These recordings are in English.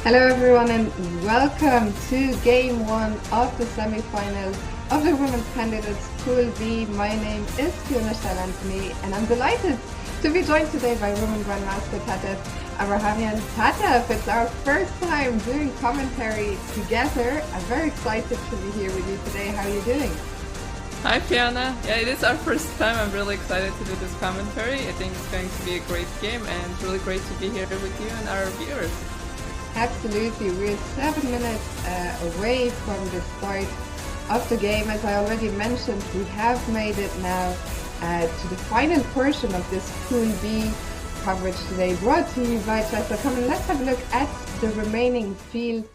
Hello everyone and welcome to game one of the semi-finals of the Women's Candidates Pool B. My name is Fiona Anthony and I'm delighted to be joined today by Women Grandmaster Tatev Abrahamian. Tatev, it's our first time doing commentary together. I'm very excited to be here with you today. How are you doing? Hi Fiona. Yeah, it is our first time. I'm really excited to do this commentary. I think it's going to be a great game and it's really great to be here with you and our viewers. Absolutely. We're 7 minutes away from the start of the game. As I already mentioned, we have made it now to the final portion of this Pool B coverage today, brought to you by Chesscom. Let's have a look at the remaining field.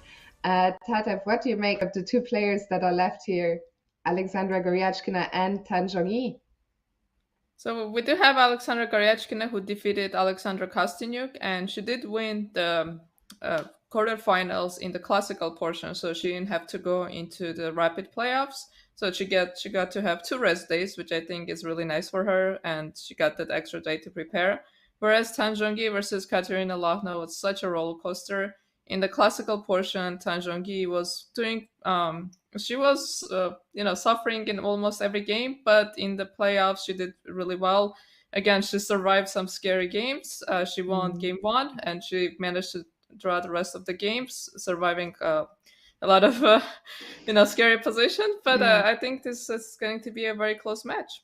Tatev, what do you make of the two players that are left here, Alexandra Goryachkina and Tan Zhongyi? So we do have Alexandra Goryachkina, who defeated Alexandra Kostyniuk, and she did win the quarterfinals in the classical portion, so she didn't have to go into the rapid playoffs. So she got to have 2 rest days, which I think is really nice for her, and she got that extra day to prepare. Whereas Tan Zhongyi versus Katerina Lohna was such a roller coaster. In the classical portion, Tan Zhongyi was doing she was suffering in almost every game, but in the playoffs she did really well. Again, she survived some scary games. She won game 1 and she managed to draw the rest of the games, surviving a lot of scary positions. But I think this is going to be a very close match.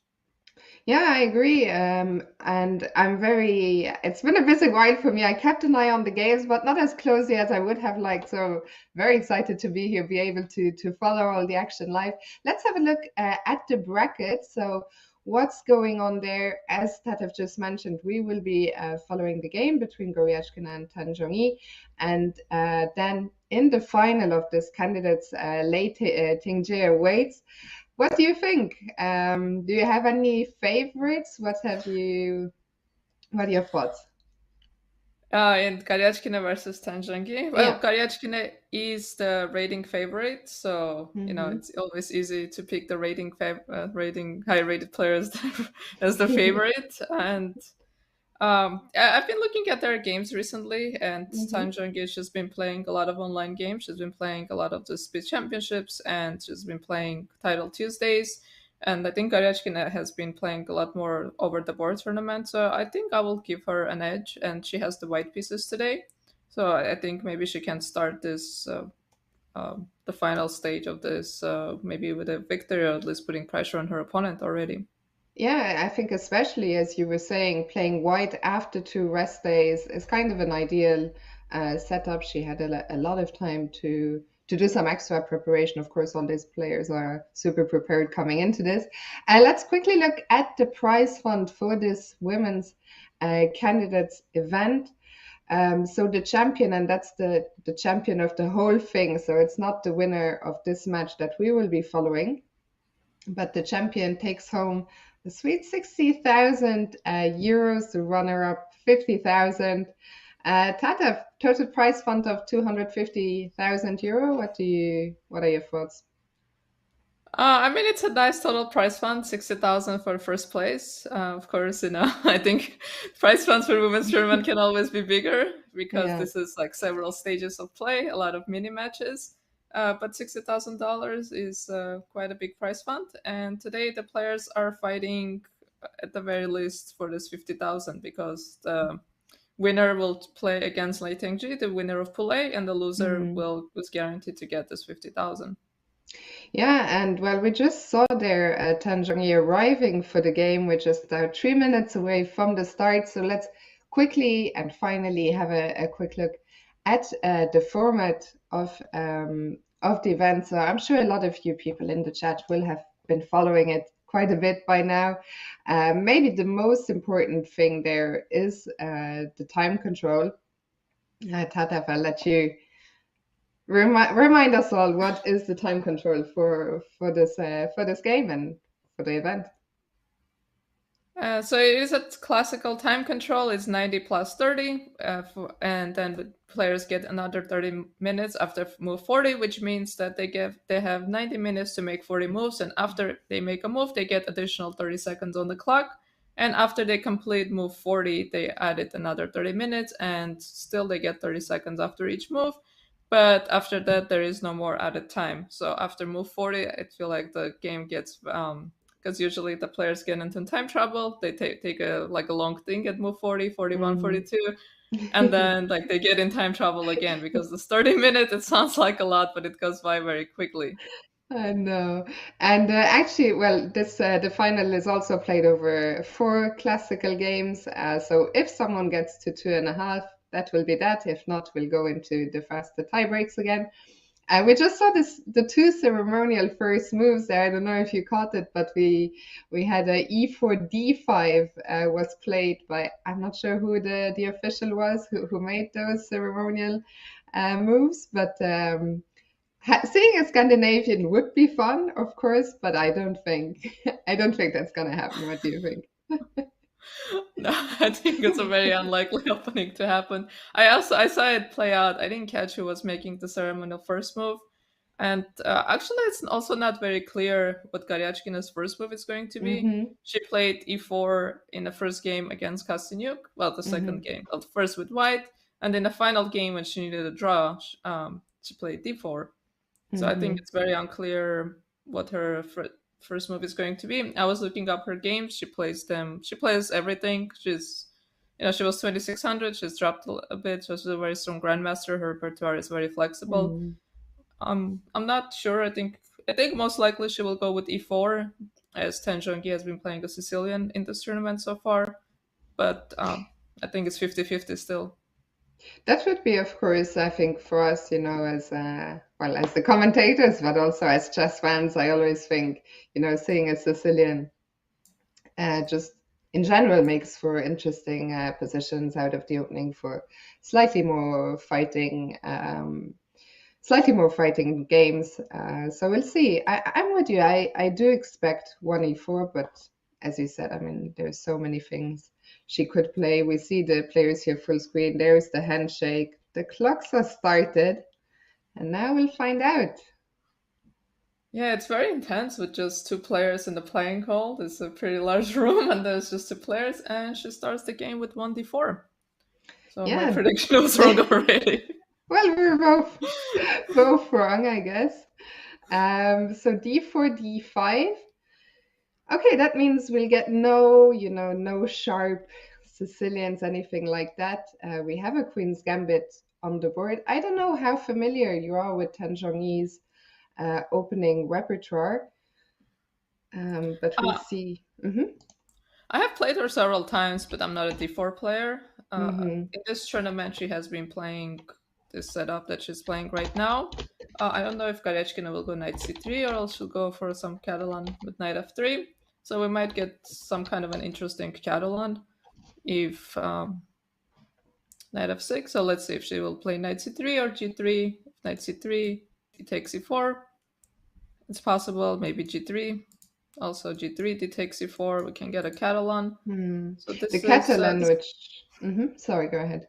Yeah, I agree. And it's been a busy while for me. I kept an eye on the games, but not as closely as I would have liked. So very excited to be here, be able to follow all the action live. Let's have a look at the bracket. So what's going on there? As Tatev just mentioned, we will be following the game between Goryachkina and Tan Zhongyi. And then in the final of this candidates, Lei Tingjie awaits. What do you think? Do you have any favorites? What are your thoughts? In Goryachkina versus Tan Zhongyi. Well, Yeah. Goryachkina is the rating favorite, so Hmm. it's always easy to pick the rating high rated players as the favorite. And I've been looking at their games recently, and Hmm. Tan Zhongyi has been playing a lot of online games. She's been playing a lot of the Speed Championships, and she's been playing Title Tuesdays. And I think Goryachkina has been playing a lot more over the board tournament. So I think I will give her an edge, and she has the white pieces today. So I think maybe she can start this the final stage of this maybe with a victory, or at least putting pressure on her opponent already. Yeah, I think especially as you were saying, playing white after 2 rest days is kind of an ideal setup. She had a lot of time to do some extra preparation. Of course, all these players are super prepared coming into this. Let's quickly look at the prize fund for this women's candidates event. So the champion, and that's the champion of the whole thing. So it's not the winner of this match that we will be following, but the champion takes home the sweet 60,000 euros. The runner-up 50,000. Tatev, total prize fund of 250,000 euro. What are your thoughts? I mean, it's a nice total prize fund, 60,000 for first place. Of course, I think prize funds for women's tournament can always be bigger because Yeah. this is like several stages of play, a lot of mini matches. But $60,000 is quite a big prize fund. And today the players are fighting at the very least for this 50,000 because the winner will play against Lei Tengji, the winner of Pool A, and the loser Hmm. was guaranteed to get this 50,000. Yeah, and well, we just saw there Tanzania arriving for the game. We're just 3 minutes away from the start. So let's quickly and finally have a quick look at the format of the event. So I'm sure a lot of you people in the chat will have been following it quite a bit by now. Maybe the most important thing there is the time control. Tatev, I'll let you remind us all what is the time control for this game and for the event. So it is a classical time control. It's 90 plus 30, and then the players get another 30 minutes after move 40, which means that they have 90 minutes to make 40 moves, and after they make a move, they get additional 30 seconds on the clock. And after they complete move 40, they added another 30 minutes, and still they get 30 seconds after each move. but after that there is no more added time. So after move 40, I feel like the game gets because usually the players get into time trouble. They take a like a long thing at move 40, 41, Mm. 42, and then like they get in time trouble again because the 30 minutes, it sounds like a lot, but it goes by very quickly. I know. And actually, well, this the final is also played over four classical games. So if someone gets to two and a half, that will be that. If not, we'll go into the faster tie breaks again. And we just saw the two ceremonial first moves there. I don't know if you caught it, but we had a e4 d5 was played by, I'm not sure who the official was who made those ceremonial moves, but seeing a Scandinavian would be fun, of course, but I don't think I don't think that's gonna happen. What do you think? No, I think it's a very unlikely opening to happen. I saw it play out. I didn't catch who was making the ceremonial first move, and actually, it's also not very clear what Goryachkina's first move is going to be. Mm-hmm. She played e4 in the first game against Kosteniuk. Well, the second Mm-hmm. game, well, first with White, and in the final game when she needed a draw, she played d4. So I think Mm-hmm. it's very unclear what her first move is going to be. I was looking up her games. She plays them. She plays everything. She was 2600. She's dropped a bit. So she's a very strong grandmaster. Her repertoire is very flexible. Mm-hmm. I'm not sure. I think most likely she will go with e4, as Ten Zhongyi has been playing the Sicilian in this tournament so far. But I think it's 50-50 still. That would be, of course, I think for us, as well as the commentators, but also as chess fans, I always think, seeing a Sicilian just in general makes for interesting positions out of the opening for slightly more fighting. Slightly more fighting games. So we'll see. I'm with you. I do expect 1e4, but as you said, I mean, there's so many things she could play. We see the players here full screen. There's the handshake. The clocks are started, and now we'll find out. Yeah, it's very intense with just two players in the playing hall. It's a pretty large room, and there's just two players, and she starts the game with 1d4. So my Yeah. prediction was wrong already. Well, we're both wrong, I guess. So d4, d5. Okay, that means we'll get no sharp Sicilians, anything like that. We have a Queen's Gambit on the board. I don't know how familiar you are with Tanzhongyi's opening repertoire, but we'll Uh, see. Hmm. I have played her several times, but I'm not a d4 player. Hmm. In this tournament, she has been playing this setup that she's playing right now. I don't know if Goryachkina will go knight c3 or else she'll go for some Catalan with knight f3. So we might get some kind of an interesting Catalan if knight f6. So let's see if she will play knight c3 or g3. If knight c3, he takes c4. It's possible, maybe g3. Also g3, d takes c4. We can get a Catalan. Hmm. So The this is Catalan, this. which, sorry, go ahead.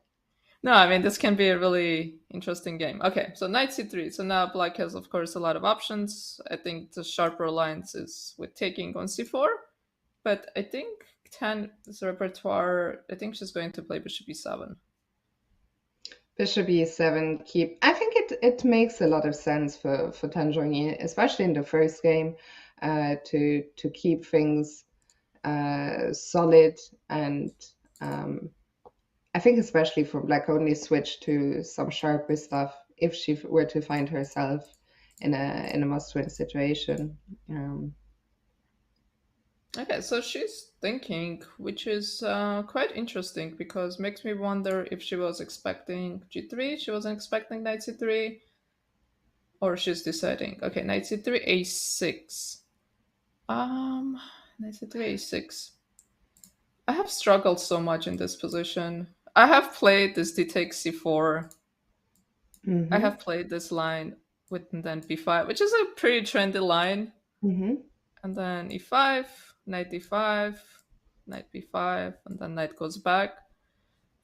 No, I mean this can be a really interesting game. Okay, so knight c3. So now black has, of course, a lot of options. I think the sharper alliance is with taking on c4, but I think Tan's repertoire. I think she's going to play bishop e7. Bishop e7 keep. I think it makes a lot of sense for Tanzhongyi, especially in the first game, to keep things solid and I think especially for Black only switch to some sharper stuff if she were to find herself in a must-win situation. Okay, so she's thinking, which is quite interesting because makes me wonder if she was expecting g3. She wasn't expecting knight c3, or she's deciding. Okay, knight c3, a6. Um, Knight c3, a6. I have struggled so much in this position. I have played this d takes c4. I Mm-hmm. have played this line with and then b5, which is a pretty trendy line. Mm-hmm. And then e5, knight d5, knight b5, and then knight goes back.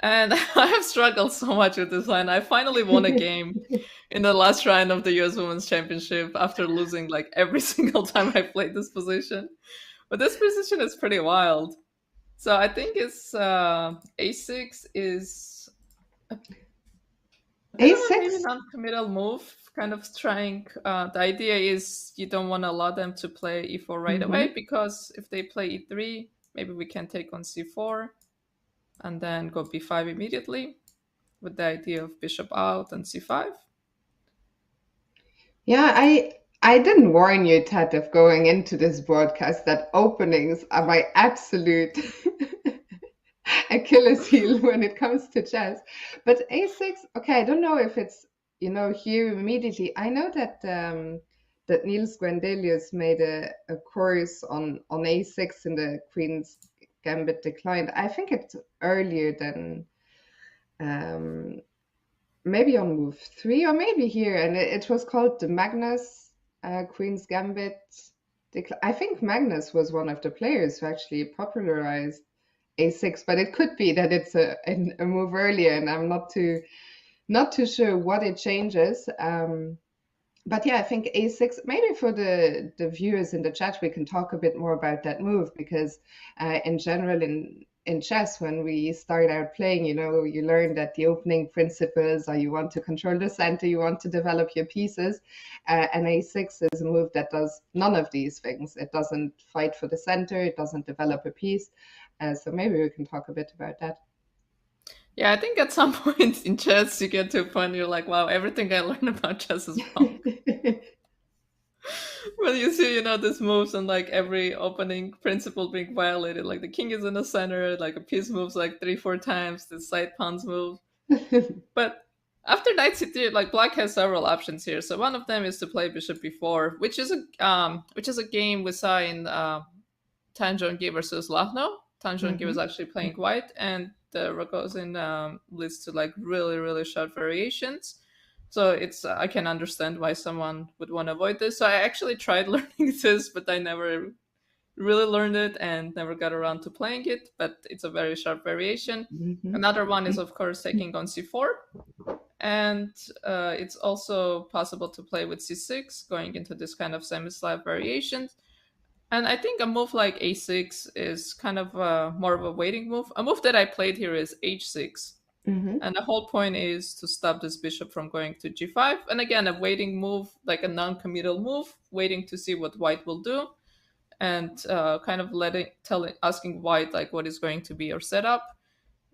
And I have struggled so much with this line. I finally won a game in the last round of the US Women's Championship after losing like every single time I played this position. But this position is pretty wild. So I think it's a6 is kind of a maybe A6. non-committal move, kind of trying. The idea is you don't want to allow them to play e4 right away, Hmm. because if they play e3, maybe we can take on c4 and then go b5 immediately, with the idea of bishop out and c5. Yeah, I didn't warn you, Ted, of going into this broadcast that openings are my absolute Achilles heel when it comes to chess. But A6, okay, I don't know if it's, here immediately. I know that that Niels Gwendelius made a course on A6 in the Queen's Gambit Declined. I think it's earlier than um, maybe on move 3 or maybe here, and it was called the Magnus Queen's Gambit. I think Magnus was one of the players who actually popularized A6, but it could be that it's a move earlier, and I'm not too sure what it changes. But yeah, I think A6, maybe for the viewers in the chat, we can talk a bit more about that move because in general in chess, when we start out playing, you learn that the opening principles are you want to control the center, you want to develop your pieces, and A6 is a move that does none of these things. It doesn't fight for the center, it doesn't develop a piece. So maybe we can talk a bit about that. Yeah, I think at some point in chess you get to a point you're like, wow, everything I learned about chess is wrong. When you see, these moves and like every opening principle being violated, like the king is in the center, like a piece moves like 3, 4 times, the side pawns move. But after knight c3, like black has several options here. So one of them is to play bishop b4, which is a game we saw in Tan Zhongyi versus Lahno. Tan Zhongyi was Hmm. actually playing white, and the Rogozin leads to like really, really short variations. So I can understand why someone would want to avoid this. So I actually tried learning this, but I never really learned it and never got around to playing it. But it's a very sharp variation. Hmm. Another one is, of course, taking on c4, and it's also possible to play with c6, going into this kind of semi-Slav variation. And I think a move like a6 is kind of more of a waiting move. A move that I played here is h6. Hmm. And the whole point is to stop this bishop from going to g5. And again, a waiting move, like a non-committal move, waiting to see what white will do, and kind of asking white like what is going to be your setup.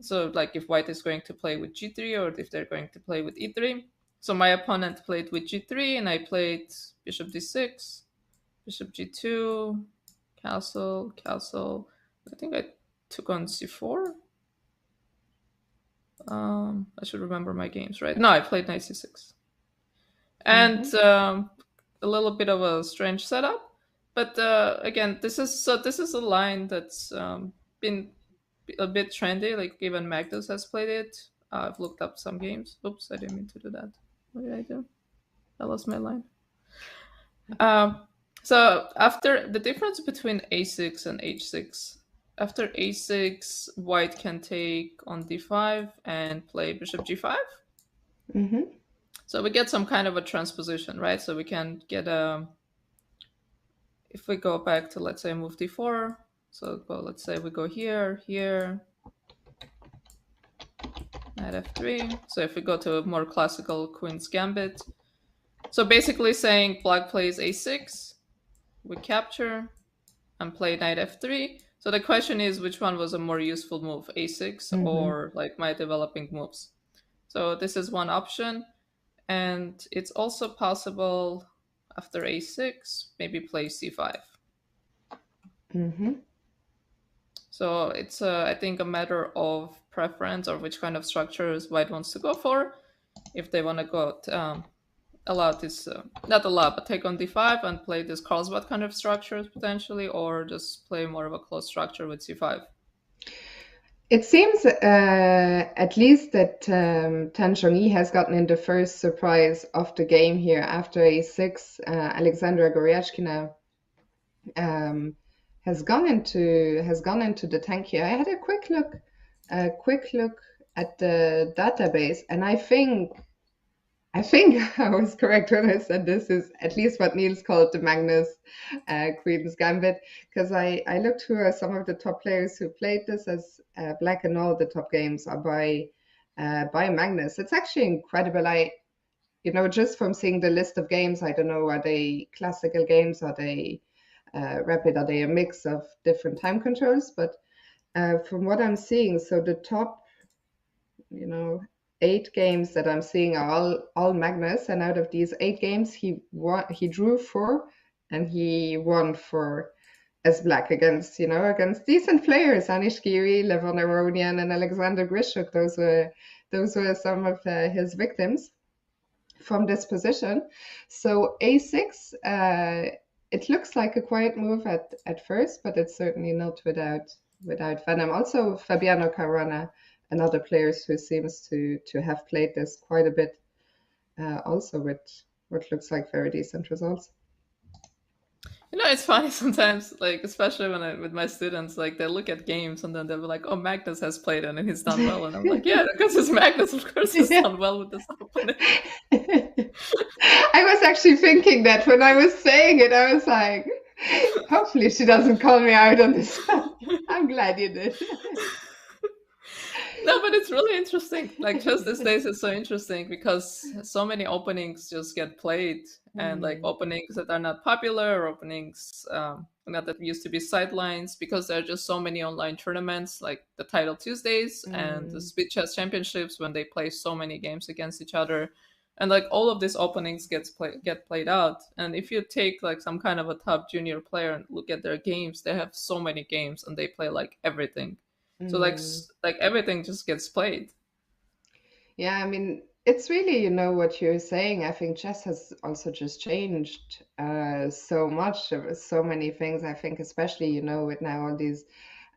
So like if white is going to play with g3 or if they're going to play with e3. So my opponent played with g3 and I played bishop d6, bishop g2, castle, castle. I think I took on c4. I should remember my games, right? No, I played knight c6. And Hmm. a little bit of a strange setup. But again, this is a line that's been a bit trendy. Like even Magnus has played it. I've looked up some games. Oops, I didn't mean to do that. What did I do? I lost my line. Um, so after the difference between a6 and h6, after a6, white can take on d5 and play bishop g5. Hmm. So we get some kind of a transposition, right? So we can get a, if we go back to, let's say, move d4, let's say we go here, here, knight f3. So if we go to a more classical queen's gambit, so basically saying black plays a6, we capture, and play knight f3. So the question is, which one was a more useful move, a6 Hmm. or like my developing moves? So this is one option, and it's also possible after a6, maybe play c5. Hmm. So it's, I think, a matter of preference or which kind of structures white wants to go for. If they want to go allow this, not allow, but take on d5 and play this Carlsbad kind of structures potentially, or just play more of a closed structure with c5. It seems at least that Tan Chong-yi has gotten in the first surprise of the game here after a6. Alexandra Goryachkina um, has gone into the tank here. I had a quick look at the database, and I think I was correct when I said this is at least what Niels called the Magnus Queen's Gambit, because I looked who are some of the top players who played this as Black, and all the top games are by by Magnus. It's actually incredible. Just from seeing the list of games, I don't know, are they classical games? Are they rapid? Are they a mix of different time controls? But from what I'm seeing, so the top, you know, 8 games that I'm seeing are all Magnus, and out of these 8 games, he drew 4, and he won 4 as black against decent players, Anish Giri, Levon Aronian, and Alexander Grishuk. Those were some of his victims from this position. So a6, it looks like a quiet move at first, but it's certainly not without venom. Also, Fabiano Caruana, another player who seems to have played this quite a bit, also with what looks like very decent results. It's funny sometimes, like especially when with my students, like they look at games and then they'll be like, "Oh, Magnus has played it and he's done well," and I'm like, "Yeah, because it's Magnus, of course, he's Yeah. done well with this opponent." I was actually thinking that when I was saying it, I was like, hopefully she doesn't call me out on this one. I'm glad you did. No, but it's really interesting. Like just these days, it's so interesting because so many openings just get played, and like Mm, openings that are not popular, or openings not that used to be sidelines, because there are just so many online tournaments, like the Title Tuesdays and the mm, Speed Chess Championships, when they play so many games against each other, and like all of these openings get played out. And if you take like some kind of a top junior player and look at their games, they have so many games and they play like everything, so mm. like everything just gets played. Yeah, I mean, it's really, what you're saying. I think chess has also just changed so much. There were so many things, I think, especially, with now all these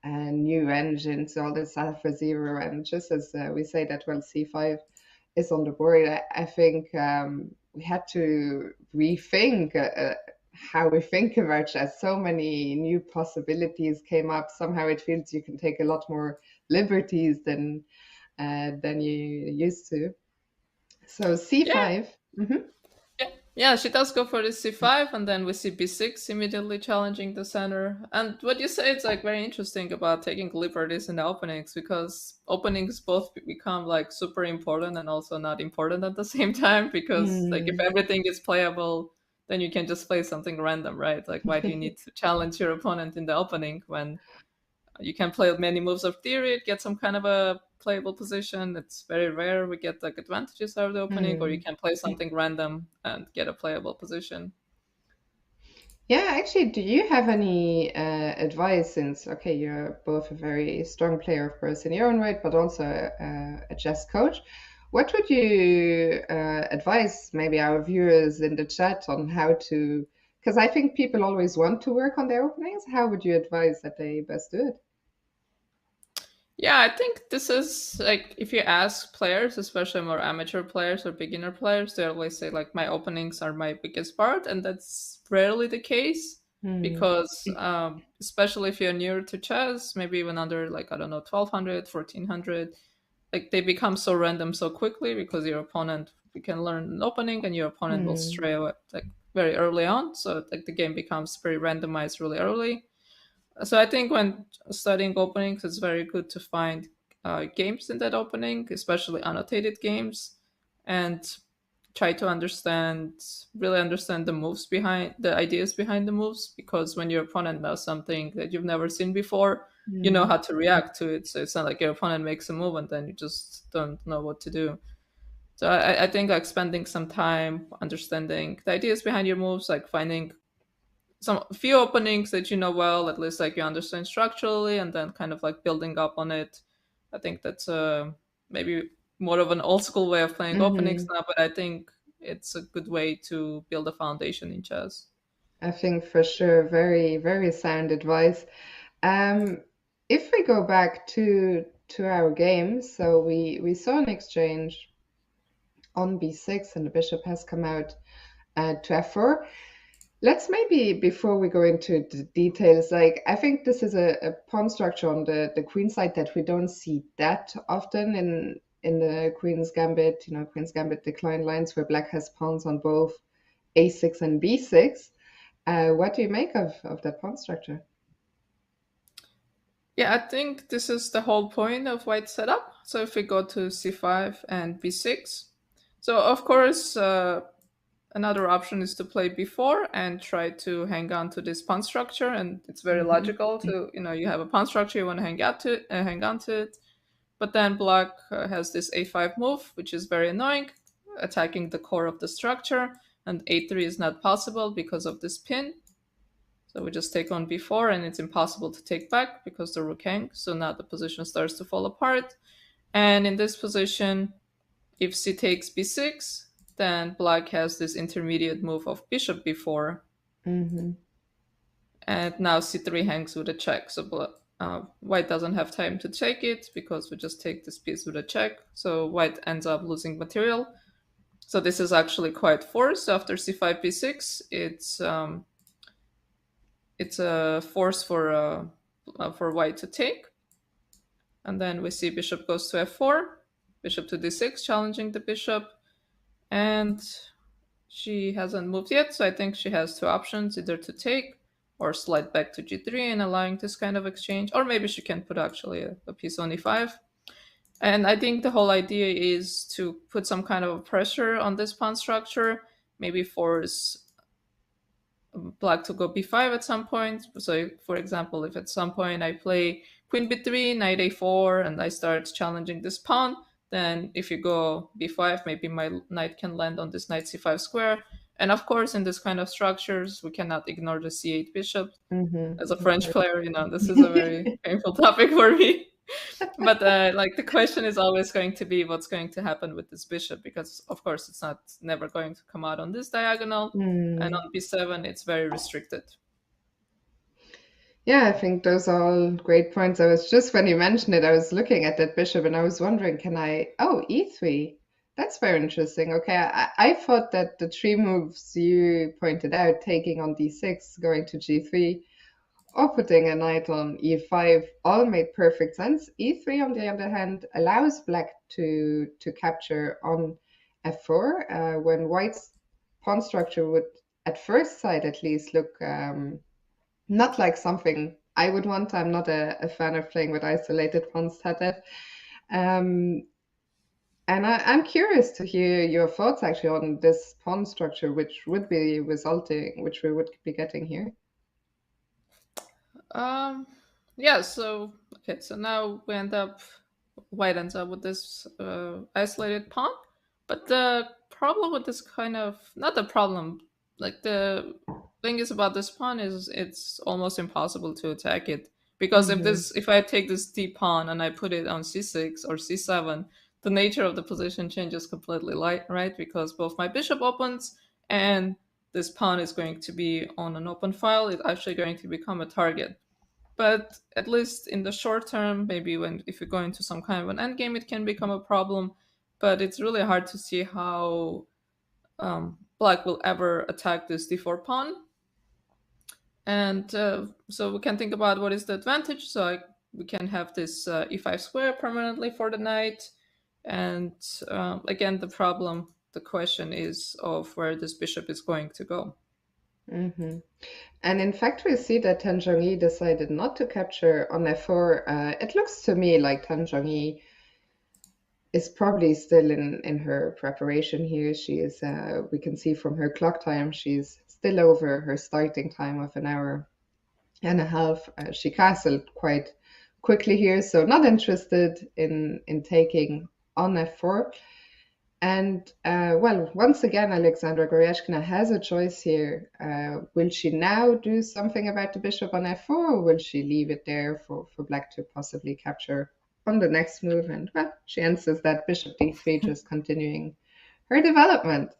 new engines, all this Alpha Zero, and just as we say that, well, C5 is on the board, I think we had to rethink how we think about chess. So many new possibilities came up. Somehow it feels you can take a lot more liberties than you used to. So Yeah, C5. Hmm. yeah, she does go for the c5, and then we see b6 immediately challenging the center. And what you say is like very interesting about taking liberties in the openings, because openings both become like super important and also not important at the same time, because like if Mm. everything is playable, then you can just play something random, right? Like why do you need to challenge your opponent in the opening when you can play many moves of theory, get some kind of a playable position. It's very rare we get like advantages out of the opening, or you Mm. can play something random and get a playable position. Yeah, actually, do you have any advice since, okay, you're both a very strong player, of course, in your own right, but also a chess coach? What would you advise maybe our viewers in the chat on how to, because I think people always want to work on their openings. How would you advise that they best do it? Yeah, I think this is like if you ask players, especially more amateur players or beginner players, they always say like my openings are my biggest part, and that's rarely the case, Hmm. because especially if you're newer to chess, maybe even under like I don't know 1200, 1400, like they become so random so quickly because your opponent you can learn an opening and your opponent will Hmm. stray away like very early on, so like the game becomes very randomized really early. So I think when studying openings, it's very good to find games in that opening, especially annotated games, and try to really understand the moves behind the ideas behind the moves. Because when your opponent does something that you've never seen before, you know Hmm. how to react to it. So it's not like your opponent makes a move and then you just don't know what to do. So I think like spending some time understanding the ideas behind your moves, like finding some few openings that you know well, at least like you understand structurally, and then kind of like building up on it. I think that's maybe more of an old school way of playing openings Hmm. now, but I think it's a good way to build a foundation in chess. I think for sure, very, very sound advice. Um, if we go back to our game, so we saw an exchange on b6 and the bishop has come out to f4. Let's maybe, before we go into the details, like I think this is a pawn structure on the queen side that we don't see that often in the Queen's Gambit, Queen's Gambit decline lines where black has pawns on both a6 and b6. What do you make of that pawn structure? Yeah, I think this is the whole point of white setup. So if we go to c5 and b6, so of course another option is to play b4 and try to hang on to this pawn structure, and it's very Hmm. logical to, you have a pawn structure, you want to hang on to it. But then black has this a5 move, which is very annoying, attacking the core of the structure, and a3 is not possible because of this pin. So we just take on b4, and it's impossible to take back because the rook hangs. So now the position starts to fall apart. And in this position, if c takes b6, then black has this intermediate move of bishop b4, Hmm. and now c3 hangs with a check. So white doesn't have time to take it because we just take this piece with a check. So white ends up losing material. So this is actually quite forced. After c5 b6, it's a force for white to take. And then we see bishop goes to f4, bishop to d6, challenging the bishop. And she hasn't moved yet, so I think she has two options, either to take or slide back to g3 and allowing this kind of exchange, or maybe she can put actually a piece on e5. And I think the whole idea is to put some kind of pressure on this pawn structure, maybe force black to go b5 at some point. So, for example, if at some point I play queen b3, knight a4, and I start challenging this pawn, then if you go b5, maybe my knight can land on this knight c5 square. And of course, in this kind of structures, we cannot ignore the c8 bishop. Hmm. As a French player, this is a very painful topic for me. But like the question is always going to be what's going to happen with this bishop, because of course it's not never going to come out on this diagonal, and Mm. on b7 it's very restricted. Yeah, I think those are all great points. I was just, when you mentioned it, I was looking at that bishop and I was wondering, oh, e3. That's very interesting. Okay, I thought that the three moves you pointed out, taking on d6, going to g3, or putting a knight on e5, all made perfect sense. E3, on the other hand, allows black to capture on f4, when white's pawn structure would, at first sight at least, look not like something I would want. I'm not a fan of playing with isolated pawns, Tata. Um, and I'm curious to hear your thoughts actually on this pawn structure, which we would be getting here. Um, yeah. So okay. So now white ends up with this isolated pawn, but the problem with this kind of not the problem, like the thing is about this pawn is it's almost impossible to attack it, because Hmm. if I take this d pawn and I put it on c6 or c7, the nature of the position changes completely, right? Because both my bishop opens and this pawn is going to be on an open file. It's actually going to become a target. But at least in the short term, maybe when if you go into some kind of an endgame, it can become a problem. But it's really hard to see how black will ever attack this d4 pawn. And so we can think about what is the advantage. So we can have this e5 square permanently for the knight. And again, the question is of where this bishop is going to go. Hmm. And in fact, we see that Tan Zhongyi decided not to capture on f4. It looks to me like Tan Zhongyi is probably still in her preparation here. She is, we can see from her clock time, she's still over her starting time of an hour and a half. She castled quite quickly here, so not interested in taking on f4. And well, once again, Alexandra Goryachkina has a choice here. Will she now do something about the bishop on f4, or will she leave it there for black to possibly capture on the next move? And well, she answers that bishop d3, just continuing her development.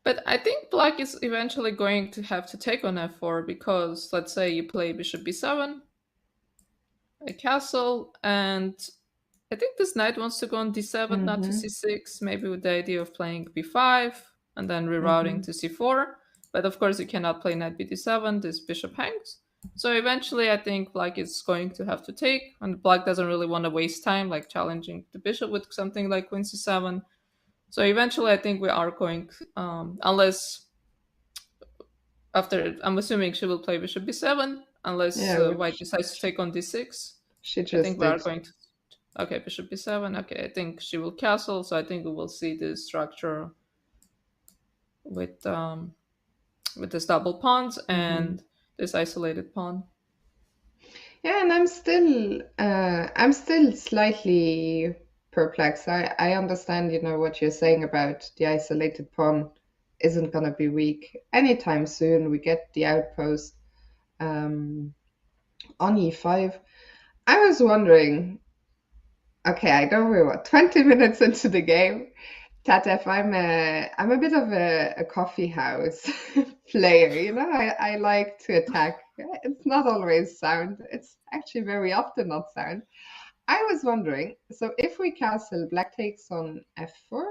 But I think black is eventually going to have to take on f4, because let's say you play bishop b7, a castle, and I think this knight wants to go on d7, not to Hmm. c6, maybe with the idea of playing b5 and then rerouting Hmm. to c4. But of course, you cannot play knight bd7, this bishop hangs. So eventually, I think black is going to have to take, and black doesn't really want to waste time like challenging the bishop with something like queen c7. So eventually, I think we are going, unless after, I'm assuming she will play bishop b7, unless Yeah, white which decides to take on d6. she I think just we are did. going to. Okay, bishop b7. Okay, I think she will castle, so I think we will see this structure with this double pawns Hmm. and this isolated pawn. Yeah, and I'm still slightly perplexed. I understand, what you're saying about the isolated pawn isn't gonna be weak anytime soon. We get the outpost um, on e5. I was wondering, okay, I know we're 20 minutes into the game. Tatef, I'm a bit of a coffee house player, I like to attack. It's not always sound. It's actually very often not sound. I was wondering, so if we castle, black takes on f4,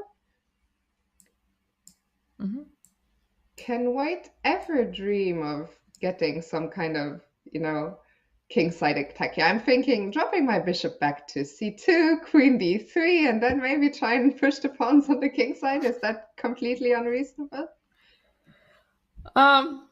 Hmm. can white ever dream of getting some kind of, kingside attack? Yeah, I'm thinking dropping my bishop back to c2, queen d3, and then maybe try and push the pawns on the king side. Is that completely unreasonable? Um,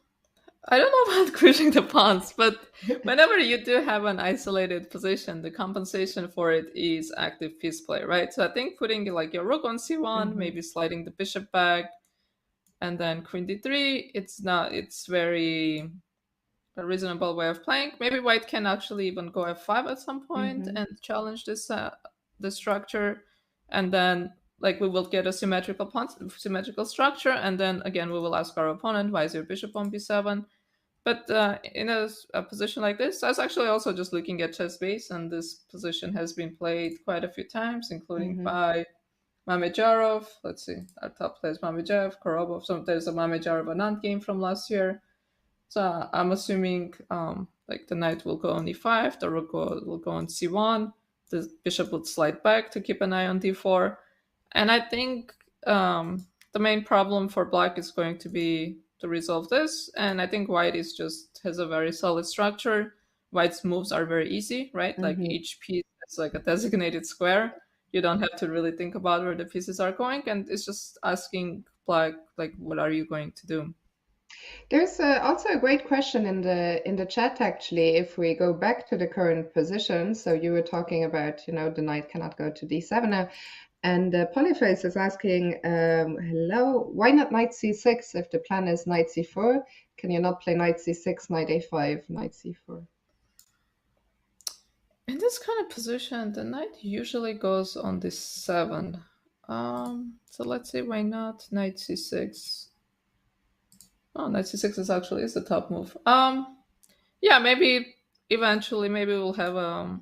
I don't know about crushing the pawns, but whenever you do have an isolated position, the compensation for it is active piece play, right? So I think putting like your rook on c1, Hmm. maybe sliding the bishop back, and then queen d3. It's very a reasonable way of playing. Maybe white can actually even go f5 at some point Hmm. and challenge the structure, and then like we will get a symmetrical structure, and then again we will ask our opponent, why is your bishop on b7? But in a position like this, I was actually also just looking at chess base, and this position has been played quite a few times, including Hmm. by Mamedyarov. Let's see, our top players Mamedyarov, Korobov. So there's a Mamedyarov Anand game from last year. So I'm assuming like the knight will go on e5, the rook will go on c1, the bishop would slide back to keep an eye on d4. And I think the main problem for black is going to be to resolve this. And I think white is just has a very solid structure. White's moves are very easy, right? Like Hmm. each piece is like a designated square. You don't have to really think about where the pieces are going, and it's just asking black like, what are you going to do? There's also a great question in the chat actually. If we go back to the current position, so you were talking about, the knight cannot go to d7 now, and Polyface is asking, hello, why not knight c6 if the plan is knight c4? Can you not play knight c6, knight a5, knight c4? In this kind of position, the knight usually goes on this 7. So let's see, why not knight c6? Oh, knight c6 is the top move. Yeah, maybe eventually, maybe we'll have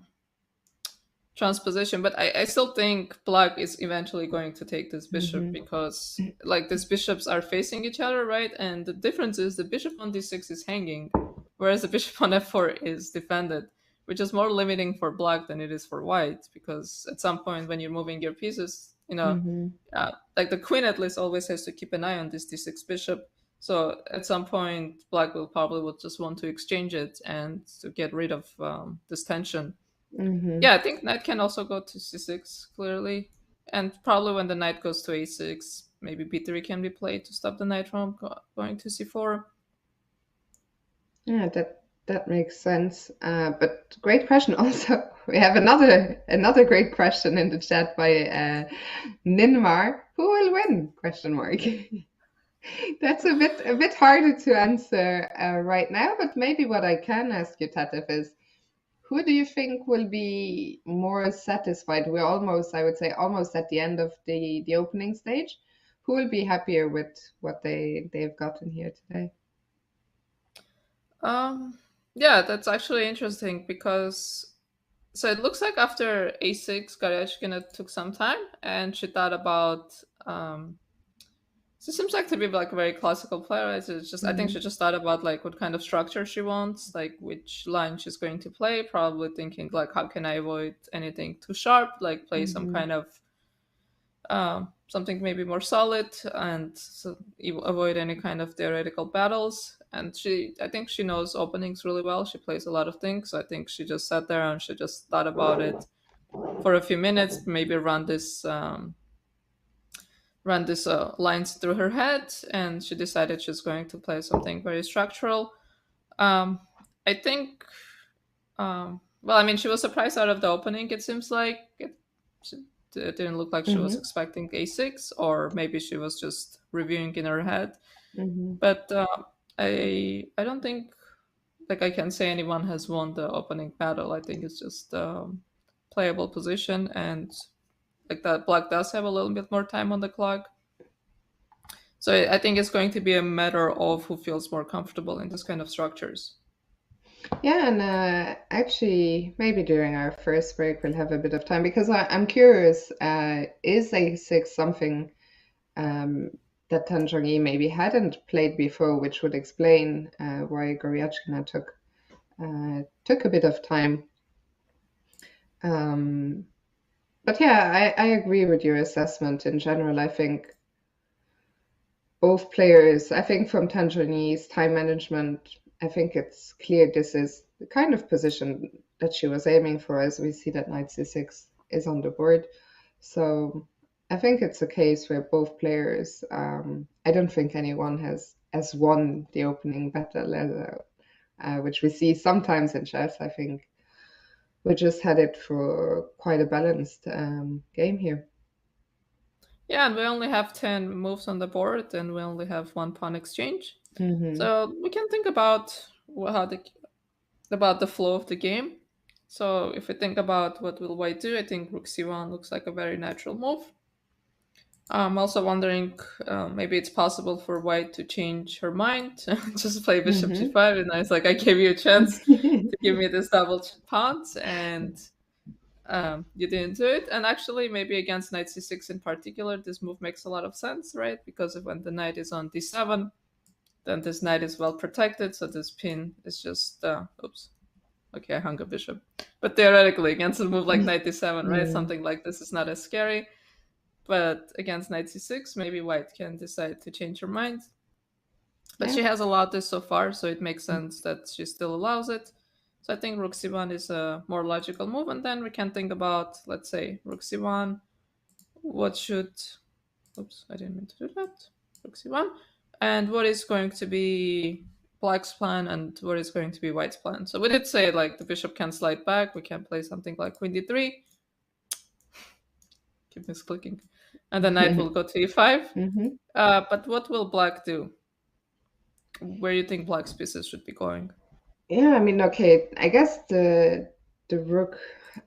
transposition, but I still think black is eventually going to take this bishop Hmm. because like these bishops are facing each other, right? And the difference is the bishop on d6 is hanging, whereas the bishop on f4 is defended, which is more limiting for black than it is for white, because at some point when you're moving your pieces, Hmm. like the queen at least always has to keep an eye on this d6 bishop. So at some point black will probably would just want to exchange it and to get rid of this tension. Hmm. Yeah, I think knight can also go to c6 clearly, and probably when the knight goes to a6, maybe b3 can be played to stop the knight from going to c4. Yeah, that makes sense. But great question. Also, we have another great question in the chat by Ninmar. Who will win? Question mark. That's a bit harder to answer right now, but maybe what I can ask you, Tatev, is who do you think will be more satisfied? We're almost, I would say, almost at the end of the opening stage. Who will be happier with what they've gotten here today? Um, yeah, that's actually interesting because so it looks like after a6, Goryachkina took some time and she thought about. She seems like to be like a very classical player. It's just I think she Hmm. just thought about like what kind of structure she wants, like which line she's going to play. Probably thinking like how can I avoid anything too sharp, like play some Hmm. kind of something maybe more solid and so avoid any kind of theoretical battles. And I think she knows openings really well. She plays a lot of things. So I think she just sat there and she just thought about it for a few minutes, maybe run this lines through her head, and she decided she's going to play something very structural. Um, I think Well, I mean, she was surprised out of the opening. It seems like it didn't look like she was Hmm. expecting a6, or maybe she was just reviewing in her head. Hmm. But I don't think like I can say anyone has won the opening battle. I think it's just playable position, and like that black does have a little bit more time on the clock. So I think it's going to be a matter of who feels more comfortable in this kind of structures. Yeah, and actually, maybe during our first break, we'll have a bit of time because I'm curious, is A6 something um, that Tan Chong-yi maybe hadn't played before, which would explain why Goryachkina took a bit of time. Um, but yeah, I agree with your assessment in general. I think both players, I think from Tangerini's time management, I think it's clear this is the kind of position that she was aiming for as we see that knight c6 is on the board. So I think it's a case where both players, I don't think anyone has won the opening battle, which we see sometimes in chess. I think we just had it for quite a balanced game here. Yeah, and we only have 10 moves on the board, and we only have one pawn exchange. Hmm. So we can think about how the flow of the game. So if we think about what will white do, I think rook c1 looks like a very natural move. I'm also wondering, maybe it's possible for white to change her mind, just play bishop Hmm. g5, and it's like I gave you a chance to give me this double pawn, and you didn't do it. And actually, maybe against knight c6 in particular, this move makes a lot of sense, right? Because when the knight is on d7, then this knight is well protected, so this pin is just oops. Okay, I hung a bishop. But theoretically, against a move like knight d7, right? Mm. Something like this is not as scary. But against knight c6, maybe white can decide to change her mind. But Yeah. she has allowed this so far, so it makes sense that she still allows it. So I think rook c1 is a more logical move, and then we can think about, let's say, rook c1. What should? Oops, I didn't mean to do that. Rook c1, and what is going to be black's plan, and what is going to be white's plan? So we did say like the bishop can slide back. We can play something like queen d3. Keep misclicking, and the knight will go to e5. Hmm. But what will black do? Where do you think black's pieces should be going? Yeah, I mean, okay, I guess the rook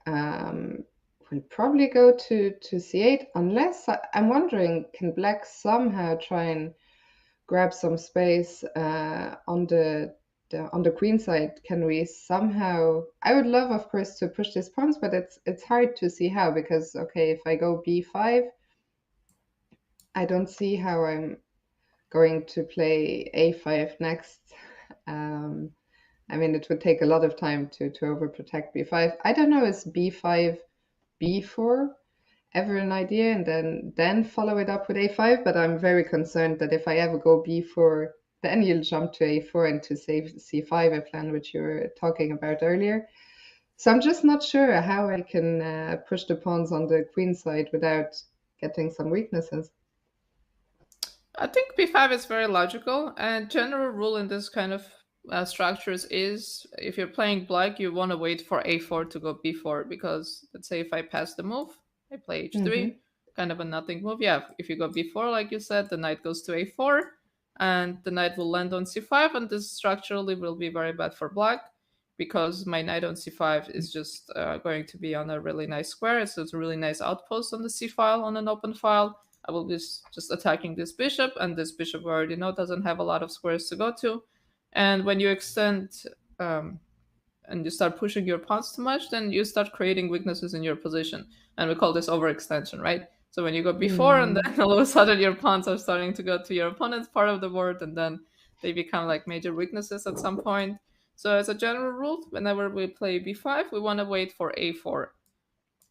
um, will probably go to c8 unless I'm wondering, can black somehow try and grab some space on on the queen side? Can we somehow? I would love, of course, to push these pawns, but it's hard to see how because okay, if I go b5, I don't see how I'm going to play a5 next. Um, I mean, it would take a lot of time to overprotect b5. I don't know, is b5, b4 ever an idea, and then follow it up with a5? But I'm very concerned that if I ever go b4, then you'll jump to a4 and to save c5, a plan which you were talking about earlier. So I'm just not sure how I can push the pawns on the queen side without getting some weaknesses. I think b5 is very logical, and general rule in this kind of structures is if you're playing black, you want to wait for a4 to go b4 because let's say if I pass the move, I play Hmm. h3, kind of a nothing move. Yeah, if you go b4, like you said, the knight goes to a4, and the knight will land on c5, and this structurally will be very bad for black because my knight on c5 is just going to be on a really nice square. So it's a really nice outpost on the c file on an open file. I will be just attacking this bishop, and this bishop we already know doesn't have a lot of squares to go to. And when you extend and you start pushing your pawns too much, then you start creating weaknesses in your position. And we call this overextension, right? So when you go before, and Mm. then all of a sudden your pawns are starting to go to your opponent's part of the board, and then they become like major weaknesses at some point. So as a general rule, whenever we play b5, we want to wait for a4.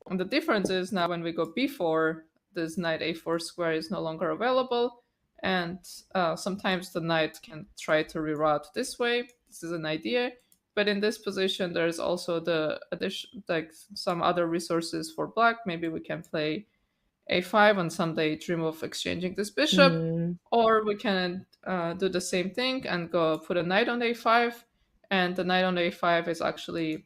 And the difference is now when we go b4, this knight a4 square is no longer available, and sometimes the knight can try to reroute this way. This is an idea, but in this position, there's also the addition, like some other resources for black. Maybe we can play a5 and someday dream of exchanging this bishop, Mm. or we can do the same thing and go put a knight on a5, and the knight on a5 is actually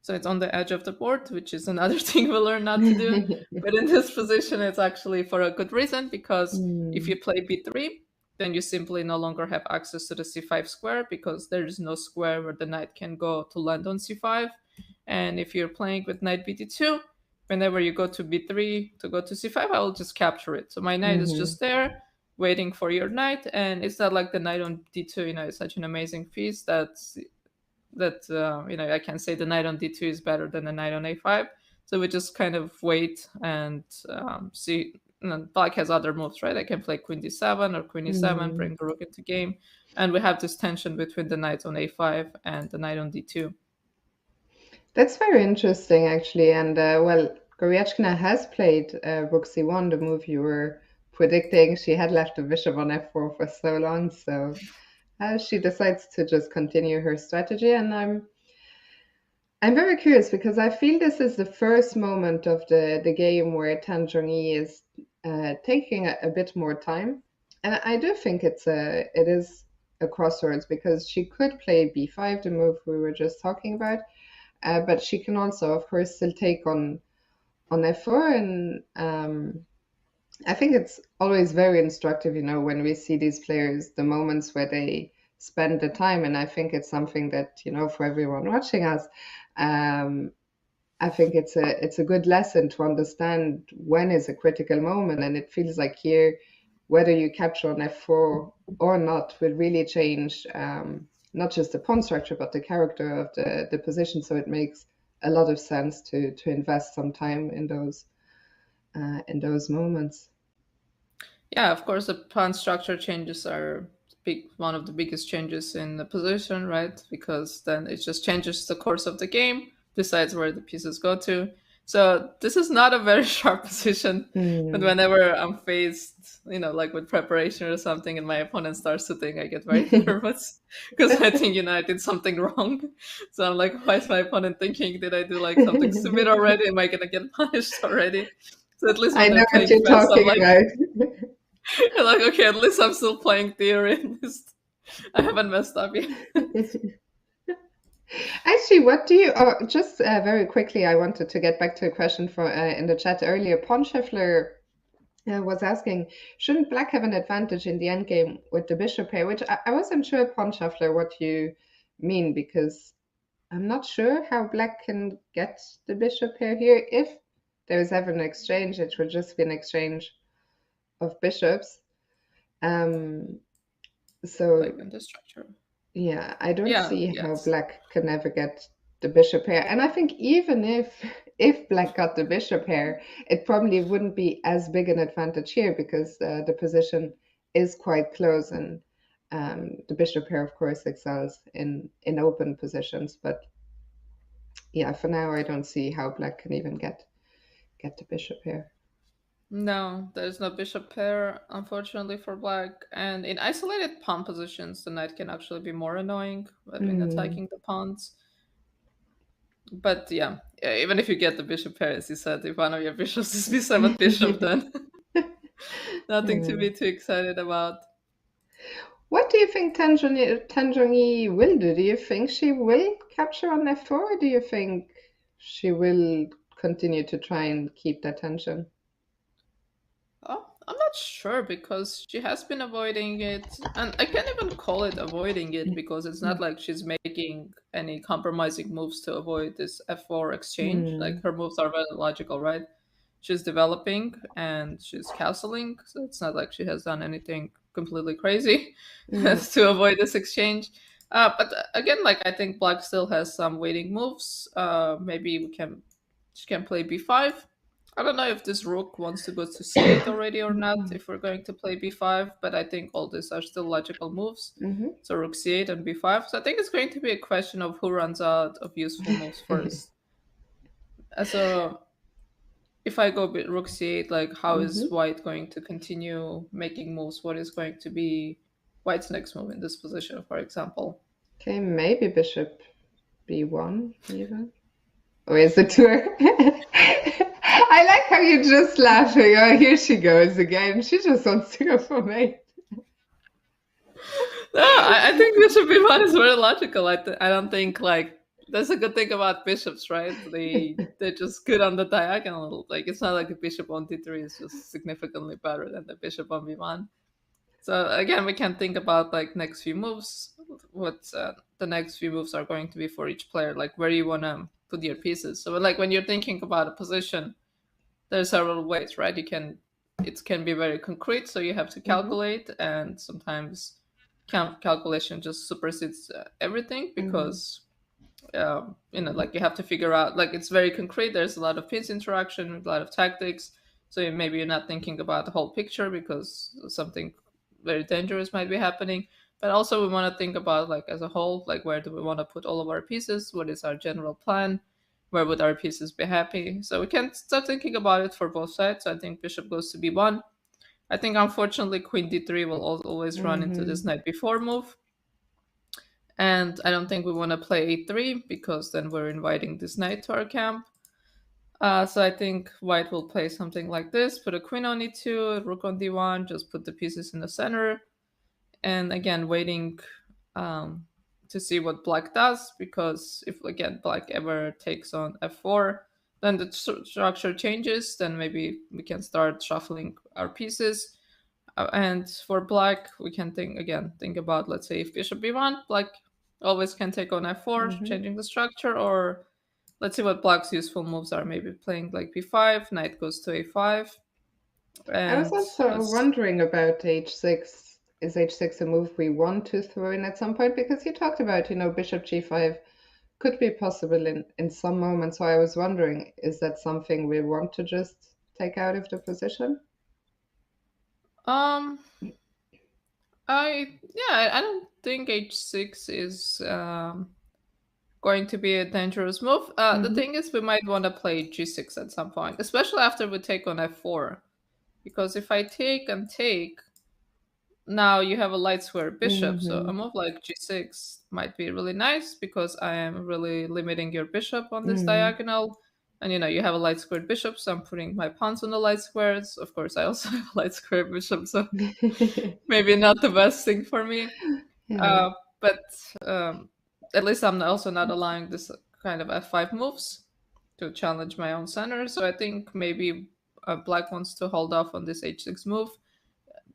So it's on the edge of the board, which is another thing we learn not to do. But in this position, it's actually for a good reason, because if Mm, you play b3, then you simply no longer have access to the c5 square, because there is no square where the knight can go to land on c5. And if you're playing with knight bd2, whenever you go to b3 to go to c5, I will just capture it. So my knight is mhm, just there waiting for your knight, and it's not like the knight on d2, is such an amazing piece that I can say the knight on d2 is better than the knight on a5. So we just kind of wait and see. Black has other moves, right? I can play queen d7 or queen e7, mm. bring the rook into game, and we have this tension between the knight on a5 and the knight on d2. That's very interesting, actually. And well, Goryachkina has played Rook C1, the move you were predicting. She had left the bishop on F4 for so long, so she decides to just continue her strategy. And I'm very curious because I feel this is the first moment of the game where Tan Zhongyi is taking a bit more time. And I do think it is a crossroads because she could play b5, the move we were just talking about, but she can also, of course, still take on f4. And I think it's always very instructive, when we see these players, the moments where they spend the time. And I think it's something that, for everyone watching us, um, I think it's a good lesson to understand when is a critical moment. And it feels like here, whether you capture on f4 or not will really change not just the pawn structure, but the character of the position. So it makes a lot of sense to invest some time in those moments. Yeah, of course, the pawn structure changes are one of the biggest changes in the position, right? Because then it just changes the course of the game, decides where the pieces go to. So this is not a very sharp position. But Mm. whenever I'm faced, like with preparation or something, and my opponent starts to think, I get very nervous because I think, I did something wrong. So I'm like, why is my opponent thinking? Did I do like something stupid already? Am I gonna get punished already? So at least I when know they're what playing you're fast, I'm talking like, about. like, okay, at least I'm still playing theory. At least I haven't messed up yet. Actually, what do you, just very quickly, I wanted to get back to a question from in the chat earlier. Ponchefler was asking, shouldn't black have an advantage in the endgame with the bishop here? Which I wasn't sure, Ponchefler, what you mean, because I'm not sure how black can get the bishop pair here. If there's ever an exchange, it will just be an exchange of bishops. Um, Like so in the structure. yeah, I don't Yeah, see how yes. black can ever get the bishop pair. And I think even if black got the bishop pair, it probably wouldn't be as big an advantage here because the position is quite close, and the bishop pair, of course, excels in open positions. But yeah, for now, I don't see how black can even get the bishop pair. No, there's no bishop pair, unfortunately, for black. And in isolated pawn positions, the knight can actually be more annoying in Mm, attacking the pawns. But yeah, even if you get the bishop pair, as you said, if one of your bishops is b7 bishop, then nothing to yeah. be too excited about. What do you think Tanzhongyi will do? Do you think she will capture on f4, or do you think she will continue to try and keep that tension? Oh, I'm not sure because she has been avoiding it, and I can't even call it avoiding it because it's not like she's making any compromising moves to avoid this f4 exchange. Like Hmm. her moves are very logical, right? She's developing and she's castling, so it's not like she has done anything completely crazy Yeah. to avoid this exchange. But again, like I think Black still has some waiting moves. Maybe she can play b5. I don't know if this rook wants to go to c8 already or not, if we're going to play b5, but I think all these are still logical moves. Hmm. So rook c8 and b5. So I think it's going to be a question of who runs out of useful moves first. So if I go rook c8, like how is Hmm. white going to continue making moves? What is going to be white's next move in this position, for example? Okay, maybe bishop b1 even. Or is it too? I like how you just laughing. Oh, here she goes again. She just wants to go for mate. No, I think bishop b1 is very logical. I don't think like That's a good thing about bishops, right? They're just good on the diagonal. Like it's not like a bishop on d3 is just significantly better than the bishop on b1. So again, we can think about like next few moves. What the next few moves are going to be for each player, like where you want to put your pieces. So like when you're thinking about a position, there's several ways, right? It can be very concrete, so you have to Mm-hmm. calculate, and sometimes calculation just supersedes everything Mm-hmm. because like you have to figure out, like it's very concrete. There's a lot of piece interaction, a lot of tactics. So maybe you're not thinking about the whole picture because something very dangerous might be happening. But also we want to think about like as a whole, like where do we want to put all of our pieces? What is our general plan? Where would our pieces be happy? So we can start thinking about it for both sides. I think bishop goes to b1. I think unfortunately queen d3 will always run into this Mm-hmm. knight b4 move. And I don't think we want to play a3 because then we're inviting this knight to our camp. So I think white will play something like this: put a queen on e2, rook on d1, just put the pieces in the center, and again waiting um, to see what black does. Because if again black ever takes on f4, then the structure changes. Then maybe we can start shuffling our pieces. And for black, we can think about, let's say, if bishop b1, black always can take on f4, Mm-hmm. changing the structure, or let's see what black's useful moves are. Maybe playing like b5, knight goes to a5, I was and also let's. wondering about h6. Is h6 a move we want to throw in at some point? Because you talked about, bishop g5 could be possible in some moments. So I was wondering, is that something we want to just take out of the position? Um, I don't think h6 is going to be a dangerous move. The Mm-hmm. thing is, we might want to play g6 at some point, especially after we take on f4, because if I take and take, now you have a light square bishop, so a Mm-hmm. move like g6 might be really nice because I am really limiting your bishop on this Mm-hmm. diagonal. And you have a light squared bishop, so I'm putting my pawns on the light squares. Of course, I also have a light square bishop, so maybe not the best thing for me. Yeah. Uh, but um, at least I'm also not allowing this kind of f5 moves to challenge my own center. So I think maybe black wants to hold off on this h6 move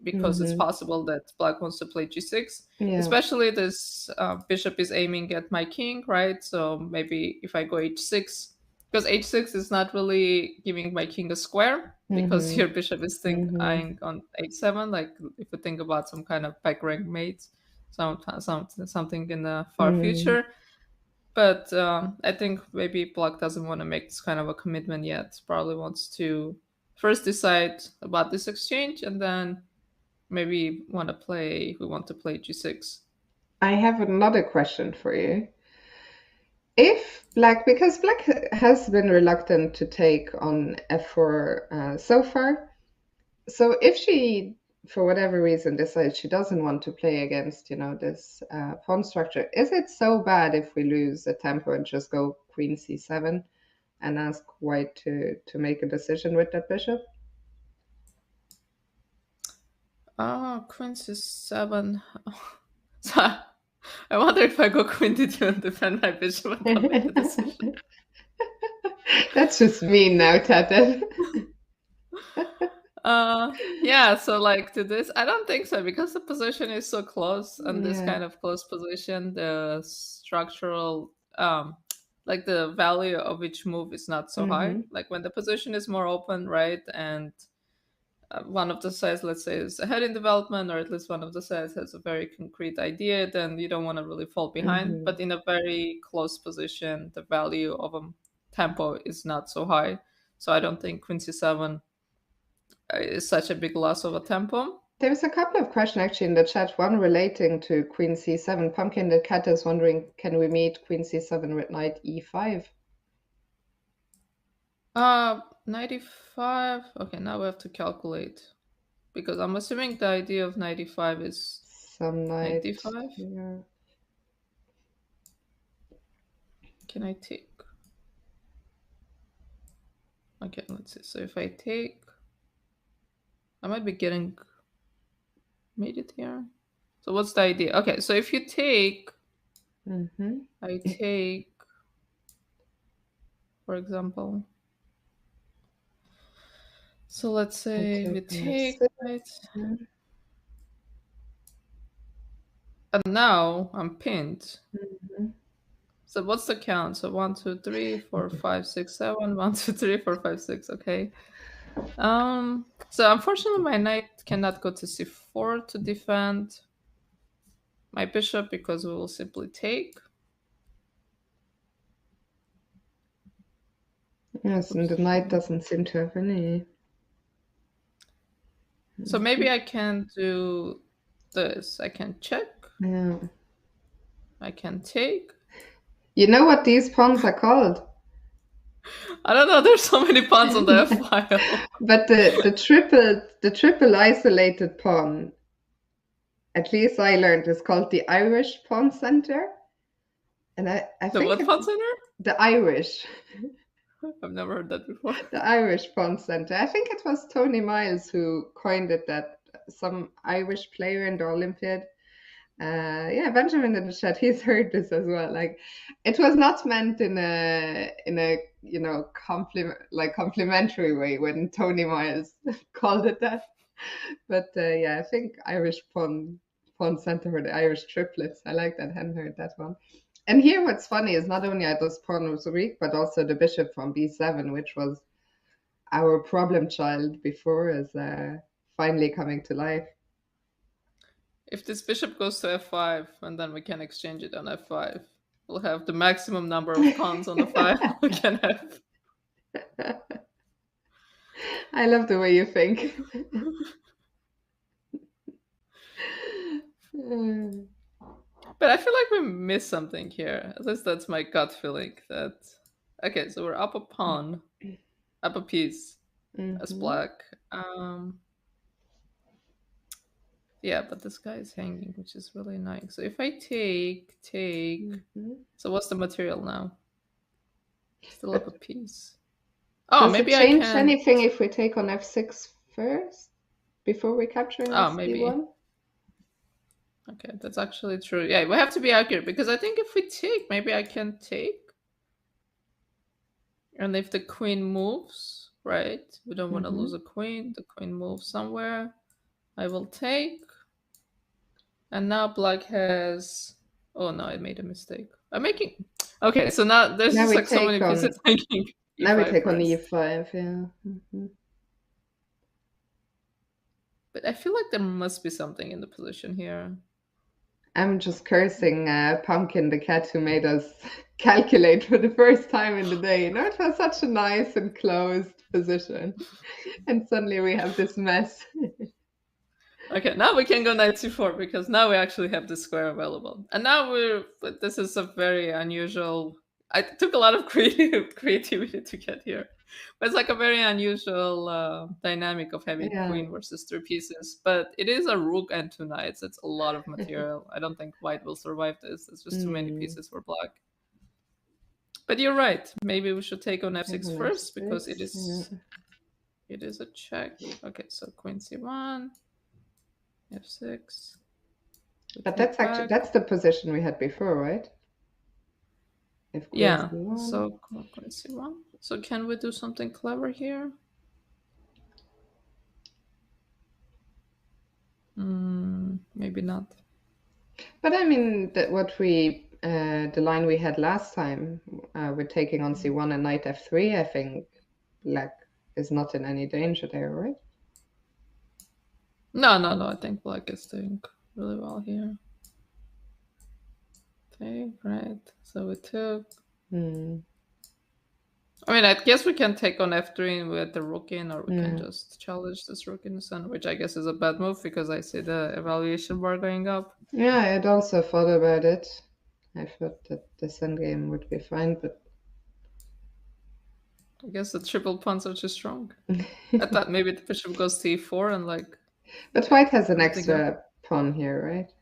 because it's Mm-hmm. possible that black wants to play g6. Yeah. Especially this bishop is aiming at my king, right? So maybe if I go h6, because h6 is not really giving my king a square because Mm-hmm. your bishop is Mm-hmm. eyeing on h7. Like if you think about some kind of back rank mates, something in the far Mm-hmm. future. But I think maybe black doesn't want to make this kind of a commitment yet. Probably wants to first decide about this exchange and then maybe we want to play g6. I have another question for you. If Black, because Black has been reluctant to take on f4 so far, so if she, for whatever reason, decides she doesn't want to play against, this pawn structure, is it so bad if we lose a tempo and just go queen c7 and ask White to make a decision with that bishop? Oh, queen c7. So I wonder if I go queen d2 and defend my bishop and don't make the decision. That's just mean now, Tata. Yeah, so like to this, I don't think so because the position is so close, and this Yeah. kind of close position, the structural, like the value of each move is not so high. Mm-hmm. Like when the position is more open, right, and one of the sides, let's say, is ahead in development, or at least one of the sides has a very concrete idea, then you don't want to really fall behind. Mm-hmm. But in a very close position, the value of a tempo is not so high. So I don't think queen c7 is such a big loss of a tempo. There's a couple of questions actually in the chat, one relating to Queen C7. Pumpkin the Cat is wondering, can we meet Queen C7 with Knight E5? 95. Okay, now we have to calculate because I'm assuming the idea of 95 is Some knight knight d5. here. Can I take? Okay, let's see. So if I take, I might be getting mated here. So what's the idea? Okay, so if you take, Mm-hmm. I take. for example. So let's say we take on take, F6. right? Yeah. And now I'm pinned. Mhm. So what's the count? So 1, 2, 3, 4, 5, 6, 7. 1, 2, 3, 4, 5, 6. Okay. So unfortunately, my knight cannot go to c4 to defend my bishop because we will simply take. Yes, and the knight doesn't seem to have any. So maybe I can do this. I can check. Yeah. I can take. You know what these pawns are called? I don't know. There's so many pawns on the f file. But the triple isolated pawn, at least I learned, is called the Irish pawn center. And I The think what it's pawn center? the Irish. I've never heard that before. The Irish pawn center. I think it was Tony Miles who coined it, that some Irish player in the Olympiad. Yeah, Benjamin in the chat, he's heard this as well. Like, it was not meant in a complimentary way when Tony Miles called it that. But yeah, I think Irish pawn center for the Irish triplets. I like that. I hadn't heard that one. And here, what's funny is not only are those pawn was weak, but also the bishop from b7, which was our problem child before, is finally coming to life. If this bishop goes to f5 and then we can exchange it on f5, we'll have the maximum number of pawns on the file we can have. I love the way you think. But I feel like we missed something here. At least that's my gut feeling. That okay, so we're up a pawn, up a piece as black. Yeah, but this guy is hanging, which is really annoying. So if I take, so what's the material now? Still up a piece. Oh, Does maybe it I change can. anything if we take on f6 first before we capturing Oh, this maybe. d1? Okay, that's actually true. Yeah, we have to be accurate because I think if we take, maybe I can take. And if the queen moves, right? We don't want to lose a queen. The queen moves somewhere. I will take. And now black has... Oh no, I made a mistake. I'm making... Okay, so now there's Now just we like so many take on pieces thinking now we e5 take on first. e5, yeah. But I feel like there must be something in the position here. I'm just cursing Pumpkin, the cat who made us calculate for the first time in the day. You know, it was such a nice and closed position. And suddenly we have this mess. Okay, now we can go knight c4 because now we actually have the square available. And now but this is a very unusual... I took a lot of creativity to get here. But it's like a very unusual dynamic of having queen versus 3 pieces. But it is a rook and 2 knights. It's a lot of material. I don't think white will survive this. It's just too many pieces for black. But you're right. Maybe we should take on f6 first because it is a check. Okay, so queen c1, f6. But that's the position we had before, right? If queen c1. So queen c1. So can we do something clever here? Maybe not. But I mean, the line we had last time, with taking on c1 and knight f3, I think black is not in any danger there, right? No. I think black is doing really well here. Okay, right. So we took. I mean, I guess we can take on f3 with the rook in, or we can just challenge this rook in the center, which I guess is a bad move because I see the evaluation bar going up. Yeah, I'd also thought about it. I thought that this endgame would be fine, but I guess the triple pawns are too strong. I thought maybe the bishop goes to e4 and like... But white has an extra pawn here, right?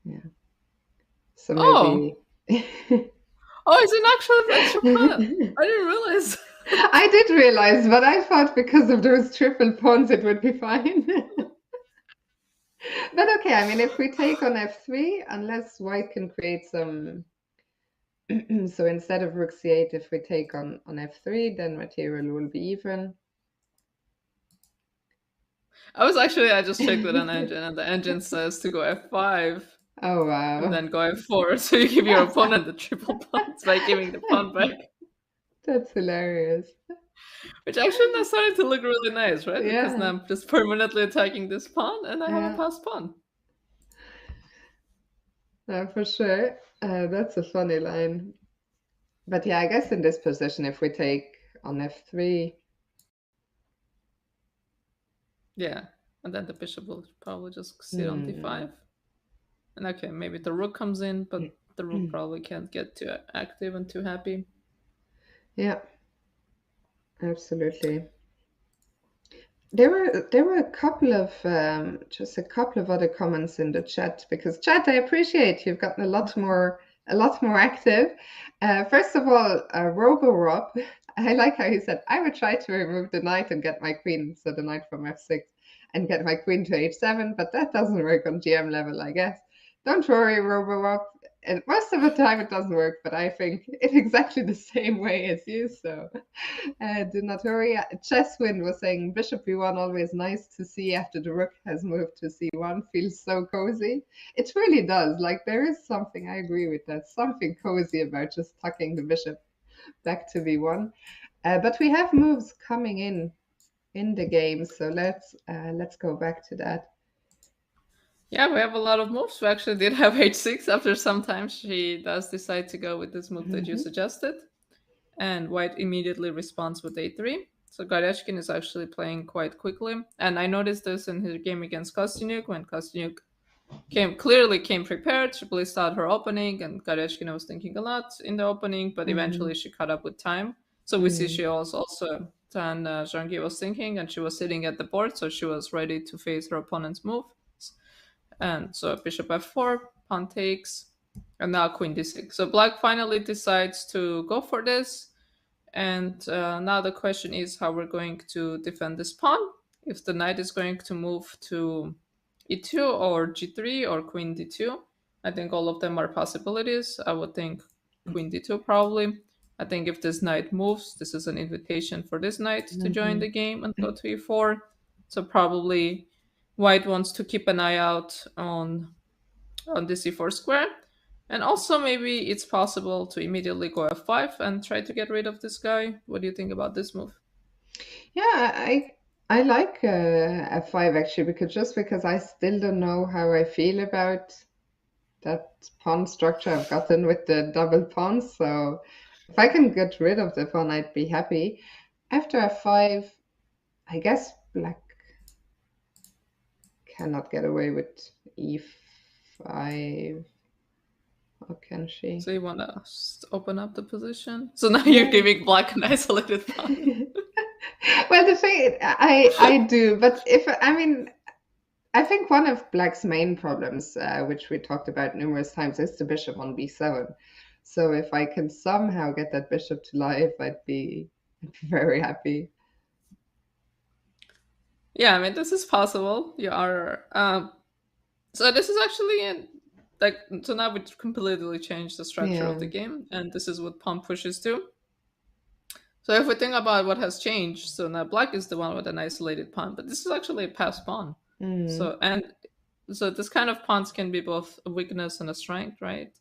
Yeah. So maybe... Oh, it's an actual extra pawn. I didn't realize. I did realize, but I thought because of those triple pawns it would be fine. But okay, I mean, if we take on f3, unless white can create some So instead of rook c8, if we take on f3, then material will be even. I just checked with an engine, and the engine says to go f5 Oh, and wow. then go f4. So you give your opponent the triple pawns by giving the pawn back, That's hilarious. which actually now starting to look really nice, right? Because now Yeah, I'm just permanently attacking this pawn, and I have a yeah, passed pawn. for sure. That's a funny line. But yeah, I guess in this position, if we take on f3, Yeah, and then the bishop will probably just sit on hmm. d5. And okay, maybe the rook comes in, but the rook probably can't get too active and too happy. Yeah, absolutely. There were a couple of just a couple of other comments in the chat, because chat, I appreciate you've gotten a lot more active. First of all, Robo I like how he said, I would try to remove the knight and get my queen, so the knight from f6, and get my queen to h7, but that doesn't work on GM level, I guess. Don't worry, Robo, and most of the time it doesn't work, but I think in exactly the same way as you, so do not worry. Chesswin was saying bishop b1 always nice to see after the rook has moved to c1. Feels so cozy. It really does. Like there is something, I agree with that, something cozy about just tucking the bishop back to b1. But we have moves coming in the game, so let's go back to that. Yeah, we have a lot of moves. We actually did have h6 after sometimes she does decide to go with this move that you Hmm. suggested. And white immediately responds with a3. So Goryachkina is actually playing quite quickly. And I noticed this in his game against Kostyuk when Kostyuk came prepared. She placed out her opening, and Goryachkina was thinking a lot in the opening, but Hmm. eventually she caught up with time. So we see Hmm. she also than Zhangyi was thinking, and she was sitting at the board, so she was ready to face her opponent's move. And so bishop f4, pawn takes, and now queen d6. So black finally decides to go for this, and now the question is how we're going to defend this pawn. If the knight is going to move to e2 or g3 or queen d2, I think all of them are possibilities. I would think queen d2 probably. I think if this knight moves, this is an invitation for this knight to join Hmm. the game and go to e4. So probably white wants to keep an eye out on the c4 square. And also, maybe it's possible to immediately go f5 and try to get rid of this guy. What do you think about this move? Yeah, I like f5 actually, because I still don't know how I feel about that pawn structure I've gotten with the double pawns. So if I can get rid of the pawn, I'd be happy. After f5, I guess black cannot get away with e5. Or can So she? you want to open up the position? So now you're Yeah. giving black an isolated pawn. Well, the thing I do, but if I mean I think one of Black's main problems, which we talked about numerous times, is the bishop on b7. So if I can somehow get that bishop to life, I'd be very happy. Yeah, I mean, this is possible. You are. So this is actually like, so now we completely changed the structure of Yeah. the game, and this is what pawn pushes do. So if we think about what has changed, so now black is the one with an isolated pawn, but this is actually a passed pawn. Mm. So this kind of pawns can be both a weakness and a strength, right?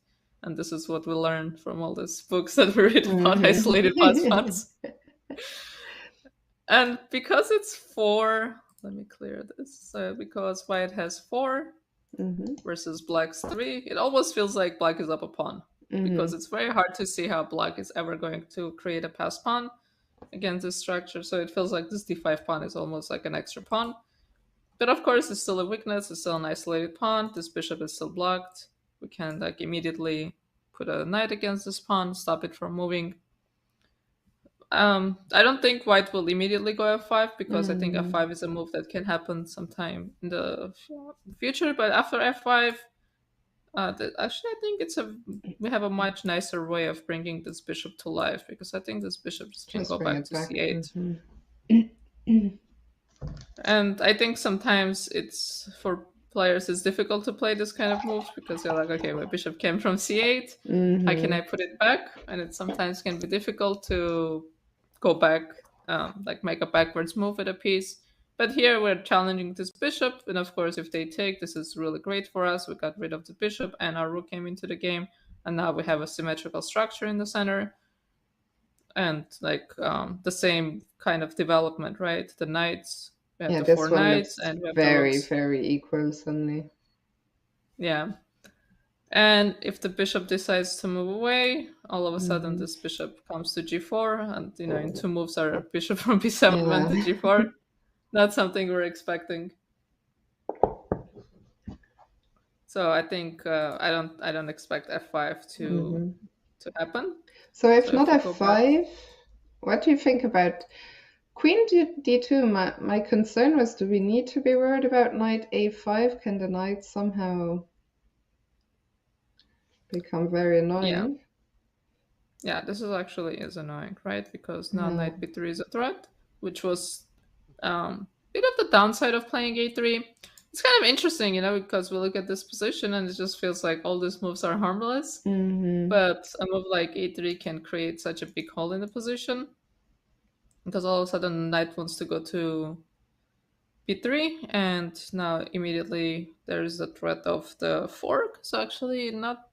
And this is what we learned from all these books that we read about isolated passed Hmm. pawns. And because it's four, let me clear this. So because white has four Hmm. versus black's three, it almost feels like black is up a pawn because Hmm. it's very hard to see how black is ever going to create a passed pawn against this structure. So it feels like this d5 pawn is almost like an extra pawn. But of course, it's still a weakness. It's still an isolated pawn. This bishop is still blocked. We can like immediately put a knight against this pawn, stop it from moving. I don't think white will immediately go f5 because I think Hmm. f5 is a move that can happen sometime in the future. But after f5, actually, I think we have a much nicer way of bringing this bishop to life because I think this bishop just can Just go bring back it to back. c8. Hmm. And I think sometimes it's for players, it's difficult to play this kind of moves because you're like, okay, my bishop came from c8. How can I Mm-hmm. put it back? And it sometimes can be difficult to go back, like make a backwards move with a piece. But here we're challenging this bishop, and of course, if they take, this is really great for us. We got rid of the bishop, and our rook came into the game, and now we have a symmetrical structure in the center, and like the same kind of development, right? The knights, we have Yeah, the four this one knights, looks and we have the very, rooks. very equal suddenly. Yeah. And if the bishop decides to move away, all of a sudden Mm-hmm. this bishop comes to g4, and in 2 moves our bishop from b7 went Yeah. to g4. Not something we're expecting. So I think I don't expect f5 to Mm-hmm. happen. So So if not if we go back, f5, what do you think about Queen d2? My concern was, do we need to be worried about knight a5? Can the knight somehow become very yeah, annoying? yeah, this is annoying, right? Because now Yeah. knight b3 is a threat, which was bit of the downside of playing a3. It's kind of interesting, because we look at this position and it just feels like all these moves are harmless. Mm-hmm. But a move like a3 can create such a big hole in the position because all of a sudden knight wants to go to b3, and now immediately there's the threat of the fork. So actually, not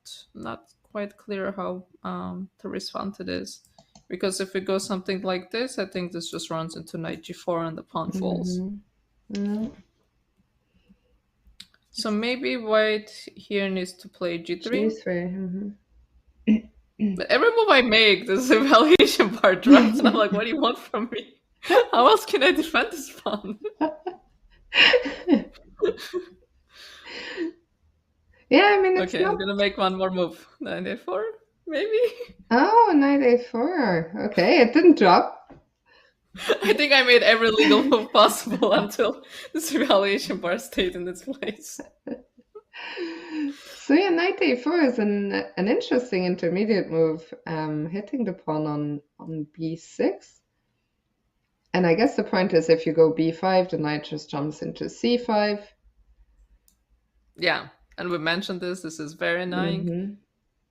quite clear how to respond to this. Because if we go something like this, I think this just runs into knight g4 and the pawn falls. Mm-hmm. Yeah. So maybe white here needs to play g3. g3. But every move I make, this evaluation bar drops, and I'm like, what do you want from me? How else can I defend this pawn? Yeah, I mean, it's Okay, I'm not. gonna make one more move. Knight a4, maybe? Oh, knight a4. Okay, it didn't drop. I think I made every legal move possible until this evaluation bar stayed in its place. So yeah, knight a4 is an interesting intermediate move, hitting the pawn on b6. And I guess the point is, if you go b5, the knight just jumps into c5. Yeah, and we mentioned this. This is very annoying. Mm-hmm.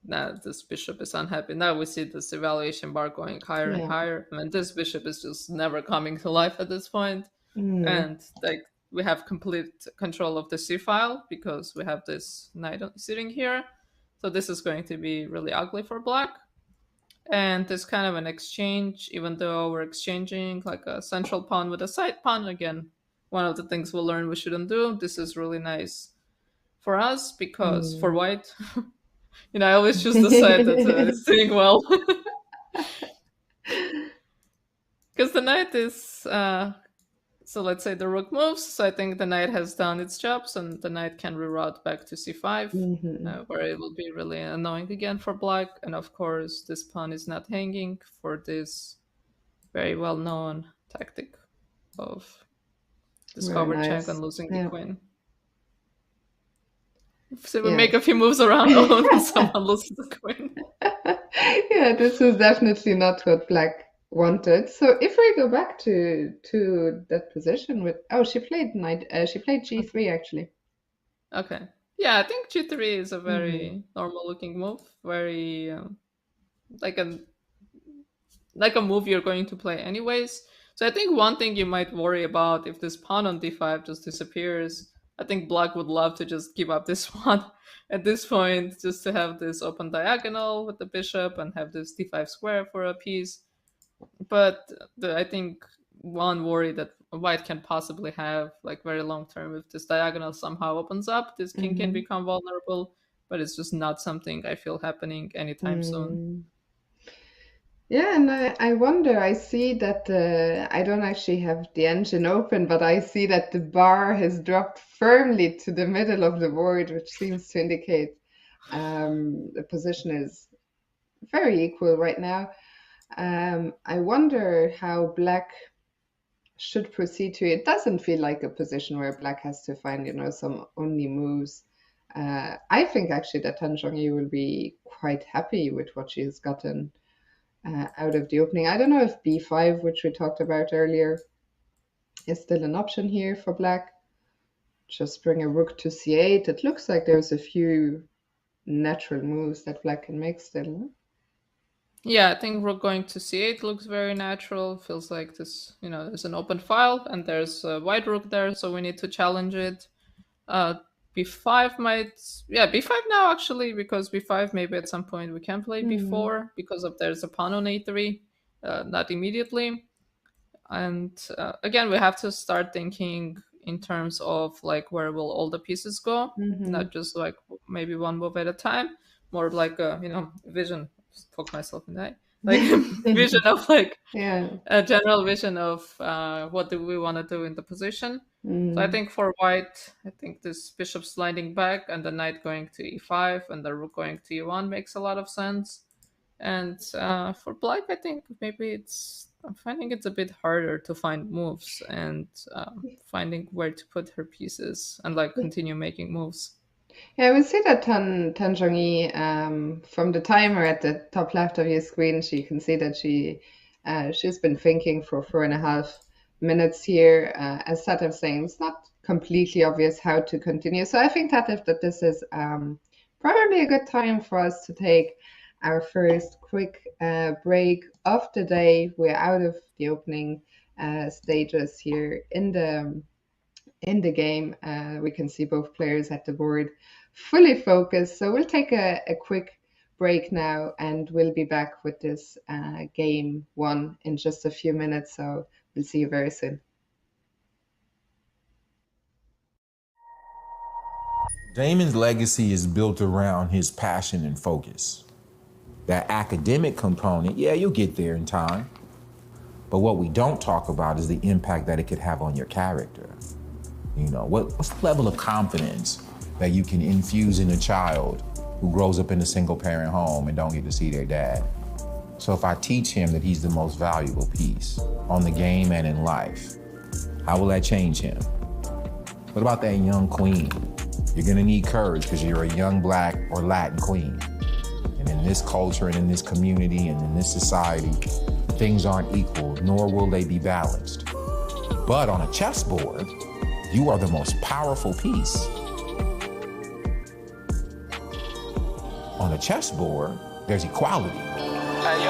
Now this bishop is unhappy. Now we see this evaluation bar going higher and Yeah. higher. I mean, this bishop is just never coming to life at this point. Mm. And like we have complete control of the c file because we have this knight sitting here. So this is going to be really ugly for black. And there's kind of an exchange, even though we're exchanging like a central pawn with a side pawn. Again, one of the things we'll learn we shouldn't do. This is really nice for us because for Mm. white, I always choose the side that is doing well. Because the knight is so let's say the rook moves, so I think the knight has done its jobs and the knight can reroute back to c5, Mm-hmm. where it will be really annoying again for black. And of course, this pawn is not hanging for this very well-known tactic of Very discover check and nice. losing the Yeah. queen. So we Yeah. make a few moves around and someone loses the queen. Yeah, this was definitely not what black wanted. So if we go back to that position with, oh, she played g3 actually. Okay. Yeah, I think g3 is a Mm-hmm. very normal-looking move. Very like a like a move you're going to play anyways. So I think one thing you might worry about if this pawn on d5 just disappears, I think black would love to just give up this pawn at this point, just to have this open diagonal with the bishop and have this d5 square for a piece. But I think one worry that white can possibly have, like very long term, if this diagonal somehow opens up, this king can Mm-hmm. become vulnerable. But it's just not something I feel happening anytime soon. Mm. Yeah, and I wonder, I see that I don't actually have the engine open, but I see that the bar has dropped firmly to the middle of the board, which seems to indicate the position is very equal right now. I wonder how black should proceed to. It doesn't feel like a position where black has to find, some only moves. I think actually that Tan Zhongyi will be quite happy with what she's gotten out of the opening. I don't know if b5, which we talked about earlier, is still an option here for black. just bring a rook to c8. It looks like there's a few natural moves that black can make still. Yeah, I think rook going to c8 looks very natural. Feels like this, there's an open file and there's a white rook there, so we need to challenge it. Uh, b5 might, yeah, b5 now actually, because b5 maybe at some point we can play Hmm. b4 because of there's a pawn on a3, not immediately. And again, we have to start thinking in terms of like where will all the pieces go, Hmm. not just like maybe one move at a time, more like a vision. Poke myself in the eye, like vision of like Yeah. a general vision of what do we want to do in the position. So I Mm. think for white, I think this bishop sliding back and the knight going to e5 and the rook going to e1 makes a lot of sense. And for black, I think maybe I'm finding it's a bit harder to find moves and finding where to put her pieces and like continue making moves. Yeah, we see that Tan Zhongyi, from the timer at the top left of your screen. So you can see that she's been thinking for 4.5 minutes here. As Sat was saying, it's not completely obvious how to continue. So I think that this is probably a good time for us to take our first quick break of the day. We're out of the opening stages here in the game. We can see both players at the board fully focused. So we'll take a quick break now and we'll be back with this game one in just a few minutes. So we'll see you very soon. Damon's legacy is built around his passion and focus. That academic component, yeah, you'll get there in time. But what we don't talk about is the impact that it could have on your character. What's the level of confidence that you can infuse in a child who grows up in a single parent home and don't get to see their dad? So if I teach him that he's the most valuable piece on the game and in life, how will that change him? What about that young queen? You're gonna need courage because you're a young Black or Latin queen. And in this culture and in this community and in this society, things aren't equal, nor will they be balanced. But on a chessboard, you are the most powerful piece. On a chessboard, there's equality. Hey,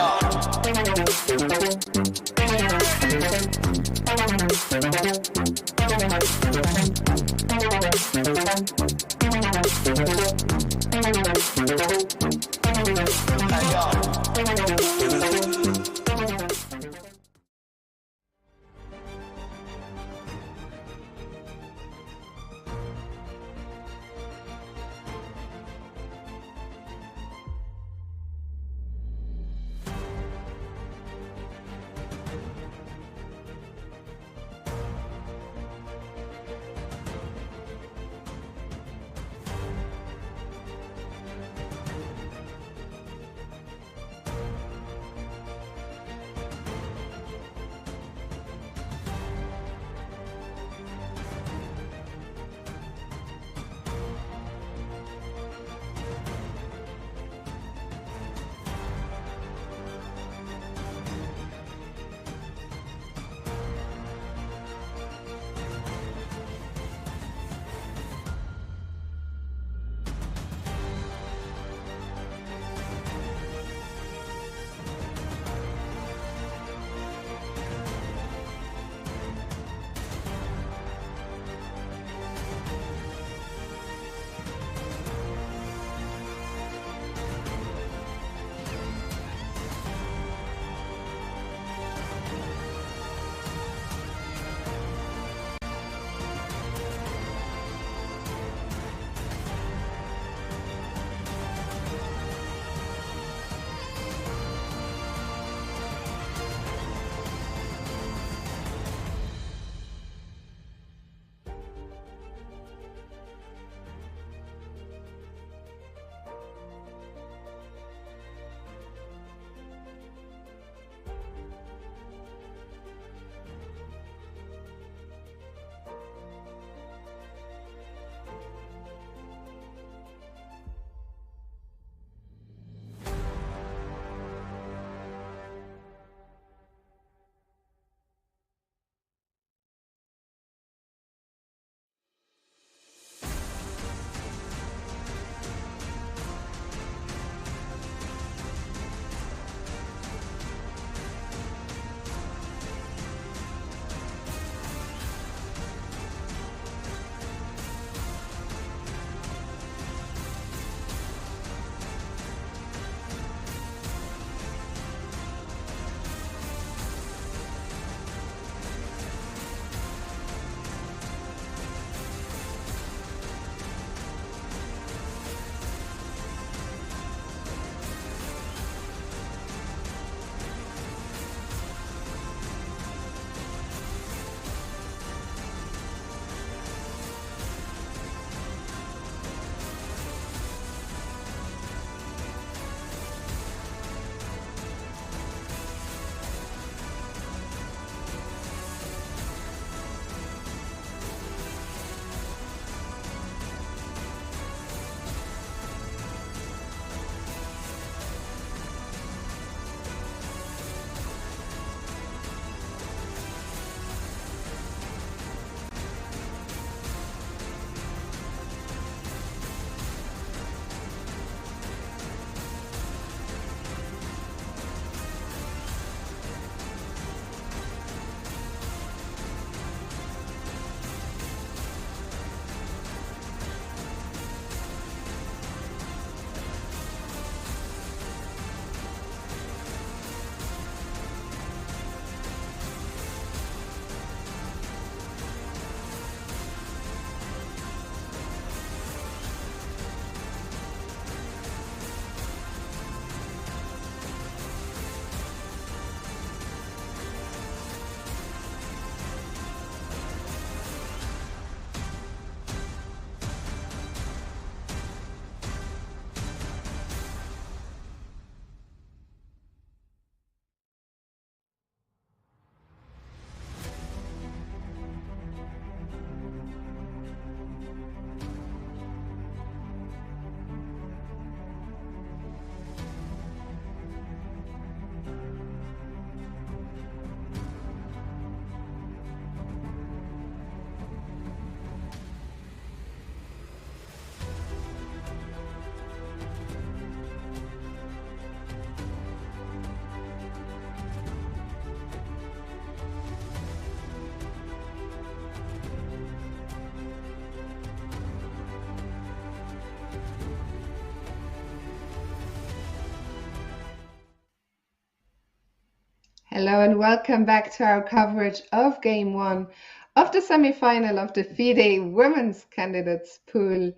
Hello and welcome back to our coverage of Game 1 of the semi-final of the FIDE Women's Candidates Pool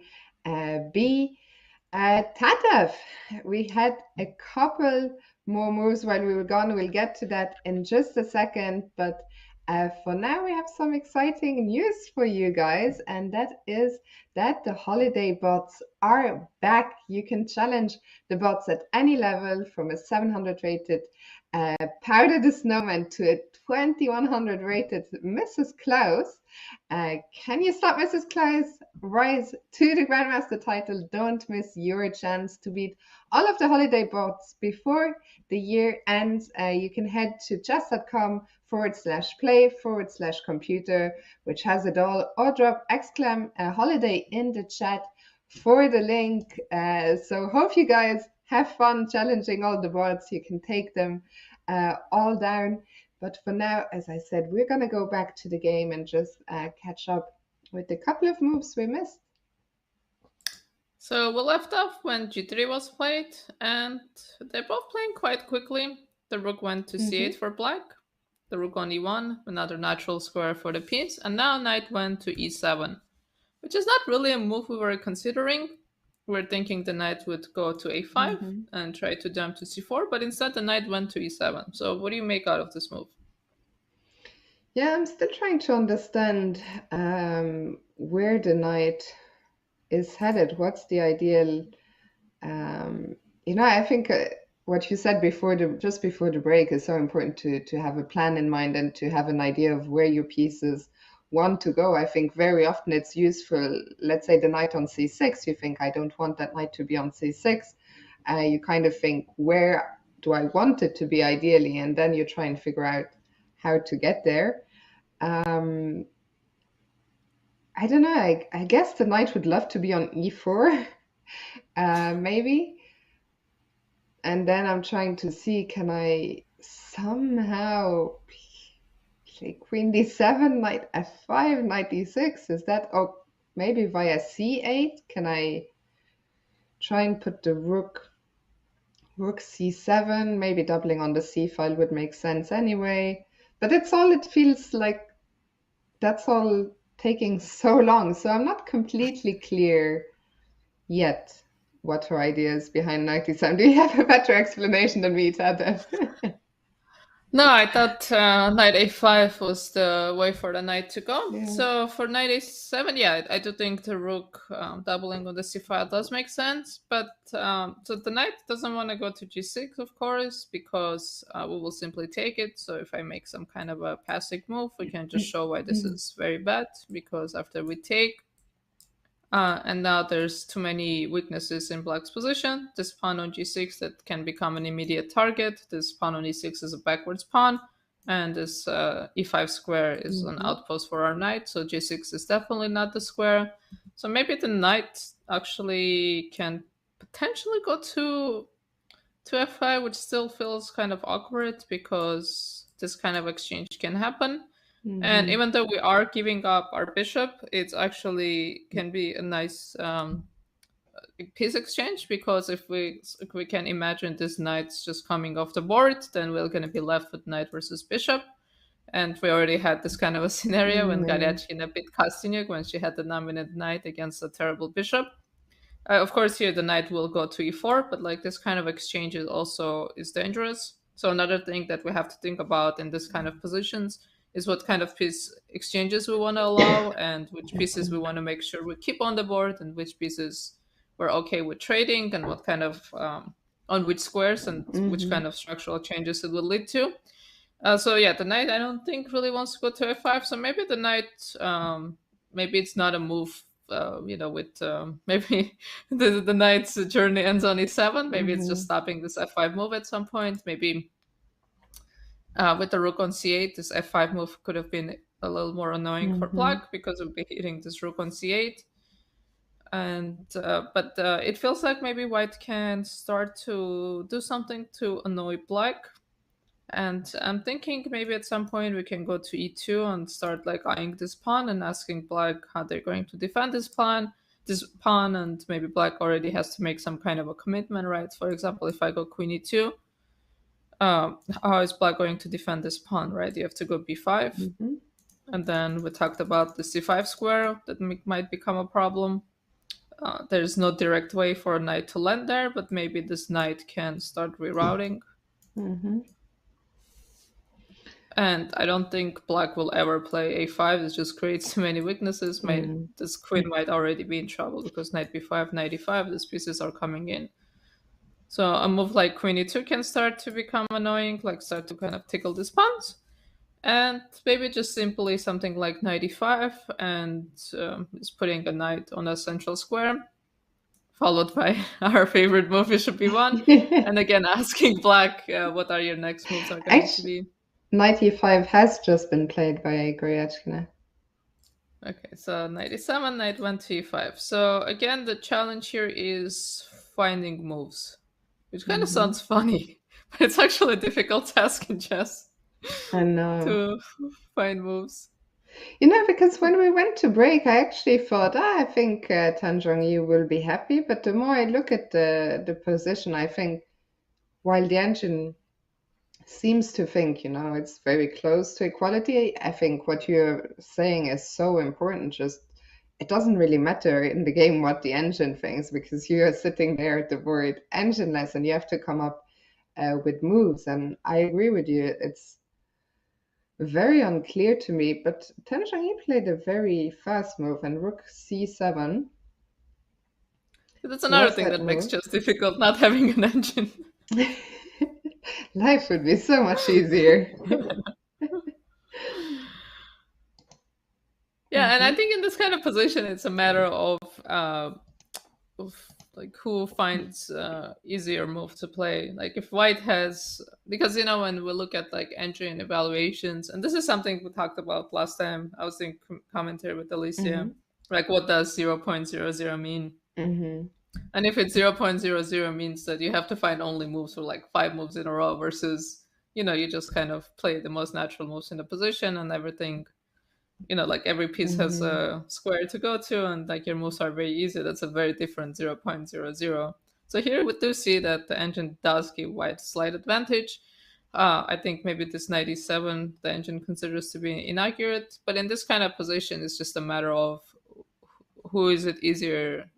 B. Tatev, we had a couple more moves while we were gone. We'll get to that in just a second, but for now we have some exciting news for you guys, and that is that the holiday bots are back. You can challenge the bots at any level, from a 700 rated Powder the Snowman to a 2100 rated Mrs. Klaus. Can you stop Mrs. Klaus? Rise to the Grandmaster title. Don't miss your chance to beat all of the holiday bots before the year ends. You can head to chess.com/play/computer, which has it all, or drop exclam holiday in the chat for the link. So hope you guys have fun challenging all the bots. You can take them all down. But for now, as I said, we're going to go back to the game and just catch up with a couple of moves we missed. So we left off when g3 was played, and they're both playing quite quickly. The rook went to c8 for black, the rook on e1, another natural square for the piece, and now knight went to e7, which is not really a move we were considering. We were thinking the knight would go to a5 and try to jump to c4, but instead the knight went to e7. So what do you make out of this move? Yeah, I'm still trying to understand where the knight is headed. What's the ideal? I think what you said just before the break is so important to have a plan in mind and to have an idea of where your pieces want to go. I think very often it's useful. Let's say the knight on c6. You think, I don't want that knight to be on c6. You kind of think, where do I want it to be ideally? And then you try and figure out how to get there. I don't know. I guess the knight would love to be on e4, maybe. And then I'm trying to see, can I somehow play queen d7, knight f5, knight d6? Is that, oh, maybe via c8? Can I try and put the rook c7? Maybe doubling on the c file would make sense anyway. But it feels like that's all taking so long. So I'm not completely clear yet what her idea is behind knight d7. Do you have a better explanation than me, Tadev? No, I thought knight a5 was the way for the knight to go. Yeah. So for knight a7, yeah, I do think the rook doubling on the c file does make sense. But so the knight doesn't want to go to g6, of course, because we will simply take it. So if I make some kind of a passing move, we can just show why this is very bad, because after we take, and now there's too many weaknesses in black's position. This pawn on g6 that can become an immediate target. This pawn on e6 is a backwards pawn. And this e5 square is an outpost for our knight. So g6 is definitely not the square. So maybe the knight actually can potentially go to f5, which still feels kind of awkward because this kind of exchange can happen. And even though we are giving up our bishop, it actually can be a nice piece exchange, because if we can imagine this knight's just coming off the board, then we're going to be left with knight versus bishop. And we already had this kind of a scenario when Goryachkina beat Kostyuk when she had the dominant knight against a terrible bishop. Of course, here the knight will go to e4, but like this kind of exchange is dangerous. So another thing that we have to think about in this kind of positions is what kind of piece exchanges we want to allow, and which pieces we want to make sure we keep on the board, and which pieces we're okay with trading, and what kind of on which squares, and which kind of structural changes it will lead to. So yeah, the knight I don't think really wants to go to f5. So maybe the knight, maybe it's not a move. With maybe the knight's journey ends on e7. Maybe it's just stopping this f5 move at some point. Maybe with the rook on c8, this f5 move could have been a little more annoying for black, because we'll be hitting this rook on c8. And but it feels like maybe white can start to do something to annoy black. And I'm thinking maybe at some point we can go to e2 and start like eyeing this pawn and asking black how they're going to defend this pawn, and maybe black already has to make some kind of a commitment, right? For example, if I go queen e2, how is black going to defend this pawn, right? You have to go b5. Mm-hmm. And then we talked about the c5 square that might become a problem. There's no direct way for a knight to land there, but maybe this knight can start rerouting. Mm-hmm. And I don't think black will ever play a5. It just creates too many weaknesses. This queen might already be in trouble because knight b5, knight e5, these pieces are coming in. So a move like queen e2 can start to become annoying, like start to kind of tickle these pawns. And maybe just simply something like knight e5 and is putting a knight on a central square, followed by our favorite move, bishop b1. And again, asking black what are your next moves are going to Actually, be. knight e5 has just been played by Goryachkina. Okay, so knight e7, knight 1 to e5. So again, the challenge here is finding moves, which kind of sounds funny, but it's actually a difficult task in chess I know. to find moves. Because when we went to break, I actually thought, I think Tanjong Yu will be happy. But the more I look at the position, I think while the engine seems to think, it's very close to equality, I think what you're saying is so important. Just it doesn't really matter in the game what the engine thinks because you're sitting there at the board engineless and you have to come up with moves. And I agree with you. It's very unclear to me, but Tan Zhongyi played a very fast move and rook c7 That's another was thing that that makes move. chess difficult, not having an engine. Life would be so much easier. Yeah, and I think in this kind of position, it's a matter of like who finds easier move to play. Like if white has, because when we look at like engine evaluations, and this is something we talked about last time. I was doing commentary with Alicia. Like what does 0.00 mean? And if it's 0.00 means that you have to find only moves for like 5 moves in a row versus you just kind of play the most natural moves in the position and everything. Like every piece has a square to go to and like your moves are very easy. That's a very different 0.00. So here we do see that the engine does give white slight advantage. I think maybe this 97 the engine considers to be inaccurate, but in this kind of position it's just a matter of who is it easier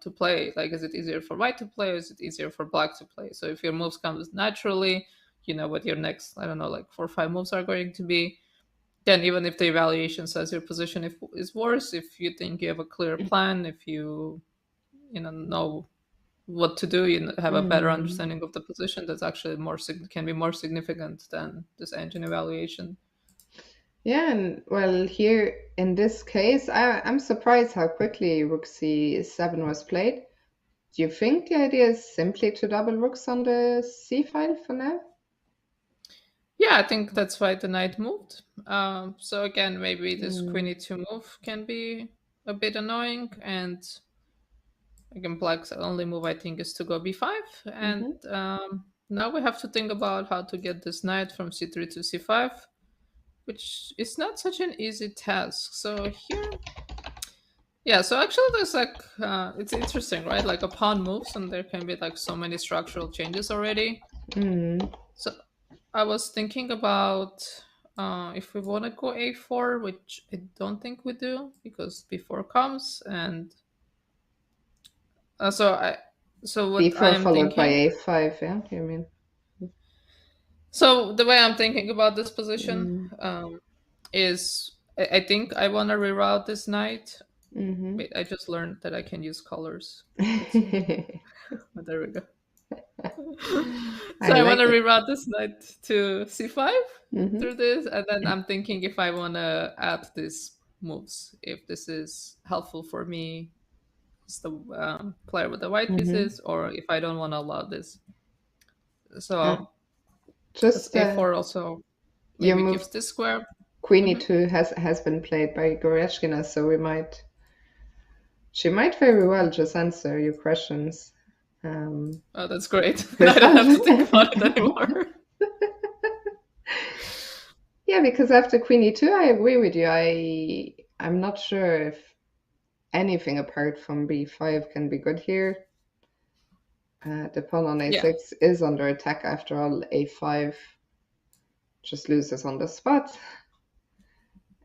to play. Like is it easier for white to play or is it easier for black to play? So if your moves comes naturally, you know what your next, I don't know, like 4 or 5 moves are going to be. Then even if the evaluation says your position is worse, if you think you have a clear plan, if you know what to do, you have a better understanding of the position, that's actually can be more significant than this engine evaluation. Yeah, and well, here in this case, I'm surprised how quickly rook c7 was played. Do you think the idea is simply to double rooks on the c file for now? Yeah, I think that's why the knight moved. So again, maybe this queen e2 move can be a bit annoying, and again, black's only move I think is to go b5, and now we have to think about how to get this knight from c3 to c5, which is not such an easy task. So here, yeah, so actually there's like, it's interesting, right? Like a pawn moves and there can be like so many structural changes already. So I was thinking about if we want to go a4, which I don't think we do because b4 comes, and so what I b4 am followed by thinking. a5, yeah, you mean? So the way I'm thinking about this position is I think I want to reroute this knight. Wait, I just learned that I can use colors. Oh, there we go. So I want to reroute this knight to c5 through this, and then I'm thinking if I want to add these moves, if this is helpful for me as the player with the white pieces, or if I don't want to allow this. So because Just a4 also your maybe move gives this square. queen e2 has been played by Goryachkina, so she might very well just answer your questions. Oh, that's great. I don't have to think about it anymore. Yeah, because after queen e2, I agree with you. I'm not sure if anything apart from b5 can be good here. The pawn on Yeah. a6 is under attack after all. A5 just loses on the spot.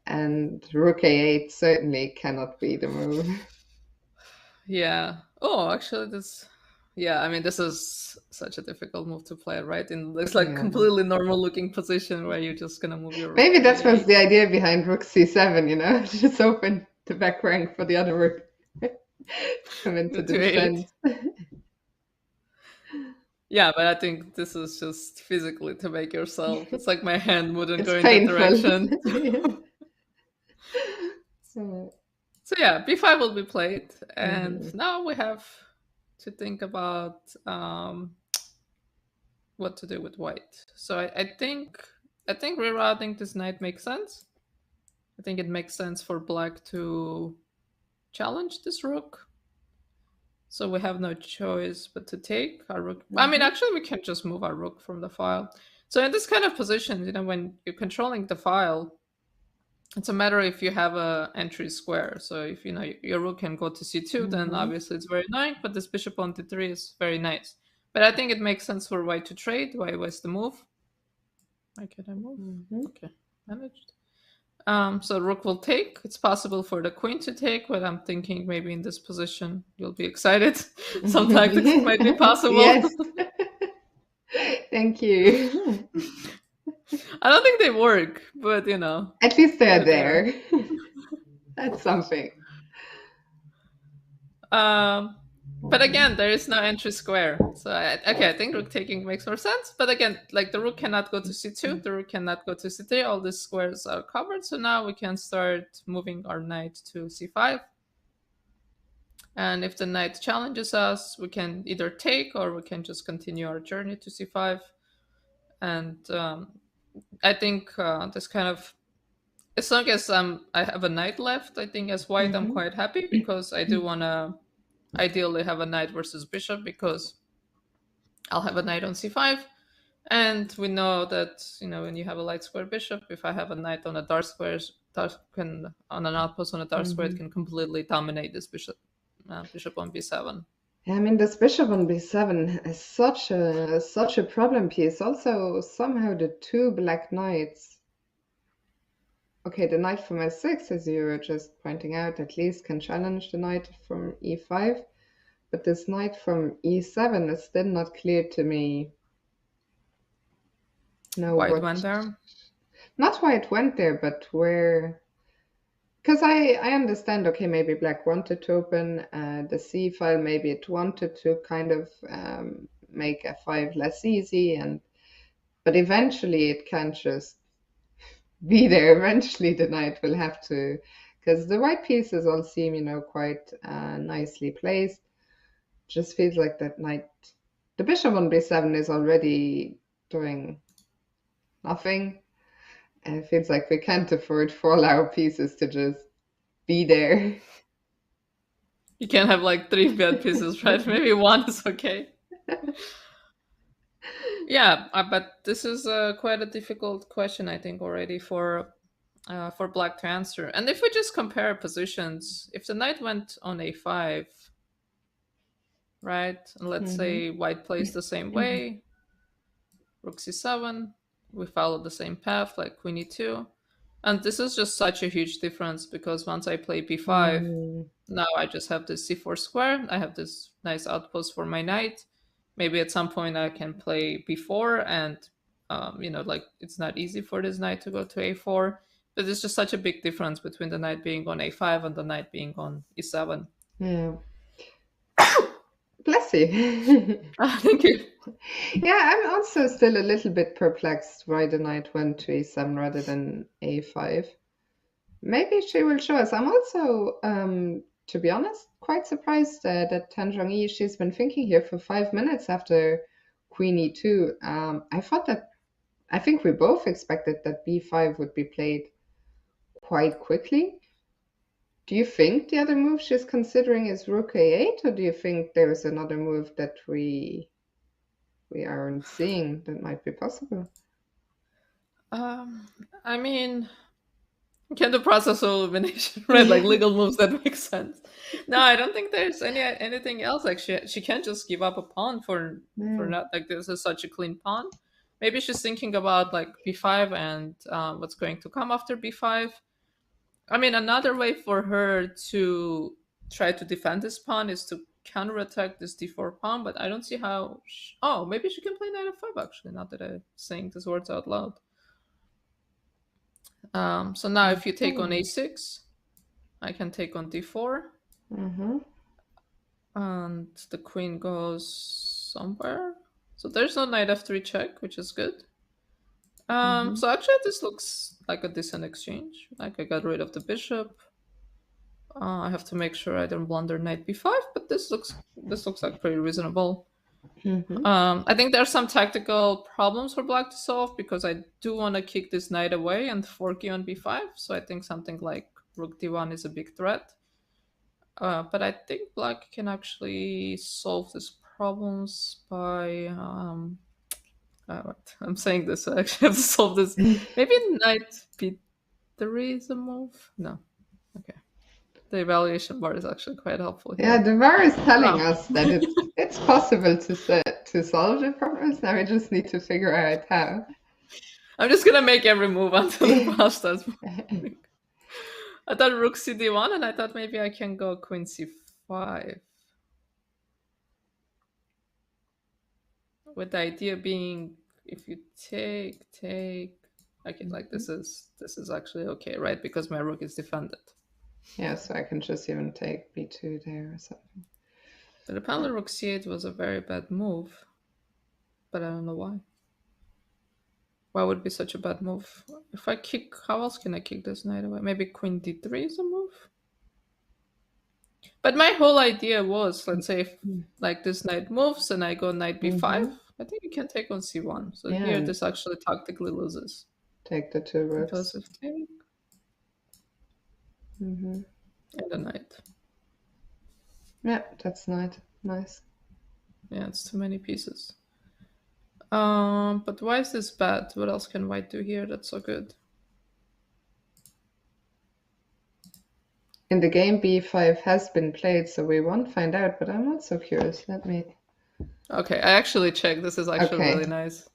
And rook a8 certainly cannot be the move. Yeah. Oh, actually, this. Yeah, I mean, this is such a difficult move to play, right? In this like Yeah. completely normal looking position where you're just gonna move your rook Maybe to that was e8. the idea behind rook c7, you know, just open the back rank for the other rook. Come into the To e8. defense. Yeah, but I think this is just physically to make yourself. It's like my hand wouldn't It's go in that painful. direction. So yeah, b5 will be played, and now we have to think about what to do with white. So I think rerouting this knight makes sense. I think it makes sense for black to challenge this rook. So we have no choice but to take our rook. I mean, actually, we can just move our rook from the file. So in this kind of position, when you're controlling the file, it's a matter if you have a entry square. So if your rook can go to c2, then obviously it's very annoying. But this bishop on d3 is very nice. But I think it makes sense for white to trade. White was the move. Why can I move? Okay, managed. So rook will take. It's possible for the queen to take, but I'm thinking maybe in this position you'll be excited. Some tactics might be possible. Yes. Thank you. I don't think they work, but At least they're they're there. That's something. But again, there is no entry square. So I think rook taking makes more sense. But again, like the rook cannot go to c2, the rook cannot go to c3. All these squares are covered. So now we can start moving our knight to c5. And if the knight challenges us, we can either take or we can just continue our journey to c5. And I think this kind of, as long as I have a knight left, I think as white I'm quite happy, because I do want to ideally have a knight versus bishop, because I'll have a knight on c5. And we know that, when you have a light square bishop, if I have a knight on a dark square, on an outpost on a dark square, it can completely dominate this bishop on b7. Yeah, I mean, this bishop on b7 is such a problem piece. Also, somehow the two black knights. Okay, the knight from s6, as you were just pointing out, at least can challenge the knight from e5. But this knight from e7 is still not clear to me. No, White went there? Not why it went there, but where. Because I understand, okay, maybe black wanted to open the c file, maybe it wanted to kind of make f5 less easy, but eventually it can't just be there. Eventually the knight will have to, because the white pieces all seem, quite nicely placed. Just feels like that knight, the bishop on b7 is already doing nothing. And it feels like we can't afford for all our pieces to just be there. You can't have like 3 bad pieces, right? Maybe one is okay. Yeah, but this is quite a difficult question, I think, already for black to answer. And if we just compare positions, if the knight went on a5, right, and let's say white plays the same way, rook c7, we follow the same path like queen e2. And this is just such a huge difference, because once I play b5, now I just have this c4 square. I have this nice outpost for my knight. Maybe at some point I can play b4, and like it's not easy for this knight to go to a4. But it's just such a big difference between the knight being on a5 and the knight being on e7. Yeah. Bless you. Thank you. Yeah, I'm also still a little bit perplexed why the knight went to e7 rather than a5. Maybe she will show us. I'm also, to be honest, quite surprised that Tan Zhongyi, she's been thinking here for 5 minutes after queen e2. I think we both expected that b5 would be played quite quickly. Do you think the other move she's considering is rook a8, or do you think there is another move that we aren't seeing that might be possible? I mean, Can do process elimination, right? Like legal moves that make sense. No, I don't think there's anything else. Like she can't just give up a pawn for Yeah. not like this is such a clean pawn. Maybe she's thinking about like b5 and what's going to come after b5. I mean, another way for her to try to defend this pawn is to counterattack this d4 pawn, but I don't see how. Oh, maybe she can play knight f5 actually. Not that I'm saying these words out loud. So now if you take on a6, I can take on d4, Mm-hmm. and the queen goes somewhere. So there's no knight f3 check, which is good. So actually this looks like a decent exchange. Like I got rid of the bishop. I have to make sure I don't blunder knight b5, but this looks like pretty reasonable. I think there are some tactical problems for black to solve because I do want to kick this knight away and fork you on b5. So I think something like rook d1 is a big threat. But I think black can actually solve these problems by. I'm saying this, so I actually have to solve this. Maybe knight b3 is a move. No, okay. The evaluation bar is actually quite helpful here. Yeah, the VAR is telling us that it's possible to solve the problems. Now we just need to figure out how. I'm just gonna make every move until the boss starts moving. I thought rook cd1, and I thought maybe I can go queen c5. With the idea being, if you take, okay, like this is actually okay, right? Because my rook is defended. Yeah, so I can just even take b2 there or something. But apparently rook c8 was a very bad move, but I don't know why. Why would it be such a bad move? If I kick, how else can I kick this knight away? Maybe queen d3 is a move? But my whole idea was, let's say, if like this knight moves and I go knight b5, I think you can take on c1. So Yeah, here this actually tactically loses. take the two rooks. Impulsive take. And a knight. Yeah, that's nice. Yeah, it's too many pieces. But why is this bad? What else can white do here that's so good? In the game, b5 has been played, so we won't find out, but I'm not so curious. Let me... Okay, I actually checked. This is actually really nice.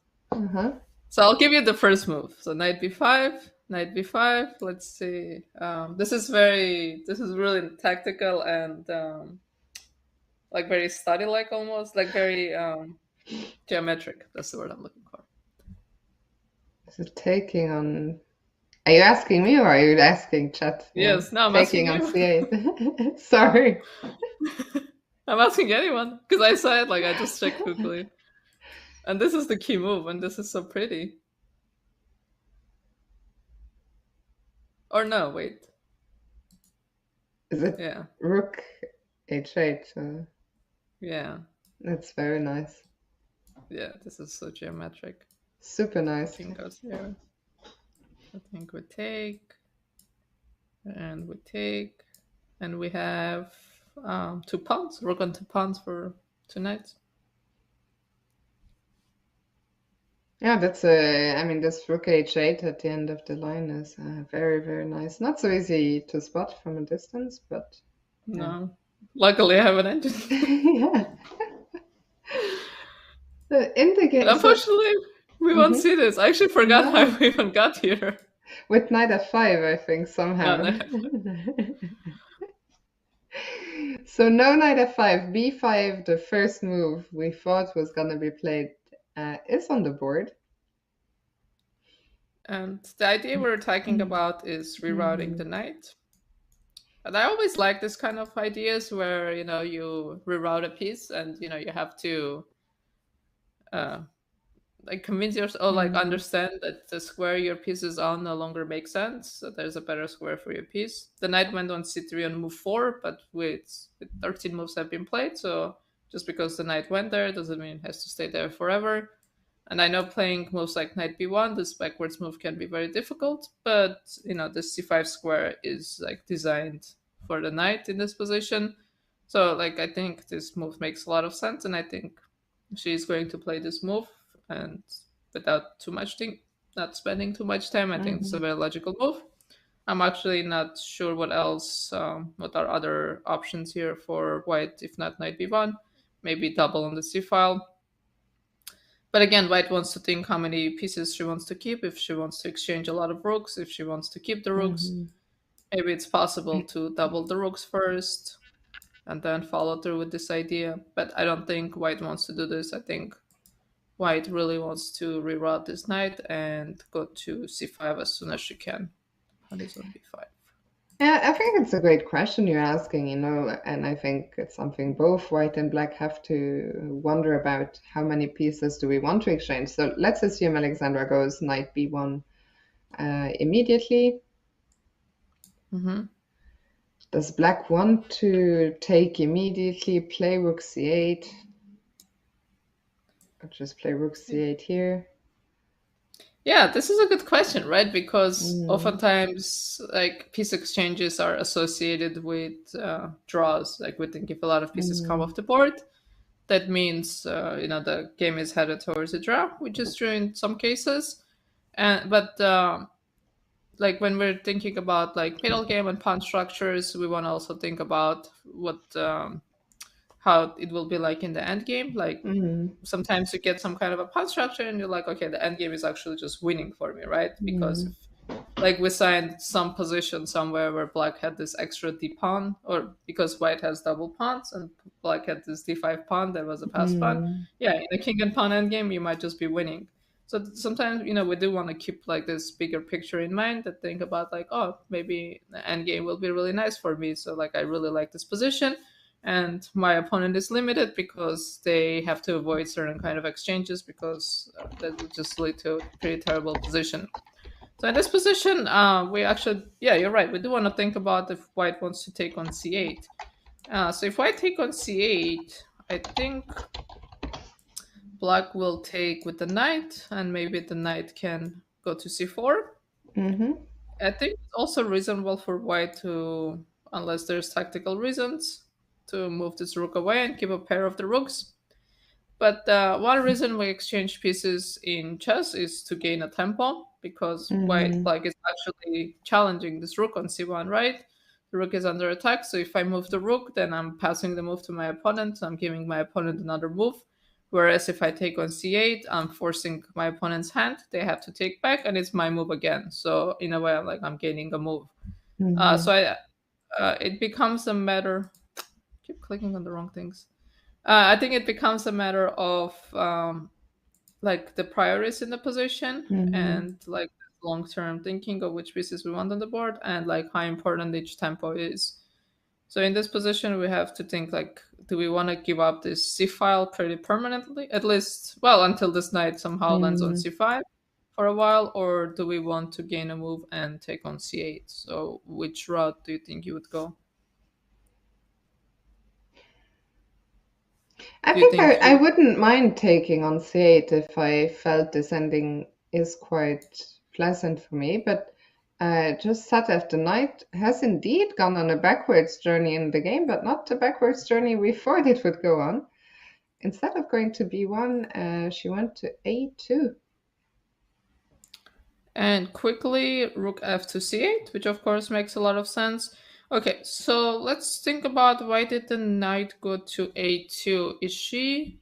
So I'll give you the first move. So knight b5, knight b5. Let's see. This is really tactical and like very study-like almost, like very geometric. That's the word I'm looking for. Is it taking on... Are you asking me or are you asking chat? Yes, no, I'm taking asking on you. c8. Sorry. I'm asking anyone because I saw it. Like I just checked quickly, and this is the key move, and this is so pretty. Or no, wait. Is it rook h8? Yeah. That's very nice. Yeah, this is so geometric. Super nice. King goes here. I think we take, and we take, and we have 2 pawns. Rook on 2 pawns for 2 knights. Yeah, that's I mean, this rook h8 at the end of the line is very, very nice. Not so easy to spot from a distance, but... No. Luckily, I have an engine. Yeah. In the game... But unfortunately, we won't see this. I actually forgot how we even got here. With knight f5, I think, somehow. So no knight f5, b5, the first move we thought was going to be played, is on the board. And the idea we're talking about is rerouting the knight. And I always like this kind of ideas where, you reroute a piece and, you have to like convince yourself or like understand that the square your piece is on no longer makes sense. So there's a better square for your piece. The knight went on c3 on move 4, but with 13 moves have been played. So just because the knight went there doesn't mean it has to stay there forever. And I know playing moves like knight b1, this backwards move can be very difficult, but this c5 square is like designed for the knight in this position. So like I think this move makes a lot of sense, and I think she's going to play this move and without too much not spending too much time. I think it's a very logical move. I'm actually not sure what else, what are other options here for white if not knight b1. Maybe double on the c file. But again, white wants to think how many pieces she wants to keep, if she wants to exchange a lot of rooks, if she wants to keep the rooks. Mm-hmm. Maybe it's possible to double the rooks first and then follow through with this idea. But I don't think white wants to do this. I think white really wants to reroute this knight and go to c5 as soon as she can. Pawn is on b5. Yeah, I think it's a great question you're asking, and I think it's something both white and black have to wonder about. How many pieces do we want to exchange? So let's assume Alexandra goes knight b1 immediately. Mm-hmm. Does black want to take immediately, play rook c8? Or just play rook c8 here? Yeah, this is a good question, right? Because oftentimes, like, piece exchanges are associated with draws. Like, we think if a lot of pieces come off the board, that means the game is headed towards a draw, which is true in some cases. But like when we're thinking about like middle game and pawn structures, we want to also think about what how it will be like in the end game. Like sometimes you get some kind of a pawn structure and you're like, okay, the end game is actually just winning for me, right? Because if, like, we signed some position somewhere where black had this extra d pawn, or because white has double pawns and black had this d5 pawn that was a pass pawn. Yeah, in a king and pawn endgame, you might just be winning. So sometimes, we do want to keep like this bigger picture in mind, that think about like, oh, maybe the endgame will be really nice for me. So like, I really like this position, and my opponent is limited because they have to avoid certain kind of exchanges, because that would just lead to a pretty terrible position. So in this position, we actually, yeah, you're right. We do want to think about if white wants to take on c8. So if white take on c8, I think black will take with the knight, and maybe the knight can go to c4. I think it's also reasonable for white to, unless there's tactical reasons, to move this rook away and keep a pair of the rooks. But one reason we exchange pieces in chess is to gain a tempo, because black is actually challenging this rook on c1, right? The rook is under attack, so if I move the rook, then I'm passing the move to my opponent, so I'm giving my opponent another move. Whereas if I take on c8, I'm forcing my opponent's hand. They have to take back, and it's my move again. So in a way, I'm gaining a move. So it becomes a matter. Keep clicking on the wrong things. I think it becomes a matter of like the priorities in the position, and like long-term thinking of which pieces we want on the board, and like how important each tempo is. So in this position, we have to think like, do we want to give up this c file pretty permanently, at least, well, until this knight somehow lands on c5 for a while, or do we want to gain a move and take on c8? So which route do you think you would go? I think I wouldn't mind taking on c8 if I felt this ending is quite pleasant for me, but just Satev the knight has indeed gone on a backwards journey in the game, but not the backwards journey we thought it would go on. Instead of going to b1, she went to a2. And quickly, rook f to c8, which of course makes a lot of sense. Okay, so let's think about why did the knight go to a2? Is she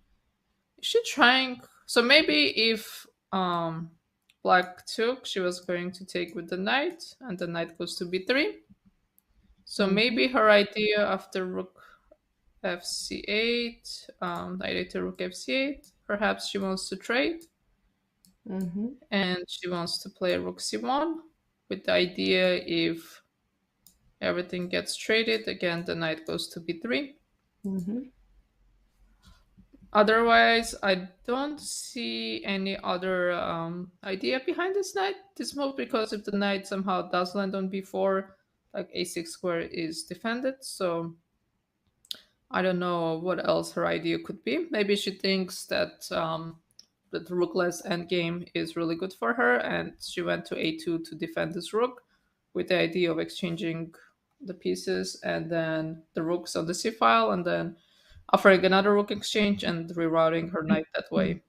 trying? So maybe if black took, she was going to take with the knight, and the knight goes to b3. So maybe her idea after rook fc8, knight a to rook fc8, perhaps she wants to trade. And she wants to play rook c1 with the idea if everything gets traded, again, the knight goes to b3. Otherwise, I don't see any other idea behind this move, because if the knight somehow does land on b4, like a6 square is defended. So I don't know what else her idea could be. Maybe she thinks that the rookless endgame is really good for her, and she went to a2 to defend this rook with the idea of exchanging the pieces and then the rooks on the c file, and then offering another rook exchange and rerouting her knight that way.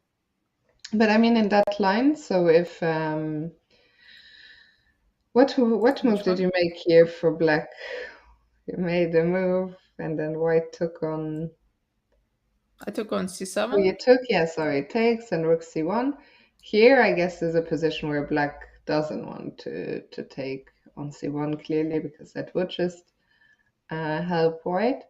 But I mean, in that line, so if What move Which did one? you make here for black? You made a move, and then white took on. I took on Oh, c7. you took, yeah, sorry, takes and rook c1. Here, I guess, is a position where black doesn't want to take on c1 clearly, because that would just help white.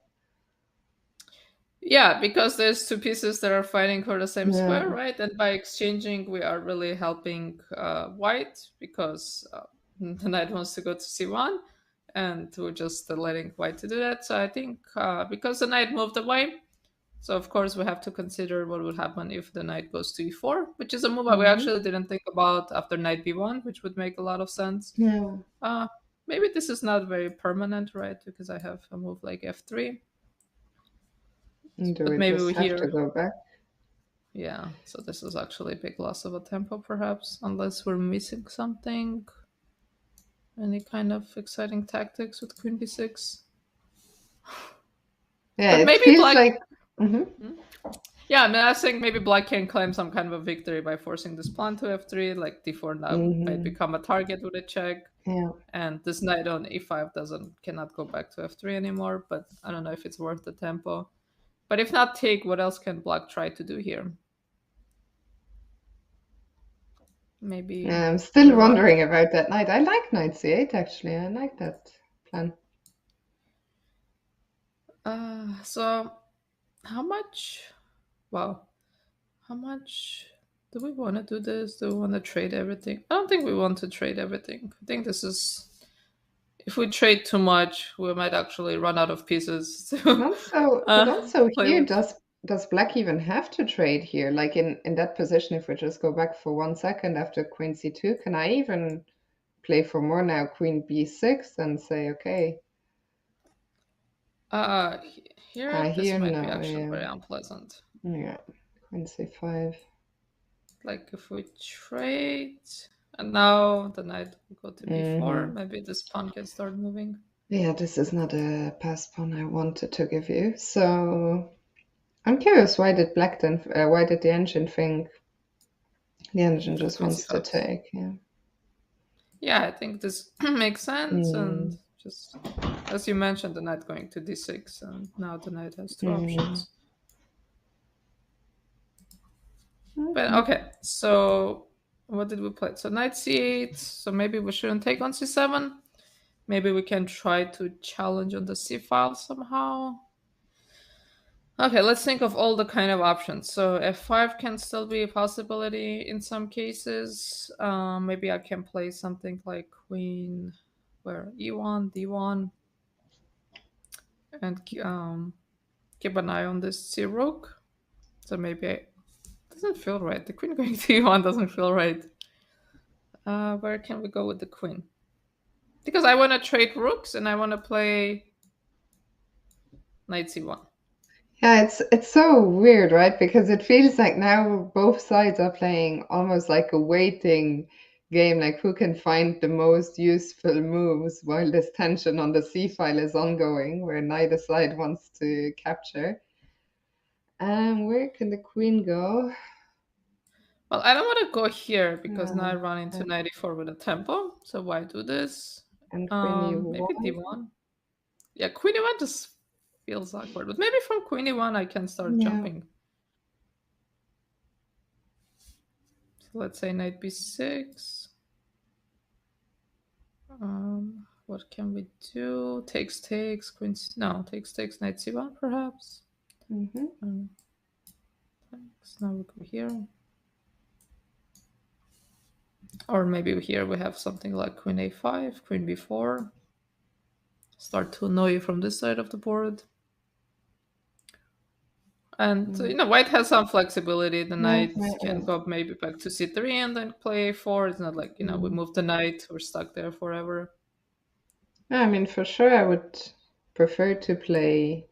Yeah, because there's two pieces that are fighting for the same Yeah. square, right? And by exchanging, we are really helping white because the knight wants to go to c1, and we're just letting white to do that. So I think because the knight moved away, so of course we have to consider what would happen if the knight goes to e4, which is a move we Hmm. actually didn't think about after knight b1, which would make a lot of sense. Yeah. Maybe this is not very permanent, right? Because I have a move like f3, And do but we maybe just we have to here. go back? Yeah, so this is actually a big loss of a tempo, perhaps, unless we're missing something. Any kind of exciting tactics with queen b6. Yeah, But it maybe feels black. like. Hmm. Yeah, I mean, I think maybe black can claim some kind of a victory by forcing this pawn to f3. Like d4 now might Hmm. become a target with a check, Yeah. and this knight on e5 cannot go back to f3 anymore. But I don't know if it's worth the tempo. But if not take, what else can black try to do here? Maybe I'm still reroute. wondering about that knight. I like knight c8, actually. I like that plan. So how much? Wow. How much do we want to do this? Do we want to trade everything? I don't think we want to trade everything. I think this is. If we trade too much, we might actually run out of pieces But to also play here, with. does black even have to trade here? Like in that position, if we just go back for 1 second after queen c2, can I even play for more now, queen b6, and say, okay, Uh, Here, this here, might be no, actually yeah, very unpleasant. yeah, queen c5. Like if we trade, and now the knight will go to b4, Hmm. maybe this pawn can start moving. Yeah, this is not a pass pawn I wanted to give you. So I'm curious, why did the engine think the engine just Queen wants to c5. take? Yeah. Yeah, I think this makes sense, and Mm. just as you mentioned, the knight going to d6, and now the knight has two Mm. options. But Okay. okay, so what did we play? So knight c8. So maybe we shouldn't take on c7. Maybe we can try to challenge on the c file somehow. Okay, let's think of all the kind of options. So f5 can still be a possibility in some cases. Maybe I can play something like queen, where e1, d1, and keep an eye on this c rook. So maybe it doesn't feel right. The queen going to e1 doesn't feel right. Where can we go with the queen? Because I want to trade rooks and I want to play knight c1. Yeah, it's so weird, right? Because it feels like now both sides are playing almost like a waiting game, like who can find the most useful moves while this tension on the C file is ongoing, where neither side wants to capture. Where can the queen go? Well, I don't want to go here because now I Uh, run into 94 with a tempo. So why do this? and queen Maybe e1. d1. Yeah, queen e1 just feels awkward. But maybe from queen e1 I can start Yeah. jumping. So let's say knight b6. What can we do? Takes, queen. No, takes, knight c1 perhaps. Mm-hmm. Thanks. Now we go here. Or maybe here we have something like queen a5, queen b4. Start to annoy you from this side of the board. And white has some flexibility. The Yeah, knight can go maybe back to c3 and then play a4. It's not like we move the knight, we're stuck there forever. I mean, for sure, I would prefer to play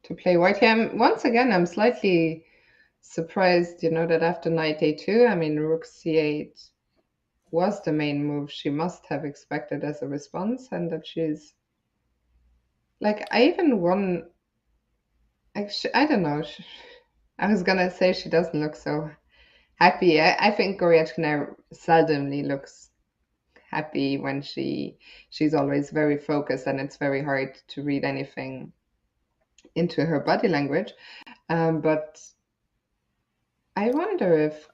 white. Yeah, once again, I'm slightly surprised, that after knight a2, I mean, rook c8 was the main move she must have expected as a response, and that she's like, I even won. Actually, I don't know. I was gonna say she doesn't look so happy. I think Goryachkina seldomly looks happy when she's always very focused, and it's very hard to read anything into her body language. But I wonder if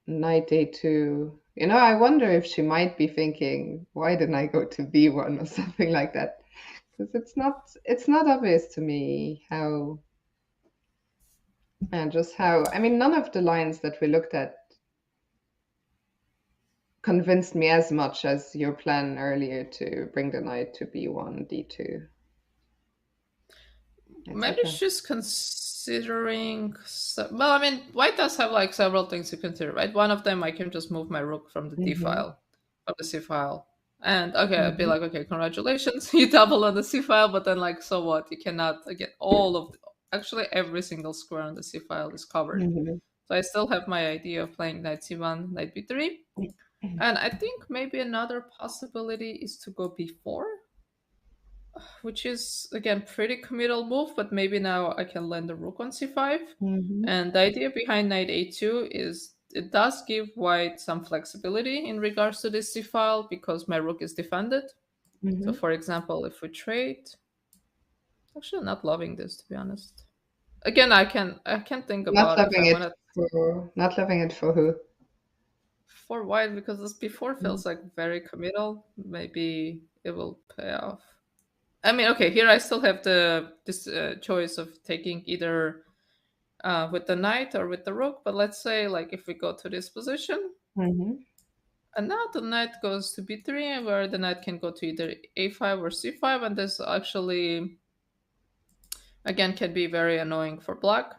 knight a2, I wonder if she might be thinking, why didn't I go to b1 or something like that? Because it's not obvious to me how, and just how, I mean, none of the lines that we looked at convinced me as much as your plan earlier to bring the knight to b1, d2, Maybe etc. she's considering. Well, I mean, white does have like several things to consider, right? One of them, I can just move my rook from the d file, from the c file, and okay, I'd be like, okay, congratulations, you double on the c file, but then like, so what? You cannot get all of actually every single square on the c file is covered. So I still have my idea of playing knight c1, knight b3, and I think maybe another possibility is to go b4, which is again pretty committal move, but maybe now I can land the rook on c5. And the idea behind knight a2 is it does give white some flexibility in regards to this c file because my rook is defended. So for example, if we trade, actually not loving this, to be honest. Again, I can think Not about if I loving want it to not loving it for who? for white because this b4 feels like very committal. Maybe it will pay off. I mean, okay, here I still have this choice of taking either with the knight or with the rook. But let's say, like, if we go to this position, and now the knight goes to b3, where the knight can go to either a5 or c5, and this actually, again, can be very annoying for black.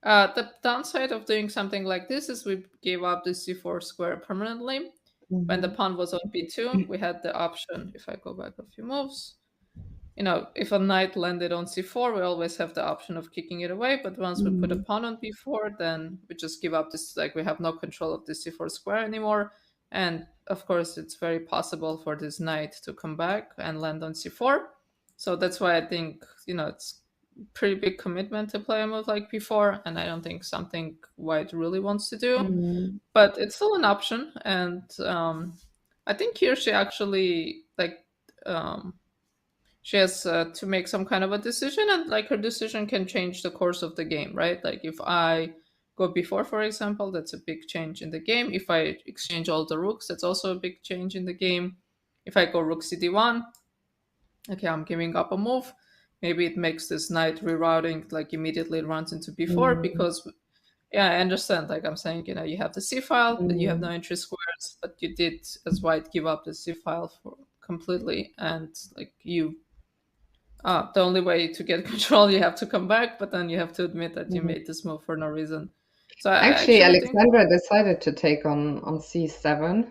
The downside of doing something like this is we gave up the c4 square permanently. When the pawn was on b2, we had the option, if I go back a few moves, if a knight landed on c4, we always have the option of kicking it away. But once we put a pawn on b4, then we just give up this, like we have no control of the c4 square anymore. And of course, it's very possible for this knight to come back and land on c4. So that's why I think, it's pretty big commitment to play a move like b4. And I don't think something white really wants to do. But it's still an option. And I think here she actually, she has to make some kind of a decision, and like her decision can change the course of the game, right? Like if I go b4, for example, that's a big change in the game. If I exchange all the rooks, that's also a big change in the game. If I go rook cd1, okay, I'm giving up a move. Maybe it makes this knight rerouting, like immediately it runs into b4 because, yeah, I understand. Like I'm saying, you have the c file, but you have no entry squares, but you did, as white, give up the c file for completely, and like the only way to get control, you have to come back, but then you have to admit that you made this move for no reason. So I Actually, actually think, Alexandra decided to take on c7.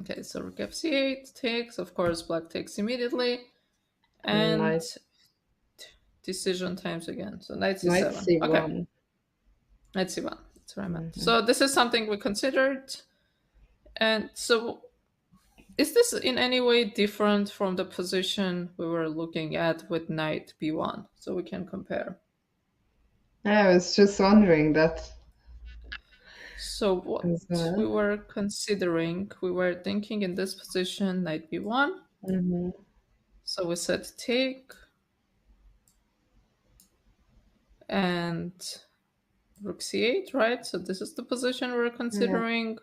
okay, so rook f8 takes, of course, black takes immediately, and Knight decision times again. So knight knight c7. c1. Okay, knight c1. That's what I meant. So this is something we considered, and so is this in any way different from the position we were looking at with knight b1? So we can compare. I was just wondering that So what as we well. were considering, we were thinking in this position, knight b1. So we said take and rook c8, right? So this is the position we're considering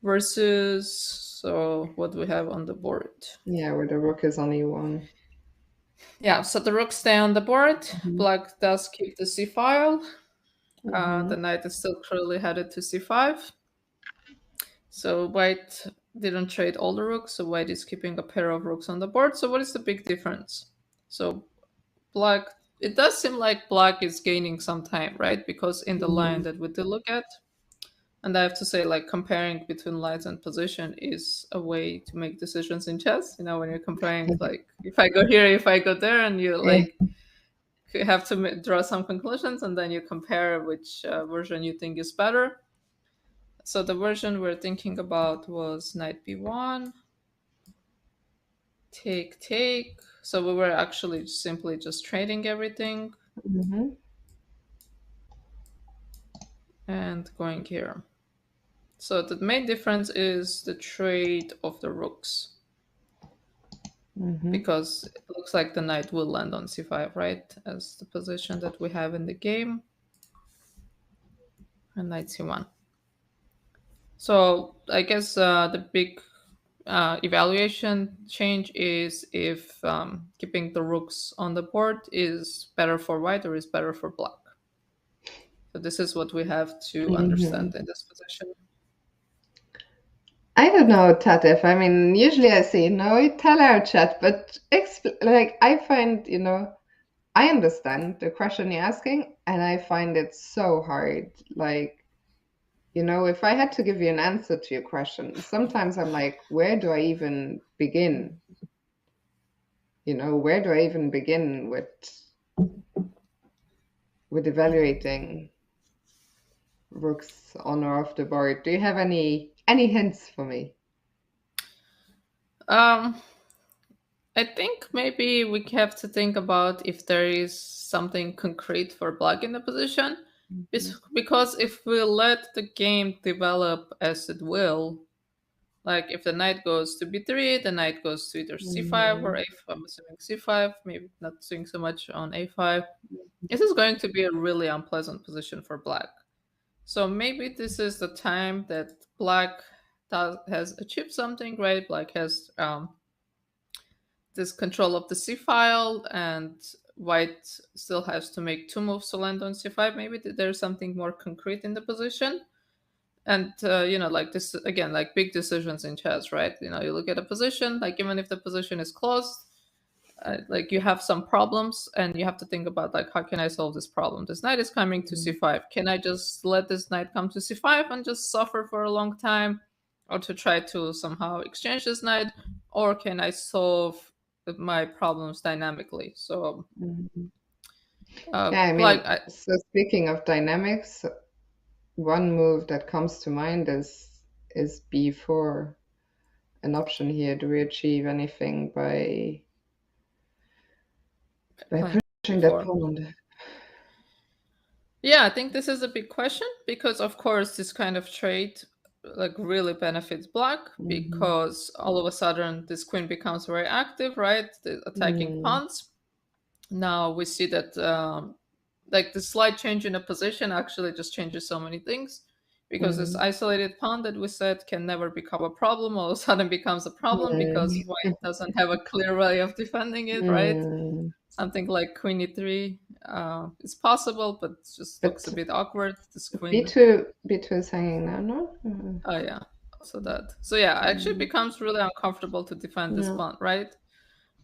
versus, so what do we have on the board? Yeah, where the rook is on e1. Yeah, so the rooks stay on the board. Black does keep the c file. The knight is still clearly headed to c5. So white didn't trade all the rooks, so white is keeping a pair of rooks on the board. So what is the big difference? So black, it does seem like black is gaining some time, right? Because in the line that we did look at, and I have to say, like, comparing between lines and position is a way to make decisions in chess. When you're comparing, like, if I go here, if I go there, and you have to draw some conclusions, and then you compare which version you think is better. So the version we're thinking about was knight b1, take. So we were actually simply just trading everything and going here. So the main difference is the trade of the rooks. Because it looks like the knight will land on c5, right? As the position that we have in the game. And knight c1. So I guess the big evaluation change is if keeping the rooks on the board is better for white or is better for black. So this is what we have to understand in this position. I don't know, Tatev. I mean, usually I say no, tell our chat, but like I find, I understand the question you're asking, and I find it so hard. Like, if I had to give you an answer to your question, sometimes I'm like, where do I even begin? Where do I even begin with evaluating rooks on or off the board? Do you have any hints for me? I think maybe we have to think about if there is something concrete for black in the position. Because if we let the game develop as it will, like if the knight goes to b3, the knight goes to either c5 or a5, I'm assuming c5, maybe not doing so much on a5. This is going to be a really unpleasant position for black. So maybe this is the time that black has achieved something, right? Black has this control of the c file, and white still has to make 2 moves to land on c5. Maybe there's something more concrete in the position. And like this again, like big decisions in chess, right? You look at a position, like even if the position is closed, like you have some problems and you have to think about like, how can I solve this problem? This knight is coming to c5. Can I just let this knight come to c5 and just suffer for a long time, or to try to somehow exchange this knight, or can I solve my problems dynamically? So yeah, I mean, so speaking of dynamics, one move that comes to mind is b4, an option here. Do we achieve anything by pushing the pawn? Yeah, I think this is a big question, because of course this kind of trade like really benefits black, because all of a sudden this queen becomes very active, right? The attacking pawns. Now we see that like the slight change in a position actually just changes so many things, because this isolated pawn that we said can never become a problem all of a sudden becomes a problem, because white doesn't have a clear way of defending it, right? Something like queen e3 is possible, but it just looks a bit awkward. This queen b2 is hanging now, no? Oh yeah, so that. So yeah, actually becomes really uncomfortable to defend this pawn, right?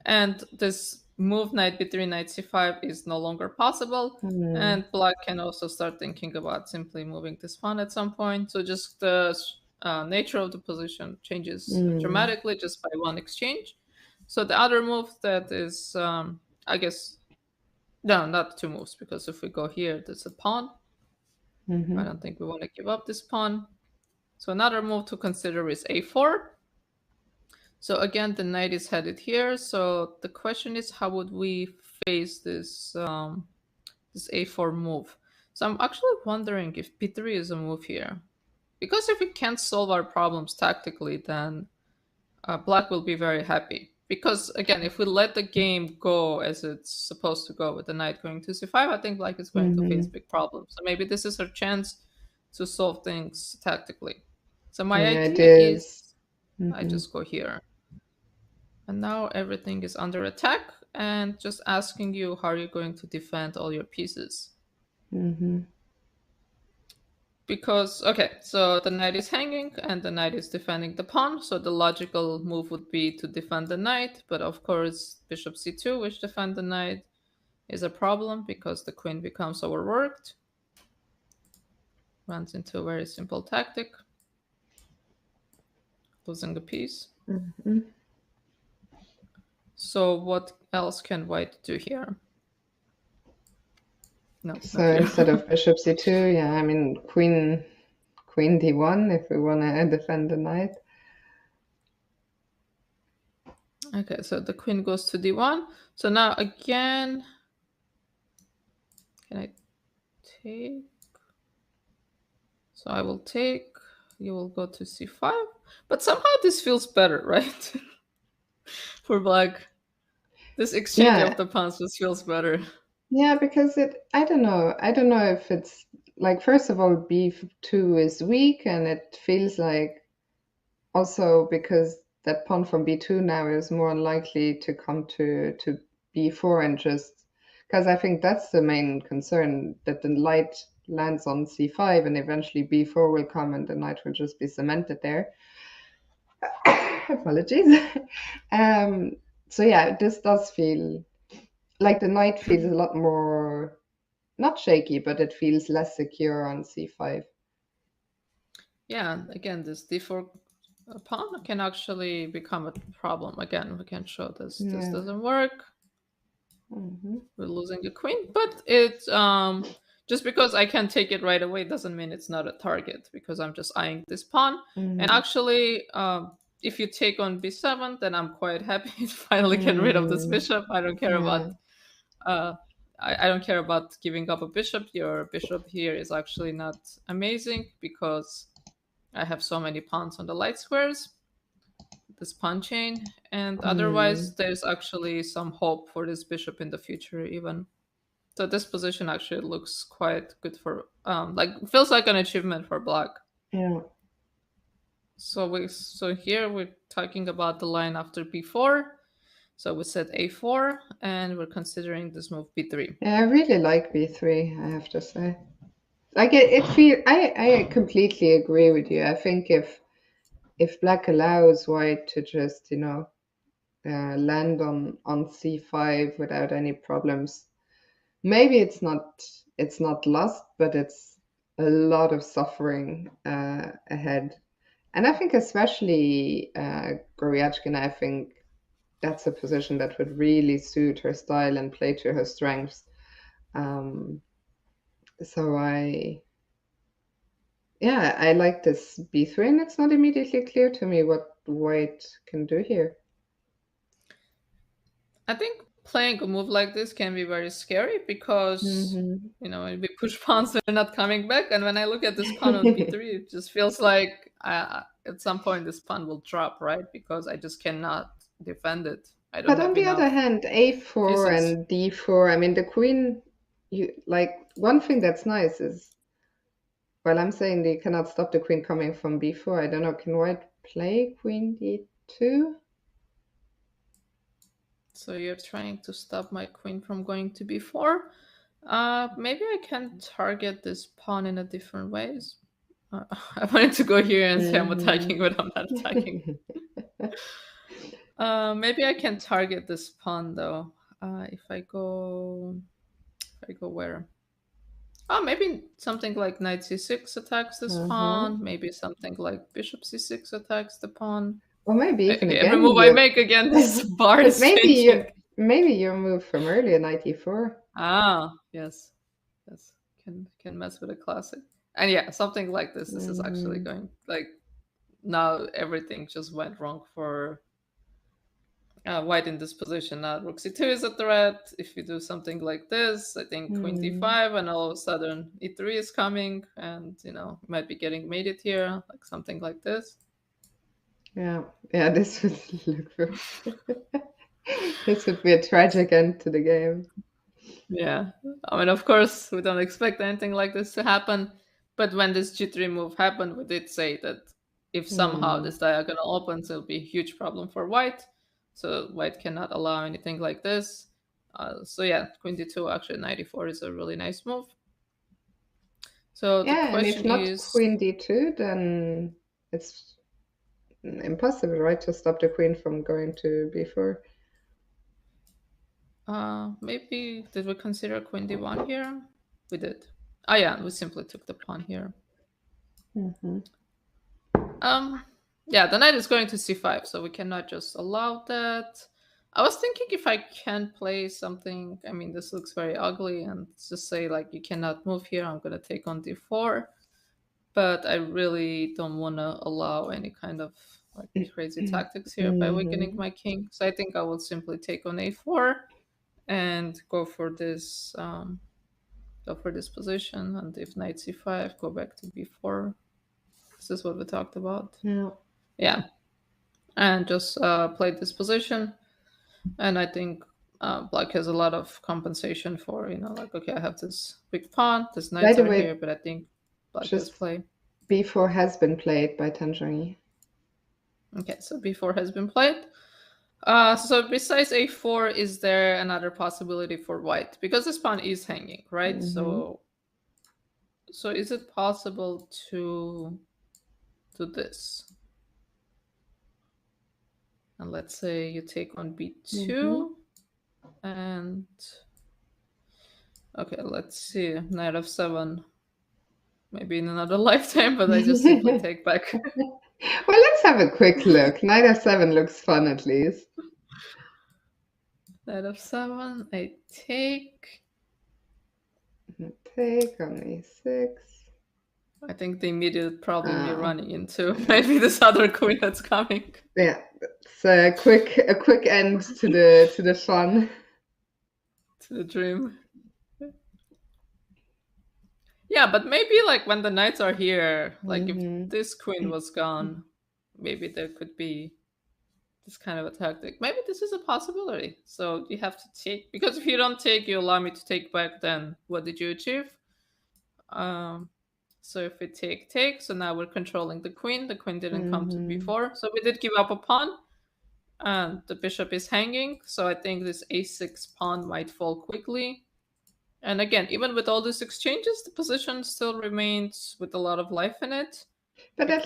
And this move knight b3, knight c5 is no longer possible, and black can also start thinking about simply moving this pawn at some point. So just the nature of the position changes dramatically just by one exchange. So the other move that is, I guess, no, not 2 moves, because if we go here, there's a pawn. I don't think we want to give up this pawn. So another move to consider is a4. So again, the knight is headed here. So the question is, how would we face this this a4 move? So I'm actually wondering if b3 is a move here. Because if we can't solve our problems tactically, then black will be very happy. Because again, if we let the game go as it's supposed to go with the knight going to c5, I think black is going to face big problems. So maybe this is our chance to solve things tactically. So my idea is I just go here. And now everything is under attack, and just asking you, how are you going to defend all your pieces? Because, okay, so the knight is hanging and the knight is defending the pawn. So the logical move would be to defend the knight. But of course, bishop c2, which defend the knight, is a problem because the queen becomes overworked. Runs into a very simple tactic. Losing the piece. So what else can white do here? No. So instead of bishop c2, yeah, I mean queen d1 if we want to defend the knight. Okay, so the queen goes to d1. So now again, can I take? So I will take you will go to c5. But somehow this feels better, right? For black. This exchange Yeah, of the pawns just feels better. yeah, because I don't know if it's like, first of all, B2 is weak, and it feels like also because that pawn from B2 now is more unlikely to come to B4, and just because I think that's the main concern, that the knight lands on C5 and eventually B4 will come and the knight will just be cemented there. Apologies. Um, so yeah, this does feel like the knight feels a lot more, not shaky, but it feels less secure on C5. Yeah, again, this d4 pawn can actually become a problem. Again, we can show this. This Yeah. doesn't work. Hmm. We're losing a queen, but it's just because I can't take it right away doesn't mean it's not a target, because I'm just eyeing this pawn. And Hmm. actually, if you take on b7, then I'm quite happy to finally get rid of this Mm, bishop. I don't care yeah. about uh, I don't care about giving up a bishop. Your bishop here is actually not amazing because I have so many pawns on the light squares, this pawn chain, and Mm, otherwise there's actually some hope for this bishop in the future even. So this position actually looks quite good for like feels like an achievement for black. yeah. So here we're talking about the line after b4. So we said a4 and we're considering this move b3. Yeah, I really like B3, I have to say. Like it feel I completely agree with you. I think if black allows white to just, land on C5 without any problems, maybe it's not lost, but it's a lot of suffering ahead. And I think especially Goryachkina, I think that's a position that would really suit her style and play to her strengths. Um, so I like this B3, and it's not immediately clear to me what white can do here. I think playing a move like this can be very scary because Hmm. when we push pawns, they're not coming back. And when I look at this pawn on b3, it just feels like at some point this pawn will drop, right? Because I just cannot defend it. I don't But on have the other enough hand, A4 pieces. and D4, I mean, the queen, you like one thing that's nice is, well, I'm saying they cannot stop the queen coming from B4. I don't know, can white play queen D2? So you're trying to stop my queen from going to b4. Maybe I can target this pawn in a different ways. I wanted to go here and say I'm attacking, but I'm not attacking. Maybe I can target this pawn though. If I go where? Oh, maybe something like knight c6 attacks this Uh-huh. pawn. Maybe something like bishop c6 attacks the pawn. Or maybe even Every again move I make again, this bar is maybe changing. your move from earlier, knight e4. Ah, yes, yes, can mess with a classic. And yeah, something like this. This is actually Hmm. going like now everything just went wrong for white in this position. Now rook c2 is a threat. If you do something like this, I think queen Hmm. d5, and all of a sudden e3 is coming, and you might be getting mated here, like something like this. Yeah, yeah, this would look this would be a tragic end to the game. Yeah, I mean, of course, we don't expect anything like this to happen, but when this g3 move happened, we did say that if somehow Hmm. this diagonal opens, it'll be a huge problem for white. So white cannot allow anything like this. So yeah, queen d2, actually 94 is a really nice move. So the Yeah, and if question not is, queen d2, then it's impossible, right, to stop the queen from going to b4. maybe did we consider queen d1 here? We did. Oh yeah, we simply took the pawn here. Hmm. Yeah, the knight is going to c5, so we cannot just allow that. I was thinking if I can play something. I mean, this looks very ugly, and just say like you cannot move here. I'm gonna take on d4, but I really don't want to allow any kind of like crazy tactics here by weakening Hmm. my king. So I think I will simply take on a4 and go for this position. And if knight c5, go back to b4. This is what we talked about. Yeah. Yeah, and just played this position. And I think black has a lot of compensation for, like, okay, I have this big pawn, these By knights the are here, way, but I think black has just play. b4 has been played by Tangerine. Okay, so b4 has been played. So besides a4, is there another possibility for white? Because this pawn is hanging, right? So is it possible to do this? And let's say you take on b2, and okay, let's see, knight f7. Maybe in another lifetime, but I just simply take back. Well, let's have a quick look. Knight f7 looks fun, at least. Knight f7, I take. Take on a6. I think the immediate problem you're running into maybe this other queen that's coming. Yeah, it's a quick end to the fun. To the dream. Yeah, but maybe like when the knights are here, like if this queen was gone, maybe there could be this kind of a tactic. Maybe this is a possibility. So you have to take, because if you don't take, you allow me to take back, then what did you achieve? So if we take, so now we're controlling the queen. The queen didn't come to b4, so we did give up a pawn, and the bishop is hanging. So I think this a6 pawn might fall quickly. And again, even with all these exchanges, the position still remains with a lot of life in it. But because,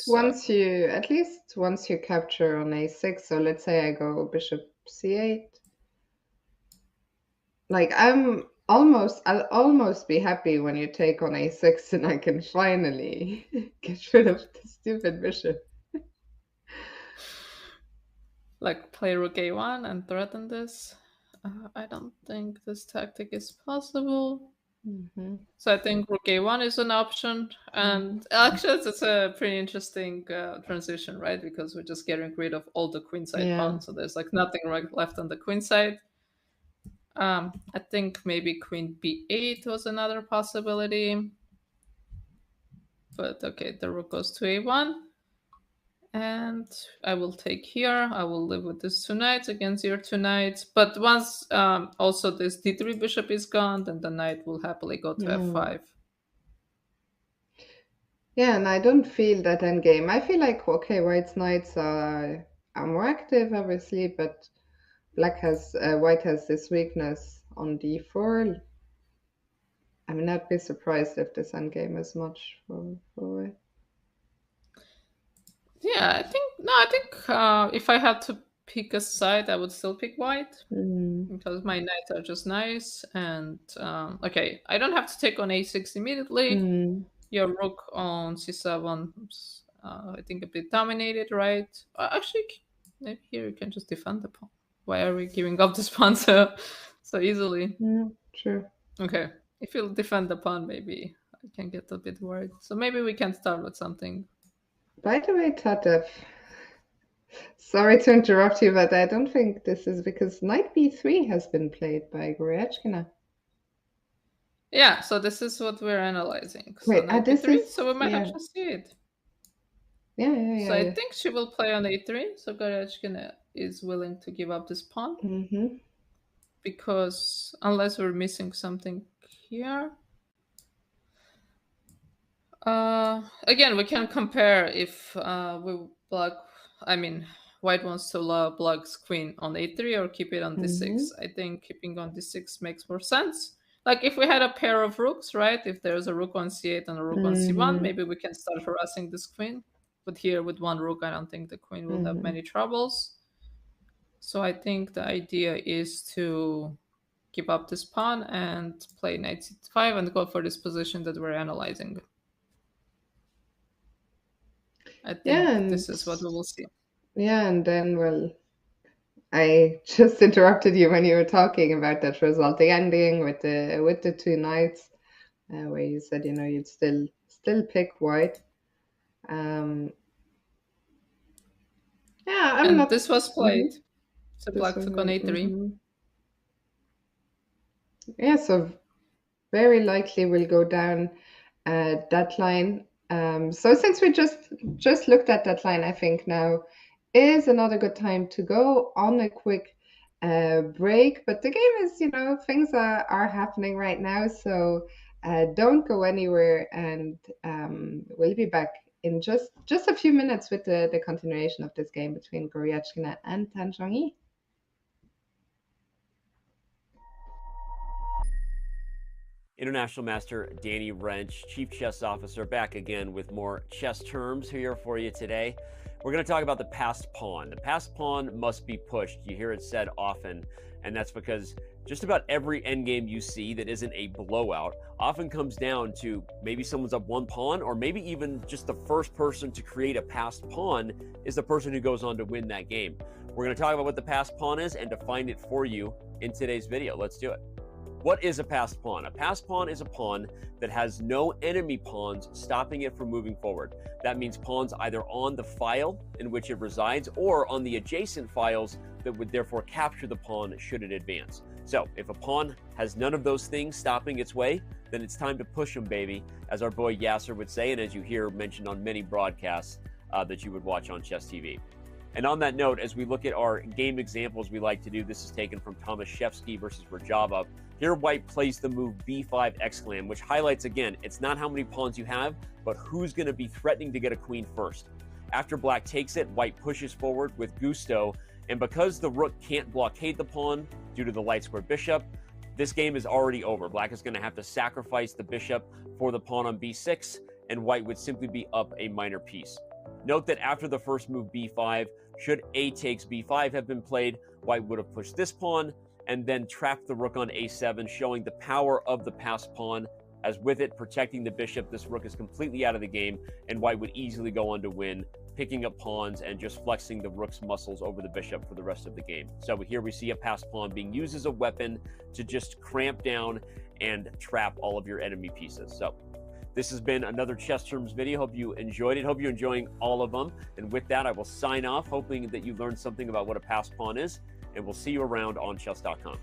at least once you capture on a6, so let's say I go bishop c8, like I'll almost be happy when you take on a6 and I can finally get rid of the stupid bishop. Like play rook a1 and threaten this. I don't think this tactic is possible. So I think rook a1 is an option, and actually it's a pretty interesting transition, right? Because we're just getting rid of all the queenside pawns, so there's like nothing left on the queenside. I think maybe queen b8 was another possibility, but okay, the rook goes to a1. And I will take here. I will live with this 2 knights against your 2 knights. But once also this d3 bishop is gone, then the knight will happily go to f5. Yeah, and I don't feel that endgame. I feel like, okay, white's knights are more active, obviously, but white has this weakness on d4. I mean, I'd be surprised if this endgame is much for white. Yeah, I think if I had to pick a side, I would still pick white because my knights are just nice. And okay, I don't have to take on a6 immediately. Your rook on c7, I think a bit dominated, right? Actually, maybe here you can just defend the pawn. Why are we giving up this pawn so easily? True. Okay, if you'll defend the pawn, maybe I can get a bit worried. So maybe we can start with something. By the way, Tatev, sorry to interrupt you, but I don't think this is because knight b3 has been played by Goryachkina. Yeah, so this is what we're analyzing. So Wait, knight this b3, is, so we might actually see it. Yeah. So I think she will play on a3, so Goryachkina is willing to give up this pawn. Because unless we're missing something here. Again, we can compare if white wants to allow black's queen on a3 or keep it on d6. I think keeping on d6 makes more sense. Like if we had a pair of rooks, right? If there's a rook on c8 and a rook on c1, maybe we can start harassing this queen. But here with one rook, I don't think the queen will have many troubles. So I think the idea is to give up this pawn and play knight c5 and go for this position that we're analyzing. I think this is what we will see. Yeah, and then, well, I just interrupted you when you were talking about that resulting ending with the 2 knights, where you said, you'd still pick white. Yeah, this was played. So black took on a3. Yeah, so very likely we'll go down that line. So since we just looked at that line, I think now is another good time to go on a quick break. But the game is, things are happening right now, so don't go anywhere, and we'll be back in just a few minutes with the continuation of this game between Goryachkina and Tan Zhongyi. International Master Danny Wrench, Chief Chess Officer, back again with more chess terms here for you today. We're going to talk about the passed pawn. The passed pawn must be pushed. You hear it said often, and that's because just about every endgame you see that isn't a blowout often comes down to maybe someone's up one pawn, or maybe even just the first person to create a passed pawn is the person who goes on to win that game. We're going to talk about what the passed pawn is and define it for you in today's video. Let's do it. What is a passed pawn? A passed pawn is a pawn that has no enemy pawns stopping it from moving forward. That means pawns either on the file in which it resides or on the adjacent files that would therefore capture the pawn should it advance. So if a pawn has none of those things stopping its way, then it's time to push them, baby, as our boy Yasser would say, and as you hear mentioned on many broadcasts that you would watch on Chess TV. And on that note, as we look at our game examples we like to do, this is taken from Tomaszewski versus Rajava. Here, white plays the move b5 exclam, which highlights, again, it's not how many pawns you have, but who's going to be threatening to get a queen first. After black takes it, white pushes forward with gusto, and because the rook can't blockade the pawn due to the light square bishop, this game is already over. Black is going to have to sacrifice the bishop for the pawn on b6, and white would simply be up a minor piece. Note that after the first move b5, should a takes b5 have been played, white would have pushed this pawn and then trapped the rook on a7, showing the power of the passed pawn. As with it protecting the bishop, this rook is completely out of the game, and white would easily go on to win, picking up pawns and just flexing the rook's muscles over the bishop for the rest of the game. So here we see a passed pawn being used as a weapon to just cramp down and trap all of your enemy pieces. So this has been another Chess Terms video. Hope you enjoyed it. Hope you're enjoying all of them. And with that, I will sign off, hoping that you learned something about what a passed pawn is, and we'll see you around on chess.com.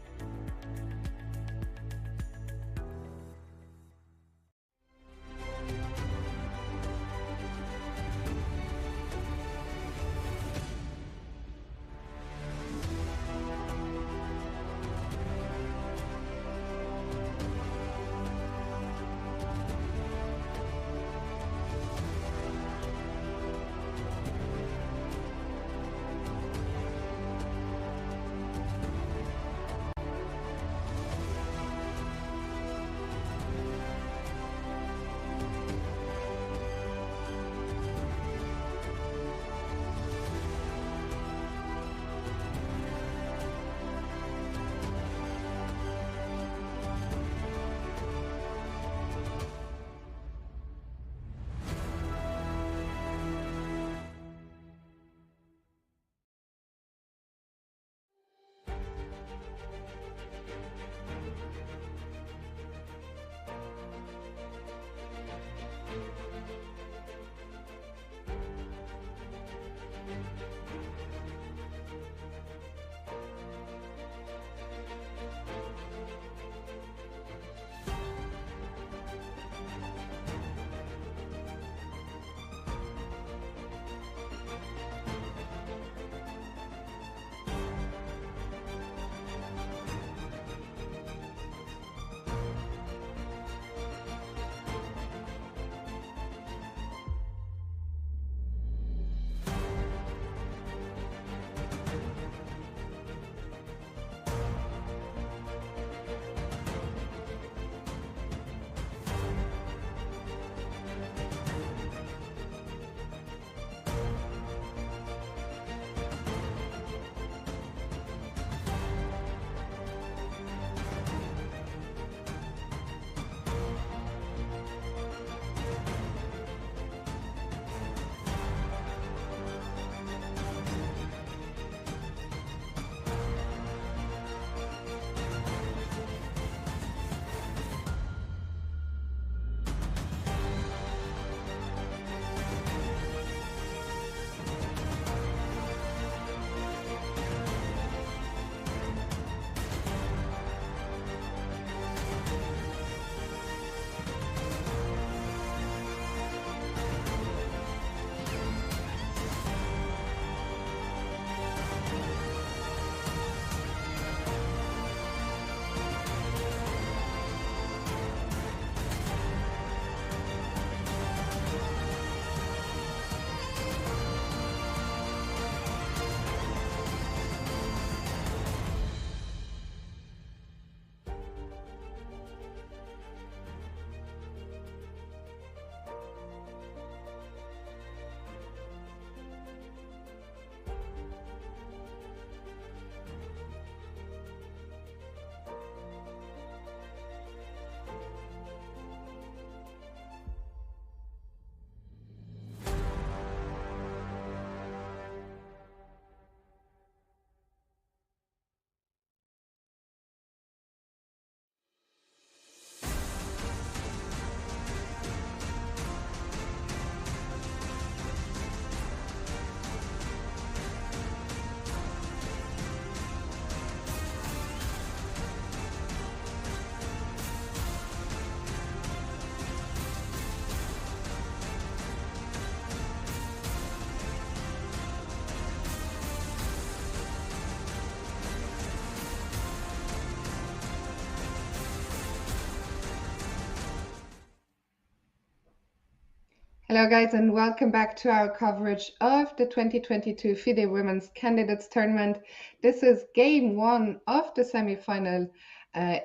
Hello, guys, and welcome back to our coverage of the 2022 FIDE Women's Candidates Tournament. This is game one of the semifinal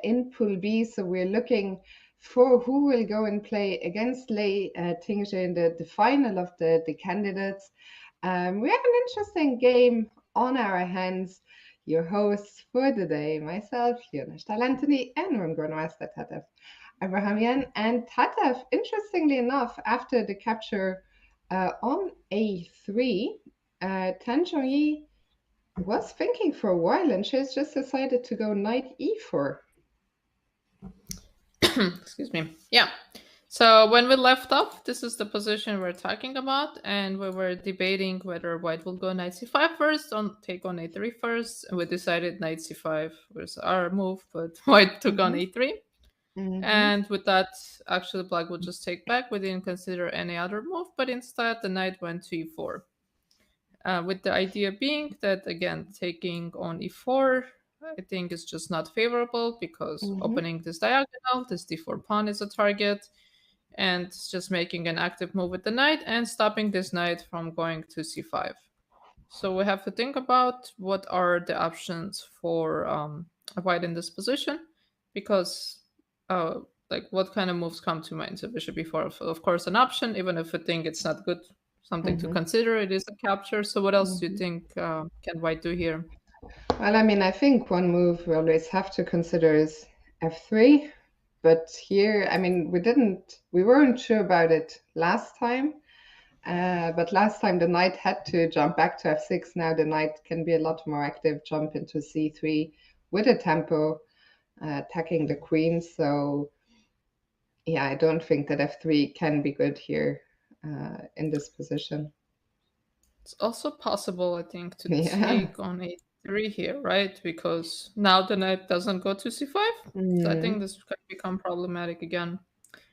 in Pool B. So we're looking for who will go and play against Lei Tingzhe in the final of the candidates. We have an interesting game on our hands. Your hosts for the day, myself, Leona Stahl-Anthony, and I'm Grandmaster Tatev Abrahamian. And Tatev, interestingly enough, after the capture on A3, Tan Zhongyi was thinking for a while, and she's just decided to go knight E4. Excuse me. Yeah. So when we left off, this is the position we're talking about, and we were debating whether white will go knight c5 first or take on a3 first. And we decided knight c5 was our move, but white took on a3. And with that, actually, black would just take back. We didn't consider any other move, but instead the knight went to e4. With the idea being that, again, taking on e4, I think is just not favorable because opening this diagonal, this d4 pawn is a target, and it's just making an active move with the knight and stopping this knight from going to c5. So we have to think about what are the options for white in this position, because like what kind of moves come to mind. So bishop e4, of course, an option, even if I think it's not good, something to consider. It is a capture. So what else do you think can white do here? Well, I mean, I think one move we always have to consider is f3. But here, I mean, we weren't sure about it last time. But last time the knight had to jump back to f6. Now the knight can be a lot more active, jump into c3 with a tempo, attacking the queen. So yeah, I don't think that f3 can be good here in this position. It's also possible, I think, to take on a3 here, right? Because now the knight doesn't go to c5. So I think this could become problematic again.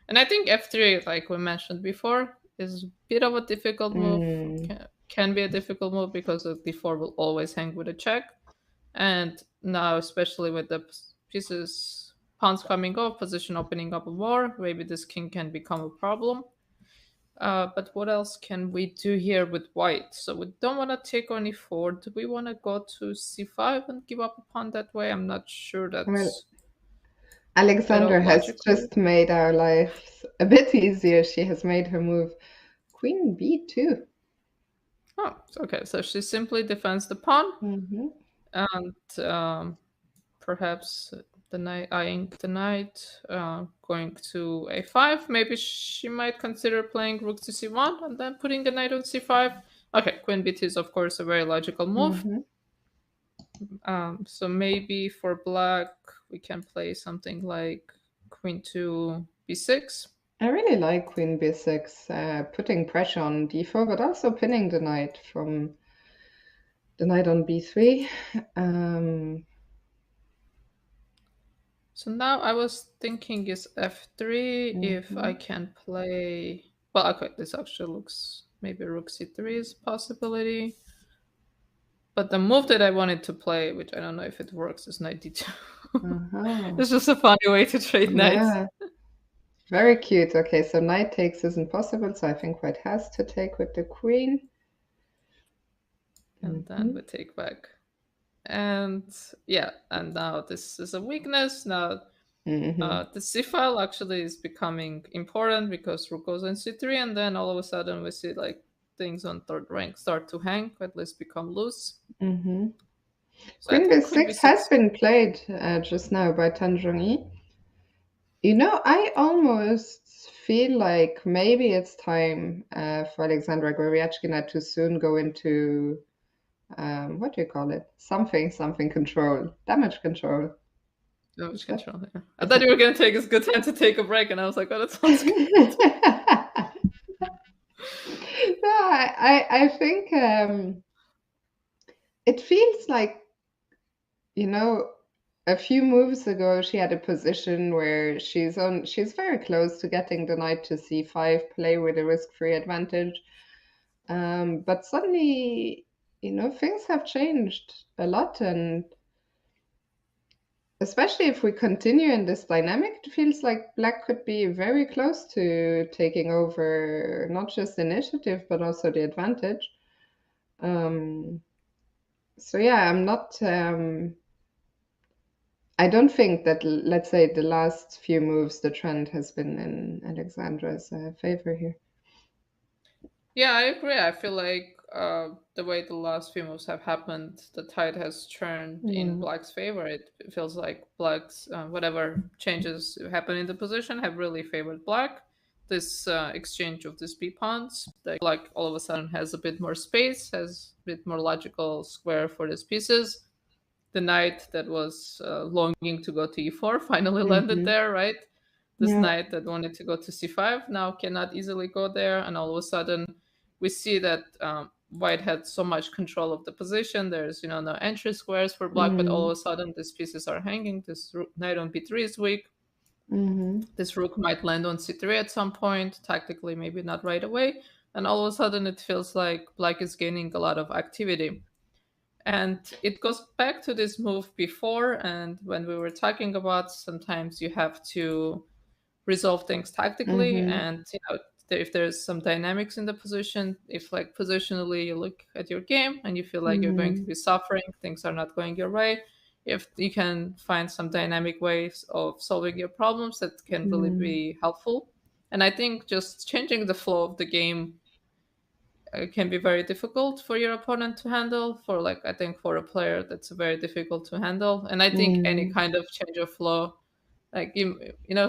And I think f3, like we mentioned before, is a bit of a difficult move. Can be a difficult move because the d4 will always hang with a check. And now, especially with the pieces, pawns coming off, position opening up more, maybe this king can become a problem. But what else can we do here with white? So we don't want to take on e4. Do we want to go to c5 and give up a pawn that way? I'm not sure that's... Well, Alexandra has just made our lives a bit easier. She has made her move queen b2. Oh, okay. So she simply defends the pawn. And perhaps the knight, eyeing the knight, going to a5. Maybe she might consider playing rook to c1 and then putting the knight on c5. Okay, queen b2 is of course a very logical move. So maybe for black we can play something like queen to b6. I really like queen b6, putting pressure on d4, but also pinning the knight from the knight on b3. So now I was thinking is f3 if I can play... Well, okay, this actually looks... Maybe rook c3 is a possibility. But the move that I wanted to play, which I don't know if it works, is knight d2. It's just a funny way to trade knights. Very cute. Okay, so knight takes isn't possible, so I think white has to take with the queen. And then we take back. And yeah, and now this is a weakness. Now the c file actually is becoming important because rook goes on c3, and then all of a sudden we see like things on third rank start to hang, or at least become loose. So queen b6 has been played just now by Tan Zhongyi. You know, I almost feel like maybe it's time for Alexandra Goryachkina to soon go into what do you call it? Something control, damage control. Damage control. Yeah. I thought you were gonna take a good time to take a break, and I was like, "Oh, that sounds good." No, I think it feels like, you know, a few moves ago she had a position where she's very close to getting the knight to c5, play with a risk-free advantage, but suddenly, you know, things have changed a lot, and especially if we continue in this dynamic, it feels like black could be very close to taking over not just initiative, but also the advantage. So yeah, I'm not. I don't think that, let's say, the last few moves, the trend has been in Alexandra's favor here. Yeah, I agree. I feel like the way the last few moves have happened, the tide has turned in Mm. Black's favor. It feels like Black's whatever changes happen in the position have really favored Black. This exchange of these B pawns, that Black all of a sudden has a bit more space, has a bit more logical square for these pieces. The knight that was longing to go to e4 finally landed Hmm. there, right? This Yeah. knight that wanted to go to c5 now cannot easily go there, and all of a sudden we see that white had so much control of the position. There's no entry squares for black, but all of Mm. a sudden these pieces are hanging. This knight on b3 is weak. Hmm. This rook might land on c3 at some point, tactically maybe not right away, and all of a sudden it feels like black is gaining a lot of activity. And it goes back to this move before, and when we were talking about sometimes you have to resolve things tactically, Hmm. and if there's some dynamics in the position, if like positionally you look at your game and you feel like you're going to Hmm. be suffering, things are not going your way, if you can find some dynamic ways of solving your problems, that can really Hmm. be helpful. And I think just changing the flow of the game can be very difficult for your opponent to handle. For like, I think for a player that's very difficult to handle. And I think any Hmm. kind of change of flow, like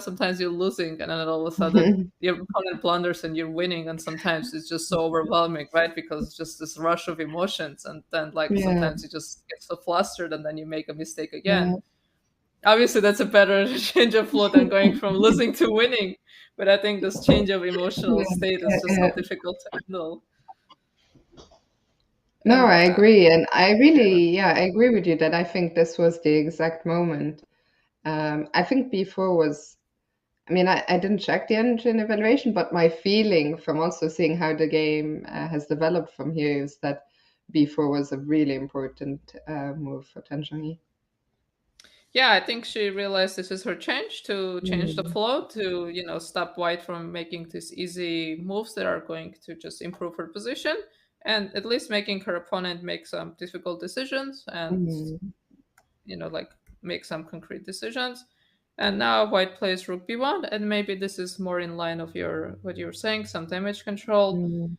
sometimes you're losing and then all of a sudden your opponent blunders and you're winning, and sometimes it's just so overwhelming, right? Because it's just this rush of emotions, and then like Yeah. sometimes you just get so flustered and then you make a mistake again. Yeah. Obviously that's a better change of flow than going from losing to winning, but I think this change of emotional Yeah. state is Yeah. just so Yeah. difficult to handle. No, And I agree. And I really, yeah, I agree with you that I think this was the exact moment. I think B4 was, I mean, I didn't check the engine evaluation, but my feeling from also seeing how the game has developed from here is that B4 was a really important move for Tan Zhongyi. yeah, I think she realized this is her change to change the Mm. flow, to stop white from making these easy moves that are going to just improve her position, and at least making her opponent make some difficult decisions, and Mm. like make some concrete decisions. And now white plays rook b1, and maybe this is more in line of your what you're saying, some damage control. Mm.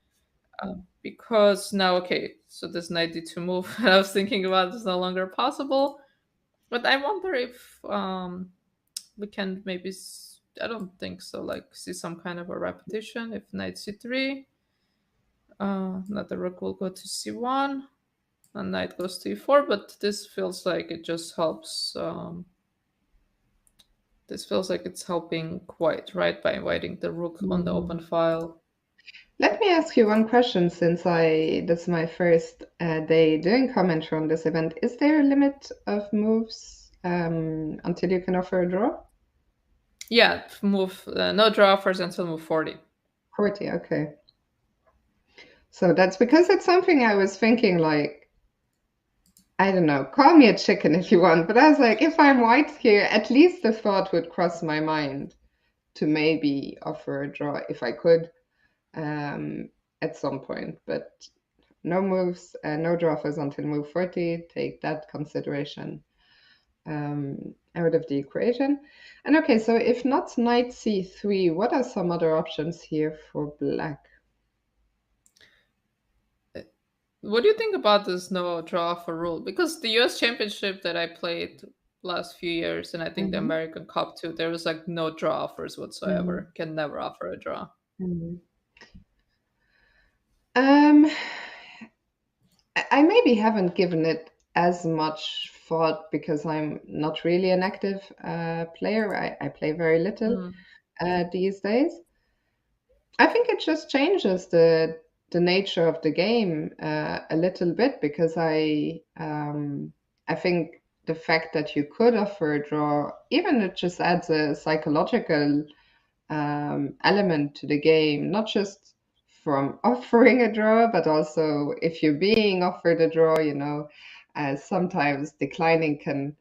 Because now, okay, so this knight d2 move I was thinking about is no longer possible. But I wonder if we can maybe, I don't think so, like see some kind of a repetition. If knight c3, now the rook will go to c1, and knight goes to e4, but this feels like it just helps. This feels like it's helping white, right, by inviting the rook on the open Mm. file. Let me ask you one question since this is my first day doing commentary on this event. Is there a limit of moves until you can offer a draw? Yeah, move no draw offers until move 40. 40, okay. So that's because it's something I was thinking like, I don't know, call me a chicken if you want, but I was like, if I'm white here, at least the thought would cross my mind to maybe offer a draw if I could at some point. But no moves, no draw offers until move 40. Take that consideration out of the equation. And okay, so if not knight c3, what are some other options here for black? What do you think about this no draw offer rule? Because the US Championship that I played last few years, and I think the Mm-hmm. American Cup too, there was like no draw offers Mm-hmm. whatsoever. Can never offer a draw. Mm-hmm. Um, I maybe haven't given it as much thought because I'm not really an active player. I play very little Mm. these days. I think it just changes the nature of the game a little bit because I think the fact that you could offer a draw, even it just adds a psychological element to the game, not just from offering a draw, but also if you're being offered a draw, sometimes declining can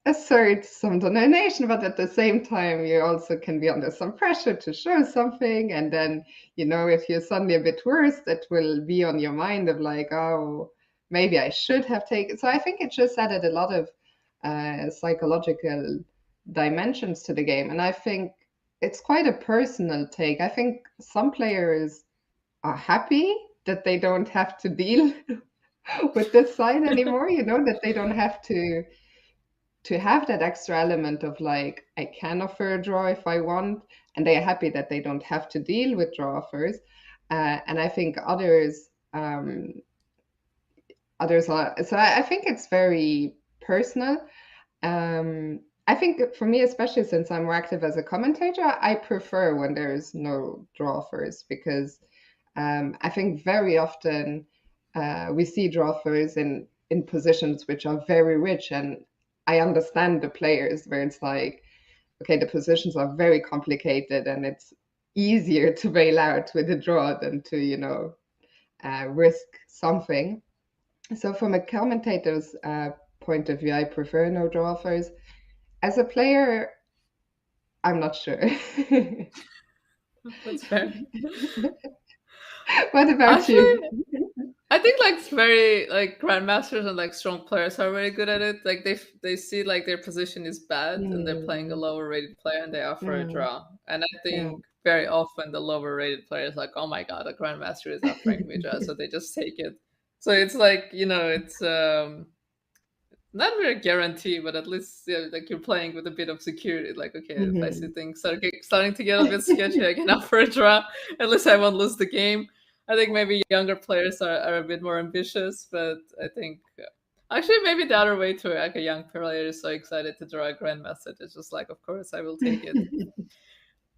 assert some domination, but at the same time, you also can be under some pressure to show something. And then, if you're suddenly a bit worse, that will be on your mind of like, oh, maybe I should have taken. So I think it just added a lot of psychological dimensions to the game. And I think it's quite a personal take. I think some players are happy that they don't have to deal with this side anymore, that they don't have to have that extra element of like, I can offer a draw if I want, and they are happy that they don't have to deal with draw offers. And I think others are. So I think it's very personal. I think for me, especially since I'm more active as a commentator, I prefer when there's no draw offers because I think very often we see draw offers in positions which are very rich, and I understand the players where it's like, okay, the positions are very complicated, and it's easier to bail out with a draw than to, risk something. So from a commentator's point of view, I prefer no draw offers. As a player, I'm not sure. That's fair. What about Actually, you? I think like it's very like grandmasters and like strong players are very good at it. Like they see like their position is bad and they're playing a Mm, lower rated player and they offer a mm, draw. And I yeah. think very often the lower rated players like, oh my god, a grandmaster is offering me a draw, so they just take it. So it's like it's not really a guarantee, but at least like you're playing with a bit of security. Like, okay, if I see Mhm. things starting to get a bit sketchy, I can offer a draw. At least I won't lose the game. I think maybe younger players are a bit more ambitious, but I think actually maybe the other way too. Like a young player is so excited to draw a grandmaster, it's just like, of course, I will take it.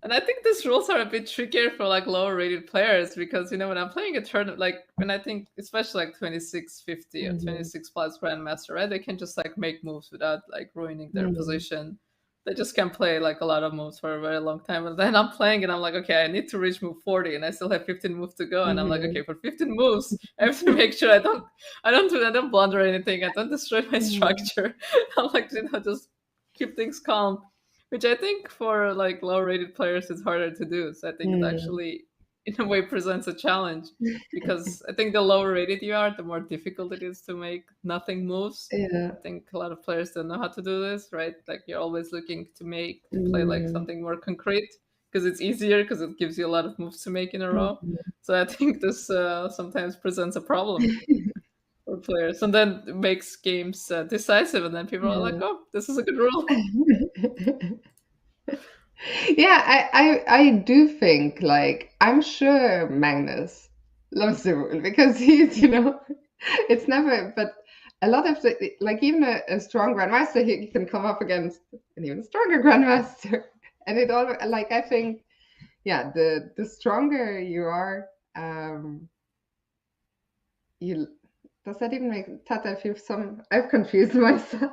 And I think these rules are a bit trickier for like lower rated players because when I'm playing a tournament, like when I think especially like 2650 or Mhm. 26 plus grandmaster, right? They can just like make moves without like ruining their Mhm. position. They just can play like a lot of moves for a very long time. And then I'm playing and I'm like, okay, I need to reach move 40 and I still have 15 moves to go. And I'm like, okay, Mhm. for 15 moves, I have to make sure I don't blunder anything. I don't destroy my Mhm. structure. I'm like, just keep things calm, which I think for like low rated players is harder to do. So I think it Mm. actually in a way presents a challenge because I think the lower rated you are, the more difficult it is to make nothing moves. Yeah. I think a lot of players don't know how to do this, right? Like you're always looking to play like Mm. something more concrete because it's easier because it gives you a lot of moves to make in a row. Mhm. So I think this sometimes presents a problem for players, and then it makes games decisive, and then people are like, Yeah. "Oh, this is a good rule." Yeah, I do think like I'm sure Magnus loves the rule because he's, it's never, but a lot of the like even a strong grandmaster he can come up against an even stronger grandmaster. And it all like I think, yeah, the stronger you are, you does that even make Tata feel some I've confused myself.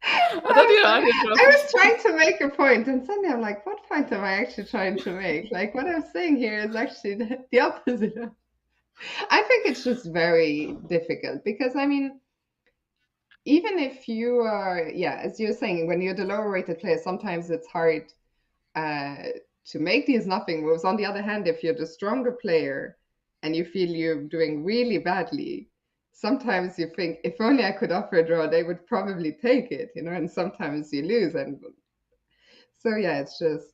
I thought you I had it was roughly. trying to make a point, and suddenly I'm like, what point am I actually trying to make? Like, what I'm saying here is actually the opposite. I think it's just very difficult because, I mean, even if you are, yeah, as you're saying, when you're the lower rated player, sometimes it's hard uh, to make these nothing moves. On the other hand, if you're the stronger player and you feel you're doing really badly, sometimes you think, if only I could offer a draw, they would probably take it, and sometimes you lose. And so, yeah, it's just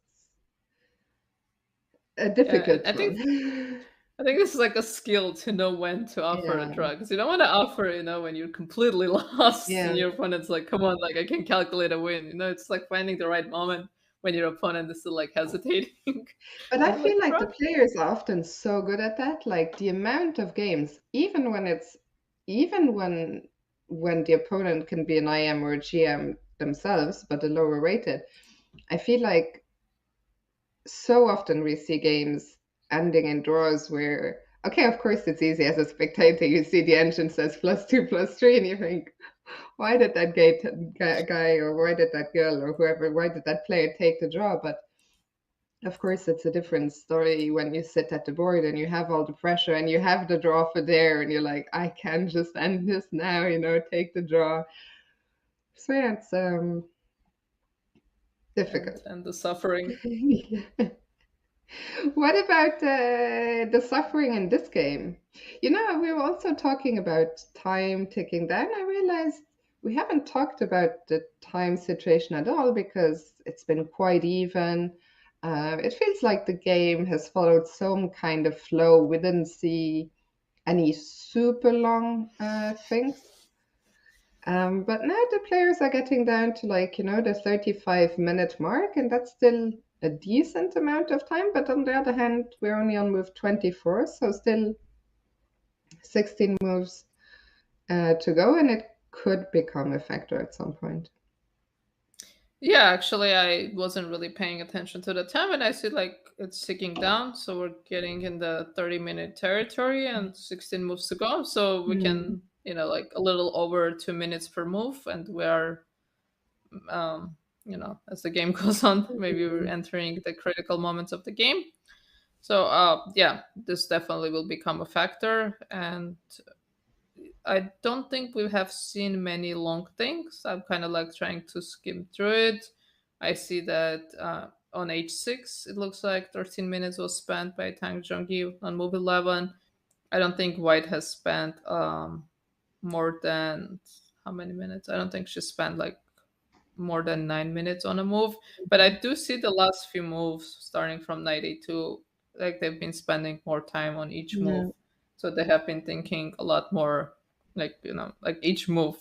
a Yeah, difficult I think one. I think this is like a skill to know when to offer a Yeah, drug because you don't want to offer, when you're completely lost yeah. and your opponent's like, "Come on, like I can calculate a win." It's like finding the right moment when your opponent is still like hesitating, But and I you're feel like, like "Drug." the players are often so good at that. Like the amount of games, even when the opponent can be an IM or a GM themselves, but a lower rated, I feel like so often we see games ending in draws where, okay, of course it's easy as a spectator. You see the engine says +2/+3, and you think, why did that guy or why did that girl or whoever, why did that player take the draw? But of course, it's a different story when you sit at the board and you have all the pressure and you have the draw for there and you're like, I can just end this now, take the draw. So yeah, it's difficult. And the suffering. What about the suffering in this game? You know, we were also talking about time ticking down. I realized we haven't talked about the time situation at all because it's been quite even. It feels like the game has followed some kind of flow. We didn't see any super long things. But now the players are getting down to like, the 35-minute mark, and that's still a decent amount of time. But on the other hand, we're only on move 24, so still 16 moves to go, and it could become a factor at some point. Yeah, actually, I wasn't really paying attention to the time, and I see like it's ticking down. So we're getting in the 30-minute territory and 16 moves to go. So we Mm. can, like a little over 2 minutes per move, and we are, as the game goes on, maybe we're entering the critical moments of the game. So, yeah, this definitely will become a factor, and I don't think we have seen many long things. I'm kind of like trying to skim through it. I see that on H6, it looks like 13 minutes was spent by Tang Zhongyi on move 11. I don't think White has spent more than how many minutes? I don't think she spent like more than 9 minutes on a move. But I do see the last few moves starting from knight a2, like they've been spending more time on each move. Yeah. So they have been thinking a lot more, like, like each move,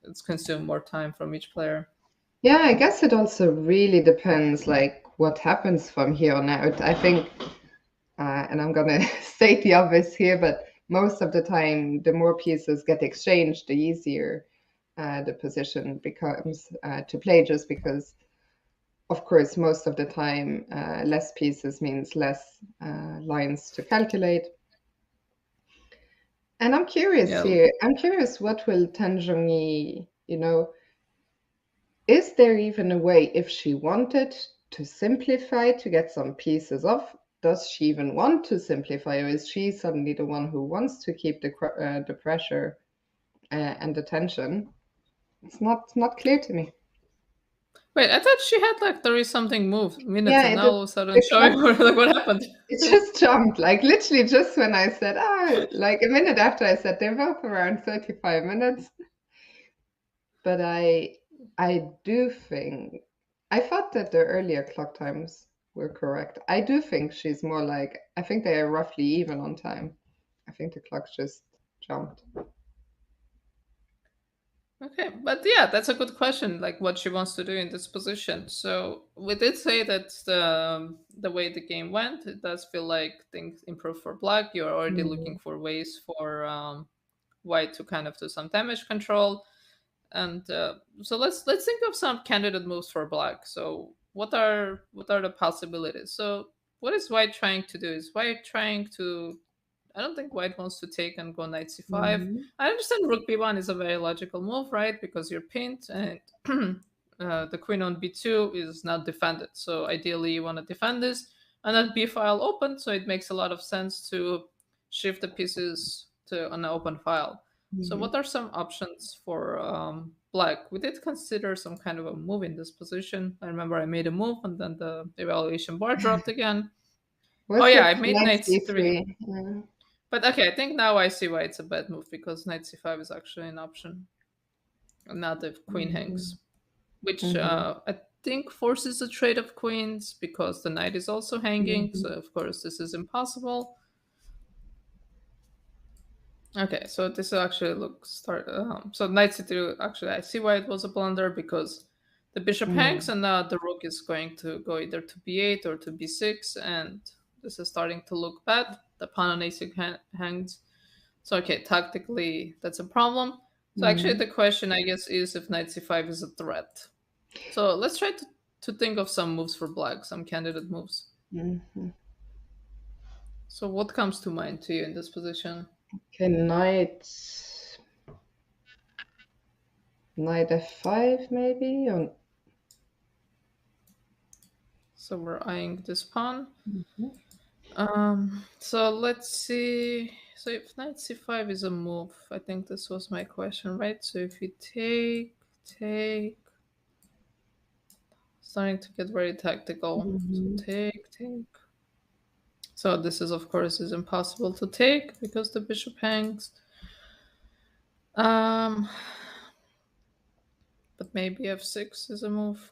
it's consumed more time from each player. Yeah, I guess it also really depends, like what happens from here on out. I think, and I'm gonna state the obvious here, but most of the time, the more pieces get exchanged, the easier the position becomes to play, just because, of course, most of the time, less pieces means less lines to calculate. And I'm curious Yeah. here. I'm curious, what will Tanzhongyi, is there even a way, if she wanted to simplify to get some pieces off? Does she even want to simplify, or is she suddenly the one who wants to keep the pressure and the tension? It's not clear to me. Wait, I thought she had like 30 something minutes, Yeah, and now all of a sudden the clock, showing like what happened. it just jumped, like literally just when I said, like a minute after I said they're both around 35 minutes. But I do think, I thought that the earlier clock times were correct. I do think she's more like, I think they are roughly even on time. I think the clocks just jumped. Okay, but yeah, that's a good question. Like what she wants to do in this position. So we did say that the way the game went, it does feel like things improved for Black. You're already looking Mhm. for ways for White to kind of do some damage control, and so let's think of some candidate moves for Black. So what are the possibilities? So what is White trying to do? Is White trying to, I don't think White wants to take and go knight c5. Mhm. I understand rook b1 is a very logical move, right? Because you're pinned and the queen on b2 is not defended. So ideally you want to defend this and that b file open. So it makes a lot of sense to shift the pieces to an open file. So Mhm. what are some options for Black? We did consider some kind of a move in this position. I remember I made a move and then the evaluation bar dropped again. Oh Was yeah, it I made knight knight c3. c3? Yeah. But okay, I think now I see why it's a bad move because knight c5 is actually an option, and not if queen Mhm. hangs, which Mhm. I think forces a trade of queens because the knight is also hanging. So Mhm. of course this is impossible. Okay, so this actually looks start. So knight c3. Actually, I see why it was a blunder because the bishop hangs, Mhm. and now the rook is going to go either to b8 or to b6, and this is starting to look bad. The pawn on a6 hangs. So okay, tactically that's a problem. So actually Mhm. the question I guess is if knight c5 is a threat. So let's try to think of some moves for Black, some candidate moves. Mhm. So what comes to mind to you in this position? Okay, knight f5 maybe, or So we're eyeing this pawn. Mhm. So let's see. So if knight c5 is a move, I think this was my question, right? So if you take take. Starting to get very tactical. Mhm. So take. So this is, of course, is impossible to take because the bishop hangs. But maybe f6 is a move.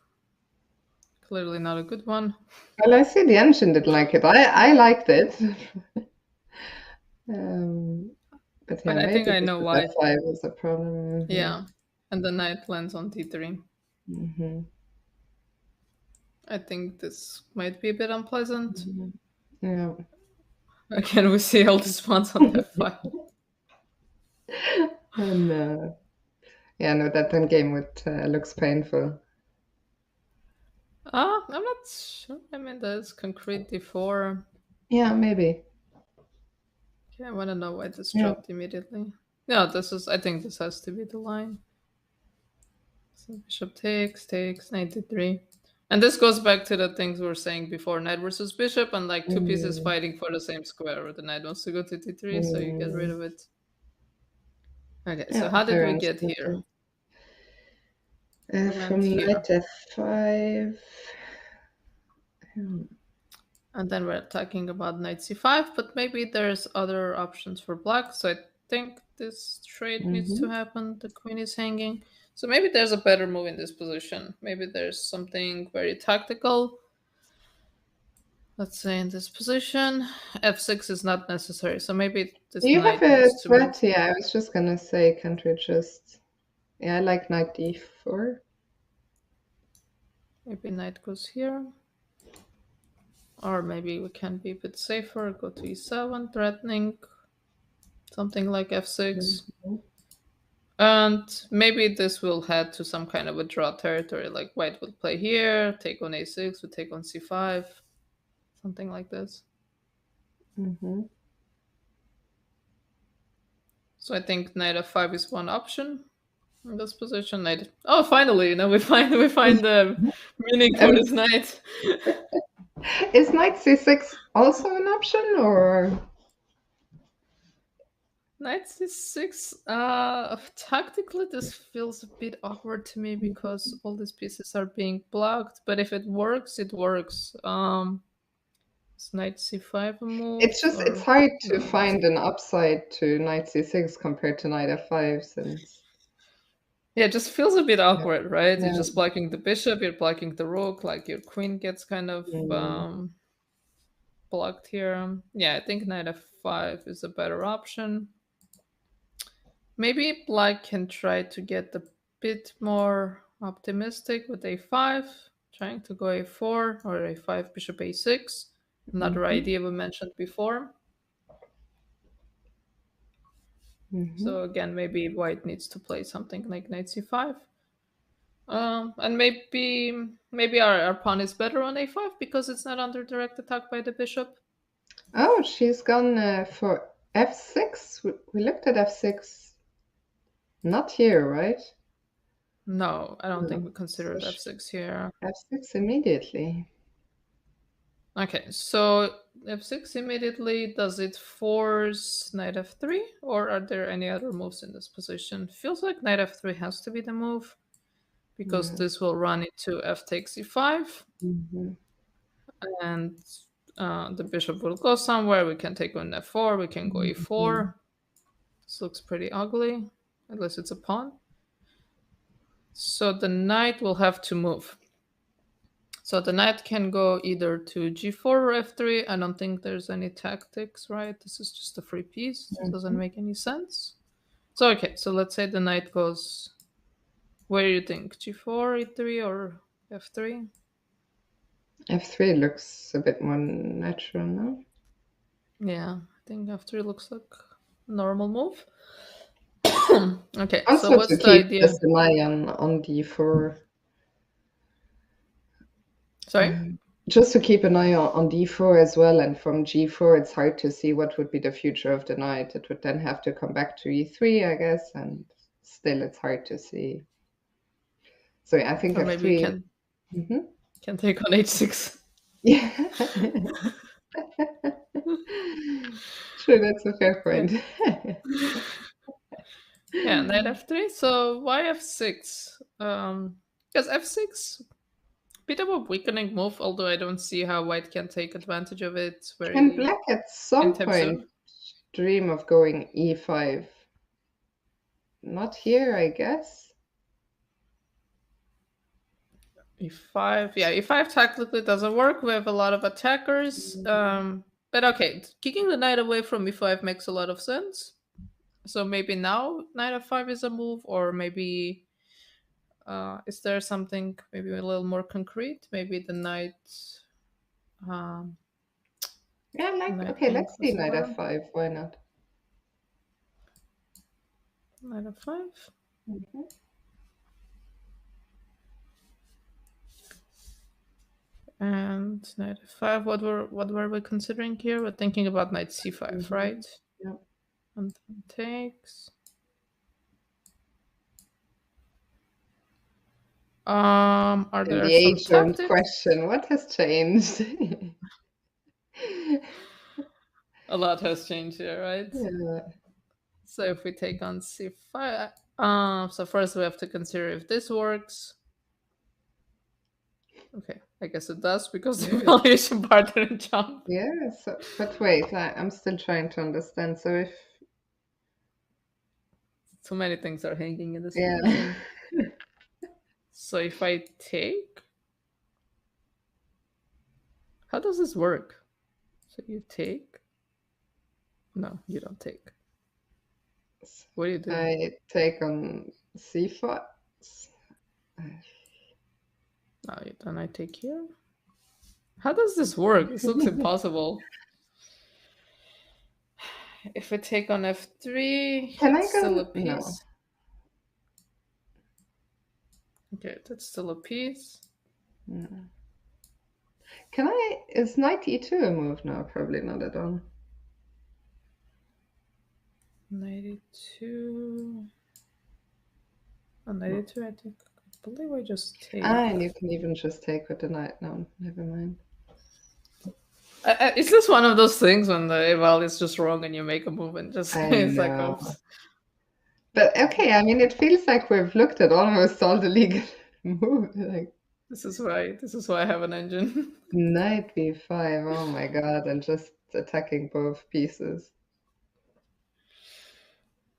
Clearly not a good one. Well, I see the engine didn't like it. I liked it. But yeah, But I think maybe I know bishop why. f5 is a problem. Yeah. And the knight lands on d3. Mm-hmm. I think this might be a bit unpleasant. Yeah. Again, we see all the spawns on f5. And yeah, no, that endgame looks painful. I'm not sure. I mean, there's concrete d4. Yeah, maybe. Okay, I want to know why this Yeah. dropped immediately. No, this is. I think this has to be the line. So bishop takes, knight d3. And this goes back to the things we were saying before, knight versus bishop, and like two pieces fighting for the same square, where the knight wants to go to d3, so you get rid of it. Okay, so Yeah, how did fair we get answer. here? From knight f5. And then we're talking about knight c5, but maybe there's other options for black. So I think this trade needs to happen. The queen is hanging. So maybe there's a better move in this position. Maybe there's something very tactical. Let's say in this position, f6 is not necessary. So maybe this Do you knight have a needs to move. threat? Yeah, I was just gonna say, can't we just... Yeah, I like knight d4. Maybe knight goes here. Or maybe we can be a bit safer, go to e7, threatening something like f6. And maybe this will head to some kind of a draw territory, like white would play here, take on a6, would take on c5, something like this. So I think knight f5 is one option in this position. Knight. Oh, finally, we find the meaning for this knight. Is knight c6 also an option, or? Knight c6. Tactically, this feels a bit awkward to me because all these pieces are being blocked. But if it works, it works. Is knight c5 a move? It's hard to find an upside to knight c6 compared to knight f5, since... Yeah, it just feels a bit awkward, right? Yeah. You're just blocking the bishop, you're blocking the rook, like your queen gets kind of blocked here. Yeah, I think knight f5 is a better option. Maybe black can try to get a bit more optimistic with a5, trying to go a4 or a5 bishop a6. Another idea we mentioned before. So again, maybe white needs to play something like knight c5. And maybe our pawn is better on a5 because it's not under direct attack by the bishop. Oh, she's gone for f6. We looked at f6. Not here, right? No, I don't think we considered f6 here. f6 immediately. Okay, so f6 immediately. Does it force knight f3, or are there any other moves in this position? Feels like knight f3 has to be the move, because this will run into f takes e5, and the bishop will go somewhere. We can take on f4, we can go e4. This looks pretty ugly, unless it's a pawn. So the knight will have to move. So the knight can go either to g4 or f3. I don't think there's any tactics, right? This is just a free piece. It doesn't make any sense. So okay, so let's say the knight goes... Where do you think? g4, e3, or f3? f3 looks a bit more natural, no? Yeah, I think f3 looks like a normal move. Okay, Also so what's to the keep idea? just an eye on d4. Sorry? Just to keep an eye on d4 as well, and from g4 it's hard to see what would be the future of the knight. It would then have to come back to e3, I guess, and still it's hard to see. So yeah, I think Or maybe f3... you can take on h6. Yeah. Sure, that's a fair point. Yeah, knight f3. So why f6? Because f6, bit of a weakening move, although I don't see how white can take advantage of it. It's Can very black at some intensive. point dream of going e5? Not here, I guess. e5, yeah, e5 tactically doesn't work. We have a lot of attackers. But okay, kicking the knight away from e5 makes a lot of sense. So maybe now knight f5 is a move, or maybe is there something maybe a little more concrete? Maybe the knight. Yeah, Knight okay, let's see knight over. f5. Why not? Knight f5. And knight f5. What were we considering here? We're thinking about knight c5, right? Yeah. And then takes. Are there The some age-old tactics? question: what has changed? A lot has changed here, right? Yeah. So if we take on c5, so first we have to consider if this works. Okay, I guess it does because the evaluation part didn't jump. Yeah, but wait, I'm still trying to understand. So if So many things are hanging in this yeah, position. So if I take, how does this work? So you take? No, you don't take. What do you do? I take on c5. No, then I take here. How does this work? This looks impossible. If I take on f3, Can I it's still a go? piece. No. Okay, that's still a piece. No. Can I? Is knight e2 a move? No, probably not at all. Knight e2. On knight e2, I think. I believe I just take. And you can even just take with the knight. No, never mind. Is this one of those things when the eval is just wrong and you make a move and just it's like, oops. But okay, I mean, it feels like we've looked at almost all the legal moves. Like, this is right. This is why I have an engine. knight b5. Oh my god, and just attacking both pieces.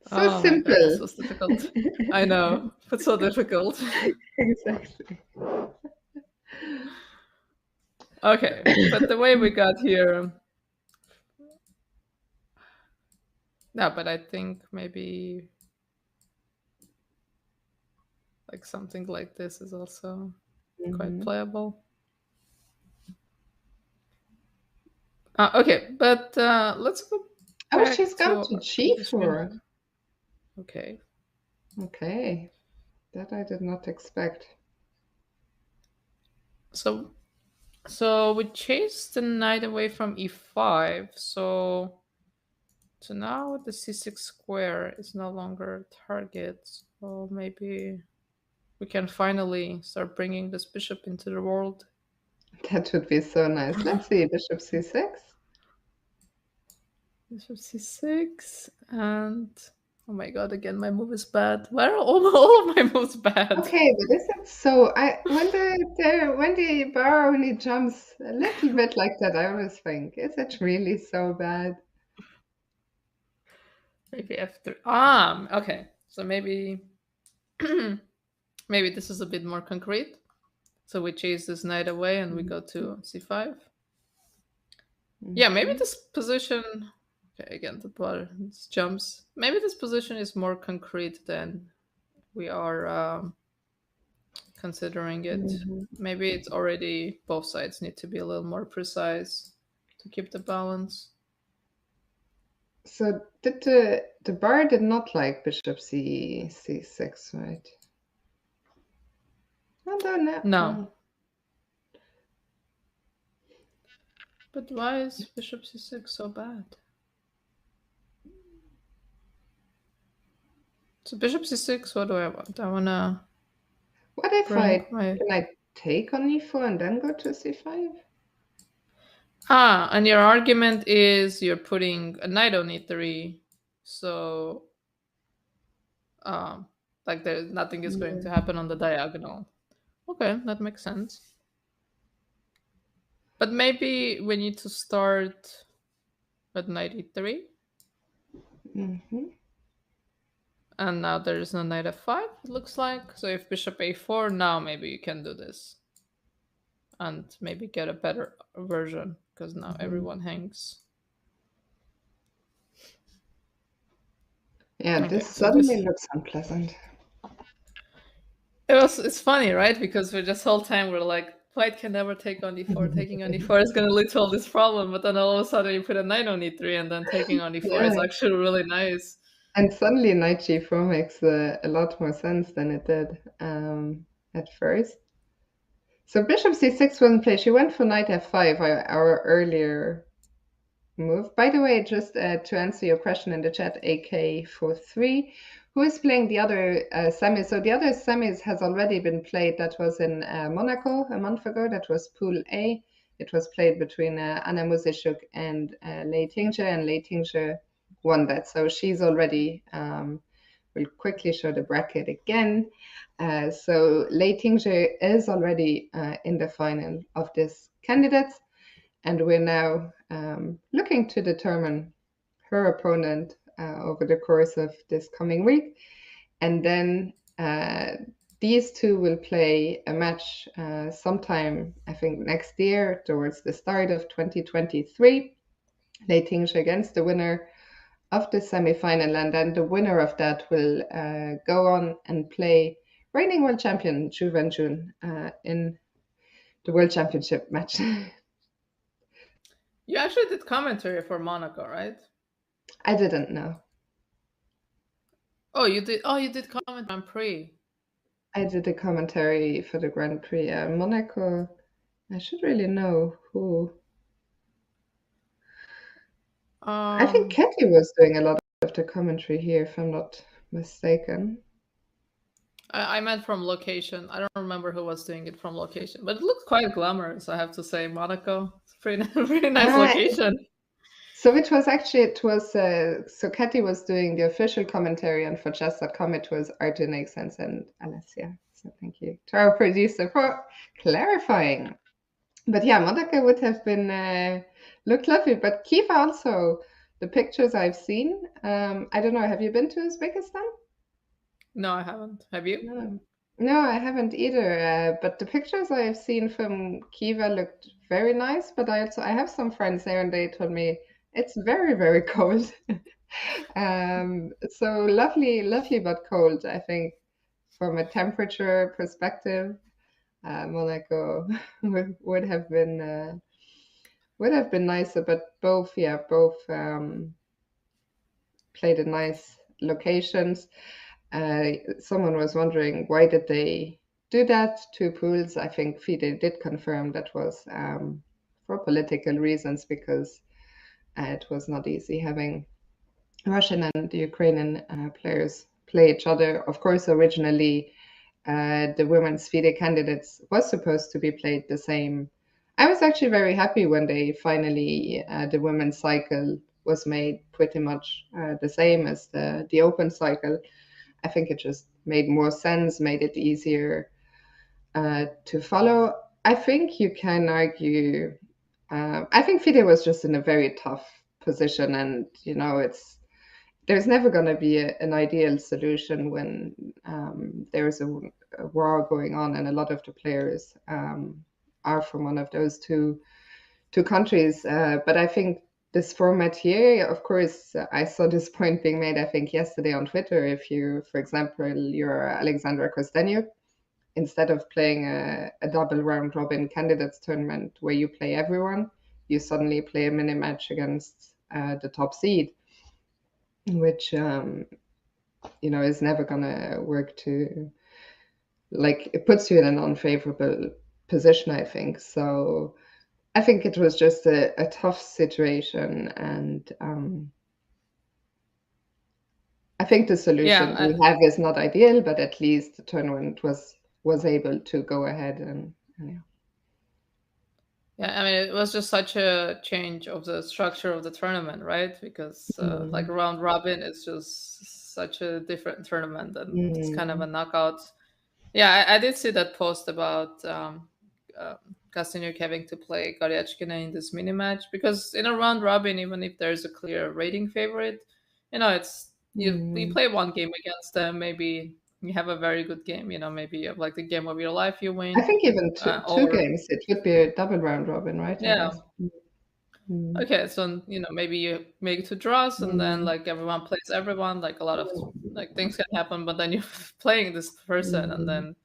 So simple. God, this was difficult. I know, but so difficult. Exactly. Okay, but the way we got here. No, but I think maybe like something like this is also quite playable. Okay, but let's go. Oh, she's gone to g4. Okay. Okay, that I did not expect. So we chased the knight away from e5. So now the c6 square is no longer a target. So maybe we can finally start bringing this bishop into the world. That would be so nice. Let's see, bishop c6. Bishop c6 and oh my god, again my move is bad. Why are all of my moves bad? Okay, but is it so? When the bar only jumps a little bit like that, I always think, is it really so bad? Maybe f3. Okay. So maybe maybe this is a bit more concrete. So we chase this knight away and we go to c5. Yeah, maybe this position. Okay, again the bar jumps. Maybe this position is more concrete than we are considering it. Maybe it's already both sides need to be a little more precise to keep the balance. So did the bar did not like bishop c6, right? No. But why is bishop c6 so bad? So bishop c6, what do I want? I wanna. What if can I take on e4 and then go to c5? And your argument is you're putting a knight on e3, so Like nothing is going to happen on the diagonal. Okay, that makes sense. But maybe we need to start at knight e3. Mm-hmm. And now there is no knight f5, it looks like. So if bishop a4, now maybe you can do this. And maybe get a better version, because now everyone hangs. Yeah, Okay, this so this suddenly looks unpleasant. it's funny, right? Because for this whole time we're like, white can never take on d4, taking on d4 is gonna lead to all this problem, but then all of a sudden you put a knight on e3 and then taking on d4 is Yeah. actually really nice. And suddenly knight g4 makes a lot more sense than it did at first. So bishop c6 wasn't played. She went for knight f5, our earlier move. By the way, just to answer your question in the chat, AK43, who is playing the other semis? So the other semis has already been played. That was in Monaco a month ago. That was Pool A. It was played between Anna Musishuk and Lei Tingzhe, and Lei Tingzhe won that. So she's already, we'll quickly show the bracket again. So Lei Tingzhe is already in the final of this candidate, and we're now looking to determine her opponent over the course of this coming week. And then these two will play a match sometime, I think, next year, towards the start of 2023. Lei Tingzhe against the winner of the semifinal, and then the winner of that will go on and play reigning world champion Zhu Wenjun in the world championship match. You actually did commentary for Monaco, right? I didn't know. Oh, you did. Oh, you did comment Grand Prix. I did a commentary for the Grand Prix. Monaco, I should really know who. I think Katie was doing a lot of the commentary here, if I'm not mistaken. I meant from location. I don't remember who was doing it from location, but it looked quite glamorous, I have to say. Monaco, it's pretty nice location. So it was so Katie was doing the official commentary, and for Chess.com it was Arjun Nixons and Alessia. So thank you to our producer for clarifying. But yeah, Monaco would have been looked lovely. But Kiva also, the pictures I've seen, I don't know, have you been to Uzbekistan? No, I haven't. Have you? No, I haven't either. But the pictures I've seen from Kiva looked very nice. But I have some friends there, and they told me it's very, very cold. So lovely, lovely, but cold, I think, from a temperature perspective. Monaco would have been nicer, but both played in nice locations. Someone was wondering why did they do that? Two pools. I think FIDE did confirm that was for political reasons, because it was not easy having Russian and Ukrainian players play each other. Of course, originally the women's FIDE candidates was supposed to be played the same. I was actually very happy when they finally, the women's cycle was made pretty much the same as the open cycle. I think it just made more sense, made it easier to follow. I think you can argue, I think FIDE was just in a very tough position, and there's never going to be an ideal solution when there's a war going on, and a lot of the players are from one of those two countries. But I think this format here, of course, I saw this point being made, I think, yesterday on Twitter. If you, for example, you're Alexandra Kostenjuk, instead of playing a double round robin candidates tournament where you play everyone, you suddenly play a mini match against the top seed, which is never gonna work. It puts you in an unfavorable position, I think. So I think it was just a tough situation, and I think the solution we have is not ideal, but at least the tournament was able to go ahead and Yeah, I mean, it was just such a change of the structure of the tournament, right? Because like round robin is just such a different tournament, and it's kind of a Mm, knockout. Yeah, I did see that post about uh, Kastanyuk having to play Goryachkina in this mini match, because in a round robin, even if there's a clear rating favorite, it's you mm. play one game against them, maybe you have a very good game, maybe you have like the game of your life, you I win, think even two or games, it would be a double round robin, right? I yeah. guess. Mm, Okay, so maybe you make two draws, and then mm, like everyone plays everyone. Like a lot of like things can happen, but then you're playing this person, and mm, then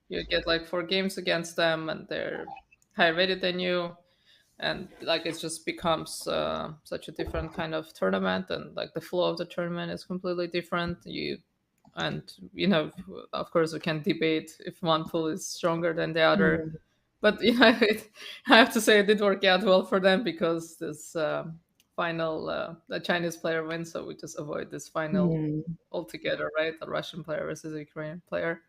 you get like 4 games against them, and they're higher rated than you, and like it just becomes such a different kind of tournament, and like the flow of the tournament is completely different. And of course, we can debate if one pool is stronger than the other, mm, but I have to say it did work out well for them, because this final, the Chinese player wins, so we just avoid this final mm. altogether, right? The Russian player versus the Ukrainian player.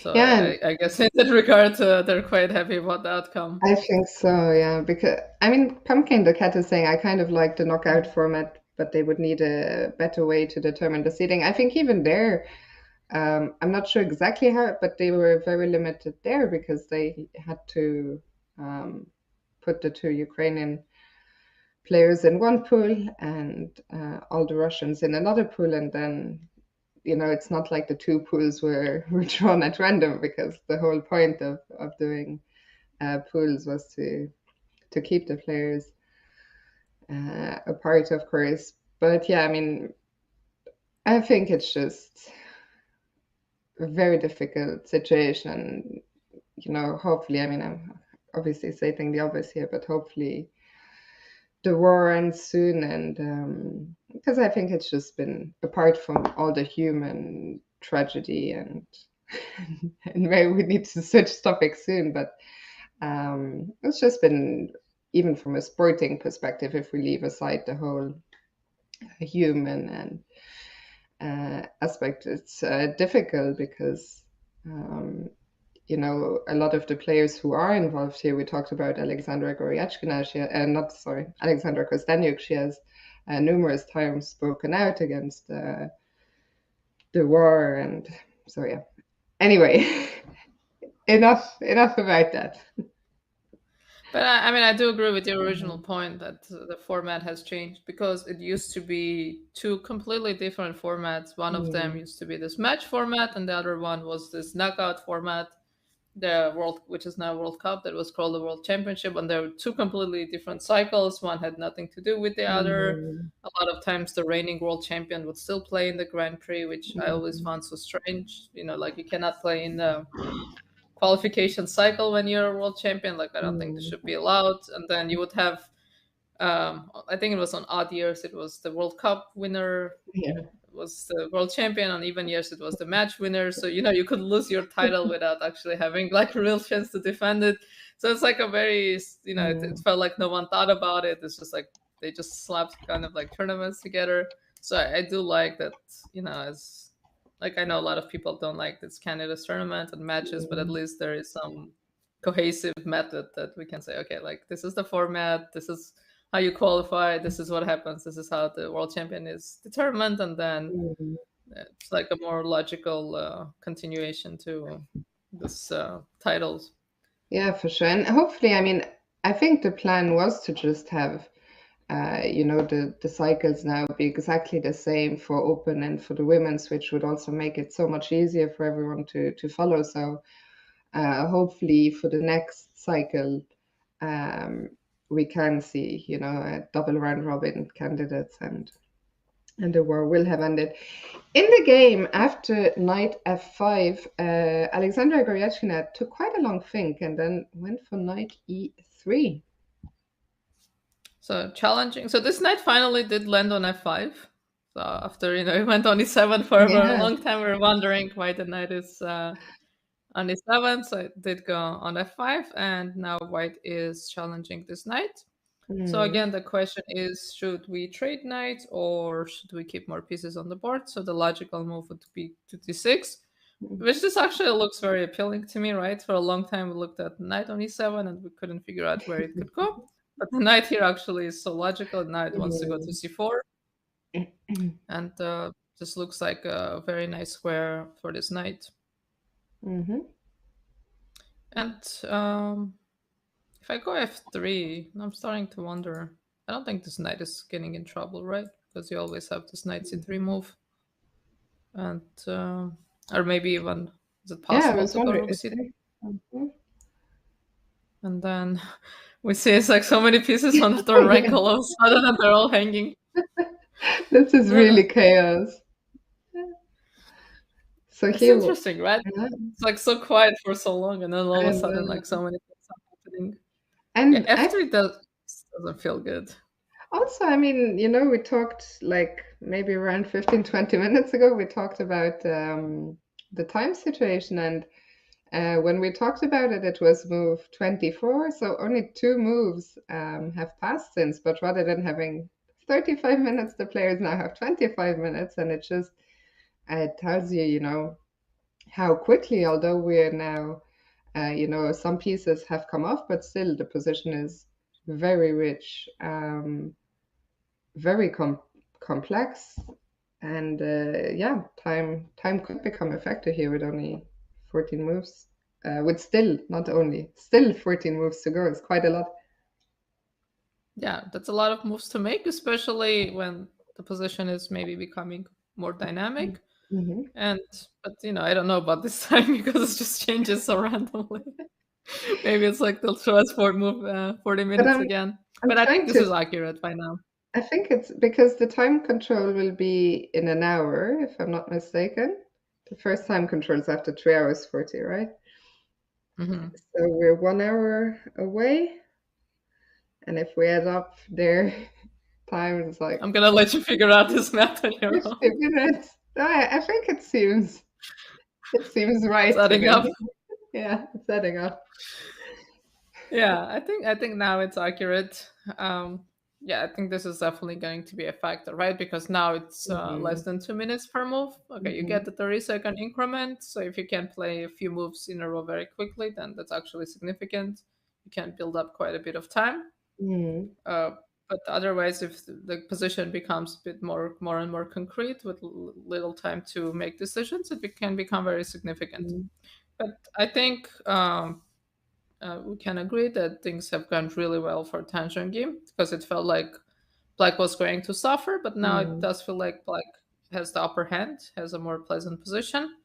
So Yeah, and I guess in that regard, they're quite happy about the outcome. I think so, yeah, because I mean, Pumpkin the Cat is saying I kind of like the knockout format, but they would need a better way to determine the seeding. I think even there, I'm not sure exactly how, but they were very limited there because they had to um, put the two Ukrainian players in one pool and all the Russians in another pool, and then it's not like the two pools were drawn at random because the whole point of doing pools was to keep the players apart, of course. But yeah, I mean, I think it's just a very difficult situation. Hopefully, I mean, I'm obviously stating the obvious here, but hopefully the war ends soon, and because I think it's just been apart from all the human tragedy, and and maybe we need to switch topics soon, but it's just been, even from a sporting perspective, if we leave aside the whole human and aspect, it's difficult because a lot of the players who are involved here, we talked about Alexandra Goryachkina, not sorry, Alexandra Kosteniuk, she has numerous times spoken out against the war, and so yeah. Anyway, enough about that. But I mean, I do agree with your original point that the format has changed, because it used to be two completely different formats. One of them Mm, used to be this match format, and the other one was this knockout format, the world, which is now World Cup, that was called the World Championship, and there were two completely different cycles. One had nothing to do with the other. mm, A lot of times, the reigning world champion would still play in the Grand Prix, which I always mm, found so strange. Like you cannot play in the qualification cycle when you're a world champion. Like I don't think this mm. should be allowed. And then you would have, I think it was on odd years, it was the World Cup winner Yeah. was the world champion. On even years, it was the match winner. So you could lose your title without actually having like a real chance to defend it. So it's like a very, it Mm, felt like no one thought about it. It's just like they just slapped kind of like tournaments together. So I do like that. As like I know a lot of people don't like this Canada's tournament and matches, but at mm, least there is some cohesive method that we can say, okay, like this is the format, this is how you qualify, this is what happens, this is how the world champion is determined, and then mm. it's like a more logical continuation to this titles. Yeah, for sure. And hopefully, I mean, I think the plan was to just have, the cycles now be exactly the same for open and for the women's, which would also make it so much easier for everyone to follow. So hopefully for the next cycle, um, we can see, a double round robin candidates, and the war will have ended. In the game, after knight f5, Alexandra Goryachkina took quite a long think and then went for knight e3. So challenging. So this knight finally did land on f5. So after it went on e7 for a very Yeah. long time, we are wondering why the knight is on e7. So it did go on f5, and now white is challenging this knight. So Mm. again, the question is, should we trade knights or should we keep more pieces on the board? So the logical move would be to d6, which this actually looks very appealing to me, right? For a long time, we looked at knight on e7 and we couldn't figure out where it could go. But the knight here actually is so logical. Now it wants to go to Mm. c4. And this looks like a very nice square for this knight. Mm-hmm. And if I go f3, I'm starting to wonder. I don't think this knight is getting in trouble, right? Because you always have this knight c3 move. And or maybe even, is it Yeah, I possible was to go wondering. rook c3? Mm-hmm. And then we see it's like so many pieces on the third rank all of a sudden, and they're all hanging. This is really chaos. So It's here, interesting, right? yeah, It's like so quiet for so long, and then all of a and sudden, like so many things are happening. Yeah, and I f3 doesn't feel good. also, I mean, we talked like maybe around 15, 20 minutes ago, we talked about the time situation. And when we talked about it, it was move 24. So only two moves have passed since. But rather than having 35 minutes, the players now have 25 minutes. And it just tells you, how quickly, although we're now, some pieces have come off, but still the position is very rich. Very complex, and yeah, time could become a factor here with only 14 moves. With still 14 moves to go. It's quite a lot. Yeah, that's a lot of moves to make, especially when the position is maybe becoming more dynamic. Mm-hmm. And but I don't know about this time because it just changes so randomly. Maybe it's like they'll show us for move 40 But minutes again. I'm But I think trying this to. is accurate by now. I think it's because the time control will be in an hour, if I'm not mistaken. The first time control is after 3 hours 40, right? Hmm. So we're 1 hour away, and if we add up their time, it's like I'm gonna let you figure out this math on your 50 own. minutes. No, I think it seems It's right to adding up. me. Yeah, it's adding up. Yeah, I think now it's accurate. Yeah, I think this is definitely going to be a factor, right? Because now it's less Mhm, than 2 minutes per move. Okay, you mhm, get the 30-second increment. So if you can play a few moves in a row very quickly, then that's actually significant. You can build up quite a bit of time. mhm, Uh, but otherwise, if the position becomes a bit more and more concrete with little time to make decisions, can become very significant. mhm, But I think we can agree that things have gone really well for Tangerine game because it felt like Black was going to suffer, but now it mhm. does feel like Black has the upper hand, has a more pleasant position.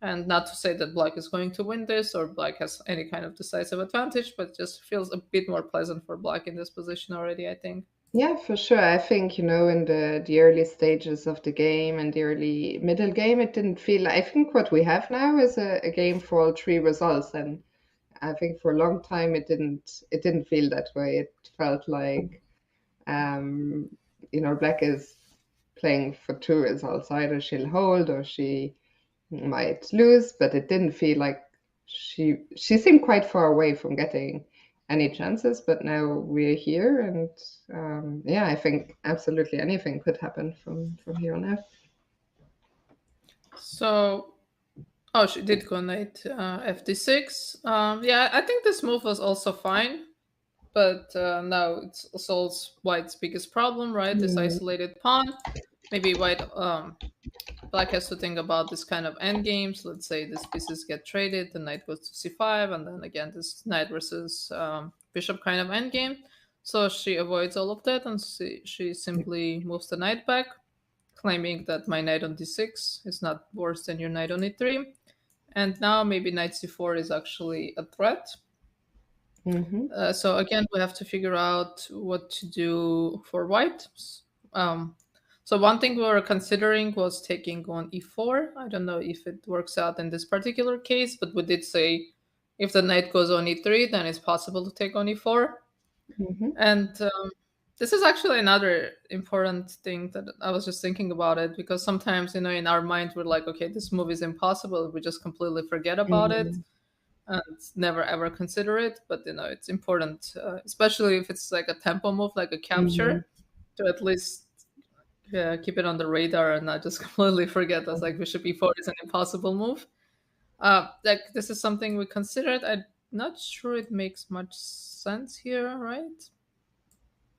And not to say that Black is going to win this or Black has any kind of decisive advantage, but just feels a bit more pleasant for Black in this position already, I think. Yeah, for sure. I think, in the early stages of the game and the early middle game, it didn't feel. I think what we have now is a game for all three results, and I think for a long time it didn't feel that way. It felt like um, Black is playing for two results. Either she'll hold or she might lose, but it didn't feel like she seemed quite far away from getting any chances. But now we're here, and yeah, I think absolutely anything could happen from here on out. So, oh, she did go knight fd6. Yeah, I think this move was also fine. But now it solves White's biggest problem, right? This Mm, isolated pawn. Maybe Black has to think about this kind of end games. Let's say these pieces get traded, the knight goes to c5, and then again this knight versus bishop kind of end game. So she avoids all of that, and she simply moves the knight back, claiming that my knight on d6 is not worse than your knight on e3. And now maybe knight c4 is actually a threat. mhm, So again, we have to figure out what to do for white. Um, so one thing we were considering was taking on e4. I don't know if it works out in this particular case, but we did say if the knight goes on e3, then it's possible to take on e4. mhm, And this is actually another important thing that I was just thinking about it because sometimes, in our mind, we're like, okay, this move is impossible. We just completely forget about it mhm, and never ever consider it. But it's important, especially if it's like a tempo move, like a mhm, capture, to at least keep it on the radar and not just completely forget that's like bishop e4 is an impossible move. Like this is something we considered. I'm not sure it makes much sense here, right?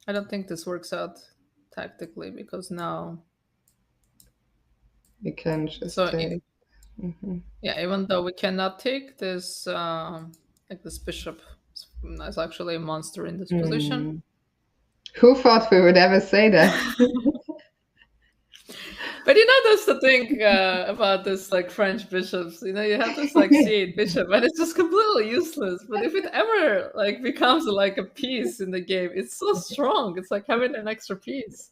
I don't think this works out tactically because now You can just So take. Mhm. yeah, even though we cannot take this, like this bishop is actually a monster in this position. Hmm. Who thought we would ever say that? But you know, that's the thing about this like French bishops. You know, you have this like c8 bishop, and it's just completely useless. But if it ever like becomes like a piece in the game, it's so strong. It's like having an extra piece.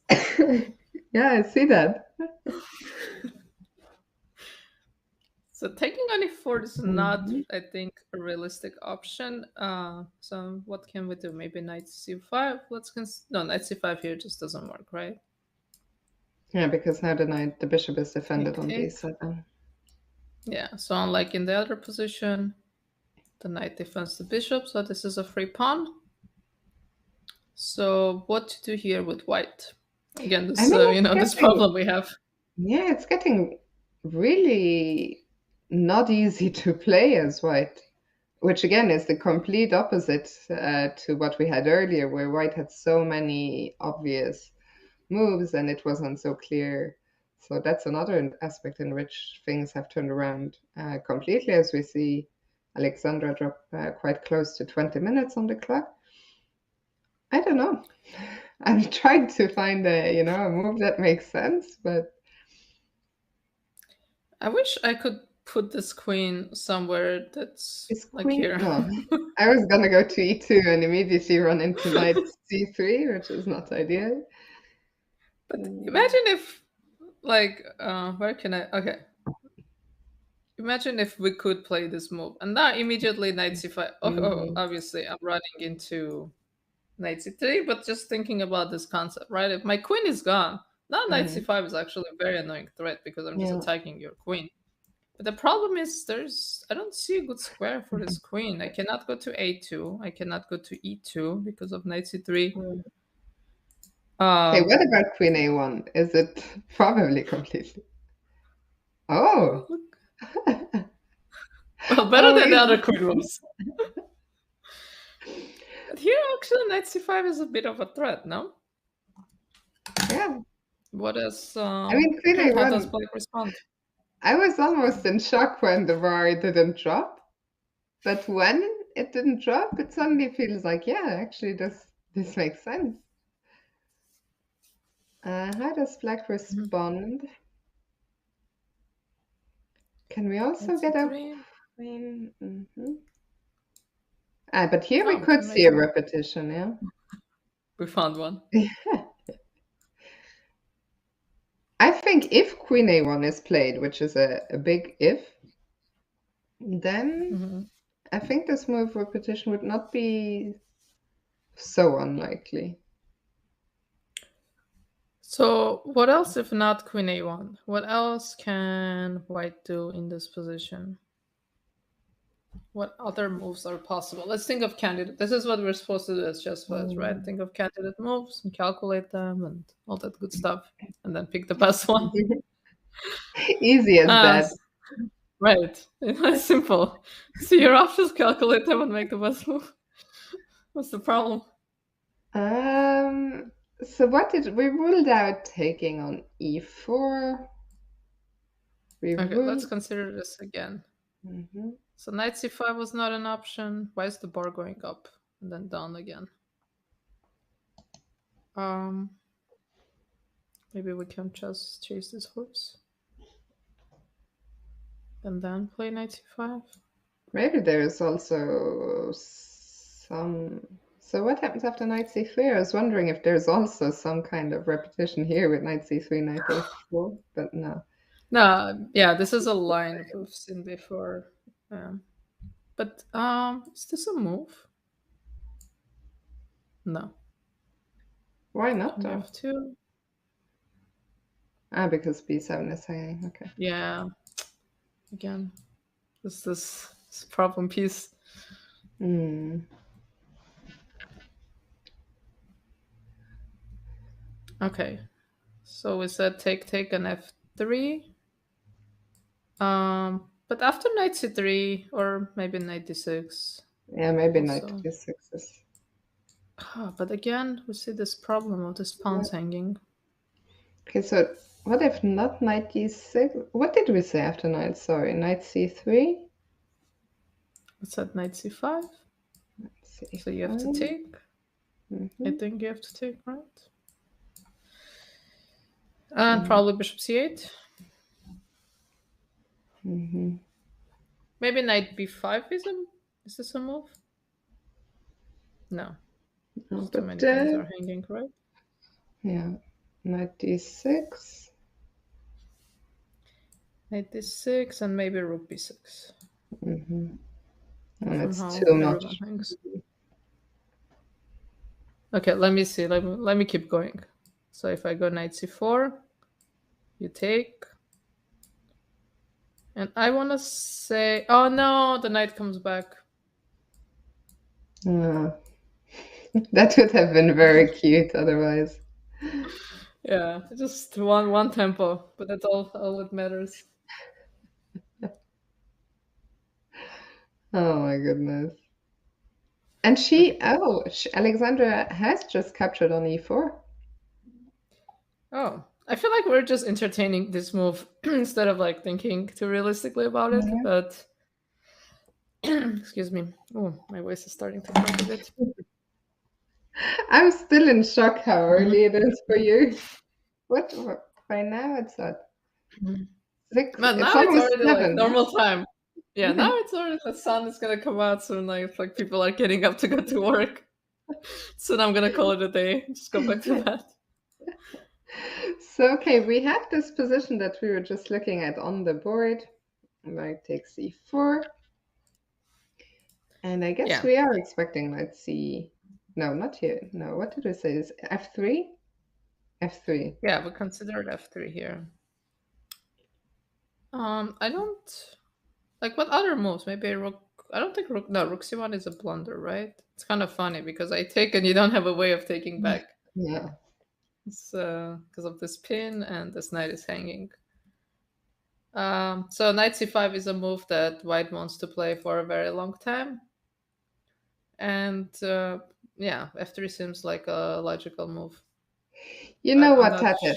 Yeah, I see that. So taking on e4 is not, Mhm. I think, a realistic option. So what can we do? Maybe knight c5. No, knight c5 here just doesn't work, right? Yeah, because now the bishop is defended Take, on take. b7. Yeah, so unlike in the other position, the knight defends the bishop, so this is a free pawn. So what to do here with white? Again, I this mean, you know, this problem we have. yeah, it's getting really not easy to play as white, which again is the complete opposite to what we had earlier, where white had so many obvious moves and it wasn't so clear. So that's another aspect in which things have turned around completely, as we see Alexandra drop quite close to 20 minutes on the clock. I don't know. I'm trying to find a move that makes sense, but I wish I could put this queen somewhere that's is like queen? here. No, I was gonna go to e2 and immediately run into knight c3, which is not ideal. But imagine if, like, where can I? Okay, imagine if we could play this move, and now immediately knight c5. Obviously, I'm running into knight c3, but just thinking about this concept, right? If my queen is gone, now knight Mhm. c5 is actually a very annoying threat because I'm just Yeah. attacking your queen. But the problem is I don't see a good square for this queen. I cannot go to a2. I cannot go to e2 because of knight c3. Okay, Um, what about queen a1? Is it probably completely? Oh, well, better oh, than the other queen moves. But here, actually, knight c5 is a bit of a threat, no? yeah. What is I mean, queen how does a1. black respond? I was almost in shock when the bar didn't drop, but when it didn't drop, it suddenly feels like, yeah, actually, this makes sense. How does black respond? Can we also Knight get a c3. queen? But here we Oh, we could can see make a it. repetition, yeah. We found one. I think if queen a1 is played, which is a big if, then Mhm. I think this move repetition would not be so unlikely. So what else if not queen a1? What else can white do in this position? What other moves are possible? Let's think of candidate. This is what we're supposed to do as chess players, right? Think of candidate moves and calculate them and all that good stuff, and then pick the best one. Easy as Uh, that. right. It's simple. See your options, calculate them, and make the best move. What's the problem? Um, so what did we ruled out taking on e4? We Okay, let's ruled. consider this again. Mhm. So knight c5 was not an option. Why is the bar going up and then down again? Maybe we can just chase this horse and then play knight c5. Maybe there's also some. So what happens after knight c3? I was wondering if there's also some kind of repetition here with knight c3, knight a4, but no. No, yeah, this is a line we've seen before. But is this a move? No. Why not We though? have two. Because b7 is hanging. Okay. Yeah. Again, this problem piece. Hmm. Okay. So we said take an f3. But after knight c3 or maybe knight d6. Yeah, maybe knight Also. d6 is. But again, we see this problem of this pawns hanging. Okay, so What if not knight d6? What did we say after knight? Sorry, knight c3? What's that? Knight c5. So you have to C5. take. I think you have to take, right? And probably bishop c8. Maybe knight b5 is this a move? No. No, Too many things are hanging, right? Yeah, knight d6. Knight d6 and maybe rook b6. That's Somehow too much. everyone hangs. Okay, let me see. Let me keep going. So if I go knight c4, you take. And I want to say, oh no, the knight comes back. That would have been very cute otherwise. Yeah, just one tempo, but that's all that matters. Oh my goodness. And Alexandra has just captured on e4. Oh, I feel like we're just entertaining this move instead of like thinking too realistically about it. But excuse me. Oh, my voice is starting to crack a bit. I'm still in shock how early it is for you. What? By now it's at 6. But now it's already 7. Like normal time. Yeah, now it's already the sun is gonna come out soon. Like people are getting up to go to work. Soon I'm gonna call it a day. Just go back to bed. So okay, we have this position that we were just looking at on the board. Knight takes e4. And I guess we are expecting, let's see. No, not here. No, what did we say? Is f3? F3. Yeah, we considered f3 here. I don't like what other moves. Maybe rook. I don't think rook. No, rook c1 is a blunder, right? It's kind of funny because I take and you don't have a way of taking back. Yeah. It's because of this pin and this knight is hanging. So knight c5 is a move that white wants to play for a very long time. And yeah, f3 seems like a logical move. You know what, Tata?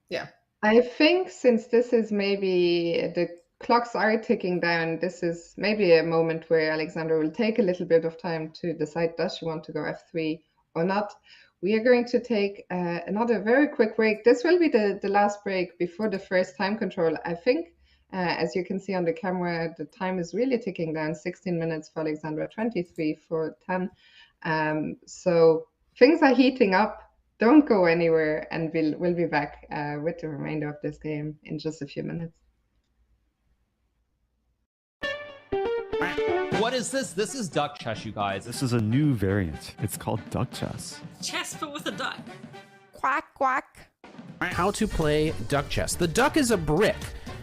Yeah. I think since this is maybe the clocks are ticking down, this is maybe a moment where Alexandra will take a little bit of time to decide does she want to go f3 or not. We are going to take another very quick break. This will be the last break before the first time control. I think, as you can see on the camera, the time is really ticking down. 16 minutes for Alexandra, 23 for 10. So things are heating up. Don't go anywhere, and we'll be back with the remainder of this game in just a few minutes. What is this? This is duck chess, you guys. This is a new variant. It's called duck chess. Chess, but with a duck. Quack, quack. How to play duck chess. The duck is a brick.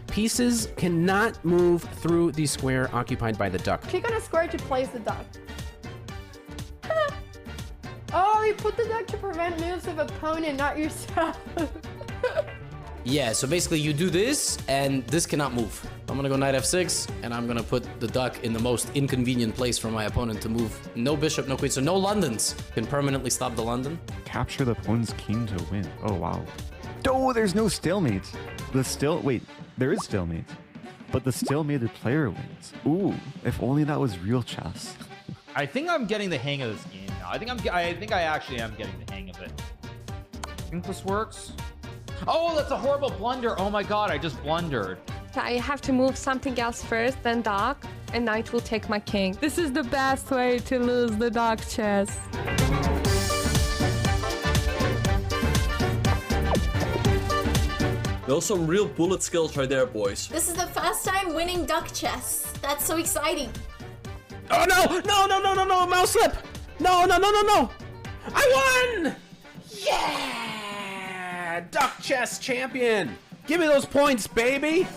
Pieces cannot move through the square occupied by the duck. Click on a square to place the duck. Oh, you put the duck to prevent moves of opponent, not yourself. Yeah, so basically you do this, and this cannot move. I'm gonna go knight f6, and I'm gonna put the duck in the most inconvenient place for my opponent to move. No bishop, no queen, so no Londons can permanently stop the London. Capture the opponent's king to win. Oh, wow. Oh, there's no stalemate. Wait, there is stalemate. But the stalemated player wins. Ooh, if only that was real chess. I think I'm getting the hang of this game now. I think I actually am getting the hang of it. I think this works. Oh, that's a horrible blunder. Oh my god, I just blundered. I have to move something else first, then dock, and knight will take my king. This is the best way to lose the duck chess. Those some real bullet skills right there, boys. This is the first time winning duck chess. That's so exciting. Oh no, mouse slip. No. I won! Yeah! Duck chess champion. Give me those points, baby.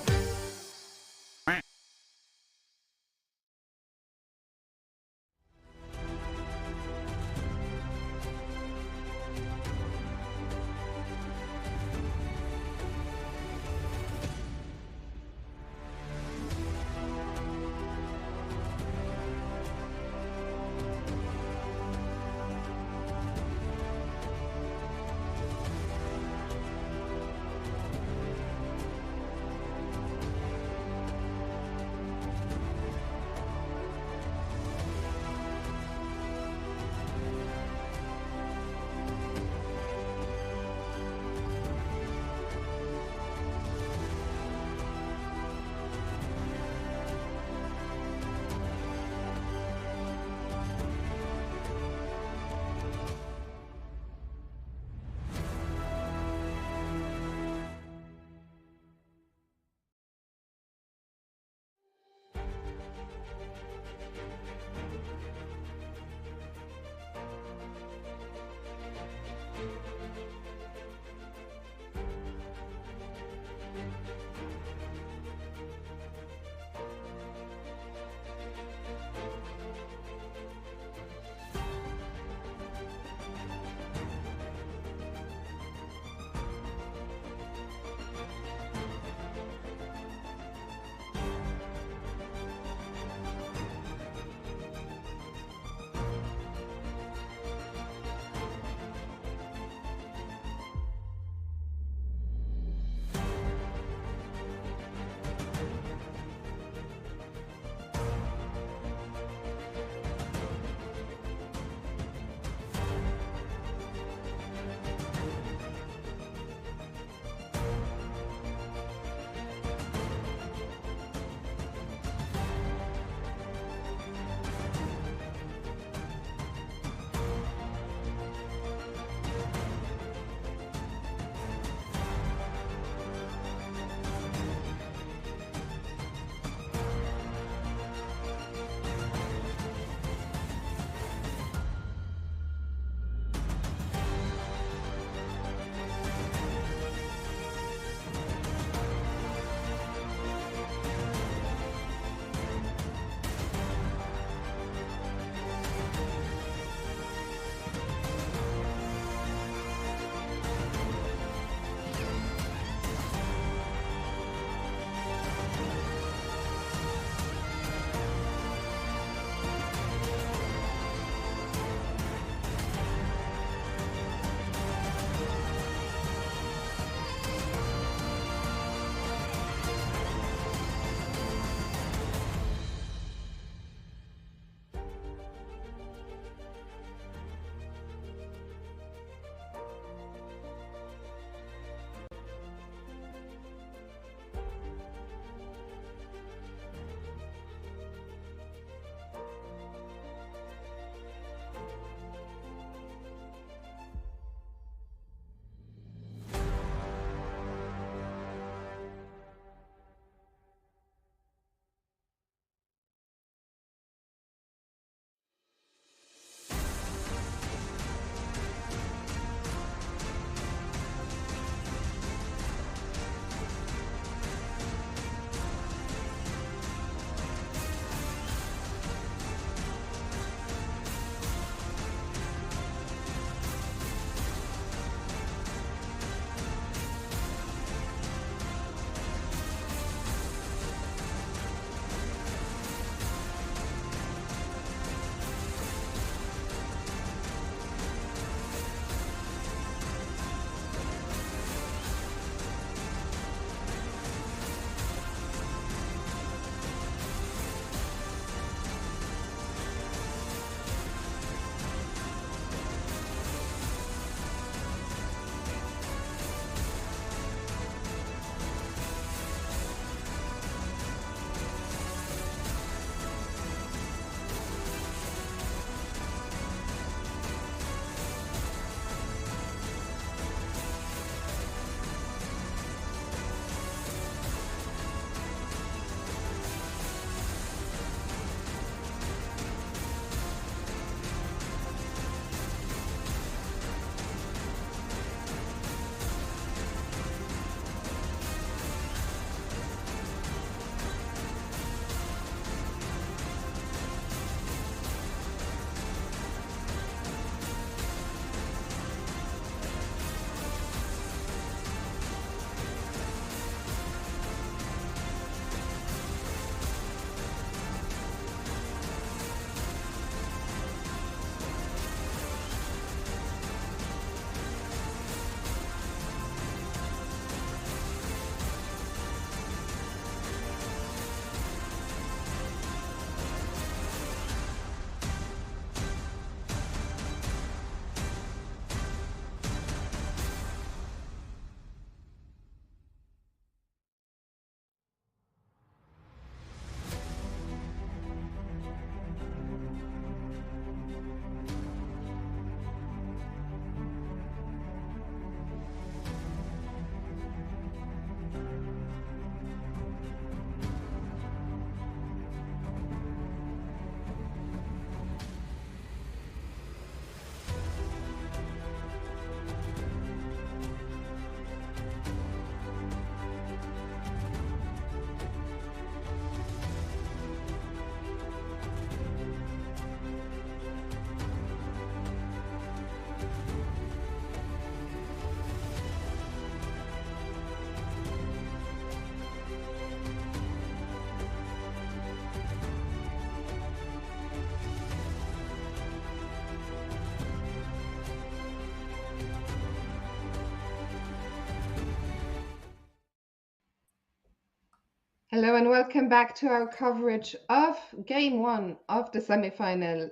Hello and welcome back to our coverage of Game 1 of the semi-final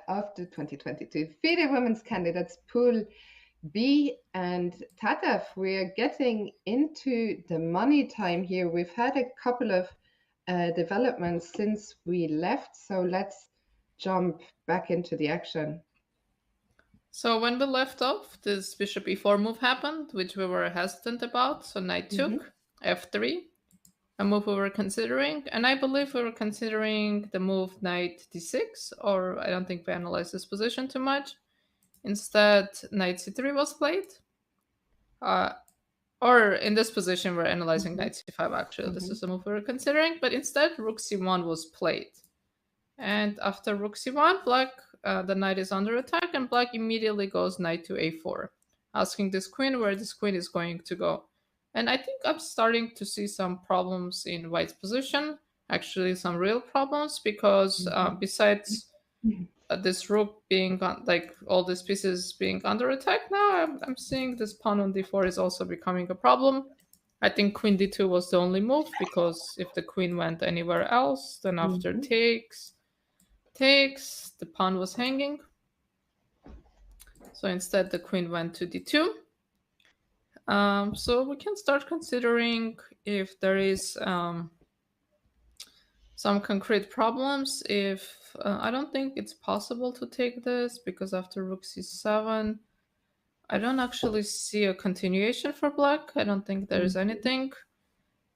of the 2022 FIDE Women's Candidates Pool B. And Tatef, we're getting into the money time here. We've had a couple of developments since we left, so let's jump back into the action. So when we left off, this bishop e4 move happened, which we were hesitant about. So knight took, f3, a move we were considering. And I believe we were considering the move knight d6, or I don't think we analyzed this position too much. Instead, knight c3 was played. Or in this position, we're analyzing knight c5, actually. This is the move we were considering. But instead, rook c1 was played. And after rook c1, black, the knight is under attack, and black immediately goes knight to a4, asking this queen where this queen is going to go. And I think I'm starting to see some problems in white's position, actually some real problems, because besides this rook being, like all these pieces being under attack now, I'm seeing this pawn on d4 is also becoming a problem. I think queen d2 was the only move, because if the queen went anywhere else, then after takes, the pawn was hanging. So instead the queen went to d2. So we can start considering if there is some concrete problems. If I don't think it's possible to take this, because after rook c7, I don't actually see a continuation for black. I don't think there is anything.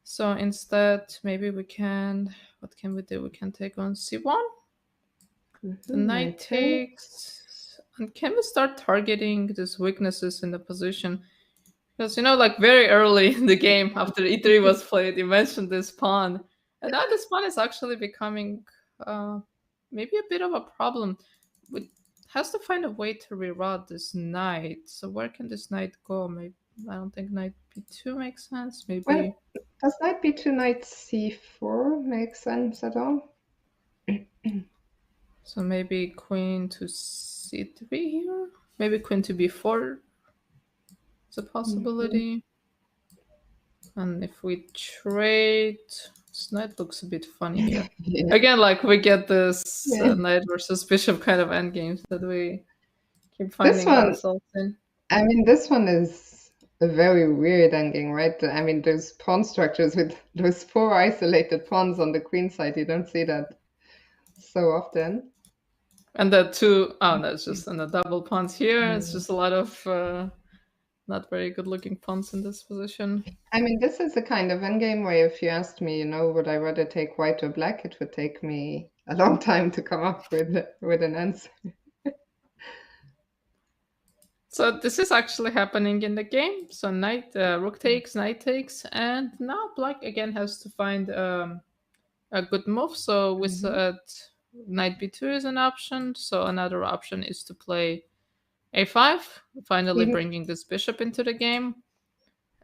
So instead, maybe we can, what can we do? We can take on c1. The knight takes. And can we start targeting these weaknesses in the position? Because, you know, like very early in the game, after e3 was played, you mentioned this pawn. And now this pawn is actually becoming maybe a bit of a problem. It has to find a way to reroute this knight. So where can this knight go? Maybe, I don't think knight b2 makes sense. Maybe. Well, does knight b2, knight c4 make sense at all? So maybe queen to c3 here? Maybe queen to b4 is a possibility. And if we trade, this knight looks a bit funny here. Again, like we get this knight versus bishop kind of endgames that we keep finding ourselves in. I mean, this one is a very weird endgame, right? I mean, there's pawn structures with those 4 isolated pawns on the queen side. You don't see that so often. And the 2, that's just and the double pawns here. It's just a lot of not very good looking pawns in this position. I mean, this is a kind of endgame where if you asked me, you know, would I rather take white or black, it would take me a long time to come up with an answer. So this is actually happening in the game. So knight, rook takes, knight takes, and now black again has to find a good move. So we said knight b2 is an option. So another option is to play a5, finally bringing this bishop into the game.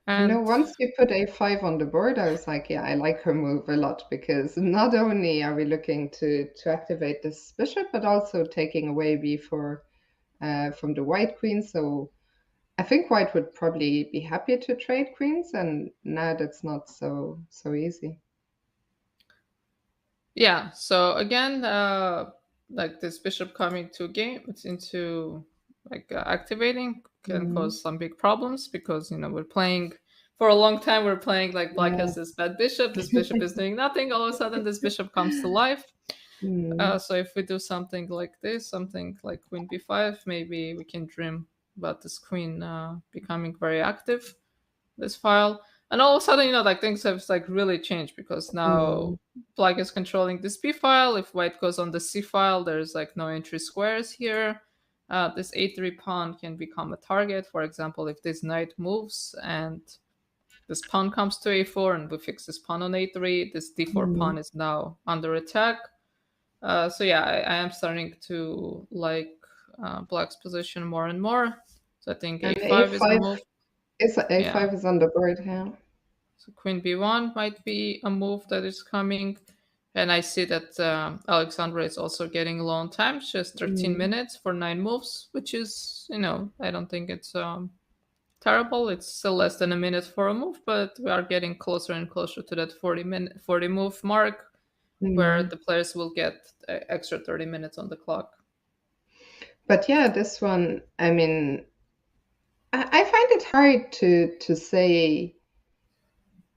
And you know, once you put a5 on the board, I was like, yeah, I like her move a lot, because not only are we looking to activate this bishop, but also taking away b4 from the white queen. So I think white would probably be happy to trade queens, and now that's not so easy. Yeah, so again, like this bishop coming to game, it's into like activating can cause some big problems, because, you know, we're playing for a long time, we're playing like black has this bad bishop, this bishop is doing nothing, all of a sudden this bishop comes to life. So if we do something like this, something like queen b5, maybe we can dream about this queen becoming very active, this file. And all of a sudden, you know, like things have like really changed, because now black is controlling this b file. If white goes on the c file, there's like no entry squares here. This a3 pawn can become a target. For example, if this knight moves and this pawn comes to a4 and we fix this pawn on a3, this d4 pawn is now under attack. So yeah, I am starting to like black's position more and more. So I think a5 is the move. A5 is on the board here. So queen b1 might be a move that is coming. And I see that Alexandra is also getting low on time. She has 13 minutes for 9 moves, which is, you know, I don't think it's terrible. It's still less than a minute for a move, but we are getting closer and closer to that 40 move mark, where Mm. the players will get extra 30 minutes on the clock. But yeah, this one, I mean, I find it hard to say,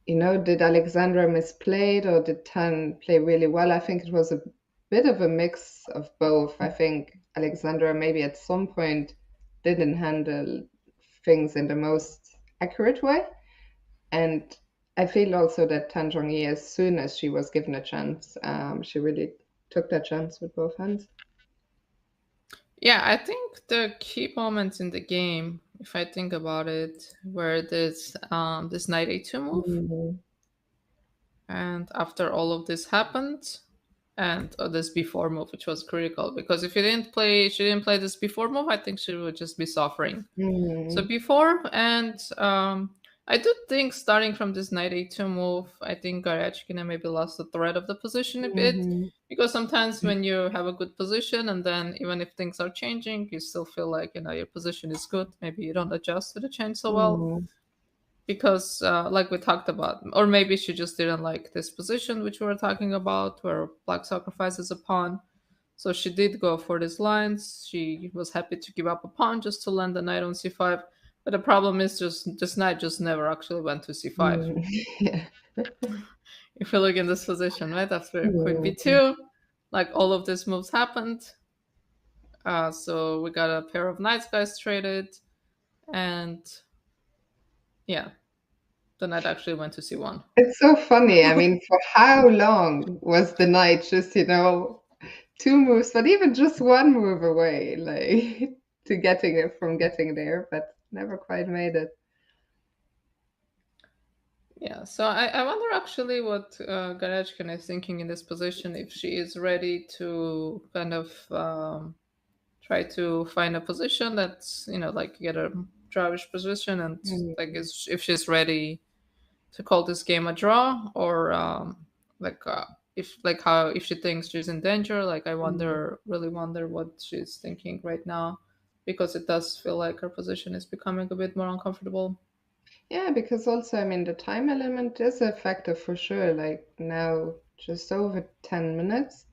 did Alexandra misplay or did Tan play really well? I think it was a bit of a mix of both. I think Alexandra maybe at some point didn't handle things in the most accurate way. And I feel also that Tan Zhongyi, as soon as she was given a chance, she really took that chance with both hands. Yeah, I think the key moments in the game, if I think about it, were this knight a2 move, Mhm. and after all of this happened, and this before move, which was critical, because if she didn't play this before move, I think she would just be suffering. So Mhm. before, and I do think starting from this knight a2 move, I think Goryachkina maybe lost the thread of the position a bit, Mhm. because sometimes when you have a good position and then even if things are changing, you still feel like your position is good. Maybe you don't adjust to the change so well, Mhm. because like we talked about, or maybe she just didn't like this position which we were talking about, where black sacrifices a pawn. So she did go for these lines. She was happy to give up a pawn just to land the knight on c5. But the problem is just this knight just never actually went to c5. Mhm. Yeah. If you look in this position, right after queen Mhm. b2, like all of these moves happened. So we got a pair of knights guys traded, and yeah, the knight actually went to c1. It's so funny. I mean, for how long was the knight just, two moves, but even just one move away, like to getting it from getting there, but never quite made it. Yeah, so I wonder actually what Goryachkina is thinking in this position, if she is ready to kind of try to find a position that's, like get a drawish position, and like Mhm. if she's ready to call this game a draw, or like if she thinks she's in danger. Like I Mhm. really wonder what she's thinking right now, because it does feel like her position is becoming a bit more uncomfortable. Yeah, because also, I mean, the time element is a factor for sure. Like now, just over 10 minutes.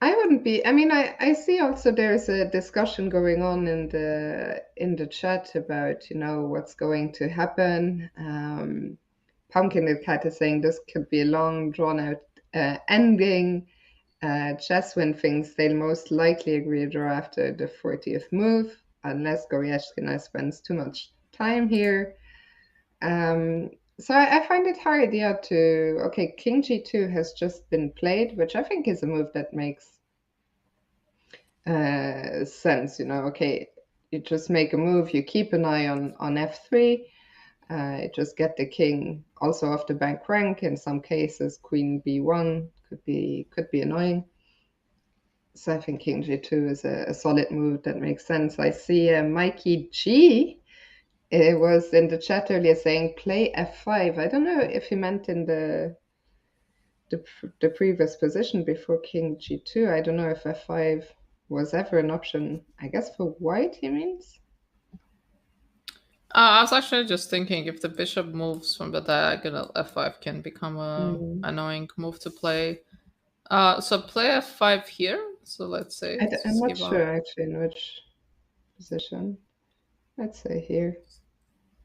I wouldn't be. I mean, I see also there's a discussion going on in the chat about, what's going to happen. Pumpkin the Cat is saying this could be a long, drawn out ending. Chesswin thinks they'll most likely agree a draw after the 40th move, unless Goryachkina spends too much time here. So I find it hard, yeah, okay, King G2 has just been played, which I think is a move that makes sense. Okay, you just make a move, you keep an eye on f3, just get the king also off the bank rank. In some cases, queen b1 could be annoying. So I think king g2 is a solid move that makes sense. I see Mikey G was in the chat earlier saying play f5. I don't know if he meant in the previous position before king g2. I don't know if f5 was ever an option. I guess for white he means. I was actually just thinking if the bishop moves from the diagonal, f5 can become a annoying move to play. So play f5 here. So let's say I'm just not give up. sure actually in which position. Let's say here.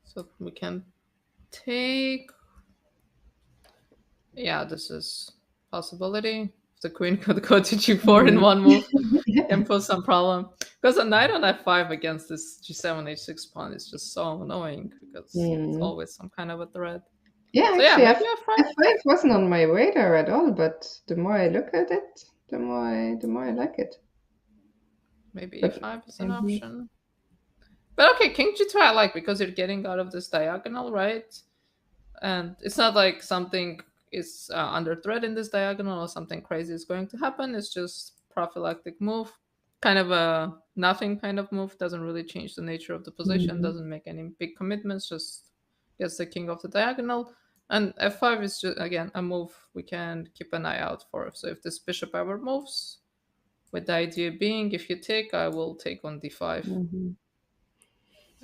So we can take. Yeah, this is possibility. The queen could go to g4 in one move, can pose some problem. Because a knight on f5 against this g7 h6 pawn is just so annoying, because it's Mm. always some kind of a threat. Yeah, So yeah, actually, maybe f5. F5 wasn't on my radar at all, but the more I look at it, the more I like it. Maybe But e5 is an option. But okay, king g2 I like, because you're getting out of this diagonal, right? And it's not like something is under threat in this diagonal or something crazy is going to happen. It's just prophylactic move, kind of a nothing kind of move. Doesn't really change the nature of the position, doesn't make any big commitments, just gets the king off the diagonal. And f5 is just, again, a move we can keep an eye out for. So if this bishop ever moves, with the idea being, if you take, I will take on d5.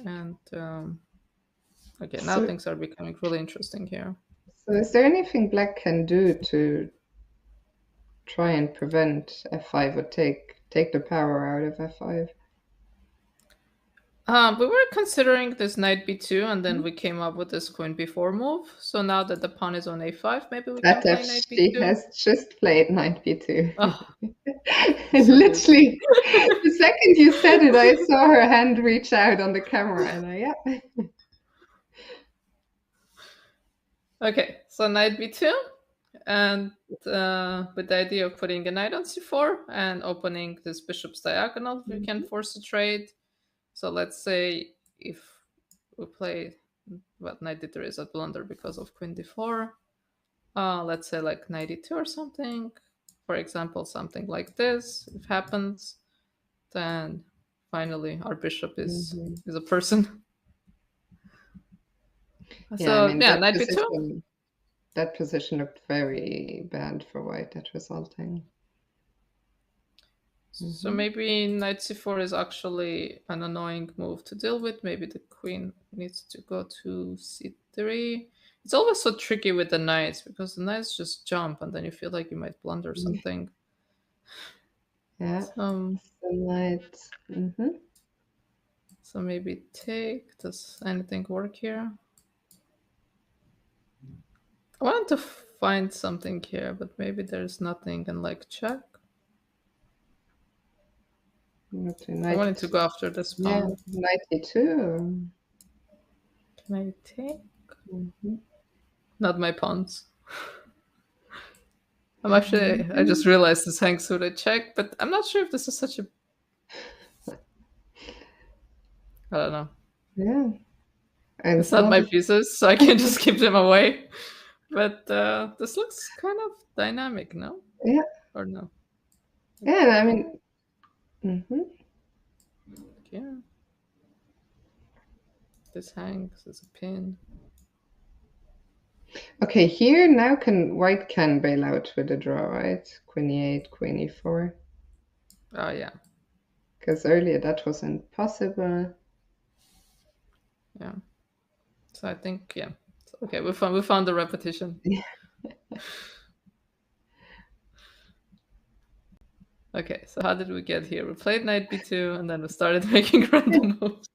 And okay, now things are becoming really interesting here. So is there anything black can do to try and prevent f5 or take the power out of f5? We were considering this knight b2, and then we came up with this queen b4 move. So now that the pawn is on a5, maybe we can play knight She b2. has just played knight b2. Oh, Literally, the second you said it, I saw her hand reach out on the camera, and yeah. Okay, so knight b2, and with the idea of putting a knight on c4 and opening this bishop's diagonal, we can force a trade. So let's say if we play, well, knight d3 is a blunder because of queen d4. Let's say like knight e2 or something. For example, something like this. If happens, then finally our bishop is a person. So I mean, yeah, knight b2. That position looked very bad for white, that resulting. So maybe knight c4 is actually an annoying move to deal with. Maybe the queen needs to go to c3. It's always so tricky with the knights because the knights just jump and then you feel like you might blunder something. Yeah. So knight. So maybe take. Does anything work here? I wanted to find something here, but maybe there's nothing and like check. I wanted to go after this pawn. Yeah, knight e2. Can I take? Not my pawns. I'm actually, I just realized this hangs with a check, but I'm not sure if this is such a... I don't know. Yeah. And it's not my pieces, so I can just keep them away. But this looks kind of dynamic, no? Yeah. Or no? Yeah, I mean... Yeah. This hangs as a pin. Okay, here now white can bail out with a draw, right? Queen e8, queen e4. Oh, yeah. Because earlier that wasn't possible. Yeah. So I think, yeah. Okay, we found the repetition. Okay, so how did we get here? We played knight b2, and then we started making random moves.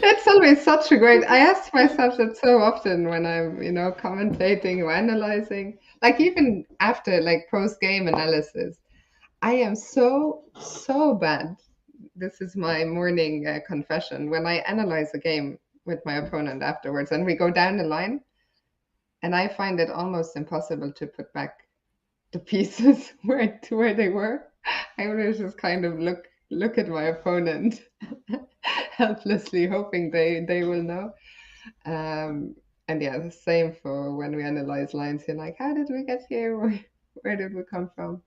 That's always such a great... I ask myself that so often when I'm, commentating or analyzing. Like even after like post-game analysis, I am so bad. This is my morning confession. When I analyze a game with my opponent afterwards and we go down the line, and I find it almost impossible to put back the pieces to where they were. I always just kind of look at my opponent helplessly, hoping they will know. And yeah, the same for when we analyze lines. You're like, how did we get here? Where did we come from?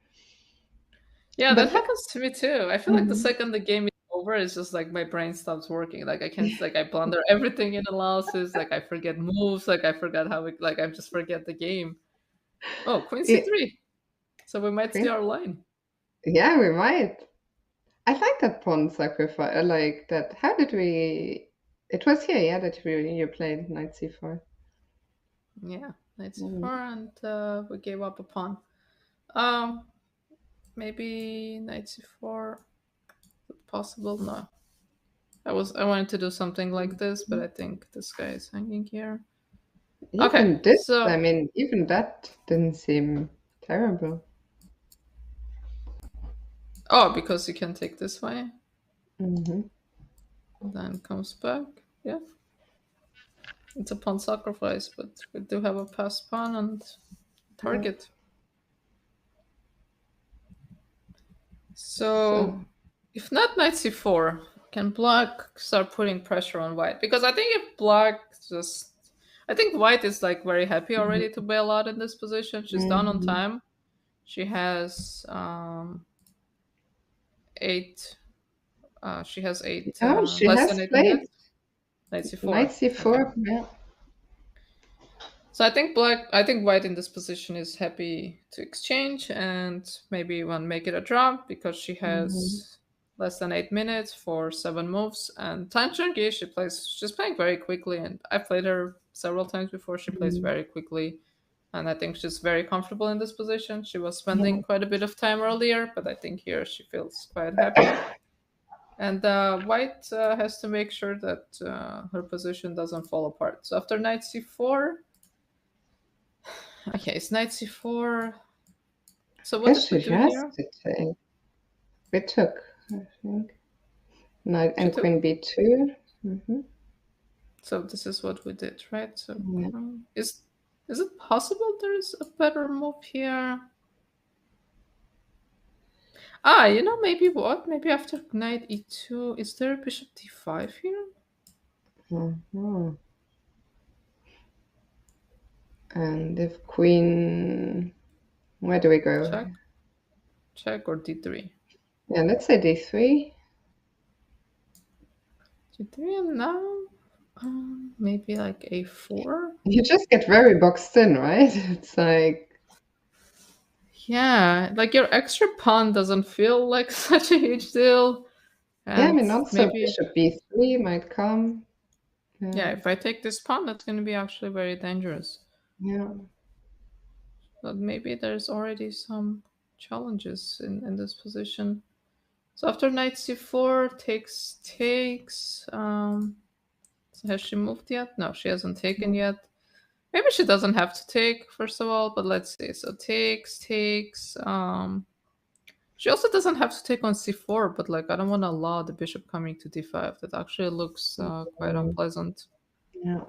Yeah, that happens to me too. I feel like the second the game is over, it's just like my brain stops working. Like I can't, like I blunder everything in analysis. Like I forget moves. Like I forgot how it, like I just forget the game. Oh, queen c3. So we might see our line. Yeah, we might. I like that pawn sacrifice. I like that. How did we... It was here, yeah, that you played knight c4. Yeah, knight c4, and we gave up a pawn. Maybe knight c4. Is it possible? No. I wanted to do something like this, but I think this guy is hanging here. Even this, so... I mean, even that didn't seem terrible. Oh, because you can take this way. Then comes back. Yeah. It's a pawn sacrifice, but we do have a passed pawn and target. So if not knight c4, can black start putting pressure on white? Because I think if black just... I think white is like very happy already to bail out in this position. She's done on time. She has 8. She has 8. She less has than 8 played minutes. Knight c4. Knight c4. Okay. Yeah. So I think white in this position is happy to exchange and maybe even make it a draw because she has less than 8 minutes for 7 moves. And Tan Chungi, she's playing very quickly, and I've played her several times before. She plays very quickly, and I think she's very comfortable in this position. She was spending quite a bit of time earlier, but I think here she feels quite happy. And White has to make sure that her position doesn't fall apart. So after knight c4, okay, it's knight c4. So what Guess did we she do has here? to take. We took, I think. Knight She and took. queen b2. So this is what we did, right? So Yeah. is it possible there's a better move here? Maybe what? Maybe after knight e2, is there a bishop d5 here? Mhm. And if queen, where do we go? Check or d3? Yeah, let's say d3. d3 and now maybe like a4. You just get very boxed in, right? It's like, Yeah, like your extra pawn doesn't feel like such a huge deal. yeah, I And mean, also maybe bishop b3 might come. yeah, if I take this pawn, that's going to be actually very dangerous. Yeah. But maybe there's already some challenges in this position. So after knight c4 takes. So has she moved yet? No, she hasn't taken yet. Maybe she doesn't have to take, first of all, but let's see. So takes. She also doesn't have to take on c4, but like I don't want to allow the bishop coming to d5. That actually looks quite unpleasant. Yeah.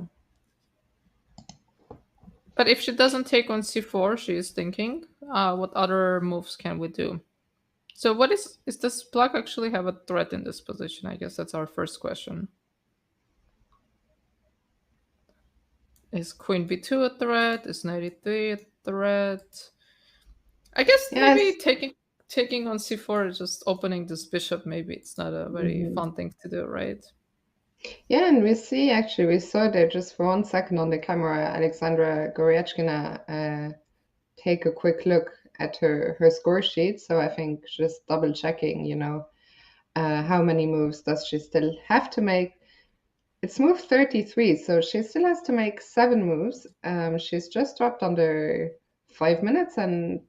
But if she doesn't take on c4, she is thinking, what other moves can we do? So what is does black actually have a threat in this position? I guess that's our first question. Is queen b2 a threat? Is knight e3 a threat? I guess maybe taking on c4 is just opening this bishop. Maybe it's not a very fun thing to do, right? Yeah, and we saw there just for 1 second on the camera, Alexandra Goryachkina take a quick look at her score sheet. So I think just double checking, how many moves does she still have to make? It's move 33, so she still has to make 7 moves. She's just dropped under 5 minutes, and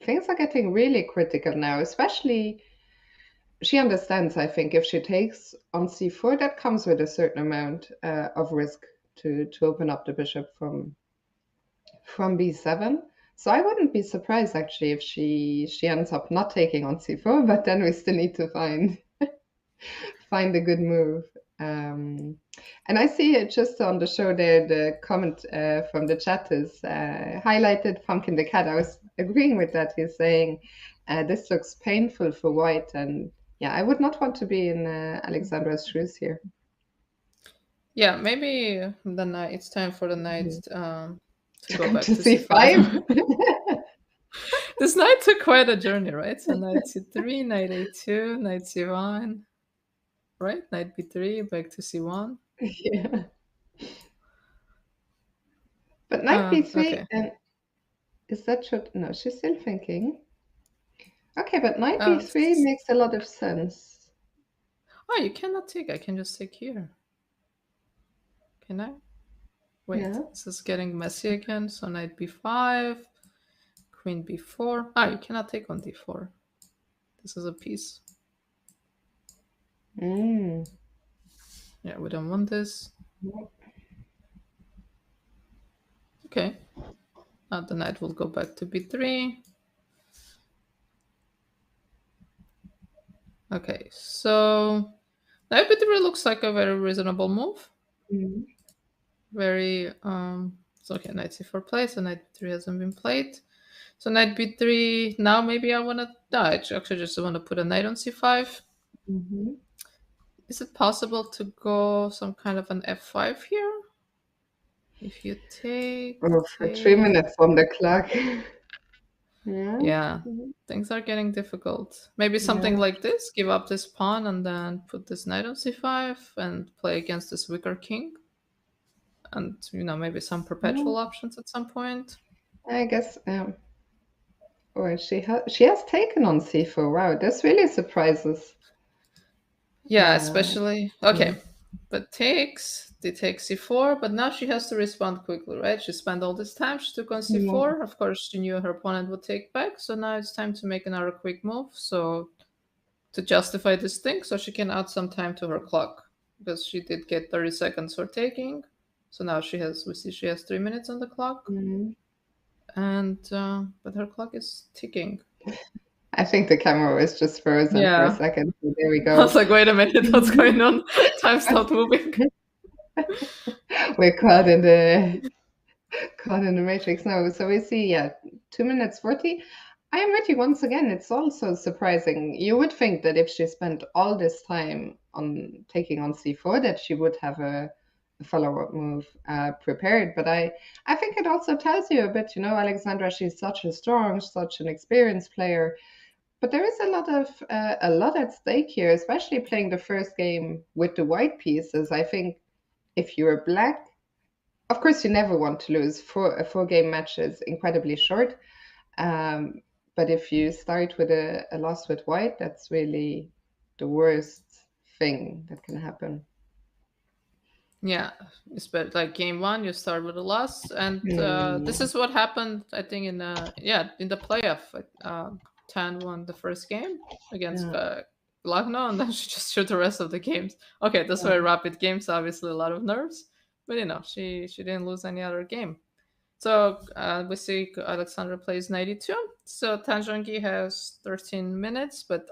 things are getting really critical now, especially she understands, I think, if she takes on c4, that comes with a certain amount of risk to open up the bishop from b7. So I wouldn't be surprised actually if she ends up not taking on c4, but then we still need to find a good move. And I see it just on the show there, the comment from the chat is highlighted Pumpkin the Cat. I was agreeing with that. He's saying this looks painful for white, and yeah, I would not want to be in Alexandra's shoes here. Yeah, maybe the knight. It's time for the knight to go back to to c5. This knight took quite a journey, right? So knight c3, knight a2, knight c1, right? Knight b3, back to c1. Yeah. But knight b3, okay. and is that should no? She's still thinking. Okay, but knight b3 makes a lot of sense. Oh, you cannot take. I can just take here. Can I? Wait, this is getting messy again. So knight b5, queen b4. You cannot take on d4. This is a piece. Yeah, we don't want this. Okay. Now the knight will go back to b3. Okay, so knight b3 looks like a very reasonable move. Very so okay, knight c4 plays, so knight b3 hasn't been played. So knight b3, now maybe I wanna I actually just want to put a knight on c5. Is it possible to go some kind of an f5 here? If you take... Oh, for 3 minutes on the clock. Yeah, things are getting difficult. Maybe something like this, give up this pawn and then put this knight on c5 and play against this weaker king. And, maybe some perpetual options at some point. I guess, Oh, she has taken on c4. Wow, this really surprises. Yeah, especially okay. But they take c4, but now she has to respond quickly, right? She spent all this time, she took on c4. Of course, she knew her opponent would take back, so now it's time to make another quick move. So to justify this thing, so she can add some time to her clock because she did get 30 seconds for taking. So now we see she has 3 minutes on the clock, and but her clock is ticking. I think the camera was just frozen for a second. So there we go. I was like, wait a minute, what's going on? Time's not moving. We're caught in the matrix now. So we see, 2 minutes 40. I am with you once again. It's also surprising. You would think that if she spent all this time on taking on c4, that she would have a follow-up move prepared. But I think it also tells you a bit, Alexandra, she's such an experienced player. But there is a lot at stake here, especially playing the first game with the white pieces. I think if you're black, of course, you never want to lose. A four-game match is incredibly short. But if you start with a loss with white, that's really the worst thing that can happen. Yeah, especially like game one, you start with a loss, and this is what happened. I think in the playoff, 10 won the first game against Lagno, and then she just showed the rest of the games. Okay, those were rapid games, obviously a lot of nerves, but she didn't lose any other game. So we see Alexandra plays 92. So Tanjangi has 13 minutes, but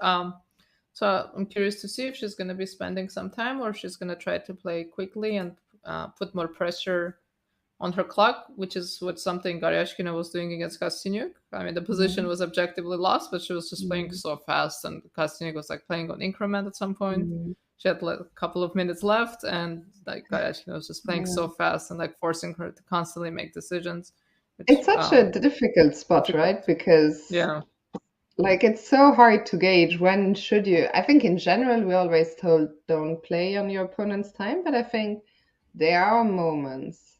so I'm curious to see if she's going to be spending some time or if she's going to try to play quickly and put more pressure on her clock, which is what something Goryachkina was doing against Kostyuk. I mean, the position was objectively lost, but she was just playing so fast, and Kostyuk was like playing on increment at some point. She had like a couple of minutes left, and like Goryachkina was just playing so fast and like forcing her to constantly make decisions. It's such a difficult spot, right? Because like it's so hard to gauge when should you. I think in general we always told don't play on your opponent's time, but I think there are moments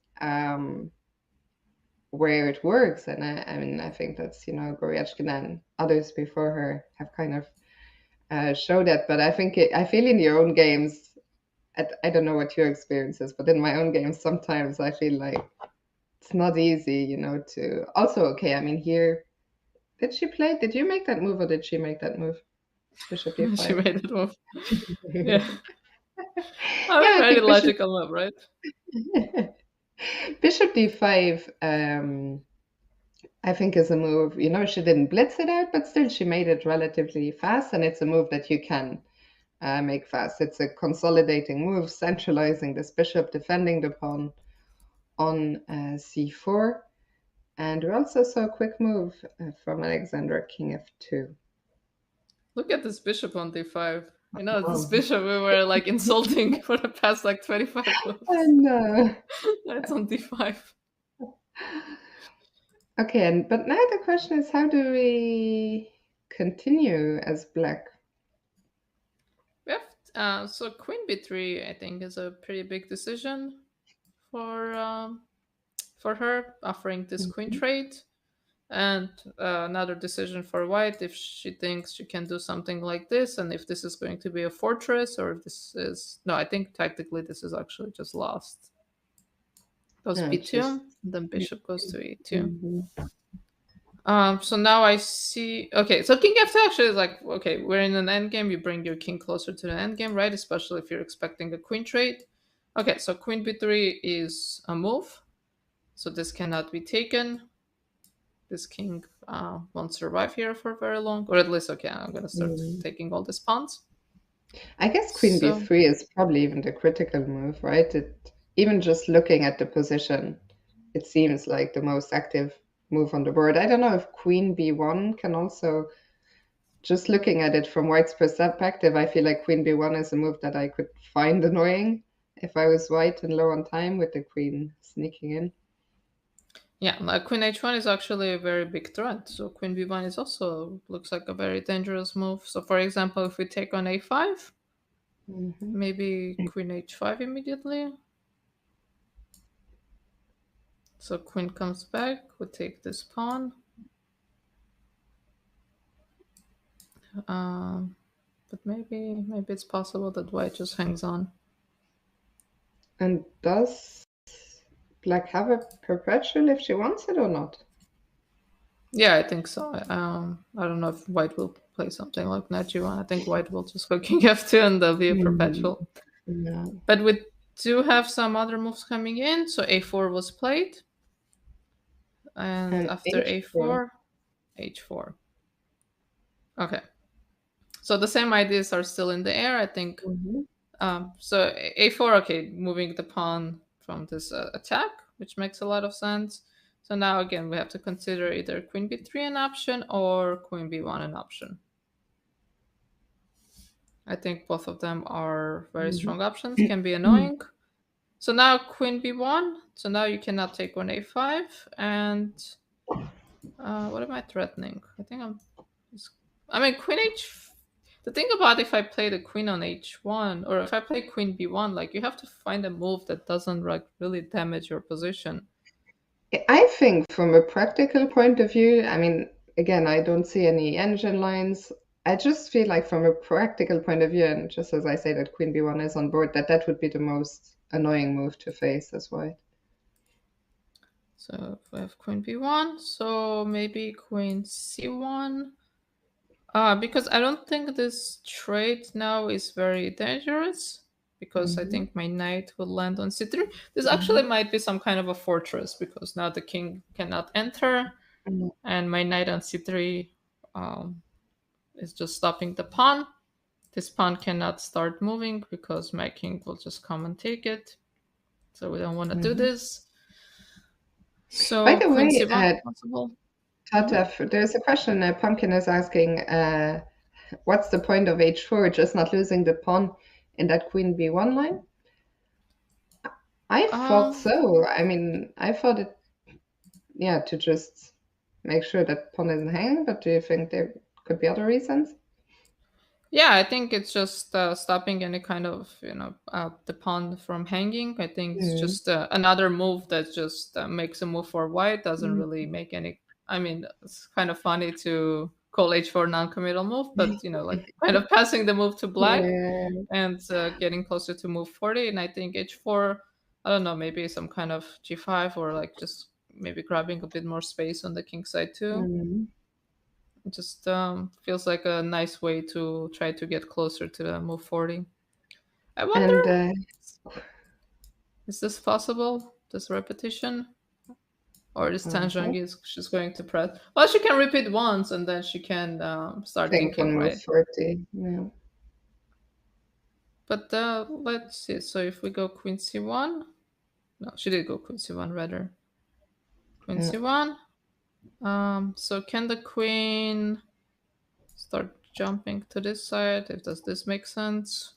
where it works, and I mean I think that's Goryachkina and others before her have kind of showed that. But I think I feel in your own games, I don't know what your experience is, but in my own games sometimes I feel like it's not easy, to also okay. I mean here. Did you make that move or did she make that move? Bishop d5. She made that move. Yeah. A very logical move, right? Bishop d5, I think is a move, she didn't blitz it out, but still she made it relatively fast, and it's a move that you can make fast. It's a consolidating move, centralizing this bishop, defending the pawn on c4. And we also saw a quick move from Alexandra, king f2. Look at this bishop on d5. This bishop we were like insulting for the past like 25 moves. I know. It's on d5. Okay, but now the question is, how do we continue as black? So queen b3, I think, is a pretty big decision for her, offering this queen trade. And another decision for white, if she thinks she can do something like this, and if this is going to be a fortress, or if this is... No, I think tactically this is actually just lost. Goes b2, then bishop goes to e2. So now I see... Okay, so king f2 actually is like, okay, we're in an endgame, you bring your king closer to the endgame, right? Especially if you're expecting a queen trade. Okay, so queen b3 is a move. So this cannot be taken. This king won't survive here for very long, or at least, okay, I'm going to start taking all these pawns. I guess queen b3 is probably even the critical move, right? Even just looking at the position, it seems like the most active move on the board. I don't know if queen b1 can also, just looking at it from white's perspective, I feel like queen b1 is a move that I could find annoying if I was white and low on time with the queen sneaking in. Yeah, like queen h1 is actually a very big threat. So queen b1 is also looks like a very dangerous move. So for example, if we take on a5, maybe queen h5 immediately. So queen comes back, we take this pawn. But maybe it's possible that white just hangs on. And does black have a perpetual if she wants it or not? Yeah, I think so. I don't know if white will play something like knight g1. I think white will just go king f2 and there'll be a perpetual. Yeah. But we do have some other moves coming in. So a4 was played. And after H4. a4, h4. Okay. So the same ideas are still in the air, I think. So a4, okay, moving the pawn from this attack, which makes a lot of sense. So now again, we have to consider either queen b3 an option or queen b1 an option. I think both of them are very strong options, can be annoying. So now queen b1. So now you cannot take on a5. And what am I threatening? I think I mean, queen h. The thing about if I play the queen on h1, or if I play queen b1, like you have to find a move that doesn't like really damage your position. I think from a practical point of view, I mean, again, I don't see any engine lines. I just feel like from a practical point of view, and just as I say that queen b1 is on board, that would be the most annoying move to face as white. So if we have queen b1, so maybe queen c1. Because I don't think this trade now is very dangerous, because I think my knight will land on c3. This actually might be some kind of a fortress, because now the king cannot enter, and my knight on c3 is just stopping the pawn. This pawn cannot start moving because my king will just come and take it. So we don't want to do this. So by the queen way, c1 possible. Tatev, there's a question Pumpkin is asking, what's the point of h4, just not losing the pawn in that queen b1 line? I thought so. I mean, I thought it, yeah, to just make sure that pawn isn't hanging, but do you think there could be other reasons? Yeah, I think it's just stopping any kind of, the pawn from hanging. I think it's just another move that just makes a move for white, doesn't really make any. I mean, it's kind of funny to call h4 non-committal move, but like kind of passing the move to black and getting closer to move 40. And I think h4, I don't know, maybe some kind of g5 or like just maybe grabbing a bit more space on the king side too. It just feels like a nice way to try to get closer to the move 40. I wonder, is this possible? This repetition? Or this Tanzhang is she's going to press? Well, she can repeat once and then she can start thinking, on right? move 40, yeah. But let's see. So if we go queen c1, no, she did go queen c1 rather. Queen c1. So can the queen start jumping to this side? Does this make sense?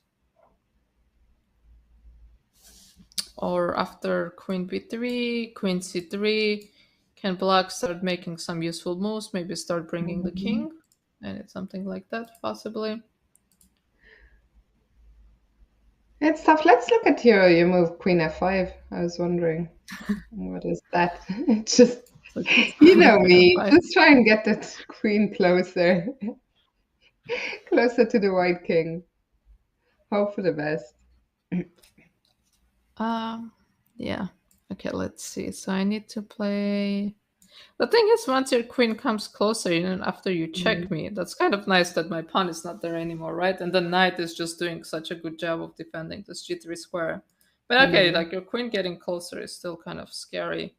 Or after queen b3, queen c3, can black start making some useful moves? Maybe start bringing the king, and it's something like that, possibly. It's tough. Let's look at your move queen f5. I was wondering, what is that? Just, you know me, just try and get that queen closer. Closer to the white king. Hope for the best. Yeah. Okay, let's see. So I need to play. The thing is, once your queen comes closer, after you check me, that's kind of nice that my pawn is not there anymore, right? And the knight is just doing such a good job of defending this g3 square. But okay, like your queen getting closer is still kind of scary.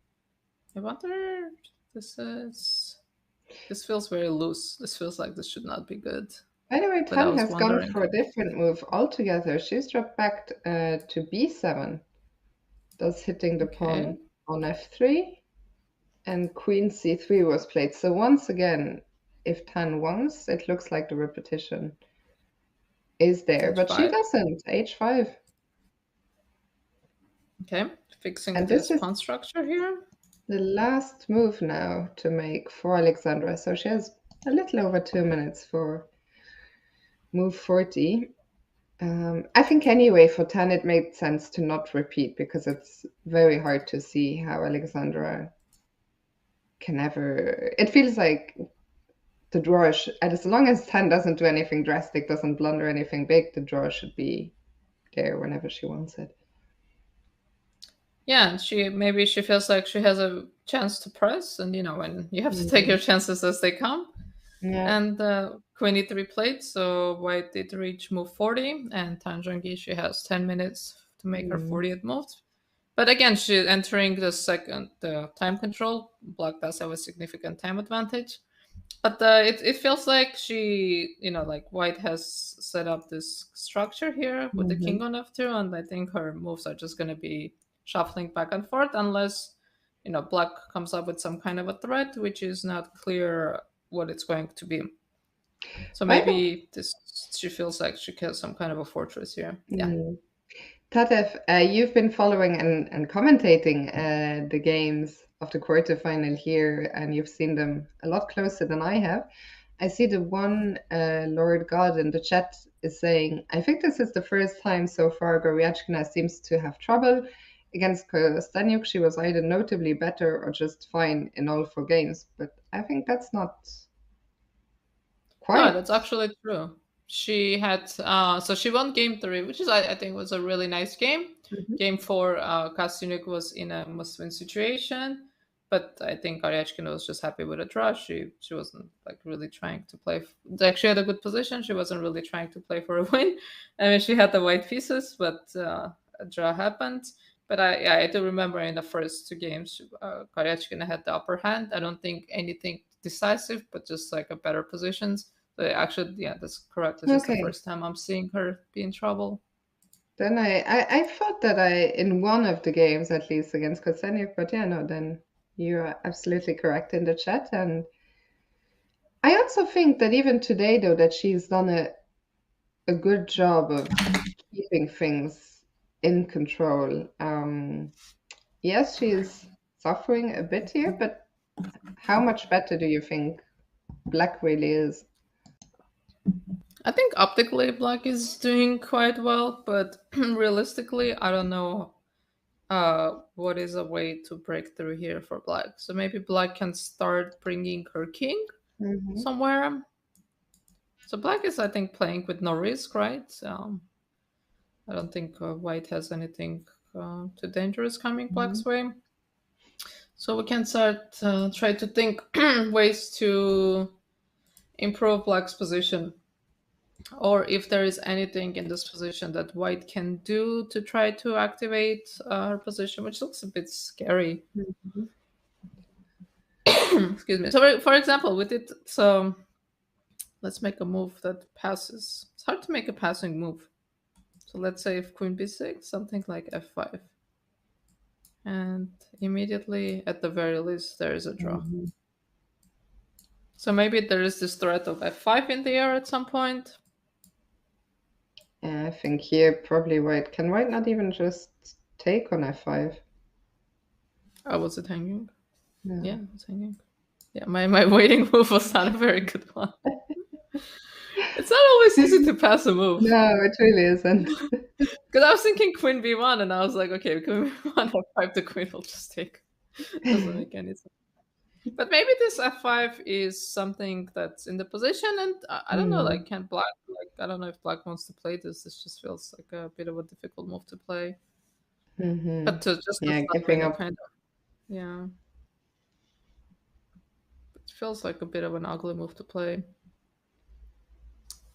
I wonder, this feels very loose. This feels like this should not be good. By the way, Tan has gone for a different move altogether. She's dropped back to b7. Thus hitting the pawn on f3. And queen c3 was played. So once again, if Tan wants, it looks like the repetition is there. But she doesn't. h5. Okay, fixing this pawn structure here. The last move now to make for Alexandra. So she has a little over 2 minutes for move 40. I think anyway for Tan it made sense to not repeat because it's very hard to see how Alexandra can ever. It feels like the draw, as long as Tan doesn't do anything drastic, doesn't blunder anything big, the draw should be there whenever she wants it. Yeah, maybe she feels like she has a chance to press, and when you have to take your chances as they come. Yeah. And Queen e3 played, so White did reach move 40, and Tanjangi, she has 10 minutes to make her 40th move. But again, she's entering the time control. Black does have a significant time advantage. But it feels like she, like White has set up this structure here with the king on f2, and I think her moves are just going to be shuffling back and forth unless, Black comes up with some kind of a threat, which is not clear what it's going to be. So maybe she feels like she has some kind of a fortress here. Yeah. Tatev, you've been following and commentating the games of the quarterfinal here, and you've seen them a lot closer than I have. I see the one Lord God in the chat is saying, I think this is the first time so far Goryachkina seems to have trouble. Against Kostaniuk, she was either notably better or just fine in all 4 games, but I think that's not quite. No, that's actually true. She had so she won game 3, which is I think was a really nice game. Game 4, Kostaniuk was in a must-win situation, but I think Goryachkina was just happy with a draw. She wasn't like really trying to play. She had a good position. She wasn't really trying to play for a win. I mean, she had the white pieces, but a draw happened. But I do remember in the first 2 games, Goryachkina had the upper hand. I don't think anything decisive, but just like a better positions. So actually, yeah, that's correct. This is the first time I'm seeing her be in trouble. Then I thought that in one of the games, at least against Kostaniuk, but yeah, no, then you're absolutely correct in the chat. And I also think that even today, though, that she's done a good job of keeping things in control. Yes, she's suffering a bit here, but how much better do you think Black really is? I think optically Black is doing quite well, but realistically, I don't know what is a way to break through here for Black. So maybe Black can start bringing her king somewhere. So Black is, I think, playing with no risk, right? I don't think White has anything too dangerous coming Black's way. So we can start try to think ways to improve Black's position, or if there is anything in this position that White can do to try to activate her position, which looks a bit scary. Excuse me. So for example, with it, so let's make a move that passes. It's hard to make a passing move. So let's say if Queen b6, something like f5. And immediately, at the very least, there is a draw. So maybe there is this threat of f5 in the air at some point. Yeah, I think here probably White. Can White not even just take on f5? Oh, was it hanging? Yeah, it was hanging. Yeah, my waiting move was not a very good one. It's not always easy to pass a move. No, it really isn't. Because I was thinking Queen b1, and I was like, okay, Queen b1, f5, the Queen will just take. Doesn't make any sense. But maybe this f5 is something that's in the position, and I don't know, like, can Black, I don't know if Black wants to play this. This just feels like a bit of a difficult move to play. But to just giving up. Kind of, yeah. It feels like a bit of an ugly move to play.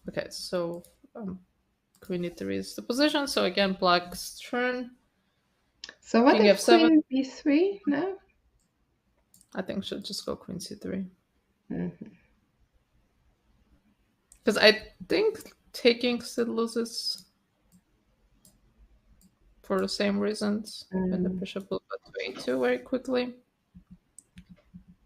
Okay, so Queen e3 is the position. So again, Black's turn. So what if Queen b3 now? I think she'll just go Queen c3. Because I think taking still loses for the same reasons, and the bishop will go to a2 very quickly.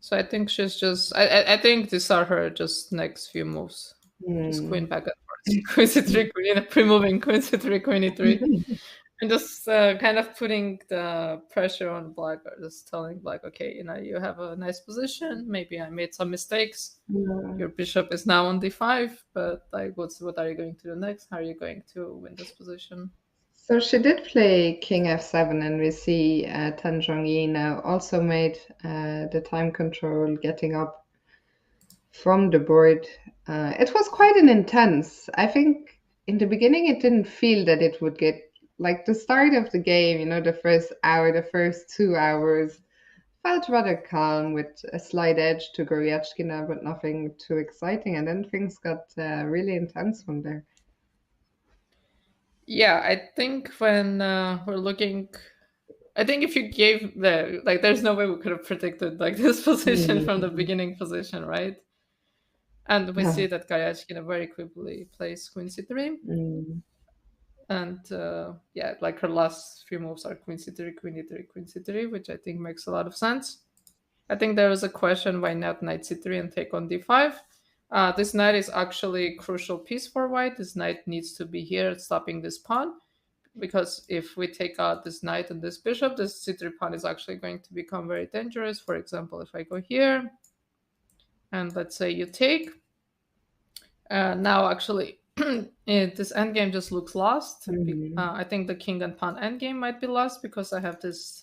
So I think she's just. I think these are her just next few moves. Just Queen back and forth. Queen c3, Queen pre-moving, Queen c3, Queen e3. And just kind of putting the pressure on Black, or just telling Black, okay, you have a nice position. Maybe I made some mistakes. Your bishop is now on d5, but like, what are you going to do next? How are you going to win this position? So she did play King f7, and we see Tan Zhongyi now also made the time control, getting up from the board. It was quite an intense. I think in the beginning it didn't feel that it would get like the start of the game, the first hour, the first 2 hours felt rather calm with a slight edge to Goryachkina, but nothing too exciting. And then things got really intense from there. Yeah, I think when we're looking, I think if you gave there's no way we could have predicted like this position from the beginning position, right? And we see that Goryachkina very quickly plays Queen C3. And yeah, like her last few moves are Queen C3, Queen E3, Queen C3, which I think makes a lot of sense. I think there was a question why not Knight C3 and take on D5. This knight is actually a crucial piece for white. This knight needs to be here stopping this pawn, because if we take out this knight and this bishop, this C3 pawn is actually going to become very dangerous. For example, if I go here and let's say you take, now actually this endgame just looks lost. I think the king and pawn endgame might be lost because I have this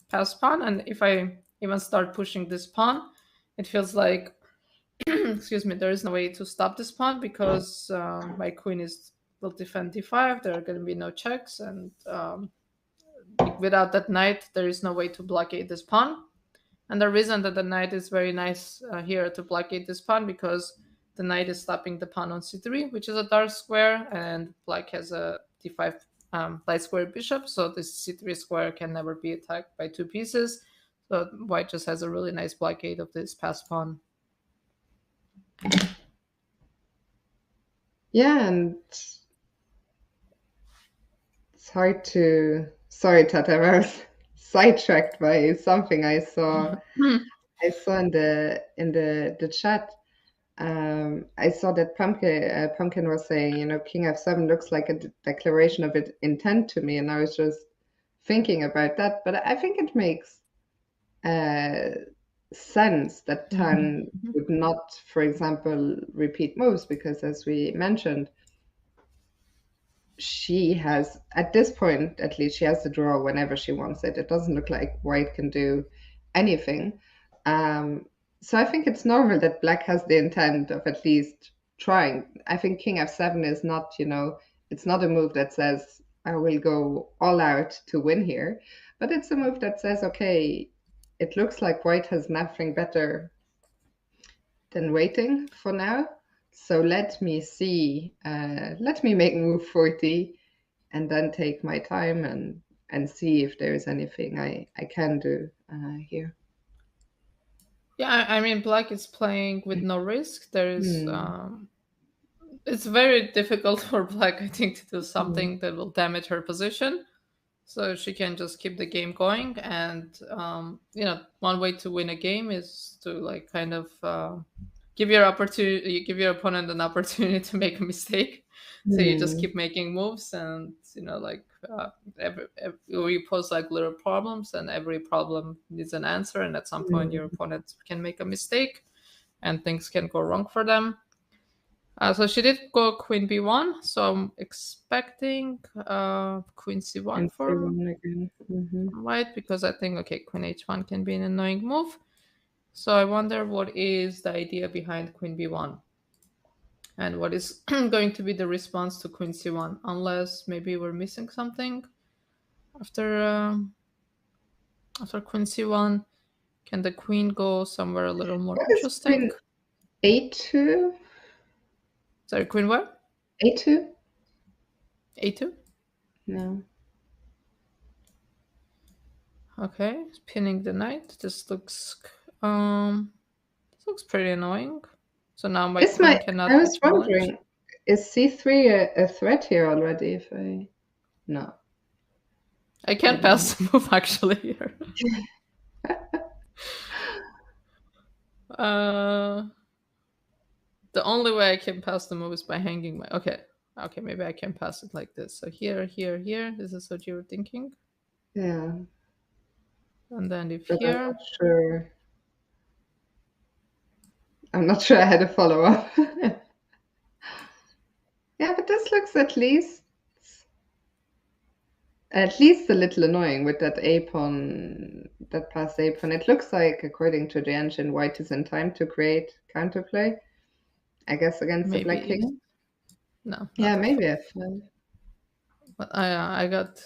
passed pawn, and if I even start pushing this pawn, it feels like excuse me, there is no way to stop this pawn because my queen will defend d5. There are going to be no checks, and without that knight, there is no way to blockade this pawn. And the reason that the knight is very nice here to blockade this pawn, because the knight is stopping the pawn on c3, which is a dark square, and black has a d5 light square bishop, so this c3 square can never be attacked by two pieces. So white just has a really nice blockade of this passed pawn. Yeah, and it's hard to. Sorry, Tata, I was sidetracked by something I saw. I saw in the chat. I saw that Pumpkin was saying, King F7 looks like a declaration of intent to me, and I was just thinking about that. But I think it makes sense that Tan would not, for example, repeat moves, because as we mentioned, she has, at this point at least, she has the draw whenever she wants it. It doesn't look like white can do anything. So I think it's normal that black has the intent of at least trying. I think King F7 is not, it's not a move that says, I will go all out to win here, but it's a move that says, okay, it looks like white has nothing better than waiting for now. So let me see, let me make move 40 and then take my time and see if there is anything I can do here. Yeah, I mean, black is playing with no risk. There is, it's very difficult for black, I think, to do something that will damage her position. So she can just keep the game going. And, one way to win a game is to like kind of give your opponent an opportunity to make a mistake. So you just keep making moves, and we pose like little problems, and every problem needs an answer, and at some point your opponent can make a mistake and things can go wrong for them. So she did go queen b1, so I'm expecting queen c1 And for C1 again. white, because I think, okay, queen h1 can be an annoying move. So I wonder what is the idea behind queen b1, and what is going to be the response to queen c1, unless maybe we're missing something after queen c1. Can the queen go somewhere a little more interesting? Queen a2? Sorry, queen what? A2? a2? No. Okay, pinning the knight. This looks pretty annoying. So now my queen cannot I was be challenged. wondering, is c3 a threat here already? No. I can't pass the move actually here. The only way I can pass the move is by hanging my... Okay, maybe I can pass it like this. So here, here, here. This is what you were thinking? Yeah. And then if But here... I'm not sure I had a follow-up. Yeah, but this looks at least at least a little annoying with that a pawn, that passed a pawn. It looks like, according to the engine, white is in time to create counterplay. I guess against the black Maybe. king. No. Yeah, not maybe F5. f5. But I got.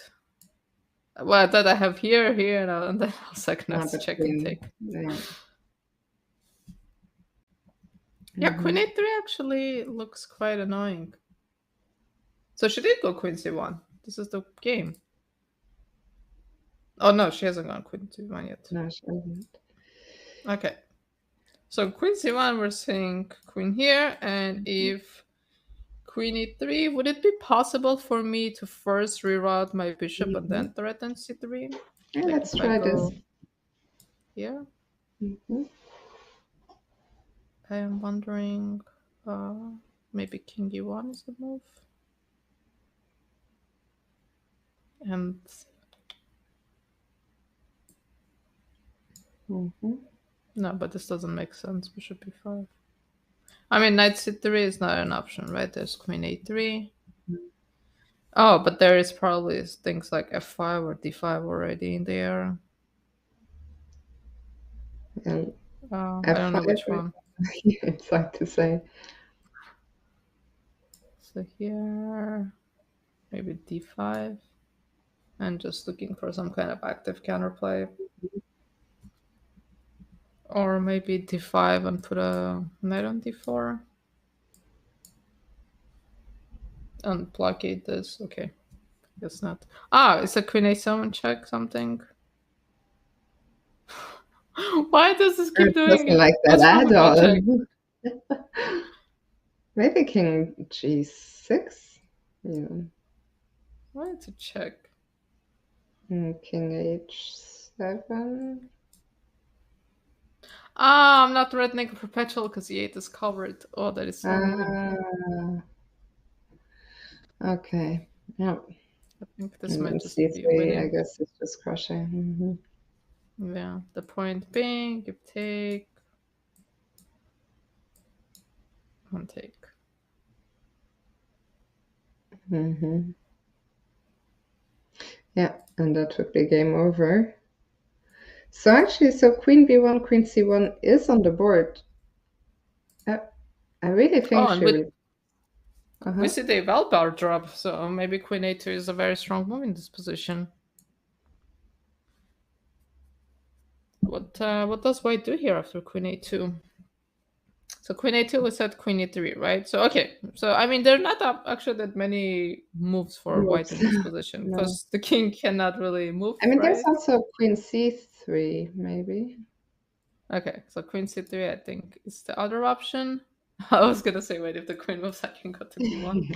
Well, that I have here, and then also I can have to check and take. Yeah. Yeah, queen a3 actually looks quite annoying. So she did go queen c1. This is the game. Oh no, she hasn't gone queen c1 yet. No, she hasn't. Okay. So queen c1, we're seeing queen here, and if queen e3, would it be possible for me to first reroute my bishop and then threaten c3? Yeah, Like let's if try I go this. here? I am wondering, maybe king e1 is the move. And no, but this doesn't make sense. Bishop e5. I mean, knight c3 is not an option, right? There's queen a3. Oh, but there is probably things like f5 or d5 already in there. And I don't know which one. It's hard to say. So here, maybe d5. And just looking for some kind of active counterplay. Or maybe d5 and put a knight on d4. And blockade this. Okay. Guess not. Ah, it's a queen a7 check something. Why does this keep doing Doesn't it? like that What's wrong at with my all. check? Maybe king g6? Yeah. Why it's a check? King h7. Ah, I'm not threatening a perpetual because e8 is covered. Oh, that is so mean. Okay. Yeah. I think this might just C3, be winning. I guess it's just crushing. Yeah, the point being, give take. One take. Yeah, and that would be game over. So actually, queen b1, queen c1 is on the board. I really think she will. We see the Valbar drop, so maybe queen a2 is a very strong move in this position. What does white do here after queen a2? So queen a2 was at queen e3, right? So okay, so I mean there are not actually that many moves for white in this position because the king cannot really move. I mean, right? there's also queen c3, maybe. Okay, so queen c3 I think is the other option. I was gonna say, wait, if the queen moves, I can go to d1.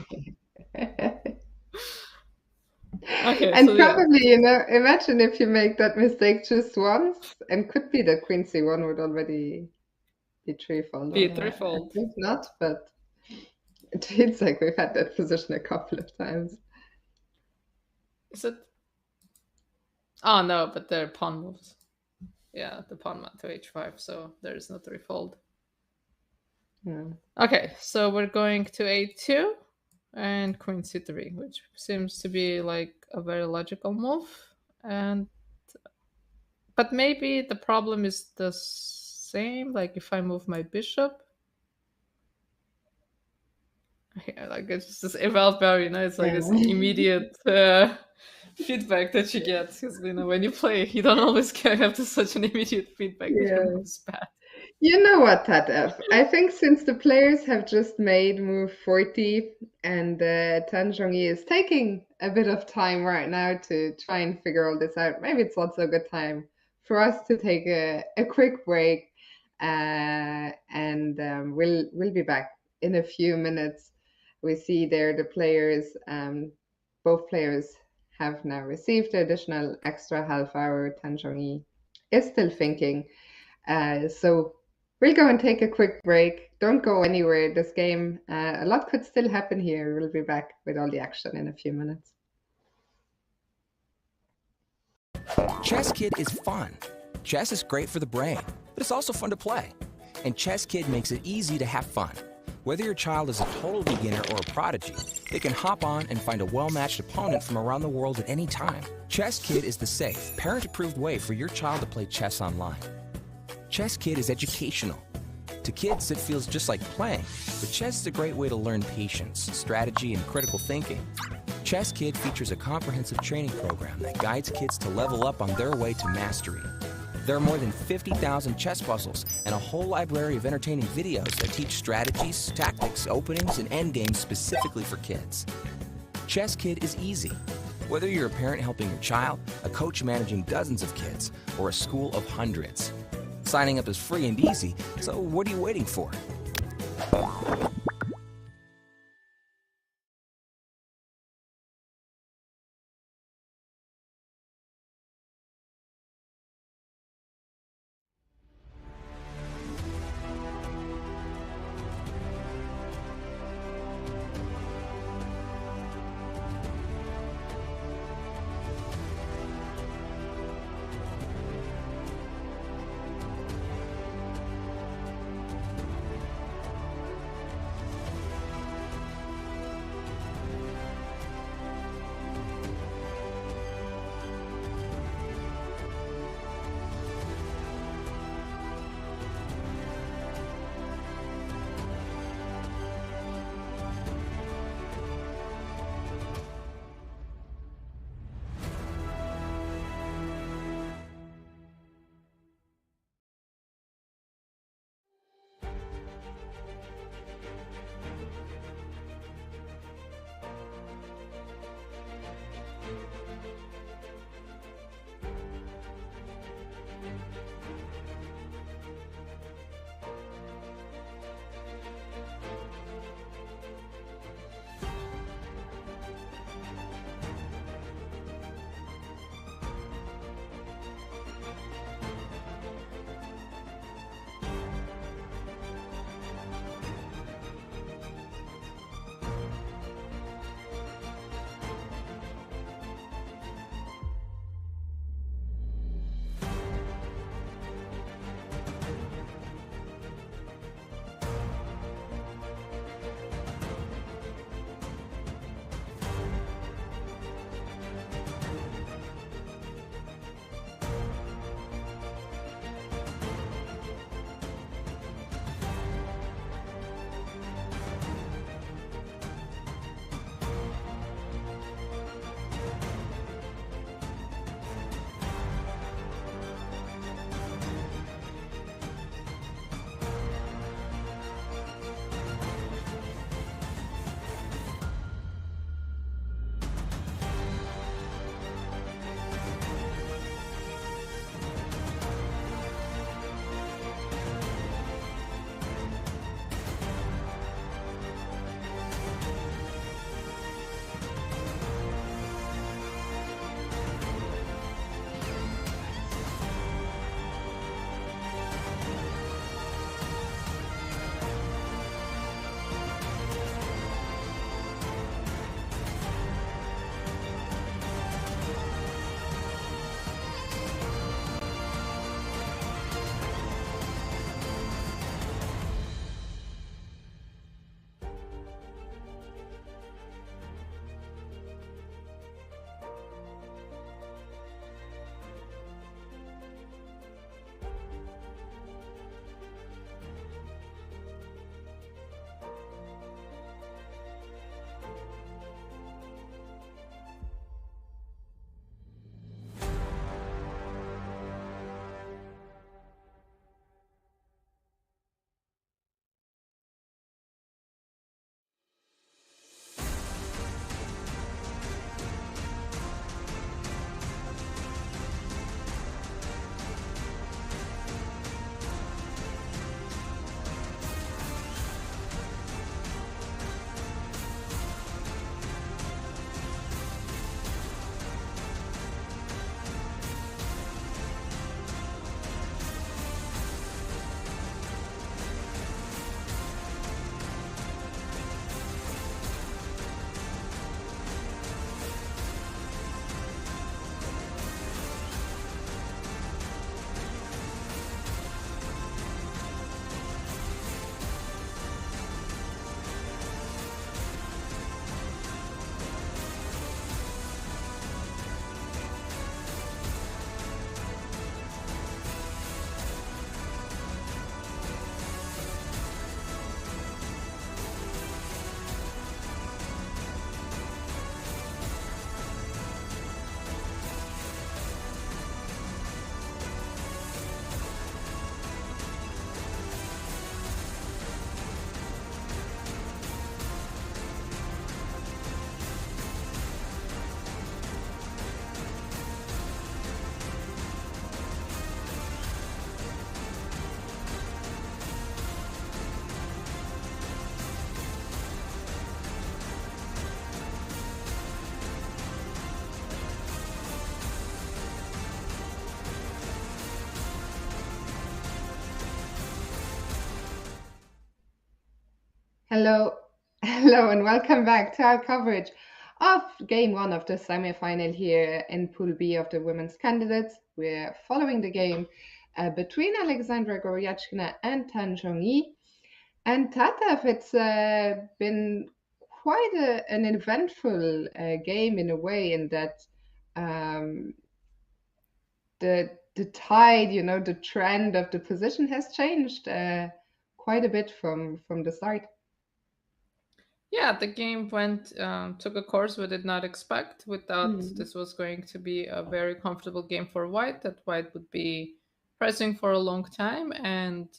Okay, and so probably, imagine if you make that mistake just once, and could be that queen c1 would already be threefold. Be threefold. I think not, but it feels like we've had that position a couple of times. Is it? Oh no, but they're pawn moves. Yeah, the pawn went to h5, so there is no threefold. Yeah. Okay, so we're going to a2 and queen c3, which seems to be like a very logical move. But maybe the problem is the same, like if I move my bishop. Yeah, like it's just this eval-bar, it's like this immediate feedback that you get. Because when you play, you don't always have such an immediate feedback that your move's bad. You know what, Tatev? I think since the players have just made move 40 and Tan Zhongyi is taking a bit of time right now to try and figure all this out, maybe it's also a good time for us to take a quick break, and we'll be back in a few minutes. We see there the players, both players have now received the additional extra half hour. Tan Zhongyi is still thinking. So we'll go and take a quick break. Don't go anywhere. This game, a lot could still happen here. We'll be back with all the action in a few minutes. Chess Kid is fun. Chess is great for the brain, but it's also fun to play. And Chess Kid makes it easy to have fun. Whether your child is a total beginner or a prodigy, they can hop on and find a well-matched opponent from around the world at any time. Chess Kid is the safe, parent-approved way for your child to play chess online. Chess Kid is educational. To kids, it feels just like playing, but chess is a great way to learn patience, strategy, and critical thinking. Chess Kid features a comprehensive training program that guides kids to level up on their way to mastery. There are more than 50,000 chess puzzles and a whole library of entertaining videos that teach strategies, tactics, openings, and endgames specifically for kids. Chess Kid is easy. Whether you're a parent helping your child, a coach managing dozens of kids, or a school of hundreds. Signing up is free and easy, so what are you waiting for? Hello, hello, and welcome back to our coverage of game one of the semi-final here in Pool B of the women's candidates. We're following the game between Alexandra Goryachkina and Tan Zhongyi. And Tatev, it's been quite an eventful game in a way, in that um, the tide, the trend of the position has changed quite a bit from the start. Yeah, the game went took a course we did not expect. We thought Mm. this was going to be a very comfortable game for White. That White would be pressing for a long time and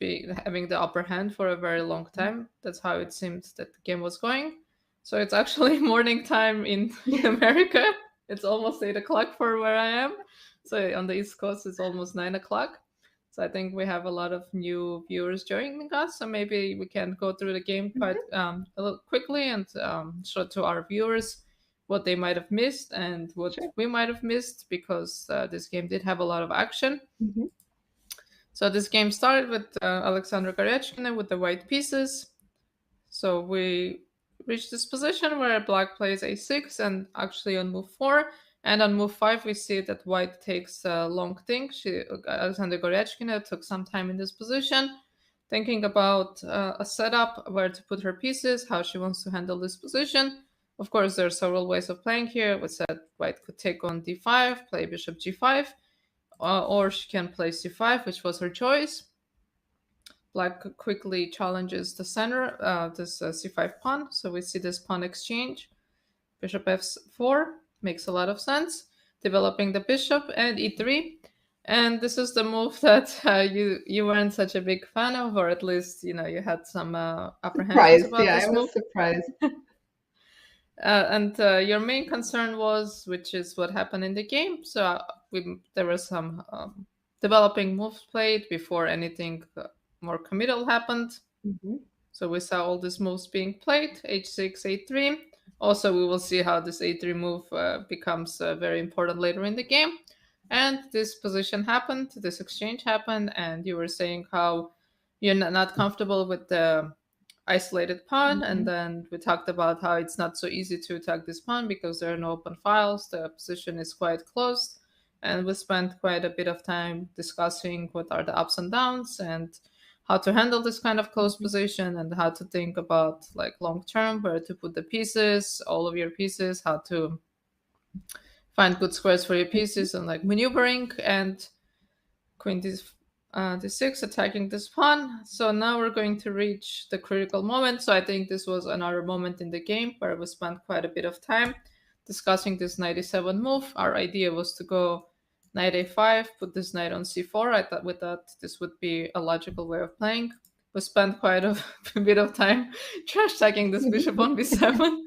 be having the upper hand for a very long time. That's how it seemed that the game was going. So it's actually morning time in America. It's almost 8 o'clock for where I am. So on the East Coast, it's almost 9 o'clock. So I think we have a lot of new viewers joining us. So maybe we can go through the game quite a little quickly and show to our viewers what they might have missed and what we might have missed, because this game did have a lot of action. Mhm. So this game started with Alexandra Goryachkina with the white pieces. So we reached this position where black plays a6, and actually on move 4 and on move 5 we see that white takes a long thing. Alexandra Goryachkina took some time in this position, thinking about a setup, where to put her pieces, how she wants to handle this position. Of course, there are several ways of playing here. We said white could take on d5, play bishop g5, or she can play c5, which was her choice. Black quickly challenges the center, this c5 pawn. So we see this pawn exchange. Bishop f4 makes a lot of sense. Developing the bishop, and e3. And this is the move that you weren't such a big fan of, or at least you had some apprehensions Surprised, about yeah, this I move. was surprised. And your main concern was, which is what happened in the game. So there were some developing moves played before anything more committal happened. Mhm. So we saw all these moves being played, h6, a3. Also, we will see how this a3 move becomes very important later in the game. And this position happened, this exchange happened, and you were saying how you're not comfortable with the isolated pawn, and then we talked about how it's not so easy to attack this pawn because there are no open files, the position is quite closed, and we spent quite a bit of time discussing what are the ups and downs and how to handle this kind of closed position, and how to think about like long term, where to put the pieces, all of your pieces, how to find good squares for your pieces, and like maneuvering. And queen d6 attacking this pawn. So now we're going to reach the critical moment. So I think this was another moment in the game where we spent quite a bit of time discussing this knight e7 move. Our idea was to go knight a5, put this knight on c4. We thought this would be a logical way of playing. We spent quite a bit of time trash talking this bishop on b7.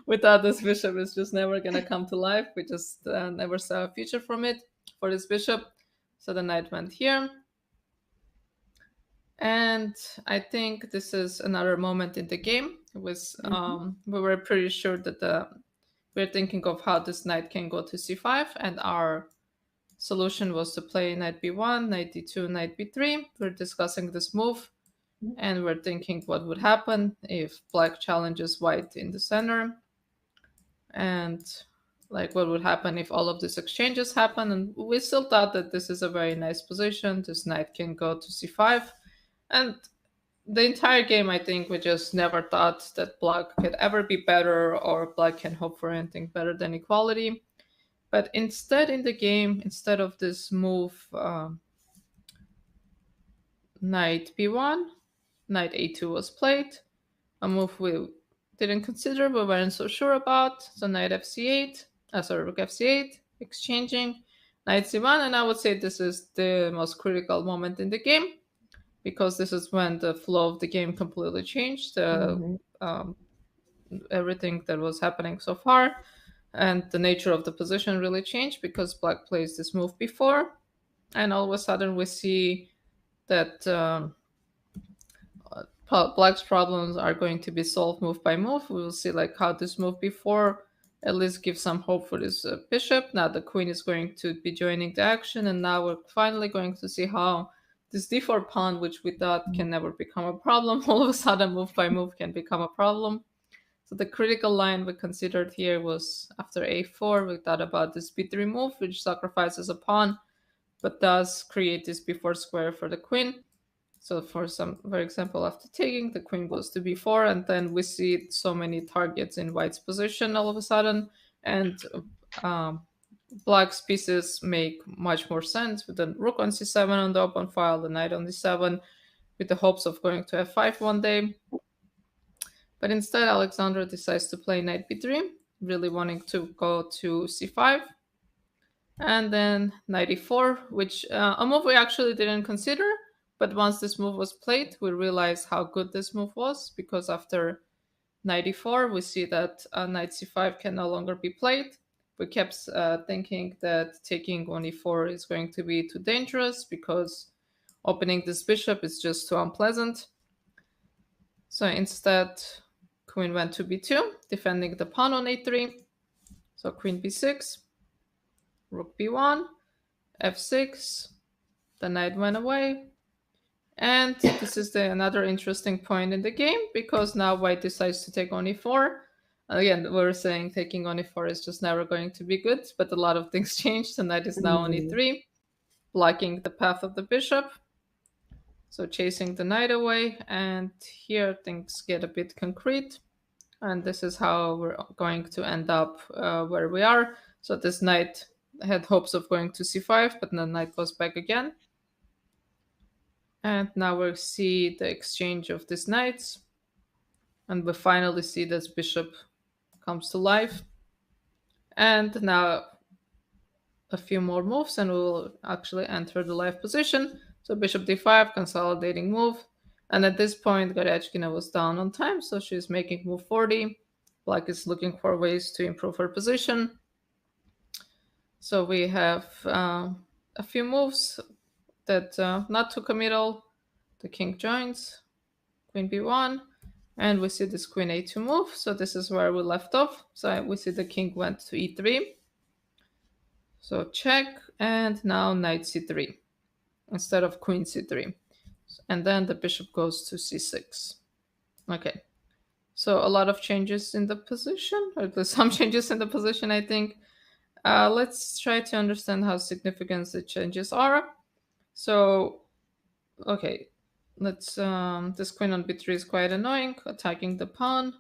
We thought this bishop is just never going to come to life. We just never saw a future from it for this bishop. So the knight went here. And I think this is another moment in the game. It was we were pretty sure that we're thinking of how this knight can go to c5, and our solution was to play knight b1, knight d2, knight b3. We're discussing this move, and we're thinking what would happen if black challenges white in the center, and like what would happen if all of these exchanges happen. And we still thought that this is a very nice position. This knight can go to c5. And the entire game, I think we just never thought that black could ever be better, or black can hope for anything better than equality. But instead in the game, instead of this move, knight b1, knight a2 was played. A move we didn't consider, but weren't so sure about. So knight fc8, rook fc8, exchanging, knight c1. And I would say this is the most critical moment in the game, because this is when the flow of the game completely changed. Everything that was happening so far and the nature of the position really changed, because black plays this move before, and all of a sudden we see that black's problems are going to be solved move by move. We will see like how this move before at least gives some hope for this bishop. Now the queen is going to be joining the action, and now we're finally going to see how this d4 pawn, which we thought can never become a problem, all of a sudden move by move can become a problem. So the critical line we considered here was after a4, we thought about this b3 move, which sacrifices a pawn, but does create this b4 square for the queen. So for example, after taking, the queen goes to b4, and then we see so many targets in white's position all of a sudden, and black's pieces make much more sense with the rook on c7 on the open file, the knight on d7, with the hopes of going to f5 one day. But instead, Alexandra decides to play knight b3, really wanting to go to c5. And then knight e4, which a move we actually didn't consider. But once this move was played, we realized how good this move was, because after knight e4, we see that knight c5 can no longer be played. We kept thinking that taking on e4 is going to be too dangerous because opening this bishop is just too unpleasant. So instead, queen went to b2, defending the pawn on a3. So queen b6, rook b1, f6, the knight went away. And this is another interesting point in the game, because now white decides to take on e4. Again, we're saying taking on e4 is just never going to be good, but a lot of things changed. The knight is now on e3, blocking the path of the bishop. So chasing the knight away, and here things get a bit concrete. And this is how we're going to end up where we are. So this knight had hopes of going to c5, but the knight goes back again. And now we see the exchange of these knights. And we finally see this bishop comes to life. And now a few more moves and we will actually enter the live position. So bishop d5, consolidating move. And at this point, Goryachkina was down on time, so she's making move 40. Black is looking for ways to improve her position. So we have a few moves that not too committal. The king joins, queen b1, and we see this queen a2 move. So this is where we left off. So we see the king went to e3. So check, and now knight c3 instead of queen c3. And then the bishop goes to c6. Okay, so a lot of changes in the position, or there's some changes in the position, I think. Let's try to understand how significant the changes are. So, okay, let's, this queen on b3 is quite annoying, attacking the pawn,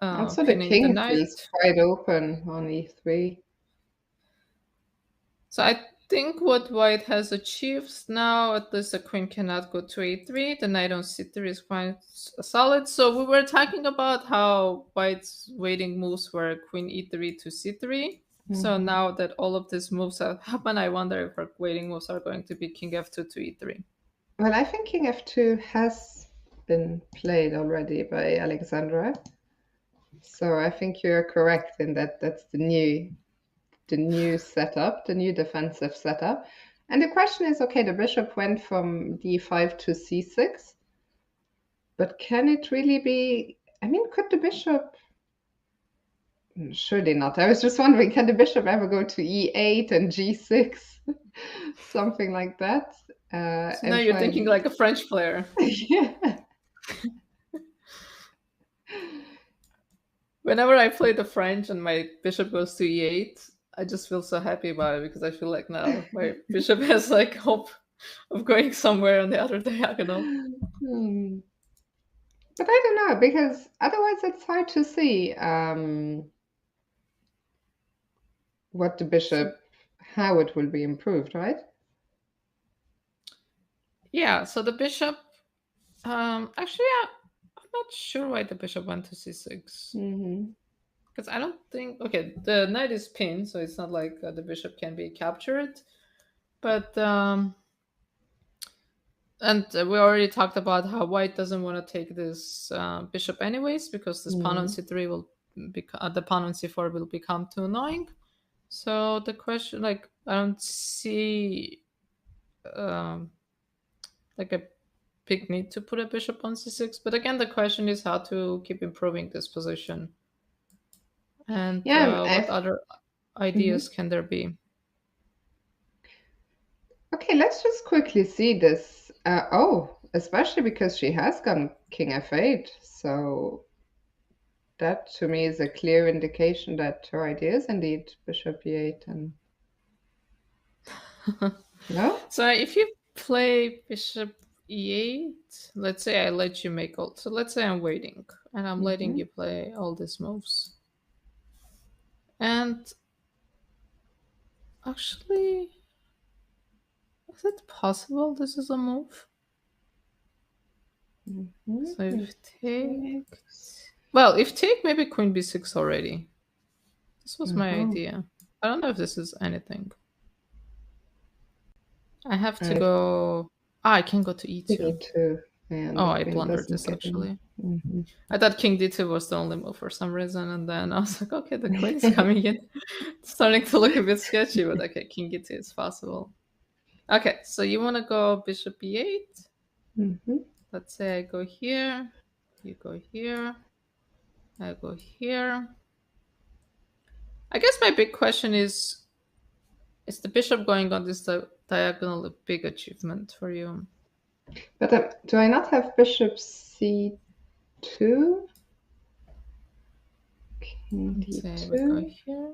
also the king is quite open on e3. So I think what white has achieved now, at least the queen cannot go to a3. The knight on c3 is quite solid. So we were talking about how white's waiting moves were queen e3 to c3. So now that all of these moves have happened, I wonder if our waiting moves are going to be king f2 to e3. Well, I think king f2 has been played already by Alexandra. So I think you're correct in that that's the new setup, the new defensive setup. And the question is, okay, the bishop went from d5 to c6, but can it really be, I mean, could the bishop, surely not. I was just wondering, can the bishop ever go to e8 and g6? Something like that. So now you're thinking like a French player. Yeah. Whenever I play the French and my bishop goes to e8, I just feel so happy about it, because I feel like now my bishop has like hope of going somewhere on the other diagonal. But I don't know, because otherwise it's hard to see what the bishop, how it will be improved, right? Yeah, so the bishop, actually, I'm not sure why the bishop went to c6. Because I don't think, okay, the knight is pinned, so it's not like the bishop can be captured. But, and we already talked about how white doesn't want to take this bishop anyways, because this pawn on c3 will become, the pawn on c4 will become too annoying. So the question, like, I don't see like a big need to put a bishop on c6. But again, the question is how to keep improving this position. And what other ideas can there be? Okay, let's just quickly see this Oh, especially because she has gone king f8, so that to me is a clear indication that her idea is indeed bishop e8 and no? So if you play bishop e8, let's say I let you make all. So let's say I'm waiting and I'm letting you play all these moves. And actually, is it possible this is a move? So if take, well, if take, maybe queen b6 already. This was my idea. I don't know if this is anything. I have to go. Ah, I can go to e2. e2. Yeah, oh, I blundered this actually. I thought king d2 was the only move for some reason, and then I was like, okay, the queen is coming in. It's starting to look a bit sketchy, but okay, king d2 is possible. Okay, so you want to go bishop e8. Let's say I go here, you go here, I go here. I guess my big question is the bishop going on this diagonal a big achievement for you? But do I not have bishop c2? King d2. We go here.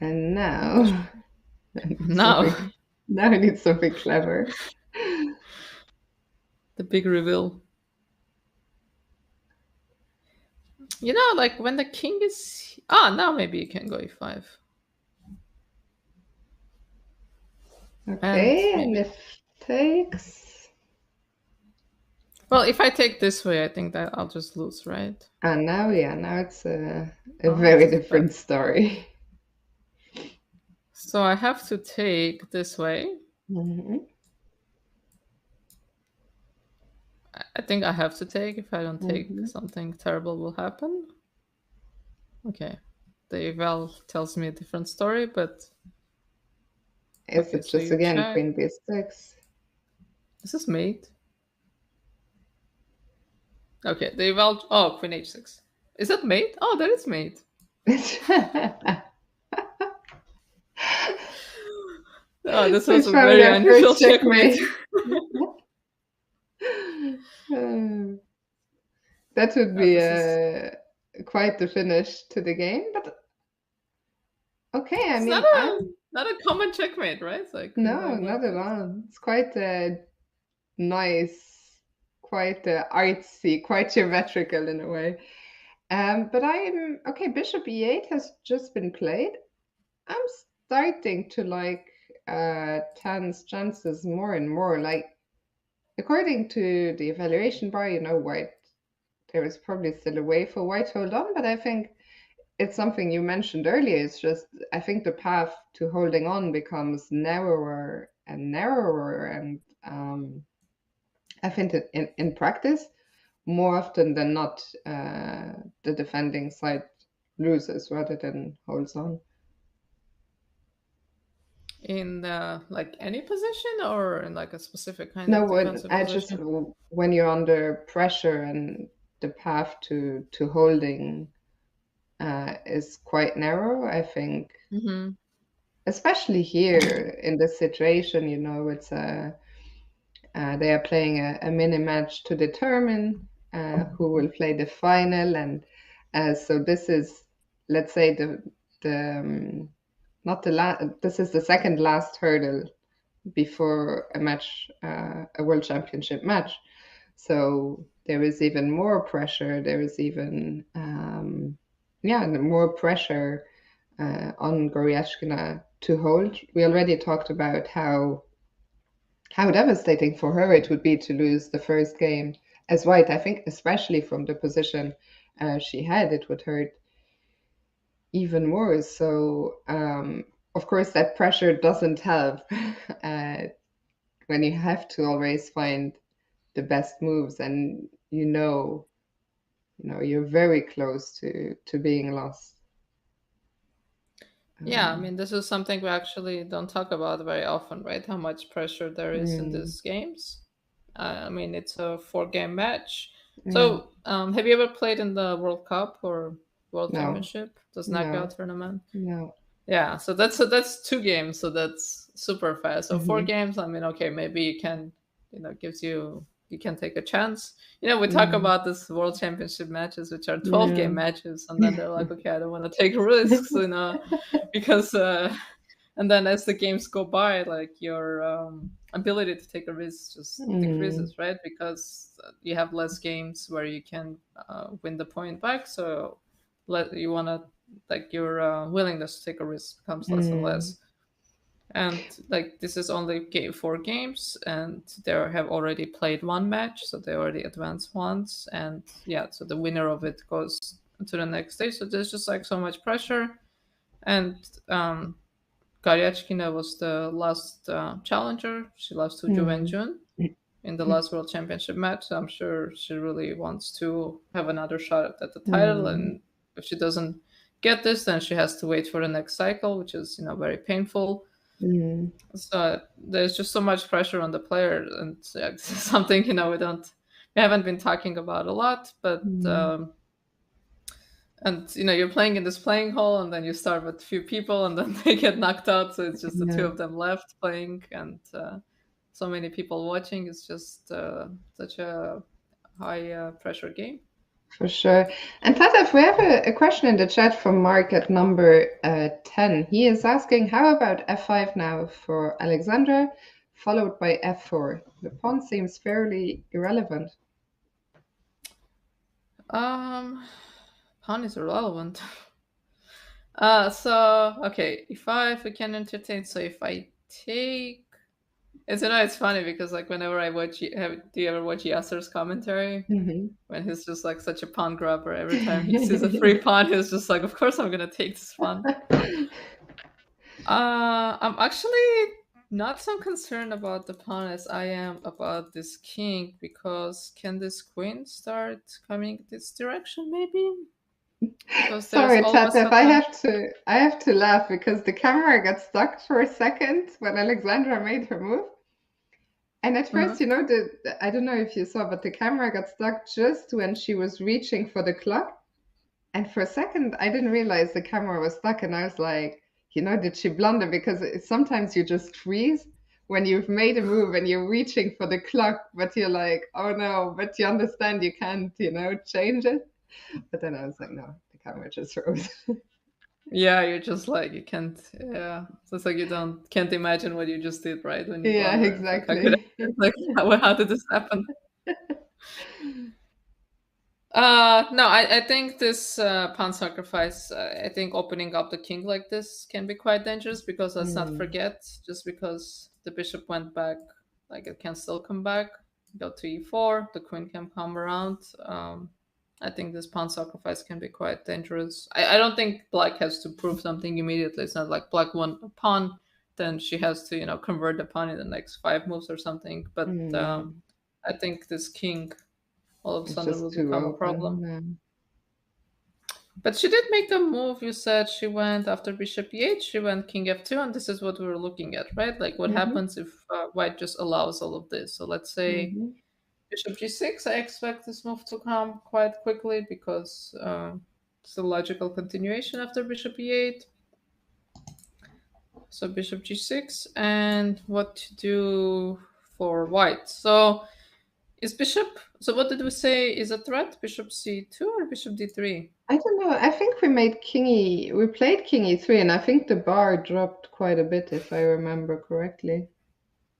And now... now I need something clever. The big reveal. You know, like when the king is... Ah, now maybe you can go e5. Okay, and if takes... Well, if I take this way, I think that I'll just lose, right? And now, yeah, now it's a very different story. So I have to take this way. I think I have to take. If I don't take, something terrible will happen. Okay. The eval tells me a different story, but... Is it just again queen b6? Is this mate? Okay, the eval... Oh, queen h6. Is that mate? Oh, that is mate. Oh, this was a very unusual checkmate. That would be quite the finish to the game, but okay, I mean... Not a common checkmate, right? Like, no, not at all. It's quite nice, quite artsy, quite geometrical in a way. But I'm... Okay, bishop e8 has just been played. I'm starting to like Tan's chances more and more. Like, according to the evaluation bar, you know, white, there is probably still a way for white to hold on, but I think it's something you mentioned earlier. It's just, I think the path to holding on becomes narrower and narrower, and I think that in practice, more often than not, the defending side loses rather than holds on. In like any position, or in like a specific kind of defensive position? Just when you're under pressure and the path to holding is quite narrow, I think. Especially here in this situation, you know, it's they are playing a mini match to determine who will play the final, and so this is, let's say, not the last. This is the second last hurdle before a match, a world championship match. So there is even more pressure. There is even more pressure on Goryachkina to hold. We already talked about how devastating for her it would be to lose the first game as white. I think especially from the position she had, it would hurt even more. So of course that pressure doesn't help when you have to always find the best moves, and you know you're very close to being lost. Yeah, I mean, this is something we actually don't talk about very often, right? How much pressure there is in these games. I mean, it's a 4-game match. So have you ever played in the World Cup or World Championship, the knockout tournament? No. Yeah, so that's 2 games. So that's super fast. So 4 games, I mean, okay, maybe you can, gives you can take a chance. We talk about this World Championship matches, which are 12-game matches, and then they're like, okay, I don't want to take risks, because and then as the games go by, like your ability to take a risk just decreases, right? Because you have less games where you can win the point back. So you want to, like, your willingness to take a risk becomes less and less. And like this is only 4 games, and they have already played 1 match, so they already advanced once, and yeah, so the winner of it goes to the next stage. So there's just like so much pressure, and Goryachkina was the last challenger. She lost to Wenjun in the last World Championship match. So I'm sure she really wants to have another shot at the title, and if she doesn't get this, then she has to wait for the next cycle, which is very painful. So there's just so much pressure on the player, and something we haven't been talking about a lot, but and you're playing in this playing hall, and then you start with a few people, and then they get knocked out, so it's just the 2 of them left playing, and so many people watching. It's just such a high pressure game. For sure. And Tatev, we have a question in the chat from Mark at number 10. He is asking, how about f5 now for Alexandra, followed by f4? The pawn seems fairly irrelevant. Pawn is irrelevant. So, okay, e5 we can entertain. So if I take... It's funny because like whenever I watch, do you ever watch Yasser's commentary? When he's just like such a pawn grabber, every time he sees a free pawn, he's just like, of course I'm gonna take this pawn. I'm actually not so concerned about the pawn as I am about this king, because can this queen start coming this direction maybe? Sorry, Tatev, I have to laugh because the camera got stuck for a second when Alexandra made her move. And at first, I don't know if you saw, but the camera got stuck just when she was reaching for the clock. And for a second, I didn't realize the camera was stuck. And I was like, did she blunder? Because sometimes you just freeze when you've made a move and you're reaching for the clock, but you're like, oh no, but you understand you can't, change it. But then I was like, no, the camera just froze. Yeah, you're just like, you can't, yeah. So it's like you can't imagine what you just did, right? When you yeah, blunder. exactly. Like, how did this happen? No, I think this pawn sacrifice, I think opening up the king like this can be quite dangerous, because let's not forget, just because the bishop went back, like it can still come back, go to e4, the queen can come around. I think this pawn sacrifice can be quite dangerous. I don't think black has to prove something immediately. It's not like black won a pawn, then she has to, convert the pawn in the next 5 moves or something. But I think this king all of a sudden will become a problem. Yeah. But she did make the move. You said she went after bishop e8, she went king f2, and this is what we were looking at, right? Like what happens if white just allows all of this. So let's say bishop g6, I expect this move to come quite quickly, because it's a logical continuation after bishop e8. So bishop g6, and what to do for white. So is bishop, so what did we say is a threat? Bishop c2 or bishop d3? I don't know. I think we played king e3, and I think the bar dropped quite a bit, if I remember correctly.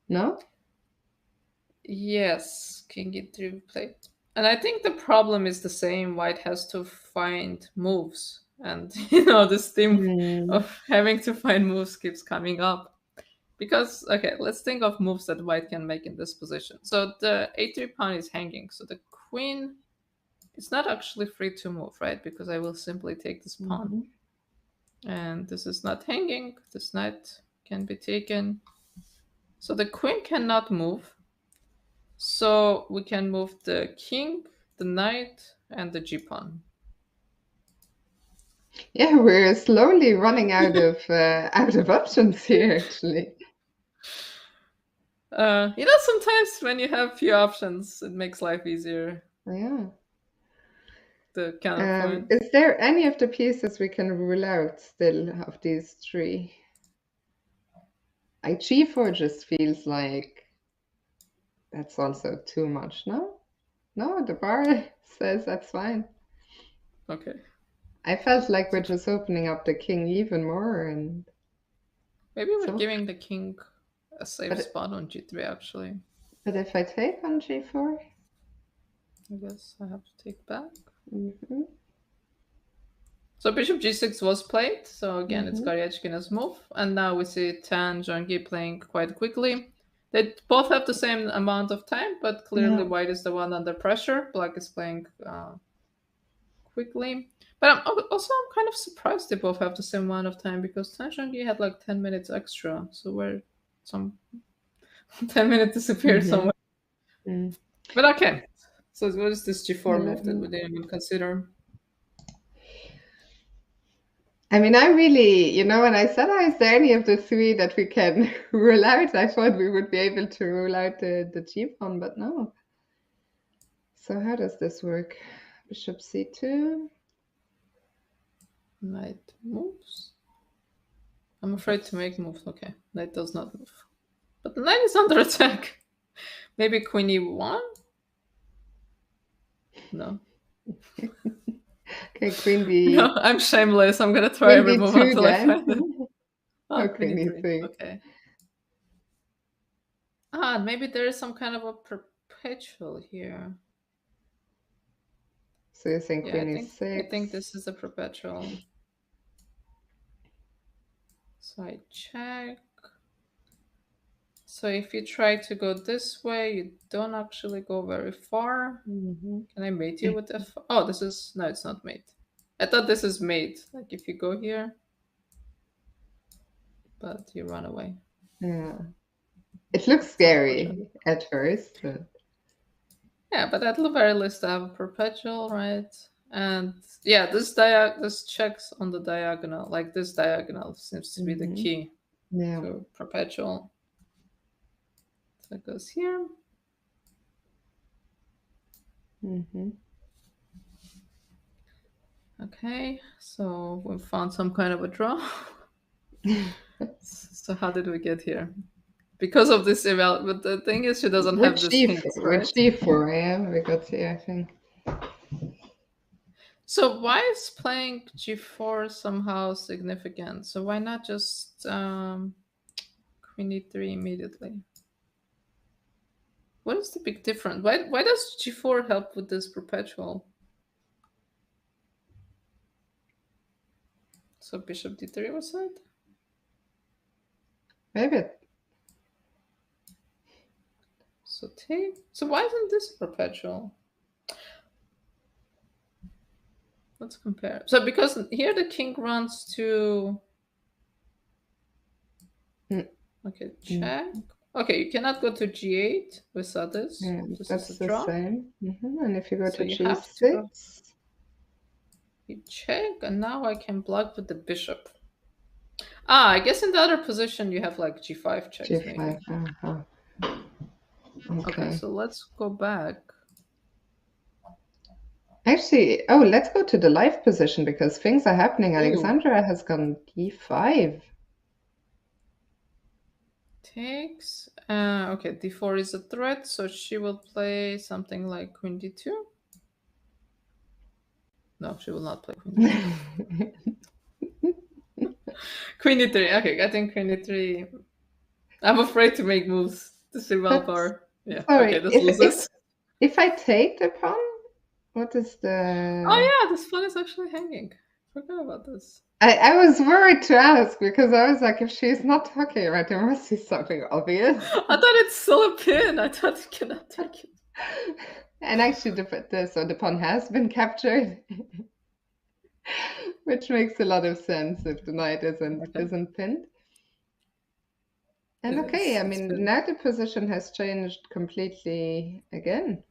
No? Yes, king e3 we played. And I think the problem is the same. White has to find moves. And, this theme of having to find moves keeps coming up. Because, okay, let's think of moves that white can make in this position. So the a3 pawn is hanging. So the queen is not actually free to move, right? Because I will simply take this pawn. And this is not hanging. This knight can be taken. So the queen cannot move. So we can move the king, the knight, and the g-pawn. Yeah, we're slowly running out of options here, actually. Sometimes when you have few options, it makes life easier. Yeah. The counterpoint. Is there any of the pieces we can rule out still of these 3? Like g4 just feels like that's also too much, no? No, the bar says that's fine. Okay. I felt like we're just opening up the king even more, and Maybe we're so. giving the king a safe But spot on g3 actually. But if I take on g4, I guess I have to take back. mm-hmm. So bishop g6 was played. So again, it's Mm-hmm. Goryachkina's move, and now we see Tan Zhongyi playing quite quickly. They both have the same amount of time, but clearly Yeah. White is the one under pressure. Black is playing quickly. But I'm kind of surprised they both have the same amount of time because Tan Zhongyi had like 10 minutes extra. So where some 10 minutes disappeared somewhere. Mm. But okay. So what is this g4 move that we me- didn't even consider? I mean, I really, when I said, is there any of the three that we can rule out? I thought we would be able to rule out the g pawn, but no. So how does this work? Bishop c2. Knight moves. I'm afraid to make moves. Okay, knight does not move. But the knight is under attack. Maybe queen e1? No. Okay, queen d. No, I'm shameless. I'm gonna try every move d2 until I then. find it. Oh, queen queen e3. e3. Okay. Maybe there is some kind of a perpetual here. So you're saying Yeah, queen I think e6. this is a perpetual. So I check. So if you try to go this way, you don't actually go very far. Mm-hmm. Can I mate you with f? Oh, this is no, it's not mate. I thought this is mate. Like if you go here, but you run away. Yeah. It looks scary at first, but yeah, but at the very least I have a perpetual, right? And yeah, this checks on the diagonal. Like this diagonal seems to be the key to perpetual. So it goes here. Mm-hmm. Okay, so we found some kind of a draw. So how did we get here? Because of this eval, but the thing is, she doesn't have this hint, right? With g4, yeah, we got here, I think. So why is playing g4 somehow significant? So why not just queen e3 immediately? What is the big difference? Why does g4 help with this perpetual? So bishop d3 was it? Maybe. So take. So why isn't this perpetual? Let's compare. So because here the king runs to. Okay, check. Okay, you cannot go to g8. We saw this. Yeah, this that's is a the draw. same. And if you go So to you g6, have to go. You check, and now I can block with the bishop. I guess in the other position you have like g5 checks. g5. Maybe. Okay, so let's go back. Actually, let's go to the live position because things are happening. Alexandra has gone d5. Takes. Okay, d4 is a threat, so she will play something like queen d2. No, she will not play queen d2. Queen e3. Okay, I think queen e3. I'm afraid to make moves to see willpower. Yeah. Sorry, Okay, this loses. If I take the pawn, what is the? Oh yeah, this pawn is actually hanging. Forgot about this. I was worried to ask because I was like, if she's not talking about it, there must be something obvious. I thought it's still a pin. I thought you cannot take it. And actually, the pawn has been captured, which makes a lot of sense if the knight isn't pinned. And okay, I mean, now the position has changed completely again.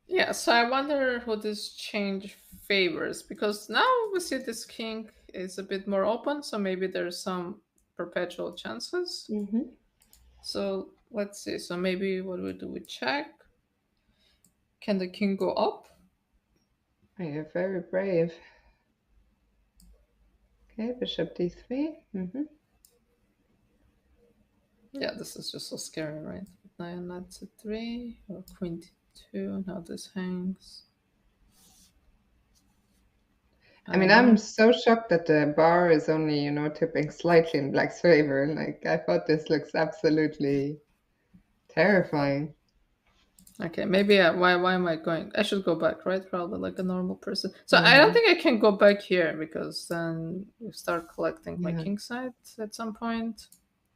Yeah, so I wonder who this change favors, because now we see this king is a bit more open, so maybe there's some perpetual chances. So let's see. So maybe what we do, we check. Can the king go up? You're very brave. Okay, bishop d3. Yeah, this is just so scary, right? Knight c3 or queen d2. Now this hangs. I mean, I'm so shocked that the bar is only, tipping slightly in black's favor. Like, I thought this looks absolutely terrifying. Okay, maybe why am I going? I should go back, right? Probably like a normal person. So I don't think I can go back here because then we start collecting my king side at some point.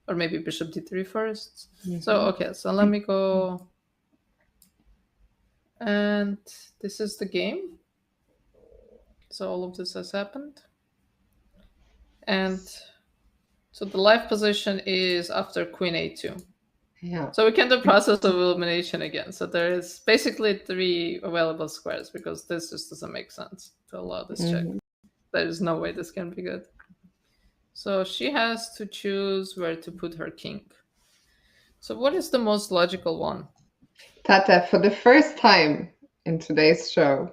Or maybe bishop d3 first. So okay, so let me go. And this is the game. So all of this has happened. And so the live position is after queen a2. Yeah. So we can do process of elimination again. So there is basically 3 available squares because this just doesn't make sense to allow this check. There is no way this can be good. So she has to choose where to put her king. So what is the most logical one? Tata, for the first time in today's show,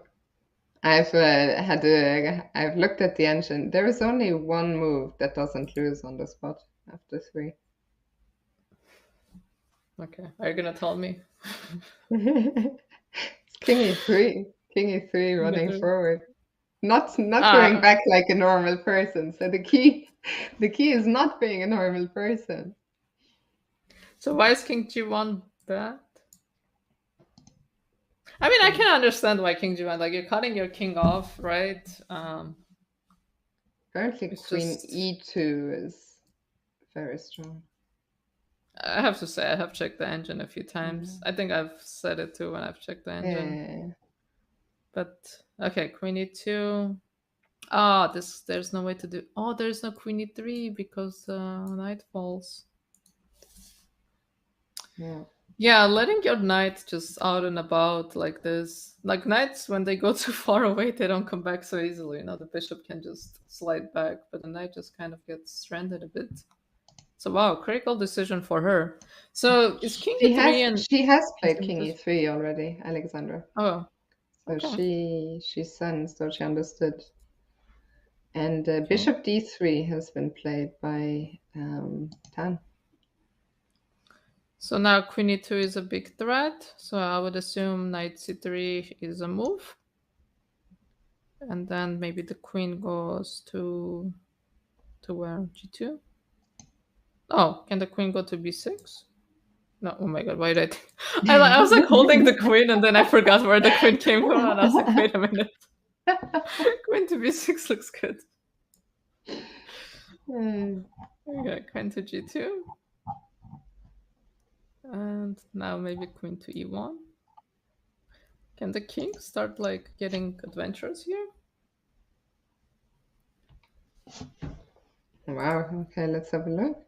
I've looked at the engine. There is only one move that doesn't lose on the spot after 3. Okay, are you gonna tell me? It's king e3. King e3 running forward. Not going back like a normal person. So the key is not being a normal person. So why is king g1 bad? I mean, I can understand why king g1, like you're cutting your king off, right? Apparently queen e2 is very strong. I have to say, I have checked the engine a few times. I think I've said it too when I've checked the engine. Yeah. But okay, queen e2. Ah, there's no way to do. Oh, there's no queen e3 because knight falls. Yeah. Yeah, letting your knight just out and about like this. Like knights, when they go too far away, they don't come back so easily. The bishop can just slide back, but the knight just kind of gets stranded a bit. So wow, critical decision for her. So is king e3 she has played king e3 already, Alexandra. Oh. So she sensed, so she understood. And bishop d3 has been played by Tan. So now queen e2 is a big threat. So I would assume knight c3 is a move. And then maybe the queen goes to where? G2? Oh, can the queen go to b6? No, oh my god, why did I was like holding the queen and then I forgot where the queen came from and I was like, wait a minute. Queen to b6 looks good. Okay, queen to g2. And now maybe queen to e1. Can the king start like getting adventures here? Wow, okay, let's have a look.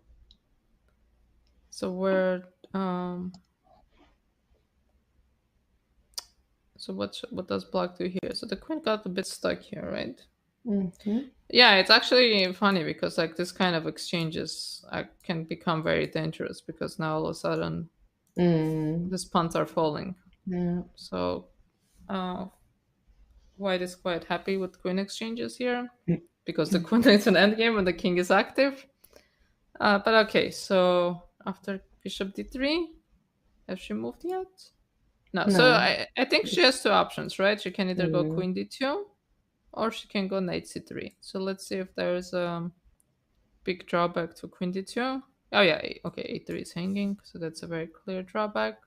So where so what does black do here? So the queen got a bit stuck here, right? Yeah, it's actually funny because like this kind of exchanges can become very dangerous because now all of a sudden these pawns are falling. Yeah. So white is quite happy with queen exchanges here because the queen is an endgame and the king is active. But okay, so after bishop d3, has she moved yet? No. So I think she has 2 options, right? She can either go queen d2 or she can go knight c3. So let's see if there's a big drawback to queen d2. Oh yeah, okay, a3 is hanging, so that's a very clear drawback.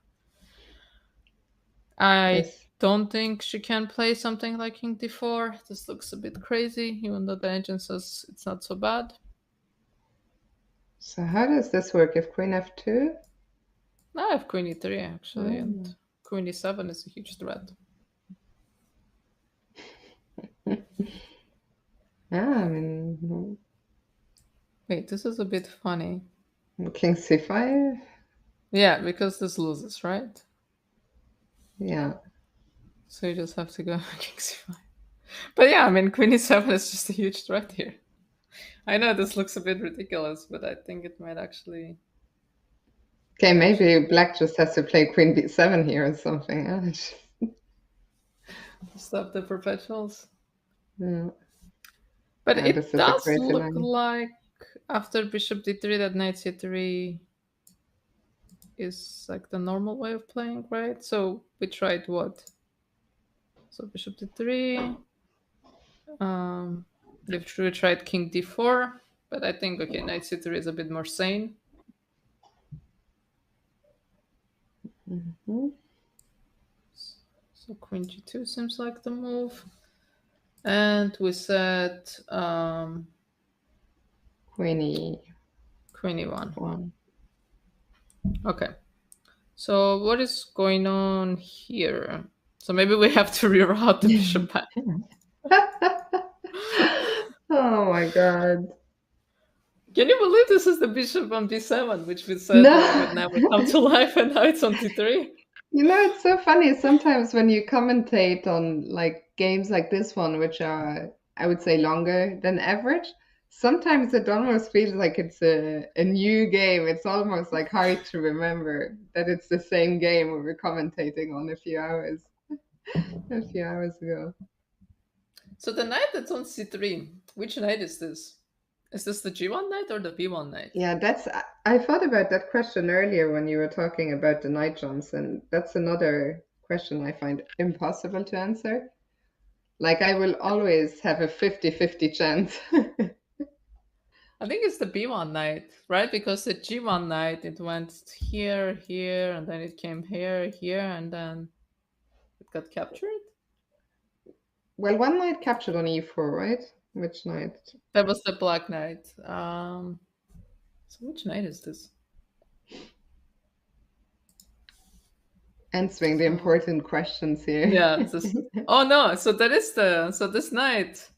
I don't think she can play something like king d4. This looks a bit crazy, even though the engine says it's not so bad. So how does this work? If queen f2? I have queen e3 actually, and queen e7 is a huge threat. Yeah, I mean... Wait, this is a bit funny. King c5? Yeah, because this loses, right? Yeah. So you just have to go king c5. But yeah, I mean, queen e7 is just a huge threat here. I know this looks a bit ridiculous, but I think it might actually... Okay, maybe black just has to play queen b7 here or something. Stop the perpetuals. Yeah. But it does look like after bishop d3 that knight c3 is like the normal way of playing, right? So we tried what? So bishop d3. We tried king d4, but I think okay, knight c3 is a bit more sane. So queen g2 seems like the move. And we said Queen e1. One. Okay. So what is going on here? So maybe we have to reroute the bishop back. Oh my god. Can you believe this is the bishop on b7, which we said would never come to life, and now it's on d3? You know, it's so funny sometimes when you commentate on like games like this one, which are, I would say, longer than average. Sometimes it almost feels like it's a new game. It's almost like hard to remember that it's the same game we were commentating on a few hours ago. So the knight that's on c3, which knight is this? Is this the g1 knight or the b1 knight? Yeah, I thought about that question earlier when you were talking about the knight jumps, and that's another question I find impossible to answer. Like, I will always have a 50-50 chance. I think it's the b1 knight, right? Because the g1 knight, it went here, here, and then it came here, here, and then it got captured. Well, one knight captured on e4, right? Which knight? That was the black knight. So which knight is this? Answering the important questions here. Yeah. Oh no! So that is this knight.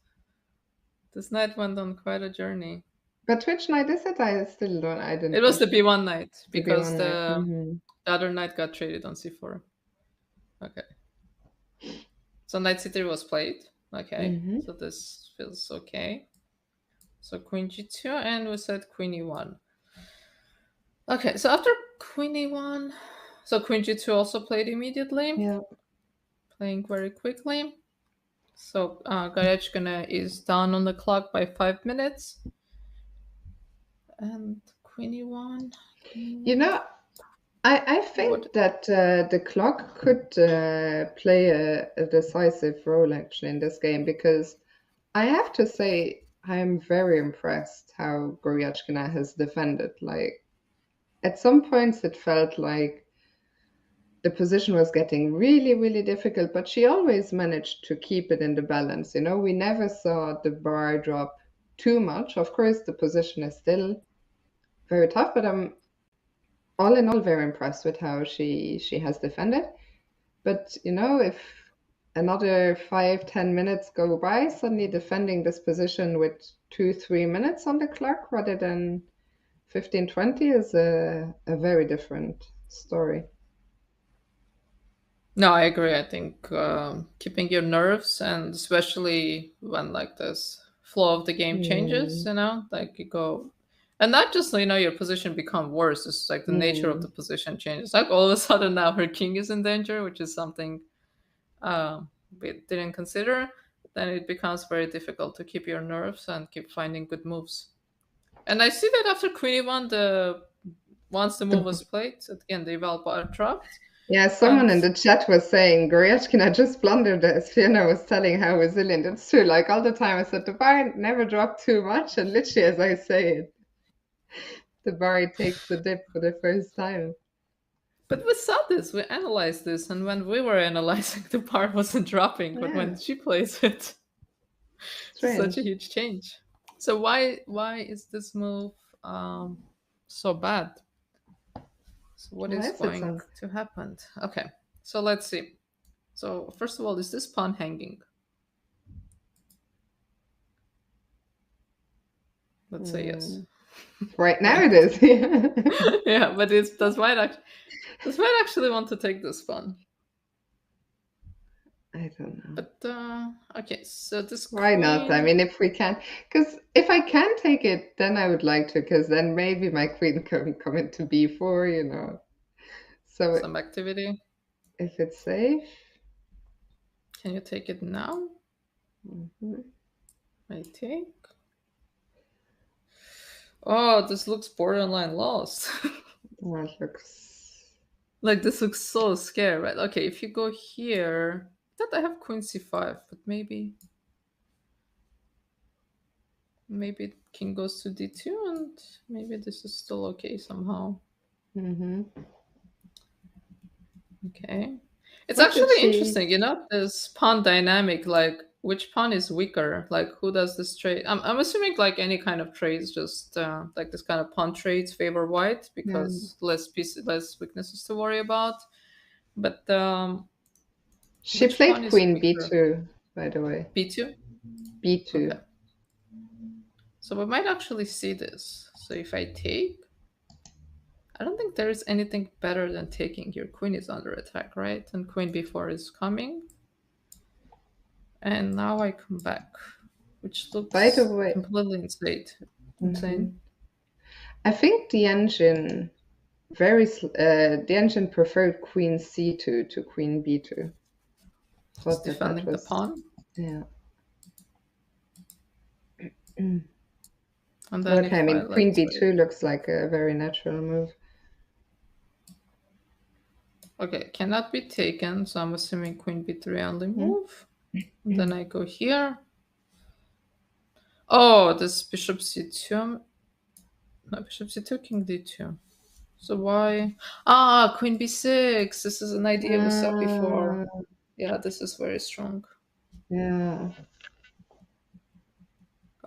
This knight went on quite a journey. But which knight is it? I still don't. I didn't. It was the b1 knight The because B1 the other knight got traded on c4. Okay. So knight c3 was played. Okay. So this feels okay. So queen g2, and we said queen e1. Okay, so after queen e1, so queen g2 also played immediately. Yeah. Playing very quickly. So Goryachkina is down on the clock by 5 minutes. And queen e1. You know, I think that the clock could play a decisive role actually in this game, because I have to say I'm very impressed how Goryachkina has defended. Like, at some points it felt like the position was getting really, really difficult, but she always managed to keep it in the balance. You know, we never saw the bar drop too much. Of course, the position is still very tough, but I'm all in all very impressed with how she has defended. But you know, if another 5-10 minutes go by, suddenly defending this position with 2-3 minutes on the clock rather than 15-20 is a very different story. No, I agree. I think keeping your nerves, and especially when like this flow of the game changes, you know, like you go, and not just, you know, your position become worse. It's like the nature of the position changes. Like all of a sudden now her king is in danger, which is something we didn't consider. Then it becomes very difficult to keep your nerves and keep finding good moves. And I see that after queen e1, once the move was played, again the eval bar dropped. Yeah, someone in the chat was saying Goryachkina just blundered, as Fiona was telling how resilient. It's true. Like all the time I said the bar never dropped too much, and literally as I say it, the bar takes the dip for the first time. But we saw this, we analyzed this, and when we were analyzing, the bar wasn't dropping, but when she plays it, it's such a huge change. So why is this move so bad? So what is going to happen? Okay, so let's see. So first of all, is this pawn hanging? Let's say yes. Right now it is. Yeah, but does white actually want to take this pawn? I don't know. But okay, so this why not? I mean, if we can, because if I can take it, then I would like to, because then maybe my queen can come into b4, you know. So some activity. If it's safe. Can you take it now? I take. Oh, this looks borderline lost. Well, it looks Like this looks so scary, right? Okay, if you go here, I thought I have queen c5, but maybe king goes to d2, and maybe this is still okay somehow. Mm-hmm. Okay. It's What did actually she? interesting, this pawn dynamic, like which pawn is weaker, like who does this trade. I'm assuming like any kind of trades, just like this kind of pawn trades favor white because less weaknesses to worry about. But She which pawn played is queen weaker? b2, by the way. b2? b2. Okay. So we might actually see this. So if I take, I don't think there is anything better than taking. Your queen is under attack, right? And queen b4 is coming. And now I come back, which looks By the way, completely insane. I think the engine the engine preferred queen c2 to queen b2. It's defending the pawn. Yeah. And then Okay, I mean, queen b2 looks like a very natural move. Okay, cannot be taken, so I'm assuming queen b3 only move. And then I go here. Oh, this bishop c2. No, bishop c2, king d2. So why? Ah, queen b6. This is an idea we saw before. Yeah, this is very strong. Yeah.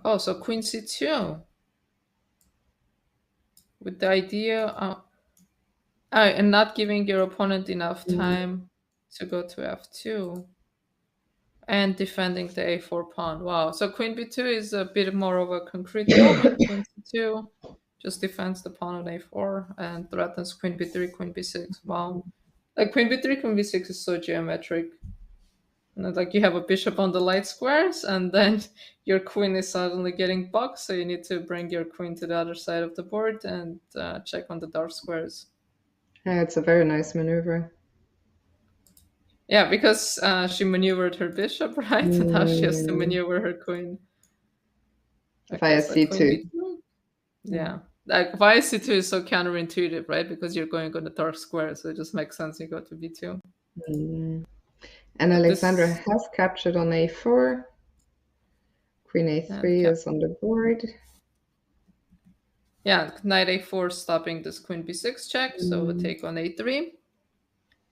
Oh, so queen c2. With the idea and not giving your opponent enough time to go to f2. And defending the a4 pawn. Wow. So queen b2 is a bit more of a concrete move, and queen c2 just defends the pawn on a4 and threatens queen b3, queen b6. Wow. Like queen b3, queen b6 is so geometric. And like you have a bishop on the light squares, and then your queen is suddenly getting bugged, so you need to bring your queen to the other side of the board and check on the dark squares. Yeah, it's a very nice maneuver. Yeah, because she maneuvered her bishop, right? And now she has to maneuver her queen. Via c2. Yeah. Like via c2 is so counterintuitive, right? Because you're going on the dark square, so it just makes sense you go to b2. And Alexandra has captured on a4. Queen a3 is on the board. Yeah, knight a4 stopping this queen b6 check, so we take on a3.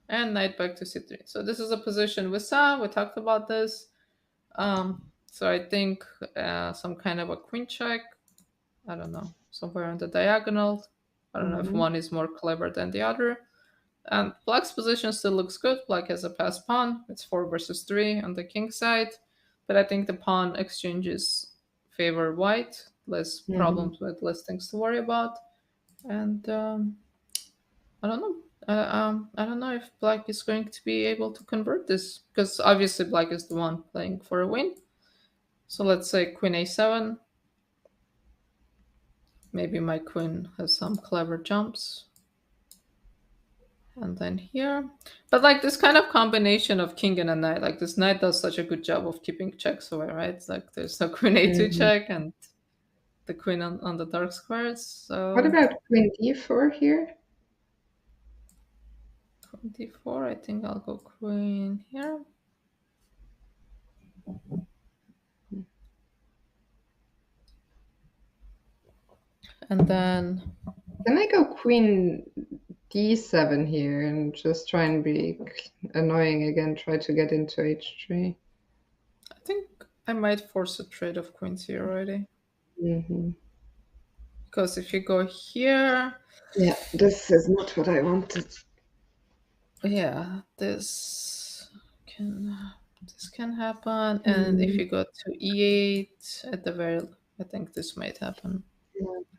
And knight back to c3. So this is a position we saw. We talked about this. So I think some kind of a queen check. I don't know, somewhere on the diagonal. I don't know if one is more clever than the other. And black's position still looks good. Black has a passed pawn. It's 4 versus 3 on the king side. But I think the pawn exchanges favor white. Less problems with less things to worry about. And I don't know. I don't know if black is going to be able to convert this, because obviously black is the one playing for a win. So let's say queen a7. Maybe my queen has some clever jumps. And then here. But like this kind of combination of king and a knight, like this knight does such a good job of keeping checks away, right? It's like there's no queen a2 check and the queen on the dark squares. So what about queen d4 here? Queen d4, I think I'll go queen here. And then can I go queen d7 here and just try and be annoying again, try to get into h3? I think I might force a trade of queens here already. Because if you go here... Yeah, this is not what I wanted. Yeah, this can happen. And if you go to e8 at the very... I think this might happen.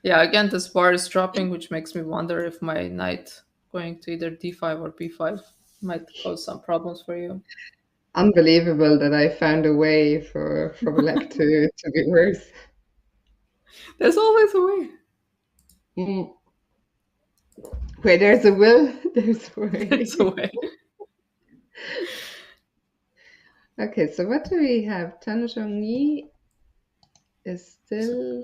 Yeah, again, this bar is dropping, which makes me wonder if my knight going to either d5 or b5 might cause some problems for you. Unbelievable that I found a way for black to be worse. There's always a way. Where there's a will, there's a way. There's a way. Okay, so what do we have? Tan Zhongyi is still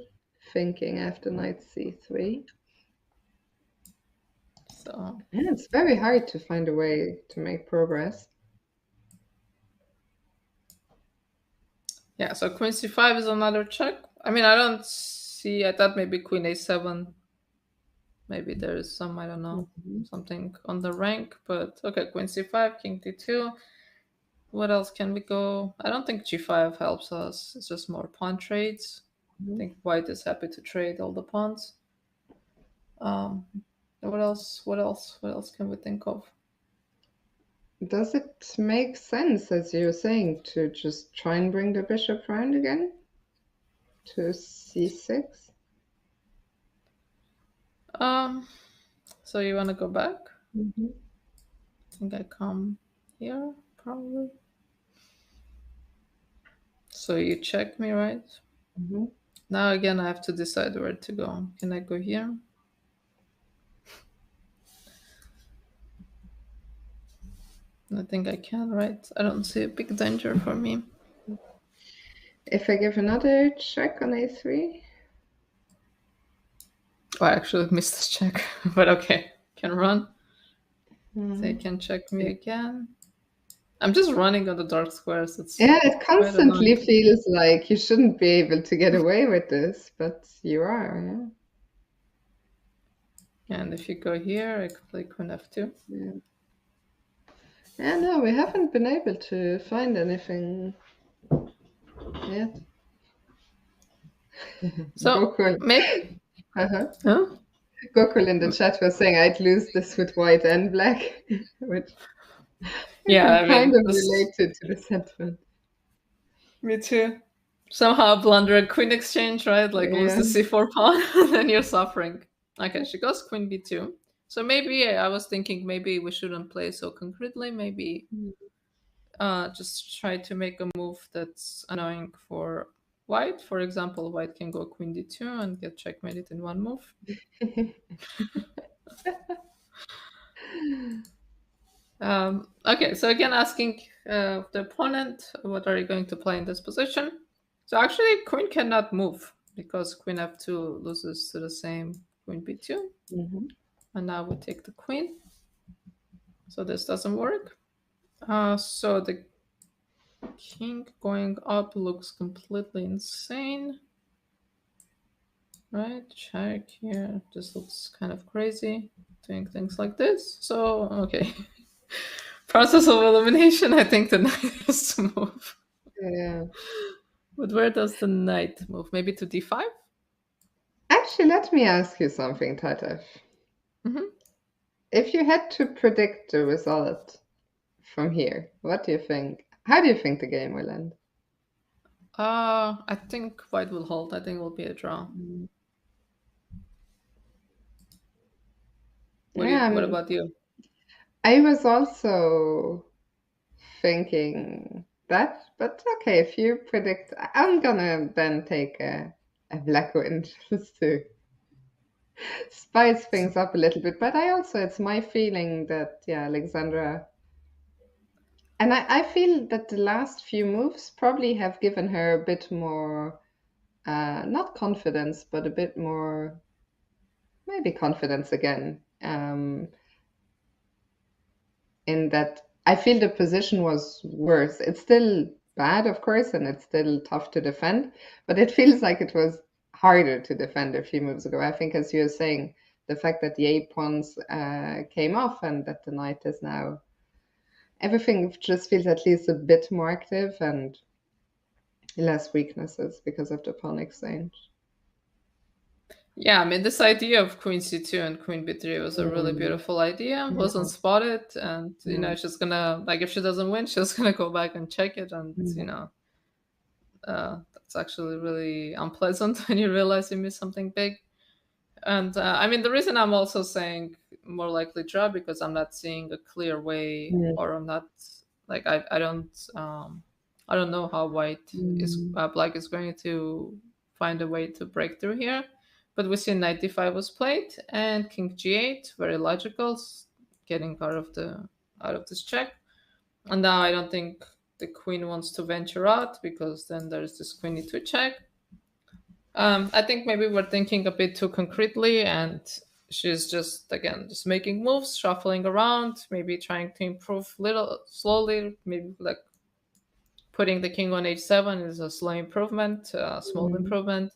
thinking after knight c3. So Yeah, it's very hard to find a way to make progress. yeah, so queen c5 is another check. I mean, I don't see. I thought maybe queen a7. Maybe there is some, I don't know, something on the rank. But okay, queen c5, king d2. What else can we go? I don't think g5 helps us. It's just more pawn trades. I think white is happy to trade all the pawns. What else? What else? What else can we think of? Does it make sense, as you're saying, to just try and bring the bishop round again to c6? So you want to go back? Mm-hmm. I think I come here, probably. So you check me, right? Mm-hmm. Now again, I have to decide where to go. Can I go here? I think I can, right? I don't see a big danger for me. If I give another check on a3? Oh, I actually missed this check, but okay, can run. They Mm. can check me again. I'm just running on the dark squares. It's Yeah, it quite constantly annoying. feels like you shouldn't be able to get away with this, but you are, And if you go here, I could play queen f2. yeah. Yeah, no, we haven't been able to find anything yet. So Gokul. maybe. Uh-huh. Huh? Gokul in the chat was saying I'd lose this with white and black, which Yeah, I I kind mean, of related to the sentiment. me too. Somehow blunder a queen exchange, right? Like lose the Yeah. c4 pawn, and then you're suffering. Okay, she goes queen b2. So maybe I was thinking maybe we shouldn't play so concretely. Maybe just try to make a move that's annoying for white. For example, white can go queen d2 and get checkmated in one move. Okay, so again, asking the opponent, what are you going to play in this position? So actually, queen cannot move because queen f2 loses to the same queen b2. Mm-hmm. And now we take the queen. So this doesn't work. So the king going up looks completely insane. Right, check here. This looks kind of crazy, doing things like this. So, okay. Process of elimination, I think the knight has to move. Yeah. But where does the knight move? Maybe to d5? Actually, let me ask you something, Tatev. Mm-hmm. If you had to predict the result from here, what do you think? How do you think the game will end? I think white will hold. I think it will be a draw. What about you? I was also thinking that, but okay, if you predict, I'm gonna then take a black win just to spice things up a little bit. But I also, it's my feeling that, yeah, Alexandra, and I feel that the last few moves probably have given her a bit more, not confidence, but a bit more, maybe confidence again. In that I feel the position was worse. It's still bad, of course, and it's still tough to defend, but it feels like it was harder to defend a few moves ago. I think, as you were saying, the fact that the a-pawns came off and that the knight is now, everything just feels at least a bit more active and less weaknesses because of the pawn exchange. Yeah, I mean, this idea of queen c2 and queen b3 was a really beautiful idea. Wasn't spotted, and you know, she's gonna, like, if she doesn't win, she's gonna go back and check it, and you know, that's actually really unpleasant when you realize you missed something big. And I mean, the reason I'm also saying more likely draw because I'm not seeing a clear way, or I'm not like I don't know how white is black is going to find a way to break through here. But we see knight d5 was played and king g8, very logical, getting out of this check. And now I don't think the queen wants to venture out because then there's this queen e2 check. I think maybe we're thinking a bit too concretely, and she's just again just making moves, shuffling around, maybe trying to improve little slowly, maybe like putting the king on h7 is a slow improvement, small improvement,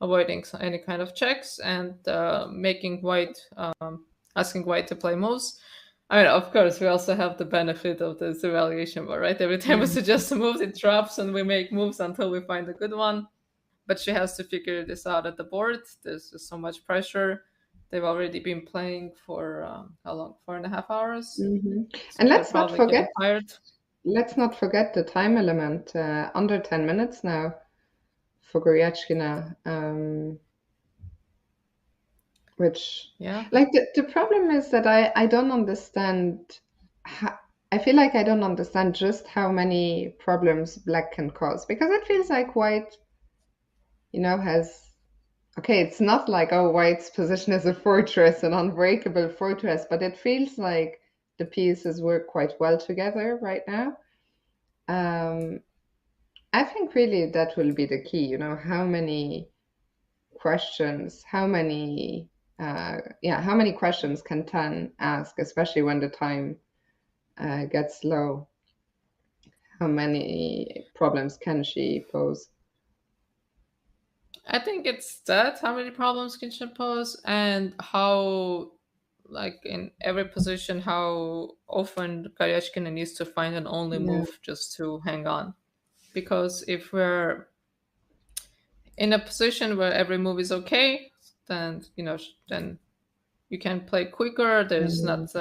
avoiding any kind of checks, and making white, asking white to play moves. I mean, of course, we also have the benefit of this evaluation bar, right? Every time we suggest a move, it drops, and we make moves until we find a good one. But she has to figure this out at the board. There's just so much pressure. They've already been playing for how long? 4.5 hours. So And let's not probably getting forget. tired. Let's not forget the time element. Under 10 minutes now for Goryachkina. Which, like, the problem is that I don't understand. I feel like I don't understand just how many problems black can cause, because it feels like white, has. Okay, it's not like, oh, white's position is a fortress, an unbreakable fortress, but it feels like the pieces work quite well together right now. I think really that will be the key, how many questions, how many questions can Tan ask, especially when the time gets low? How many problems can she pose? I think it's that, how many problems can she pose, and how, like in every position, how often Goryachkina needs to find an only move just to hang on. Because if we're in a position where every move is okay, then then you can play quicker. There's not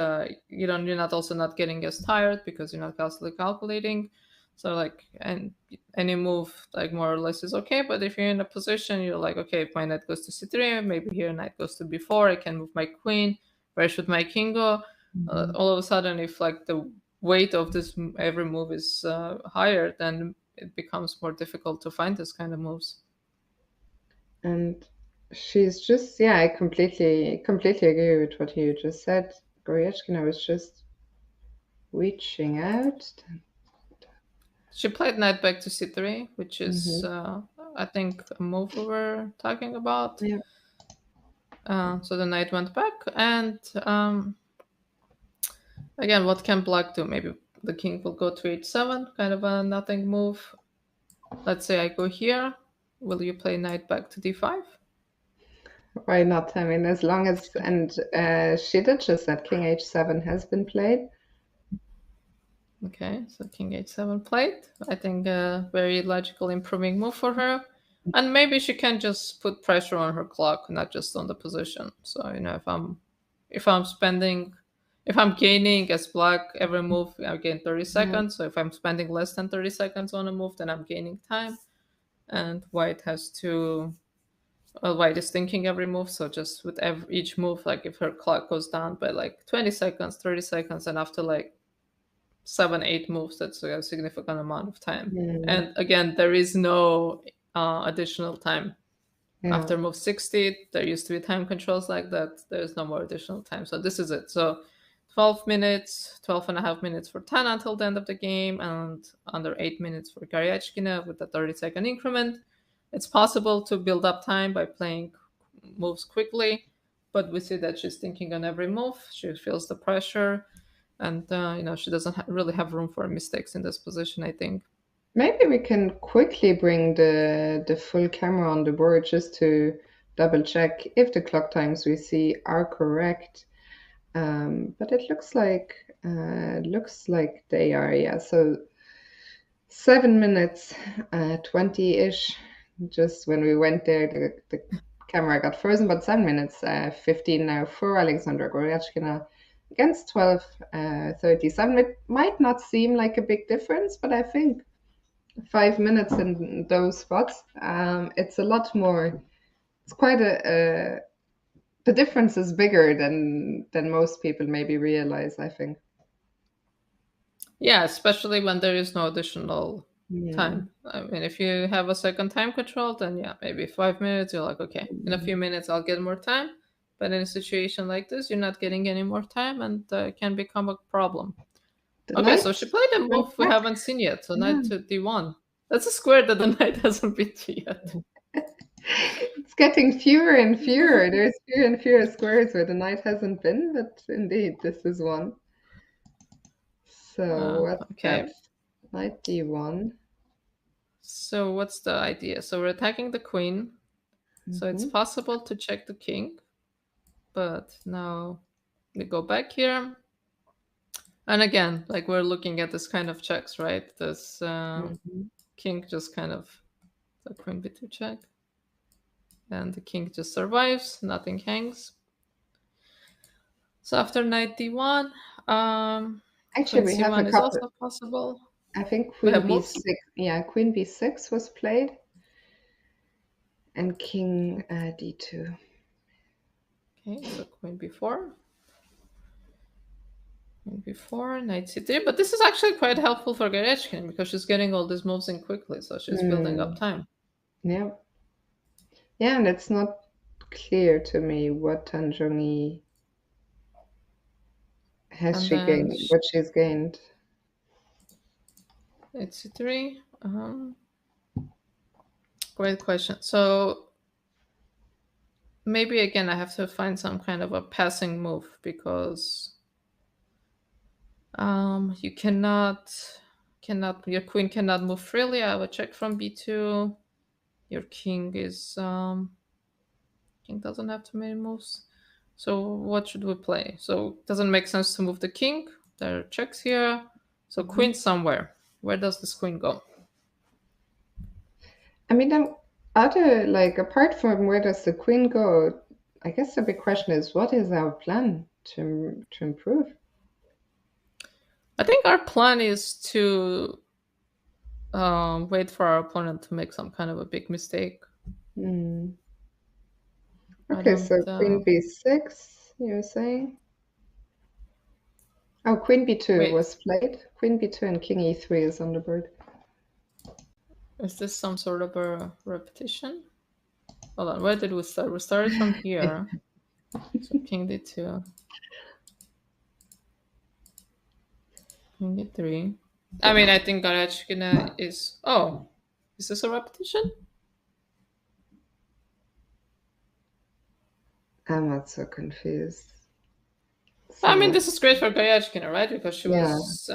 you're not also not getting as tired because you're not constantly calculating. So like, and any move like more or less is okay. But if you're in a position, you're like, okay, if my knight goes to c3, maybe here knight goes to b4, I can move my queen. Where should my king go? All of a sudden, if like the weight of this every move is higher, then it becomes more difficult to find this kind of moves. And she's just, I completely agree with what you just said. Goryachkina was just reaching out. She played knight back to c3, which is, I think, a move we were talking about. Yeah. So the knight went back, and again, what can black do? Maybe the king will go to h7, kind of a nothing move. Let's say I go here. Will you play knight back to d5? Why not? I mean, as long as, and she did just that king h7 has been played. Okay, so king h7 played. I think a very logical improving move for her. And maybe she can just put pressure on her clock, not just on the position. So, if I'm gaining as black every move, I gain 30 seconds. So if I'm spending less than 30 seconds on a move, then I'm gaining time. And white white is thinking every move. So just with each move, like if her clock goes down by like 20 seconds, 30 seconds, and after like 7-8 moves, that's a significant amount of time. And again, there is no additional time. After move 60, there used to be time controls like that. There's no more additional time. So this is it. So 12 minutes, 12.5 minutes for Tan until the end of the game, and under 8 minutes for Goryachkina with a 30-second increment. It's possible to build up time by playing moves quickly, but we see that she's thinking on every move. She feels the pressure, and she doesn't really have room for mistakes in this position, I think. Maybe we can quickly bring the full camera on the board just to double check if the clock times we see are correct. But it looks like they are, yeah. So 7 minutes, 20-ish. Just when we went there, the camera got frozen. But 7 minutes, 15 now for Alexandra Goryachkina against 12:37. It might not seem like a big difference, but I think 5 minutes in those spots, it's a lot more. It's quite the difference is bigger than most people maybe realize, I think. Yeah, especially when there is no additional time. I mean, if you have a second time control, then yeah, maybe 5 minutes, you're like, okay, in a few minutes I'll get more time. But in a situation like this, you're not getting any more time, and it can become a problem. Okay, so she played a move we haven't seen yet. So knight to d1. That's a square that the knight hasn't been to yet. It's getting fewer and fewer. There's fewer and fewer squares where the knight hasn't been, but indeed, this is one. So what's okay. that? Knight d1. So what's the idea? So we're attacking the queen. So it's possible to check the king. But now we go back here. And again, like we're looking at this kind of checks, right? This king just kind of, the queen b2 check. And the king just survives, nothing hangs. So after knight d1, Actually, queen we have c1 a is couple. also possible. I think We queen have moves. b6. Yeah, queen b6 was played. And king d2. Okay, so queen b4. Queen b4, knight c3. But this is actually quite helpful for Goryachkina because she's getting all these moves in quickly, so she's building up time. Yeah. Yeah, and it's not clear to me what Tan Zhongyi has And she then gained, what she's gained. Knight c3. Great question. So maybe again I have to find some kind of a passing move because you cannot your queen cannot move freely. I have a check from b2. Your king is king doesn't have too many moves. So what should we play? So it doesn't make sense to move the king. There are checks here. So queen somewhere. Where does this queen go? I mean, apart from where does the queen go, I guess the big question is, what is our plan to improve? I think our plan is to wait for our opponent to make some kind of a big mistake. Okay, so queen b6, you're saying? Oh, queen b2 was played. Queen b2 and king e3 is on the board. Is this some sort of a repetition? Hold on, where did we start? We started from here. So king d2. King d3. I mean, I think Goryachkina is... Oh, is this a repetition? I'm not so confused. I mean, this is great for Goryachkina, right? Because she Yeah. was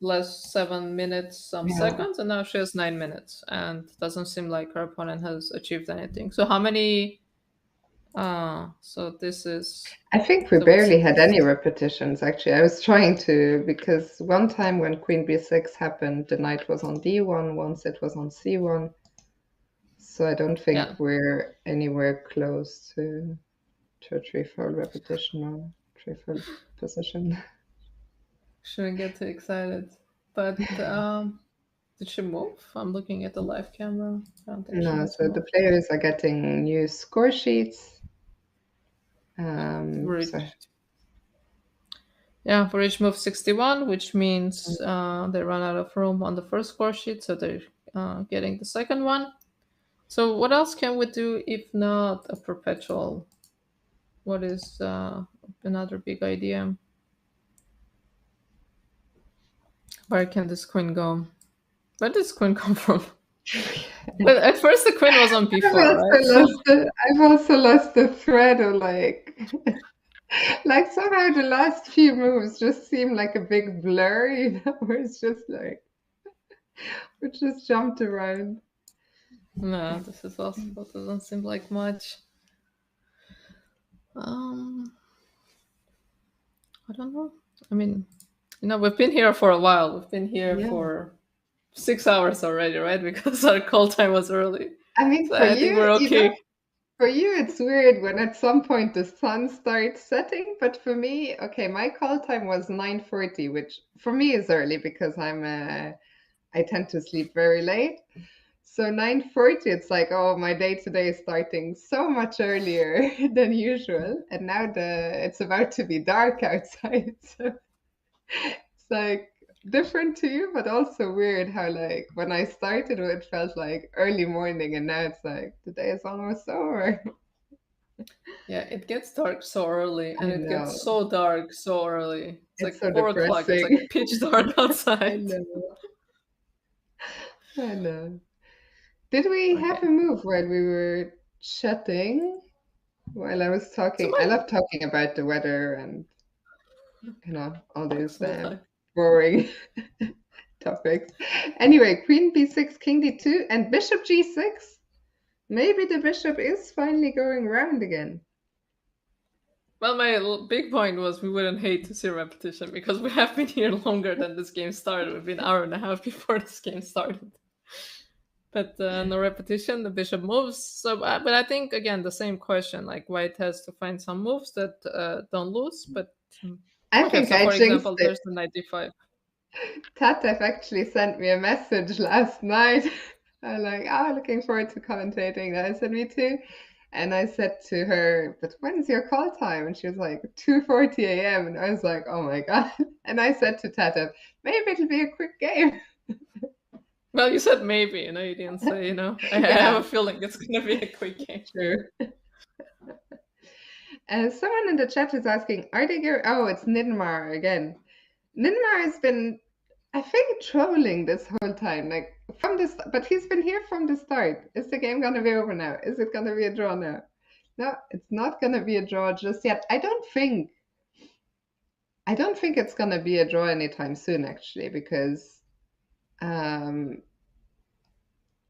less 7 minutes, some seconds, and now she has 9 minutes. And it doesn't seem like her opponent has achieved anything. So how many... so this is... I think we barely had any repetitions, actually. I was trying to, because one time when queen b6 happened, the knight was on d1, once it was on c1. So I don't think we're anywhere close to a treefold repetition or treefold position. Shouldn't get too excited. But did she move? I'm looking at the live camera. I don't think No, so the players are getting new score sheets. Yeah, for each move 61, which means they run out of room on the first score sheet, so they're getting the second one. So what else can we do if not a perpetual? What is another big idea? Where can this queen go? Where did this queen come from? But at first the queen was on b4, right? I've also lost the thread of like somehow the last few moves just seem like a big blur, you know, where it's just like we just jumped around. No, this is also doesn't seem like much. I don't know. I mean, you know, we've been here for a while. We've been here for 6 hours already, right? Because our call time was early. I mean, so for I think we're okay. You know, for you, it's weird when at some point the sun starts setting. But for me, okay, my call time was 9:40, which for me is early because I tend to sleep very late. So 9:40, it's like, oh, my day today is starting so much earlier than usual. And now it's about to be dark outside. So it's like different to you, but also weird how like when I started it felt like early morning and now it's like the day is almost over. Yeah, it gets dark so early and it gets so dark so early. It's like so 4 o'clock. It's like pitch dark outside. I know. Did we have a move while we were chatting while I was talking. I love talking about the weather and all these boring topics. Anyway, queen b6, king d2, and bishop g6. Maybe the bishop is finally going round again. Well, my big point was we wouldn't hate to see a repetition because we have been here longer than this game started. We've been an hour and a half before this game started. But no repetition, the bishop moves. So, but I think, again, the same question, like white has to find some moves that don't lose. But I think so, I for example, jinxed it. there's the knight d5. Tatef actually sent me a message last night. I'm like, looking forward to commentating. And I said, me too. And I said to her, but when's your call time? And she was like, 2:40 a.m. And I was like, oh my God. And I said to Tatef, maybe it'll be a quick game. Well, you said maybe, you didn't say, I have a feeling it's going to be a quick game. True. Someone in the chat is asking, are they it's Nidmar again. Nidmar has been, I think, trolling this whole time, like but he's been here from the start. Is the game going to be over now? Is it going to be a draw now? No, it's not going to be a draw just yet. I don't think it's going to be a draw anytime soon, actually, because I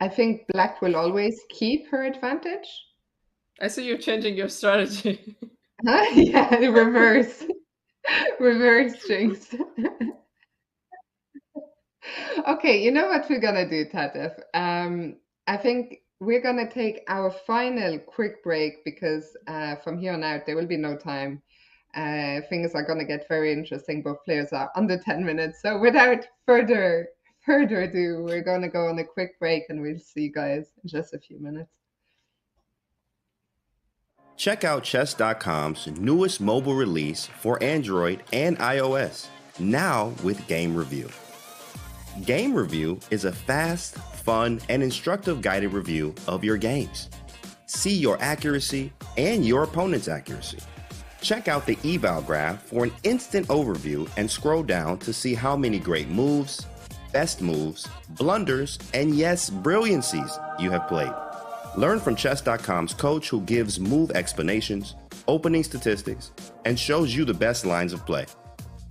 think black will always keep her advantage. I see you're changing your strategy. Yeah, reverse jinx. Okay, you know what we're gonna do, Tatef? I think we're gonna take our final quick break because from here on out there will be no time. Things are gonna get very interesting. Both players are under 10 minutes. So without further ado, we're gonna go on a quick break and we'll see you guys in just a few minutes. Check out Chess.com's newest mobile release for Android and iOS, now with Game Review. Game Review is a fast, fun, and instructive guided review of your games. See your accuracy and your opponent's accuracy. Check out the eval graph for an instant overview and scroll down to see how many great moves, best moves, blunders, and yes, brilliancies you have played. Learn from Chess.com's coach who gives move explanations, opening statistics, and shows you the best lines of play.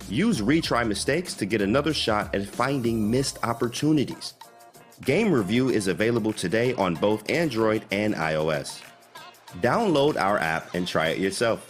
Use retry mistakes to get another shot at finding missed opportunities. Game Review is available today on both Android and iOS. Download our app and try it yourself.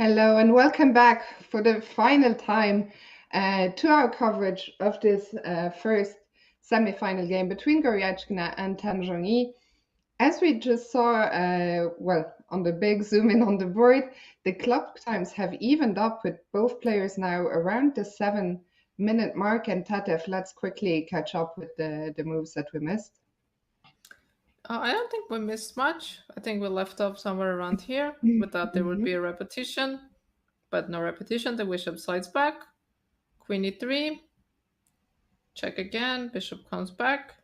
Hello and welcome back for the final time to our coverage of this first semi-final game between Goryachkina and Tan Zhongyi. As we just saw, well, on the big zoom in on the board, the clock times have evened up with both players now around the 7-minute mark. And Tatev, let's quickly catch up with the moves that we missed. I don't think we missed much. I think we left off somewhere around here. We thought there would be a repetition, but no repetition. The bishop slides back. Queen e3. Check again. Bishop comes back.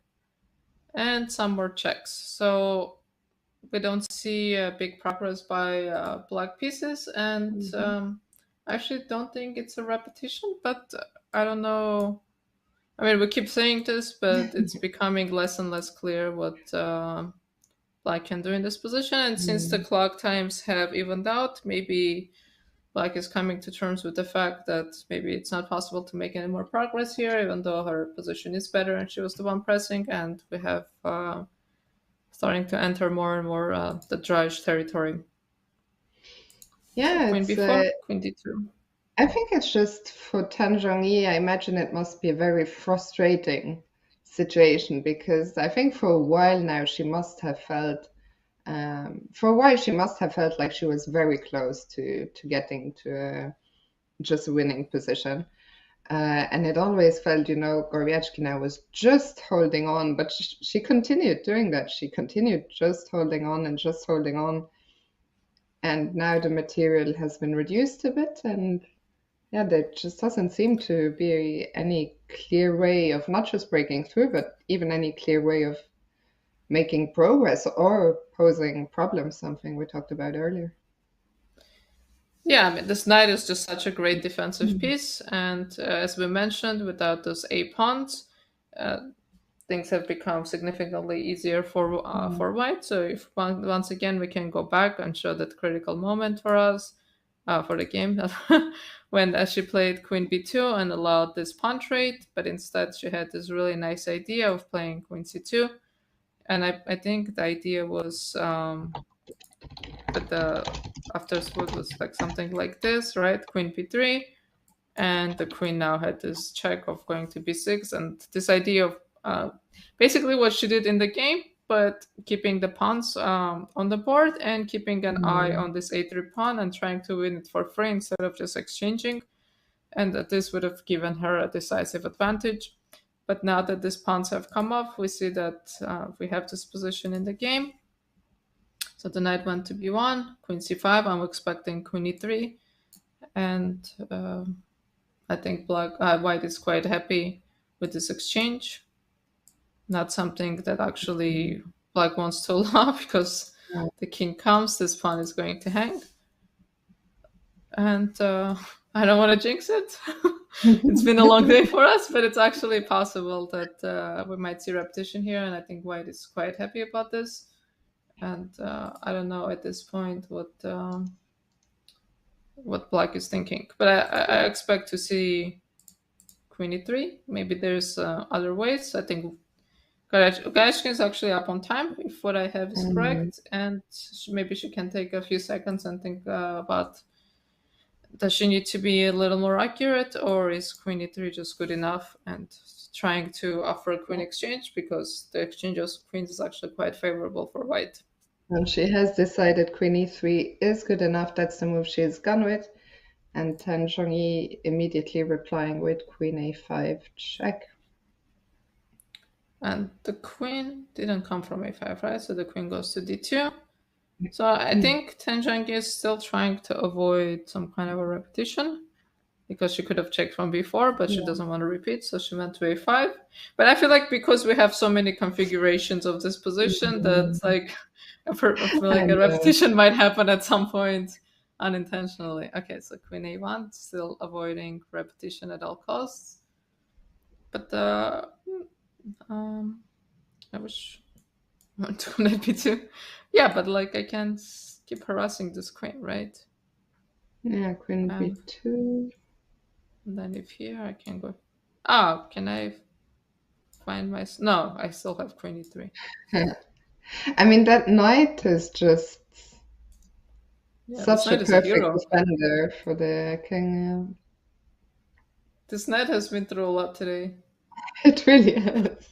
And some more checks. So we don't see big progress by black pieces. And I actually don't think it's a repetition, but I don't know. I mean, we keep saying this, but it's becoming less and less clear what black can do in this position. And since the clock times have evened out, maybe black is coming to terms with the fact that maybe it's not possible to make any more progress here, even though her position is better and she was the one pressing. And we have starting to enter more and more the dryish territory. Yeah, Queen it's, b4, queen d2. I think it's just for Tan Zhongyi, I imagine it must be a very frustrating situation because I think for a while now she must have felt, like she was very close to getting to just a winning position. And it always felt, Goryachkina was just holding on, but she continued doing that. She continued just holding on and just holding on. And now the material has been reduced a bit, and yeah, there just doesn't seem to be any clear way of not just breaking through, but even any clear way of making progress or posing problems, something we talked about earlier. Yeah, I mean, this knight is just such a great defensive piece. And as we mentioned, without those A pawns, things have become significantly easier for white. So if once again we can go back and show that critical moment for us, for the game, when she played queen b2 and allowed this pawn trade, but instead she had this really nice idea of playing queen c2. And I think the idea was that the after split was like something like this, right? Queen b3, and the queen now had this check of going to b6, and this idea of basically what she did in the game, but keeping the pawns on the board and keeping an eye on this a3 pawn and trying to win it for free instead of just exchanging, and that this would have given her a decisive advantage. But now that these pawns have come off, we see that we have this position in the game. So the knight went to b1, queen c5. I'm expecting queen e3, and I think white is quite happy with this exchange. Not something that actually black wants to allow, because the king comes, this pawn is going to hang. And I don't want to jinx it. It's been a long day for us, but it's actually possible that we might see repetition here, and I think white is quite happy about this. And I don't know at this point what black is thinking, but I expect to see queen e3. Maybe there's other ways. I think Goryachkina is actually up on time, if what I have is correct, and maybe she can take a few seconds and think about, does she need to be a little more accurate, or is queen e3 just good enough, and trying to offer a queen exchange, because the exchange of queens is actually quite favorable for white. And she has decided queen e3 is good enough. That's the move she's gone with. And Tan Zhongyi immediately replying with queen a5 check. And the queen didn't come from a5, right? So the queen goes to d2. So I think Tan Zhongyi is still trying to avoid some kind of a repetition, because she could have checked from b4, but she doesn't want to repeat, so she went to a5. But I feel like because we have so many configurations of this position, that like I feel like a repetition might happen at some point unintentionally. Okay, so queen a1, still avoiding repetition at all costs. But I wish I want to knight b2. Yeah, but like I can't keep harassing this queen, right? Yeah, queen b2. And then if here I can go. Oh, can I find my? No, I still have queen e3. I mean, that knight is just Yeah, this Such a knight is a perfect hero. defender for the king. This knight has been through a lot today. It really is.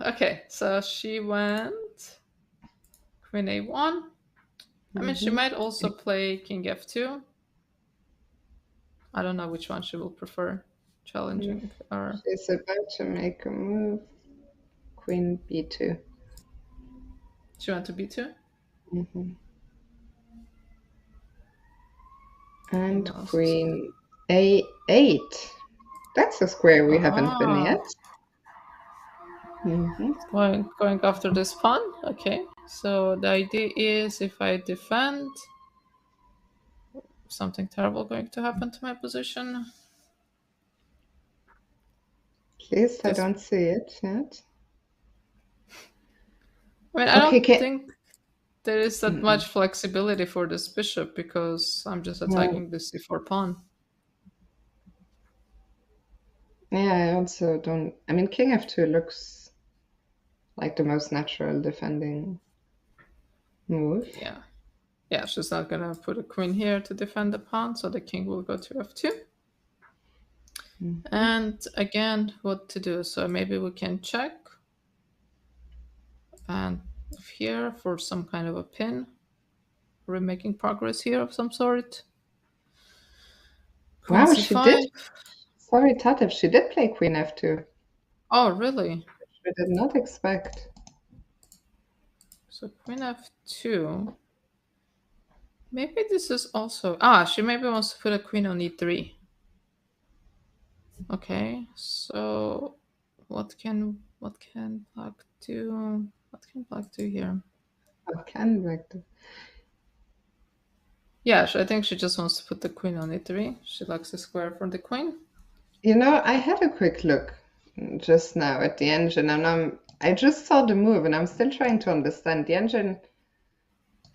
Okay, so she went Queen A1. I mean, she might also play King F2. I don't know which one she will prefer, challenging or... She's about to make a move. Queen B2. She went to B2? And Queen A8. That's a square we haven't been yet. Going after this pawn. Okay, so the idea is if I defend, something terrible going to happen to my position. At least I don't see it yet. I mean, I don't think there is that much flexibility for this bishop because I'm just attacking the c4 pawn. Yeah, I also don't... I mean, King F2 looks like the most natural defending move. Yeah. Yeah, she's not going to put a queen here to defend the pawn, so the king will go to F2. And again, what to do? So maybe we can check. And here for some kind of a pin. We're making progress here of some sort. Queen Wow, C5. she did. Sorry, Tatev, she did play Queen F2. Oh, really? I did not expect. So Queen F2. Maybe this is also... she maybe wants to put a queen on E3. Okay, so what can black do? What can black do here? What can black do? Yeah, I think she just wants to put the queen on E3. She likes the square for the queen. You know, I had a quick look just now at the engine, and I just saw the move, and I'm still trying to understand. The engine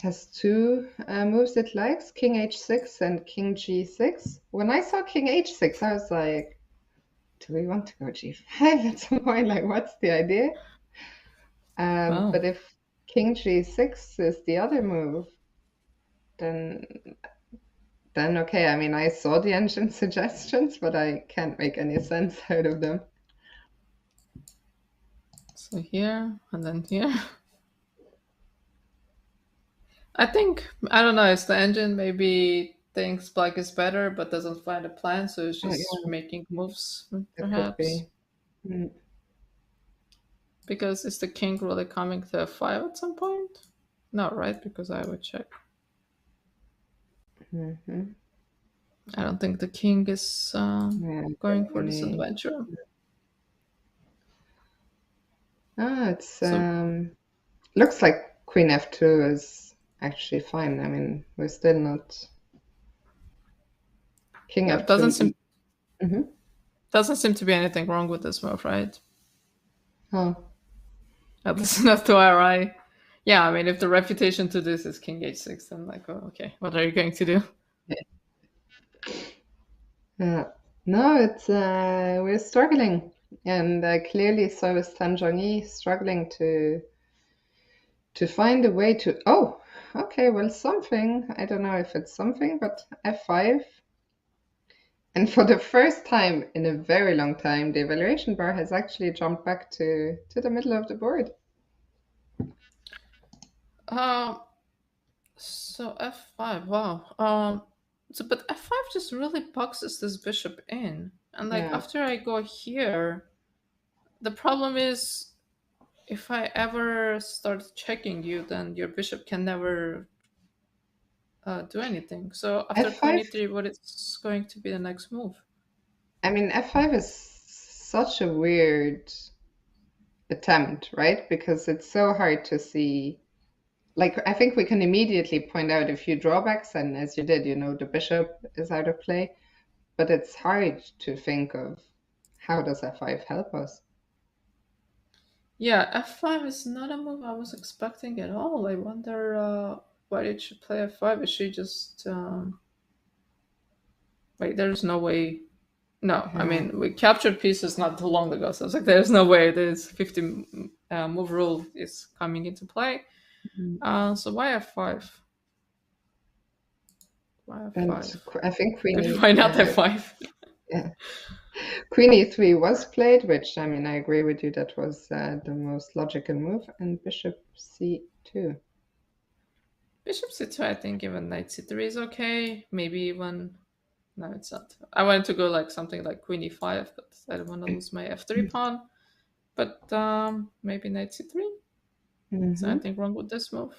has two moves it likes, King H6 and King G6. When I saw King H6, I was like, do we want to go G5 at some point? Like, what's the idea? But if King G6 is the other move, then okay. I mean, I saw the engine suggestions, but I can't make any sense out of them. So here, and then here. I think, I don't know, it's the engine maybe thinks black is better, but doesn't find a plan, so it's just making moves, perhaps. Because is the king really coming to F5 at some point? No, right? Because I would check. I don't think the king is going for this adventure. It's looks like Queen F2 is actually fine. I mean, we're still not King F2. Doesn't seem to be anything wrong with this move, right? Oh. At least not to our eye. Yeah, I mean, if the refutation to this is King H6, then like, oh, okay, what are you going to do? No, it's we're struggling, and clearly so is Tanzhongyi struggling to find a way to. Oh, okay, well, something. I don't know if it's something, but F5. And for the first time in a very long time, the evaluation bar has actually jumped back to the middle of the board. So F5, wow. But F5 just really boxes this bishop in. And like after I go here, the problem is if I ever start checking you, then your bishop can never do anything. So after queen e3, what is going to be the next move? I mean, F5 is such a weird attempt, right? Because it's so hard to see. Like, I think we can immediately point out a few drawbacks, and as you did, you know, the bishop is out of play, but it's hard to think of how does F5 help us? Yeah, F5 is not a move I was expecting at all. I wonder why did she play F5? Is she just... Wait, there's no way... No, I mean, we captured pieces not too long ago, so I was like, there's no way there's 50 move rule is coming into play. So why f5? Why And f5? I think Queen Maybe E, why not f5? yeah. Queen E3 was played, which, I mean, I agree with you, that was the most logical move, and Bishop C2. Bishop c2, I think even knight c3 is okay. Maybe even... No, it's not. I wanted to go like something like Queen e5, but I don't want to lose my f3 pawn. But maybe knight c3? Is there anything wrong with this move?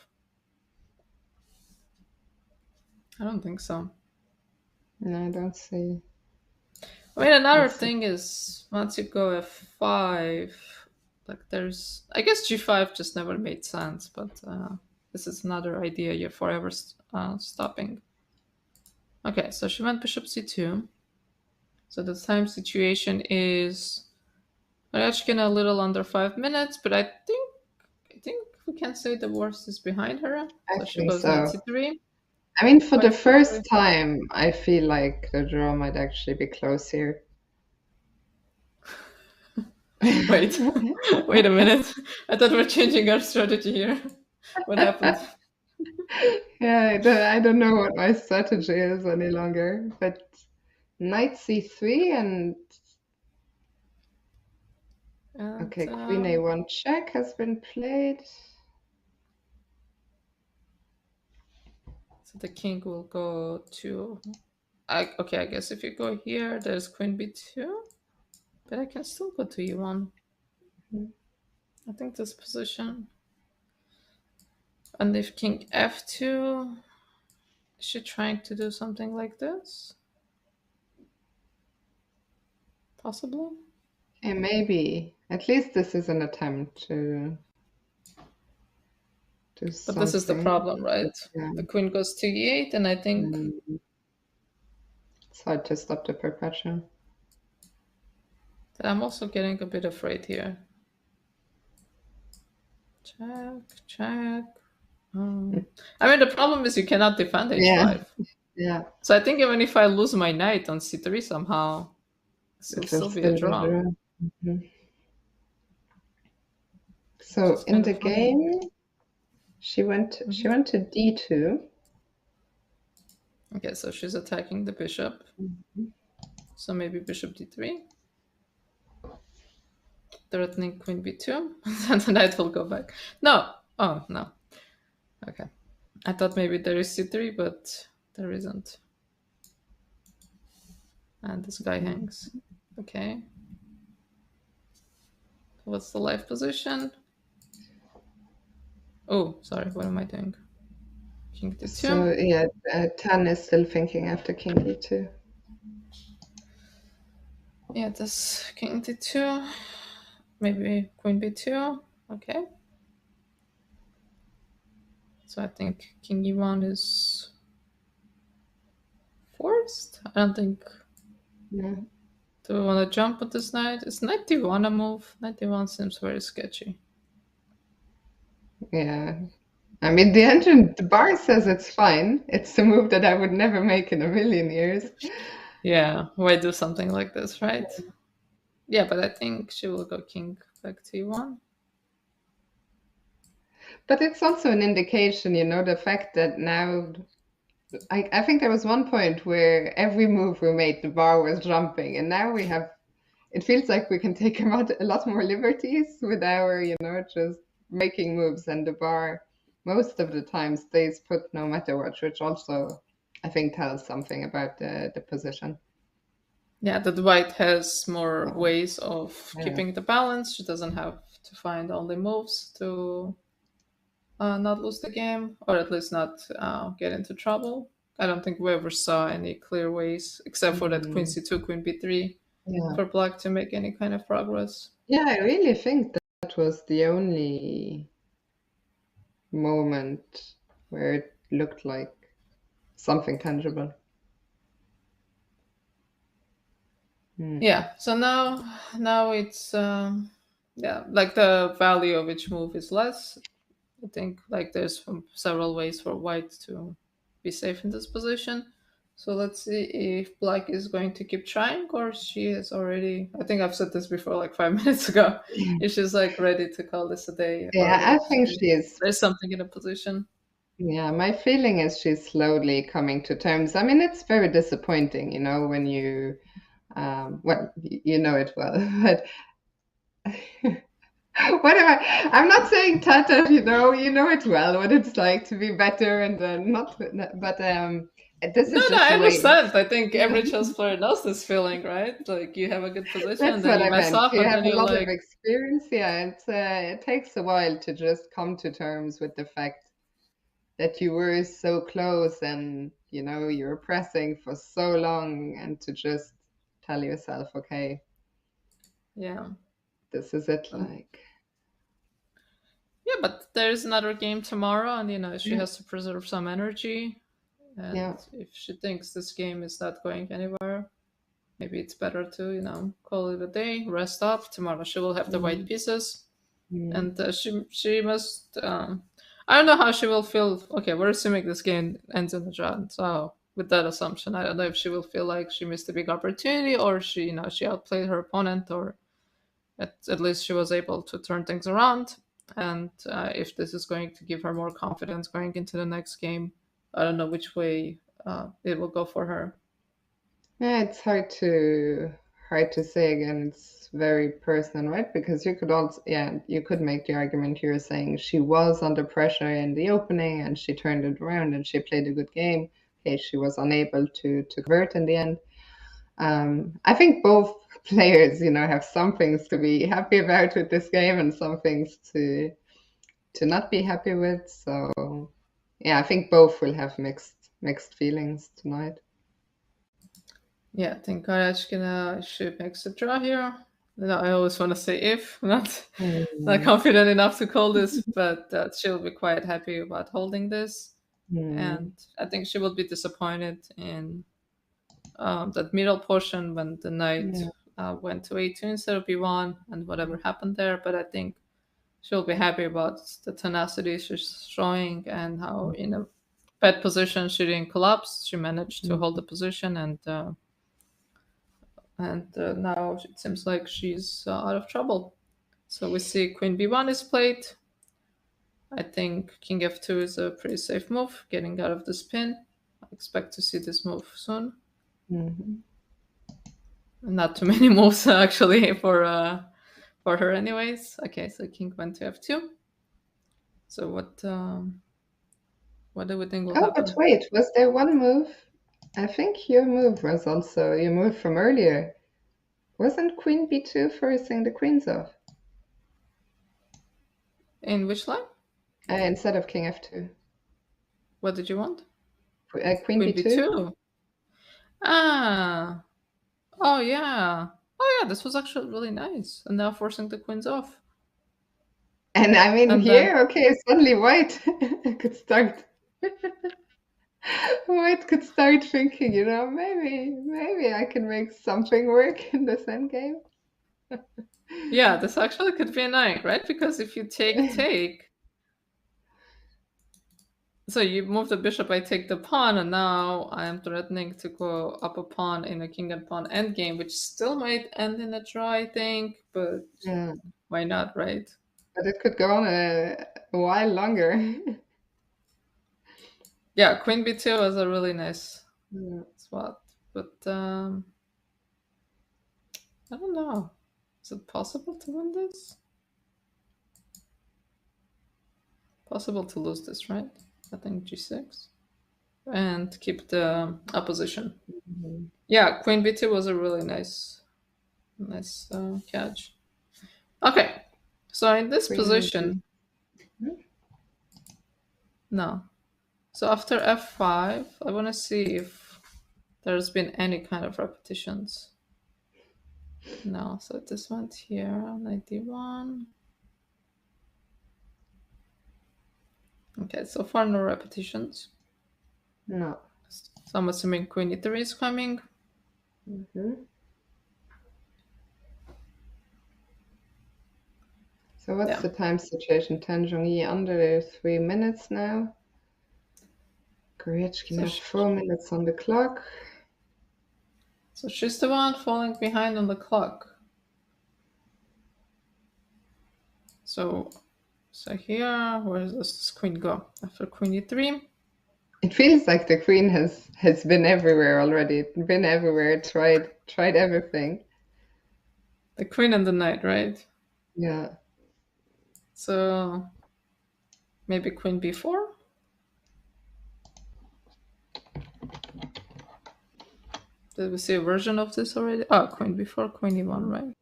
I don't think so. No, I don't see. I mean, another thing is, once you go f5, like there's... I guess g5 just never made sense, but this is another idea you're forever stopping. Okay, so she went bishop c2. So the time situation is Goryachkina a little under 5 minutes, but I think we can say the worst is behind her. I So she think goes so. knight c3. I mean, for the White first c3. time, I feel like the draw might actually be close here. Wait, wait a minute. I thought we're changing our strategy here. What happened? Yeah, I don't know what my strategy is any longer, but knight c3 and okay, Queen a1 check has been played. So the king will go to... okay, I guess if you go here, there's Queen b2, but I can still go to e1. I think this position. And if king f2, is she trying to do something like this? Possibly. Yeah, maybe. At least this is an attempt to do something. But this is the problem, right? Yeah. The queen goes to e8, and I think... It's hard to stop the perpetual. I'm also getting a bit afraid here. Check, check. I mean, the problem is you cannot defend h5. Yeah. So I think even if I lose my knight on c3 somehow, it will still be a draw. So in the game, she went to d2. Okay, so she's attacking the bishop. So maybe bishop d3. Threatening queen b2. And the knight will go back. No! Oh, no. Okay. I thought maybe there is c3, but there isn't. And this guy hangs. Okay. What's the life position? Oh, sorry, what am I doing? King d2. So yeah, Tan is still thinking after king d2. Yeah, this king d2. Maybe queen b2. Okay. So I think king e1 is forced. I don't think... No. Do we want to jump with this knight? Is knight d1 a move? Knight d1 seems very sketchy. Yeah. I mean, the bar says it's fine. It's a move that I would never make in a million years. Yeah, why do something like this, right? Yeah, but I think she will go king back to e1. But it's also an indication, the fact that now... I think there was one point where every move we made, the bar was jumping, and now we have... It feels like we can take a lot more liberties with our, just making moves, and the bar most of the time stays put no matter what, which also I think tells something about the position. Yeah, that white has more ways of keeping the balance. She doesn't have to find only moves to not lose the game, or at least not get into trouble. I don't think we ever saw any clear ways, except for that queen c2, queen b3, for black to make any kind of progress. Yeah, I really think that was the only moment where it looked like something tangible. Yeah, so now it's like the value of each move is less. I think like there's several ways for white to be safe in this position. So let's see if Black is going to keep trying, or she is already. I think I've said this before, like 5 minutes ago. If she's like ready to call this a day, Yeah, or I think she's. there's something in a position. Yeah, my feeling is she's slowly coming to terms. I mean, it's very disappointing, when you, well, you know it well, but what am I? I'm not saying Tata, you know it well, what it's like to be better and not, but this No, is no, just I the way. understand. I think every chess player knows this feeling, right? Like you have a good position, That's then what you I mess meant. up, You and have then a you're lot of like, experience. Yeah, it takes a while to just come to terms with the fact that you were so close and you were pressing for so long, and to just tell yourself, okay, yeah, this is it. Like, yeah, but there's another game tomorrow, and she Yeah. has to preserve some energy. And Yeah. if she thinks this game is not going anywhere, maybe it's better to call it a day, rest up. Tomorrow she will have the white pieces, and she must. I don't know how she will feel. Okay, we're assuming this game ends in a draw. So with that assumption, I don't know if she will feel like she missed a big opportunity, or she outplayed her opponent, or at least she was able to turn things around. And if this is going to give her more confidence going into the next game, I don't know which way it will go for her. Yeah, it's hard to say. Again, it's very personal, right? Because you could also, you could make the argument you're saying she was under pressure in the opening and she turned it around and she played a good game. Okay, she was unable to convert in the end. I think both players, have some things to be happy about with this game and some things to not be happy with. So, yeah, I think both will have mixed feelings tonight. Yeah, I think Goryachkina should make a draw here. I always want to say if, not confident enough to call this, but she'll be quite happy about holding this. And I think she will be disappointed in that middle portion when the knight went to a2 instead of b1 and whatever happened there. But I think she'll be happy about the tenacity she's showing and how in a bad position she didn't collapse. She managed to hold the position, and now it seems like she's out of trouble. So we see queen b1 is played. I think king f2 is a pretty safe move, getting out of the spin. I expect to see this move soon. Not too many moves actually for her anyways. Okay, so king went to f2. So what do we think will happen? But wait, was there one move? I think your move was also your move from earlier. Wasn't queen b2 forcing the queens off? In which line? Instead of king f2. What did you want? Queen b2. Ah. Oh yeah. Oh yeah, this was actually really nice. And now forcing the queens off. And I mean, And here, okay, suddenly white could start. White could start thinking, maybe I can make something work in this endgame. Yeah, this actually could be annoying, right? Because if you take, so you move the bishop, I take the pawn, and now I am threatening to go up a pawn in a king and pawn endgame, which still might end in a draw, I think, but why not, right? But it could go on a while longer. Yeah, queen b2 was a really nice spot, but I don't know. Is it possible to win this? Possible to lose this, right? I think g6 and keep the opposition. Yeah, queen b2 was a really nice catch. Okay, so in this position, no. So after f5, I want to see if there's been any kind of repetitions. No, so this went here, knight d1. Okay, so far no repetitions. No. So I'm assuming queen e3 is coming. So what's the time situation? Tan Zhongyi under 3 minutes now. Goryachkina So has 4 minutes on the clock. So she's the one falling behind on the clock. So here, where does this queen go? After queen e3. It feels like the queen has been everywhere already. Been everywhere, tried everything. The queen and the knight, right? Yeah. So maybe queen b4? Did we see a version of this already? Oh, queen b4, queen e1, right?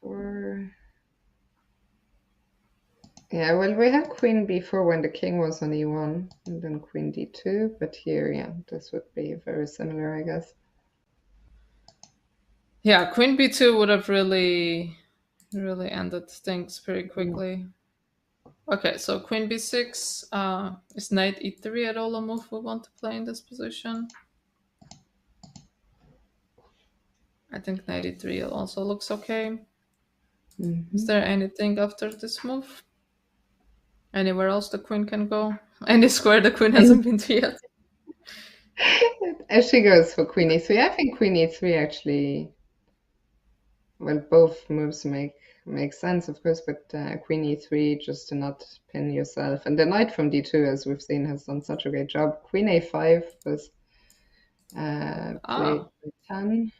Or yeah, well, we had queen b4 when the king was on e1, and then queen d2. But here, yeah, this would be very similar, I guess. Yeah, queen b2 would have really ended things pretty quickly. Okay, so queen b6 is knight e3 at all a move we want to play in this position? I think knight e3 also looks okay. Is there anything after this move? Anywhere else the queen can go? Any square the queen hasn't been to yet? As she goes for queen e3, I think queen e3 actually, well, both moves make sense, of course, but queen e3 just to not pin yourself. And the knight from d2, as we've seen, has done such a great job. Queen a5 was played by 10.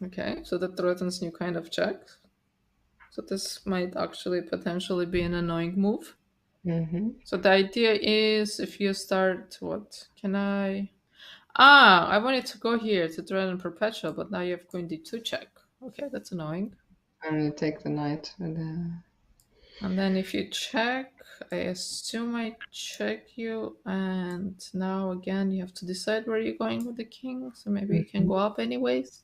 Okay, so that threatens new kind of check. So this might actually potentially be an annoying move. So the idea is if you start, what can I? I wanted to go here to threaten perpetual, but now you have queen d2 check. Okay, that's annoying. And you take the knight. And then if you check, I assume I check you, and now again you have to decide where you're going with the king, so maybe you can go up anyways.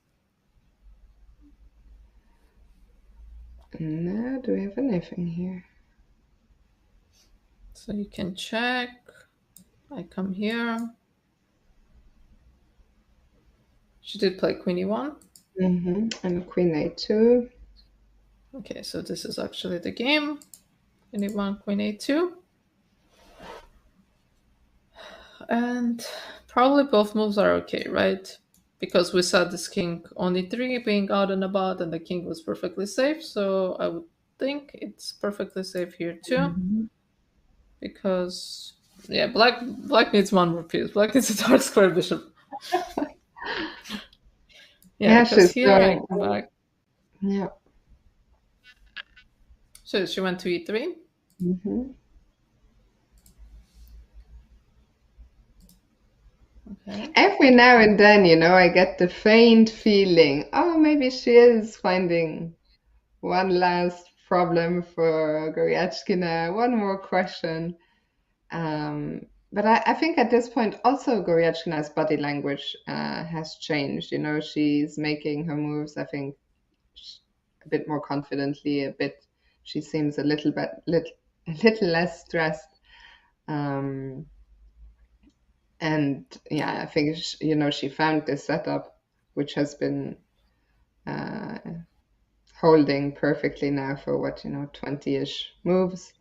No, do we have anything here? So you can check. I come here. She did play queen e1. And queen a2. Okay, so this is actually the game. Queen e1, queen a2. And probably both moves are okay, right? Because we saw this king on e3 being out and about, and the king was perfectly safe. So I would think it's perfectly safe here too. Because yeah, black needs one more piece. Black needs a dark square bishop. Yeah, because here I come back. Yeah. So she went to e3. Okay. Every now and then, I get the faint feeling, oh, maybe she is finding one last problem for Goryachkina, one more question. But I think at this point, also Goryachkina's body language has changed. She's making her moves, I think, a bit more confidently, she seems a little less stressed. And yeah, I think, she found this setup, which has been holding perfectly now for 20-ish moves.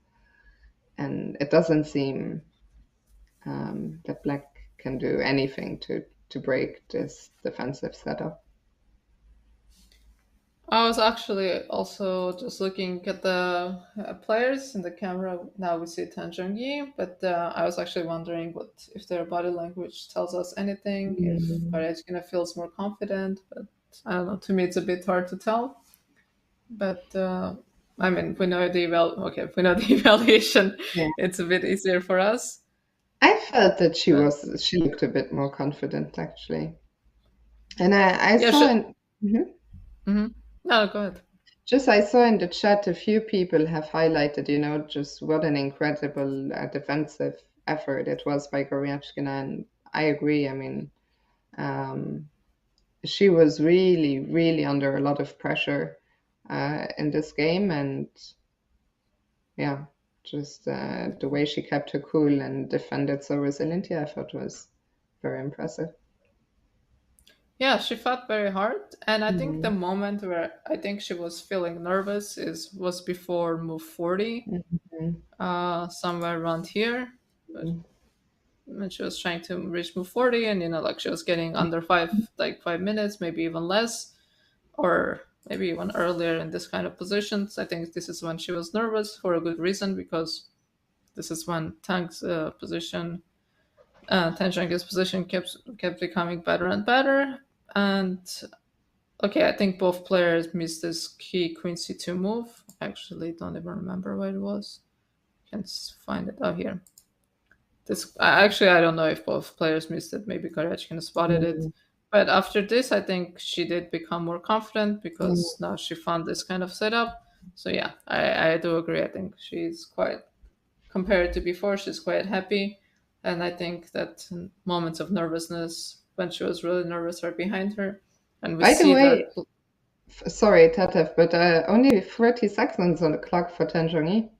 And it doesn't seem that black can do anything to break this defensive setup. I was actually also just looking at the players in the camera. Now we see Tan Zhongyi, but I was actually wondering if their body language tells us anything, if Goryachkina feels more confident, but I don't know, to me it's a bit hard to tell. But I mean, we know the evaluation, it's a bit easier for us. I felt that she looked a bit more confident, actually. And I saw No, go ahead. I saw in the chat a few people have highlighted, just what an incredible defensive effort it was by Goryachkina, and I agree. I mean, she was really, really under a lot of pressure in this game, and yeah, just the way she kept her cool and defended so resiliently, I thought was very impressive. Yeah, she fought very hard, and I think the moment where I think she was feeling nervous was before move 40, somewhere around here. But when she was trying to reach move 40, and like she was getting under 5 minutes, maybe even less, or maybe even earlier in this kind of positions. I think this is when she was nervous for a good reason, because this is when Tang's position, Tan Zheng's position kept becoming better and better. And okay, I think both players missed this key queen c2 move. Actually, don't even remember what it was. Can't find it out here. This actually, I don't know if both players missed it. Maybe Goryachkina spotted it. But after this, I think she did become more confident, because now she found this kind of setup. So yeah, I do agree. I think she's quite, compared to before, she's quite happy. And I think that moments of nervousness, when she was really nervous, are behind her. And we By the see way, that. sorry, Tatev, but only 30 seconds on the clock for Tan Zhongyi.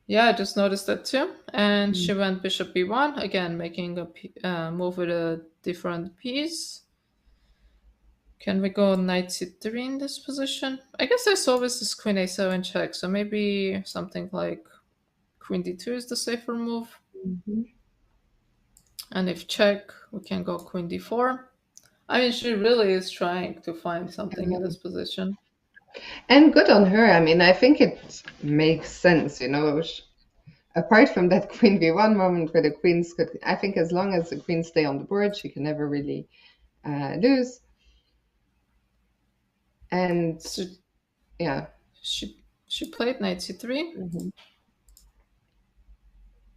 Yeah, I just noticed that too. And she went bishop b1, again making a move with a different piece. Can we go knight c3 in this position? I guess I saw this is queen a7 check, so maybe something like queen d2 is the safer move. And if check, we can go queen d4. I mean, she really is trying to find something in this position. And good on her. I mean, I think it makes sense, apart from that queen b1 moment where the queens could, I think as long as the queens stay on the board, she can never really lose. And so, yeah, she played knight c3.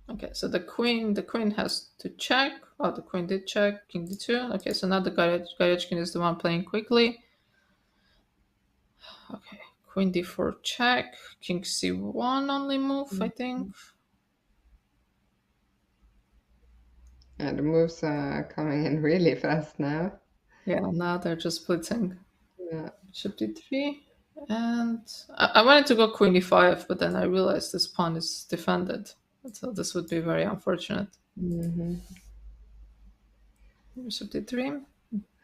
Okay, so the queen has to check. Oh, the queen did check. King d2. Okay, so now the Goryachkina is the one playing quickly. Okay, queen d4 check. King c1 only move, I think. Yeah, the moves are coming in really fast now. Yeah, now they're just splitting. Yeah. Bishop d3. And I wanted to go queen e5, but then I realized this pawn is defended. So this would be very unfortunate. Bishop d3.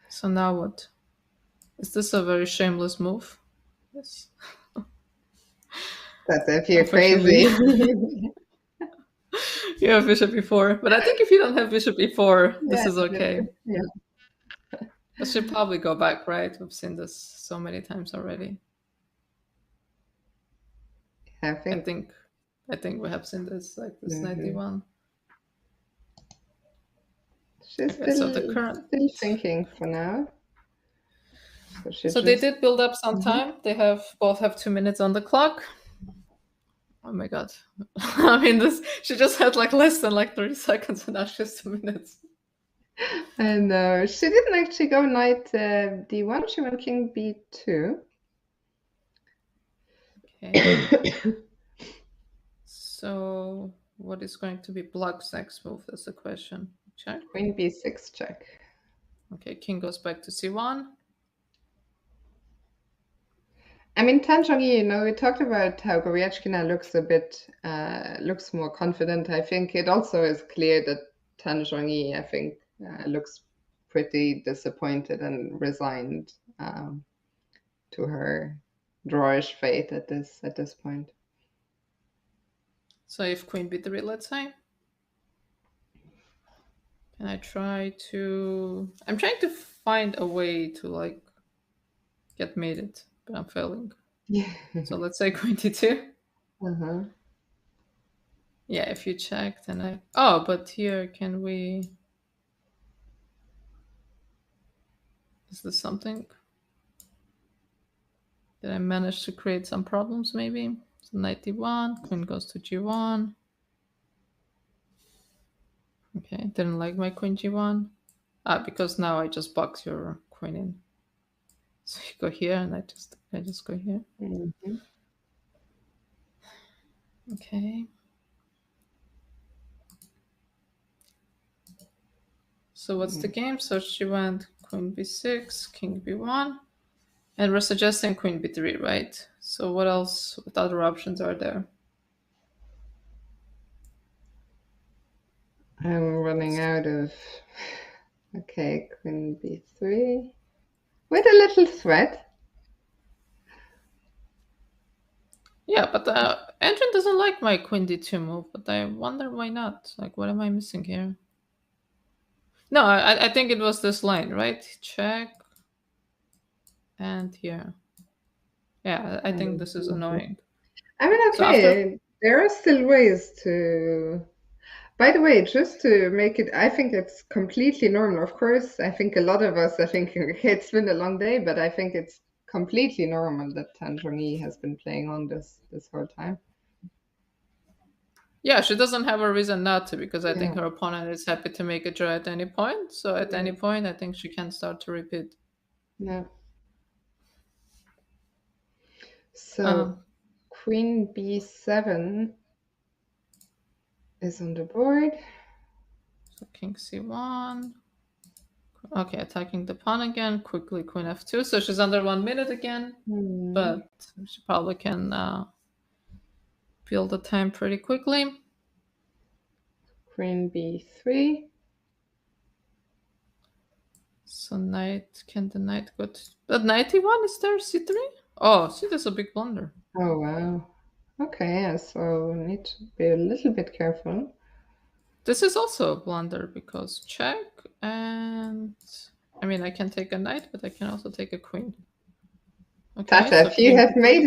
So now what? Is this a very shameless move? Yes. That's if you're crazy. You have bishop e4, but I think if you don't have bishop e4, this is okay. Yeah. I should probably go back, right? We've seen this so many times already. I think we have seen this, like this 91. She's still thinking for now. So they did build up some time. They both have 2 minutes on the clock. Oh my god. I mean, she just had like less than like 30 seconds, and now she has 2 minutes. And she didn't actually go knight d1. She went king b2. Okay. So what is going to be Block's next move? That's the question. Check. Queen b6 check. Okay, king goes back to c1. I mean, Tan Zhongyi, we talked about how Goryachkina looks more confident. I think it also is clear that Tan Zhongyi, I think, looks pretty disappointed and resigned to her drawish fate at this point. So if queen b3, let's say. Can I try to... I'm trying to find a way to like get mated, but I'm failing. Yeah. So let's say queen d2. Uh-huh. Yeah, if you check, then I... Oh, but here, can we... Is this something? Did I manage to create some problems, maybe? So knight d1, queen goes to g1. Okay, didn't like my queen g1. Because now I just box your queen in. So you go here, and I just go here. Okay. So what's the game? So she went queen b6, king b1, and we're suggesting queen b3, right? So what else? What other options are there? I'm running out of... Okay, queen b3. With a little threat. Yeah, but Endgame doesn't like my queen d2 move, but I wonder why not. Like, what am I missing here? No, I think it was this line, right? Check. And here. Yeah, I think this is annoying. I mean, So after... okay, there are still ways to. By the way, just to make it, I think it's completely normal. Of course, I think a lot of us are thinking, okay, it's been a long day, but I think it's completely normal that Tan Zhongyi has been playing on this whole time. Yeah, she doesn't have a reason not to, because I think Yeah. her opponent is happy to make a draw at any point. So at any point, I think she can start to repeat. Yeah. So Queen B7 is on the board. So King C1. Okay, attacking the pawn again. Quickly Queen F2. So she's under 1 minute again, but she probably can fill the time pretty quickly. Queen B3. So knight, can the knight go to... But knight E1, is there C3? Oh, see, that's a big blunder. Oh, wow. Okay, yeah, so need to be a little bit careful. This is also a blunder, because check, and... I mean, I can take a knight, but I can also take a queen. Okay, Tatev, so you have made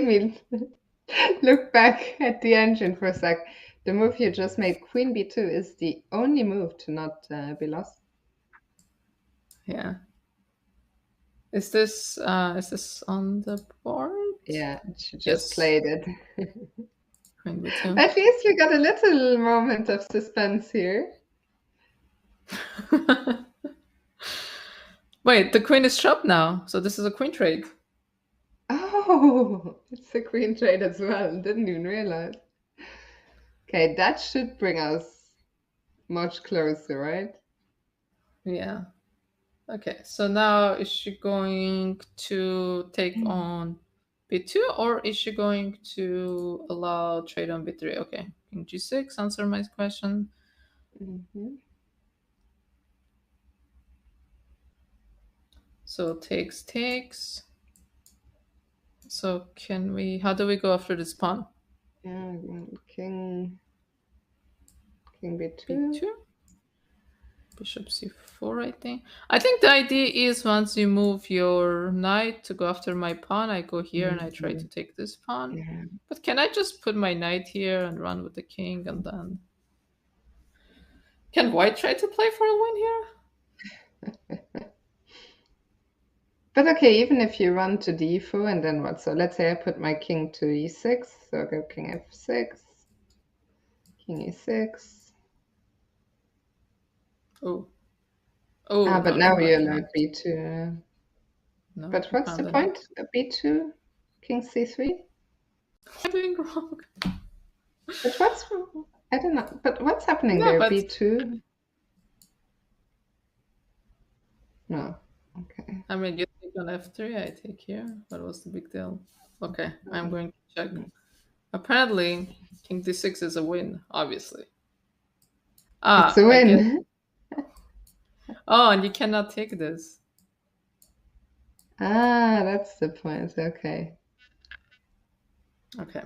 me look back at the engine for a sec. The move you just made, Queen B2, is the only move to not be lost. Yeah. Is this on the board? Yeah, she just played it. Queen B2. At least we got a little moment of suspense here. Wait, the queen is chopped now, so this is a queen trade. Oh, it's a queen trade as well. Didn't even realize. Okay, that should bring us much closer, right? Yeah. Okay, so now is she going to take on B2, or is she going to allow trade on B3? Okay, King G6, answer my question. So takes. So can we, how do we go after this pawn? Yeah, King B2. B2? Bishop C4, I think. I think the idea is once you move your knight to go after my pawn, I go here and I try to take this pawn. Yeah. But can I just put my knight here and run with the king, and then... Can white try to play for a win here? But okay, even if you run to d4 and then what? So let's say I put my king to e6, so I go king f6, king e6. Oh. Oh, but now you're allowed b2. No, but what's the point? B2, king c3? I'm doing wrong. But what's... I don't know. But what's happening there? B2? No. Okay. I mean, you take on f3, I take here. What was the big deal? Okay, I'm going to check. Apparently, king d6 is a win, obviously. It's a win. Oh, and you cannot take this. Ah, that's the point. Okay. Okay.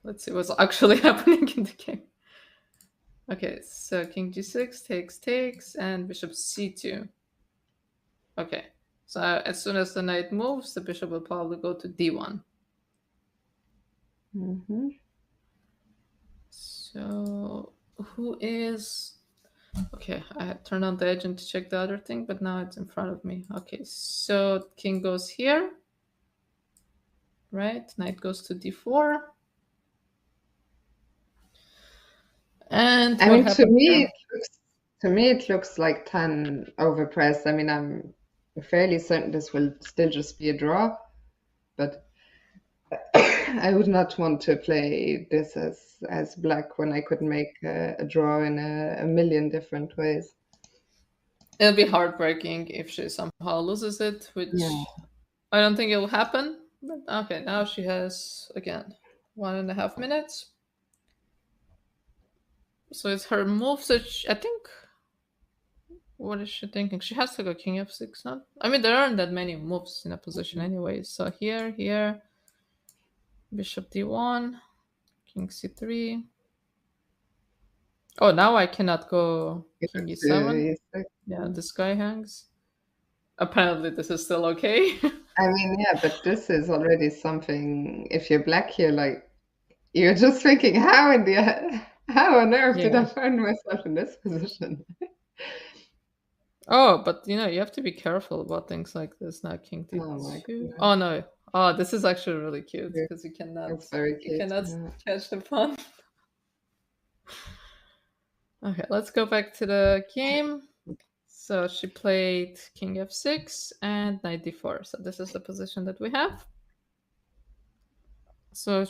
Let's see what's actually happening in the game. Okay, so king g6 takes, and bishop c2. Okay, so as soon as the knight moves, the bishop will probably go to d1. So who is... Okay, I turned on the agent to check the other thing, but now it's in front of me. Okay, so king goes here. Right, knight goes to d4. And I mean, to me, it looks like Tan overpressed. I mean, I'm fairly certain this will still just be a draw, but I would not want to play this as black when I could make a draw in a million different ways. It'll be heartbreaking if she somehow loses it, which I don't think it'll happen. But okay, now she has, again, 1.5 minutes. So it's her move, so I think What is she thinking? She has to go king f6, not? I mean, there aren't that many moves in a position anyway. So here, bishop d1, king c3. Oh, now I cannot go king e7. Yeah, this guy hangs. Apparently, this is still okay. I mean, yeah, but this is already something. If you're black here, like you're just thinking, how on earth did I find myself in this position? Oh, but you have to be careful about things like this. Now king d2. Oh no. Oh, this is actually really cute because you cannot. It's very cute. You cannot catch the pawn. Okay, let's go back to the game. So she played king f6 and knight d4. So this is the position that we have. So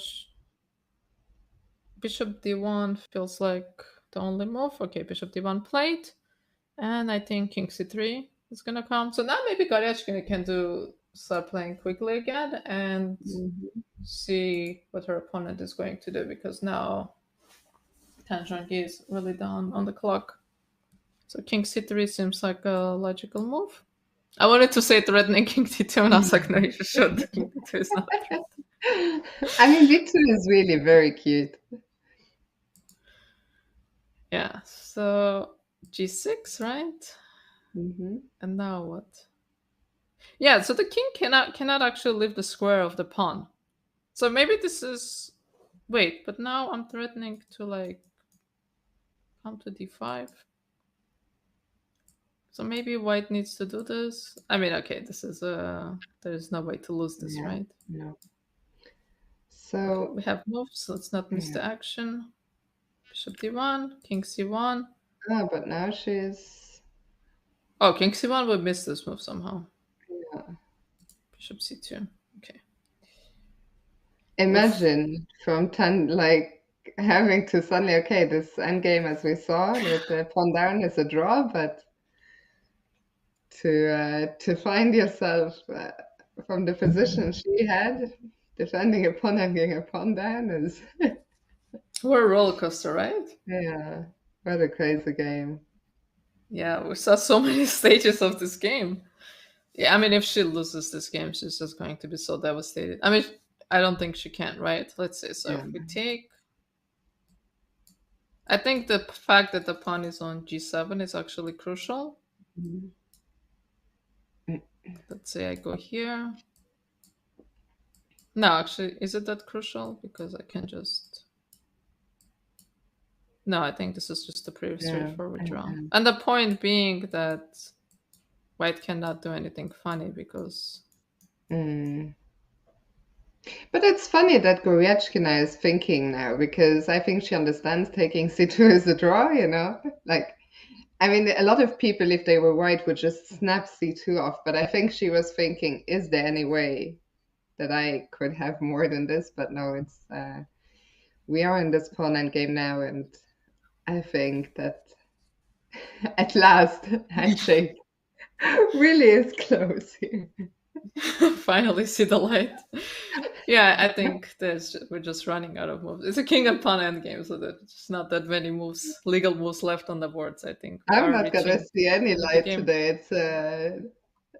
bishop d1 feels like the only move. Okay, bishop d1 played. And I think king c3 is going to come. So now maybe Goryachkina can start playing quickly again and see what her opponent is going to do, because now Tan Zhongyi is really down on the clock. So king c3 seems like a logical move. I wanted to say threatening king d2, and I was like, no, you should. King d2 is not threatening. I mean, d2 is really very cute. Yeah, so g6, right? Mm-hmm. And now what? Yeah, so the king cannot actually leave the square of the pawn. So maybe this is... Wait, but now I'm threatening to like come to d5. So maybe white needs to do this. I mean, okay, this is there's no way to lose this, right? No. So okay, we have moves. Let's not miss the action. Bishop d1, king c1. Oh, but now she's... Oh, king c1 would miss this move somehow. Yeah. Bishop c2. Okay. Imagine from 10, like having to suddenly, okay, this endgame as we saw with the pawn down is a draw, but to find yourself from the position she had, defending a pawn and getting a pawn down is... What a roller coaster, right? Yeah, what a crazy game. Yeah, we saw so many stages of this game. Yeah, I mean, if she loses this game, she's just going to be so devastated. I mean, I don't think she can, right? Let's say so. If we take... I think the fact that the pawn is on g7 is actually crucial. Let's say I go here. No, actually, is it that crucial? Because I can just... No, I think this is just a pretty straightforward draw. And the point being that white cannot do anything funny because... But it's funny that Goryachkina is thinking now, because I think she understands taking c2 as a draw, Like, I mean, a lot of people, if they were white, would just snap c2 off. But I think she was thinking, is there any way that I could have more than this? But no, it's... we are in this pawn endgame now, and I think that at last, handshake really is close here. Finally see the light. Yeah, I think we're just running out of moves. It's a king and pawn endgame, so there's just not that many moves, legal moves left on the boards, I think. I'm not gonna see any light today.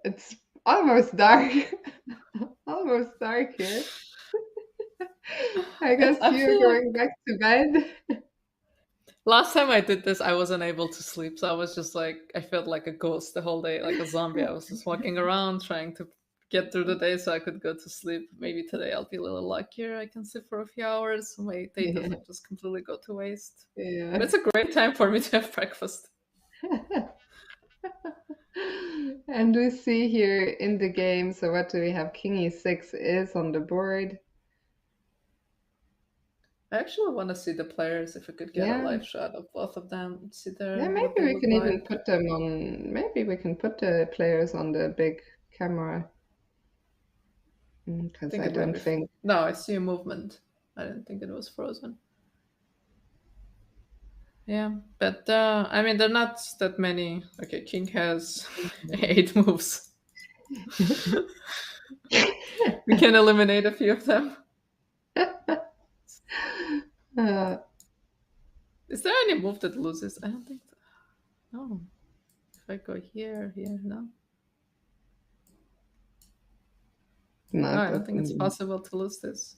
It's almost dark. Almost dark here. I guess you're going back to bed. Last time I did this, I wasn't able to sleep, so I was just like, I felt like a ghost the whole day, like a zombie. I was just walking around trying to get through the day so I could go to sleep. Maybe today I'll be a little luckier. I can sleep for a few hours. My day doesn't just completely go to waste. Yeah. But it's a great time for me to have breakfast. And we see here in the game, so what do we have? King e6 is on the board. I actually want to see the players, if we could get a live shot of both of them. See their... Yeah, maybe we can even put them on... Maybe we can put the players on the big camera. Because I don't think... No, I see a movement. I didn't think it was frozen. Yeah, but I mean, there are not that many. Okay, king has 8 moves. We can eliminate a few of them. Is there any move that loses? I don't think so. No. I go here, no? No, No, I don't think it's definitely. possible to lose this.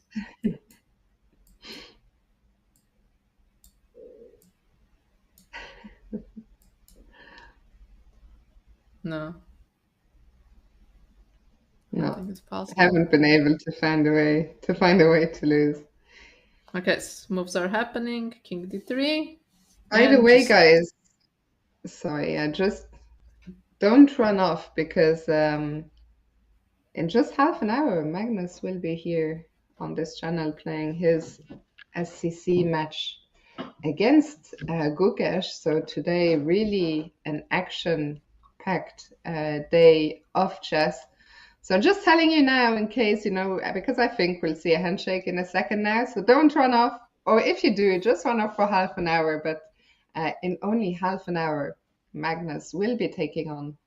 No. I don't No, think it's possible. haven't been able to find a way to lose. Okay, so moves are happening. King d3. By the way, guys, sorry, just don't run off because in just half an hour, Magnus will be here on this channel playing his SCC match against Gukesh. So today, really an action-packed day of chess. So I'm just telling you now in case, because I think we'll see a handshake in a second now. So don't run off. Or if you do, just run off for half an hour. But in only half an hour, Magnus will be taking on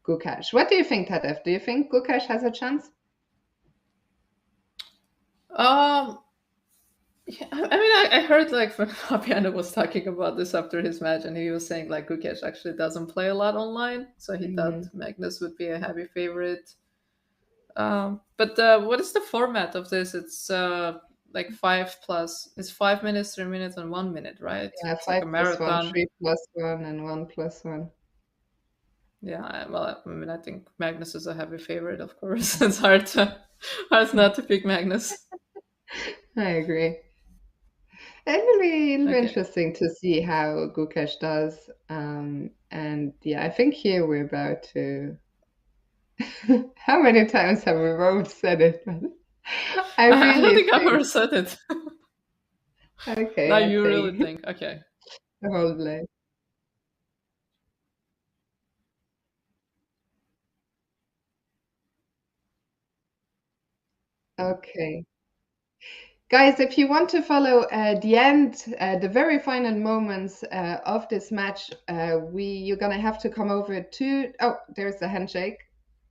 Gukesh. What do you think, Tadef? Do you think Gukesh has a chance? Yeah, I mean, I heard like when Fabiano was talking about this after his match, and he was saying like Gukesh actually doesn't play a lot online, so he thought Magnus would be a heavy favorite. But what is the format of this? It's like 5+. It's 5 minutes, 3 minutes, and 1 minute, right? Yeah, it's 5 like a plus 1, marathon. 3 plus 1, and 1 plus 1. Yeah, well, I mean, I think Magnus is a heavy favorite, of course. It's hard not to pick Magnus. I agree. It'll be interesting to see how Gukesh does. And yeah, I think here we're about to. How many times have we both said it? I don't really think I've ever said it. Okay. Now you really think. Okay. The whole blade. Okay. Guys, if you want to follow the end, the very final moments of this match, you're gonna have to come over to. Oh, there's the handshake.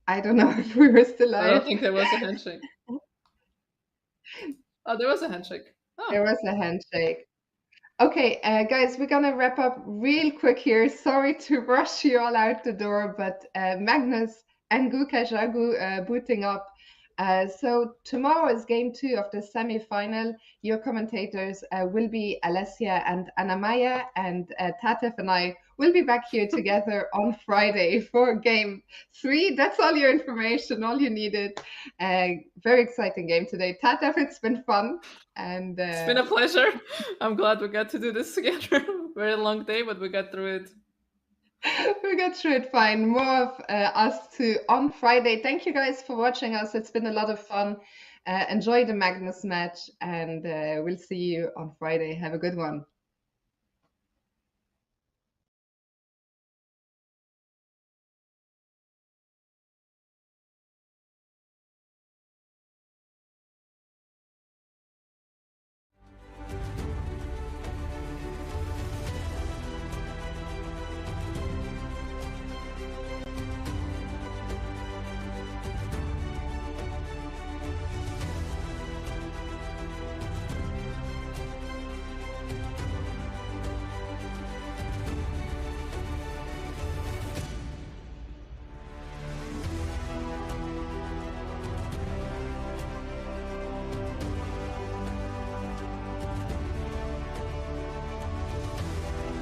I don't know if we were still live. I don't think there was a handshake. Oh, there was a handshake. Oh. There was a handshake. Okay, guys, we're gonna wrap up real quick here. Sorry to rush you all out the door, but Magnus and Gukesh are booting up. So tomorrow is game 2 of the semi-final. Your commentators will be Alessia and Anamaya, and Tatef and I will be back here together on Friday for game 3. That's all your information, all you needed. Very exciting game today. Tatef, it's been fun. And it's been a pleasure. I'm glad we got to do this together. Very long day, but we got through it. We got through it fine. More of us two on Friday. Thank you guys for watching us. It's been a lot of fun. Enjoy the Magnus match, and we'll see you on Friday. Have a good one.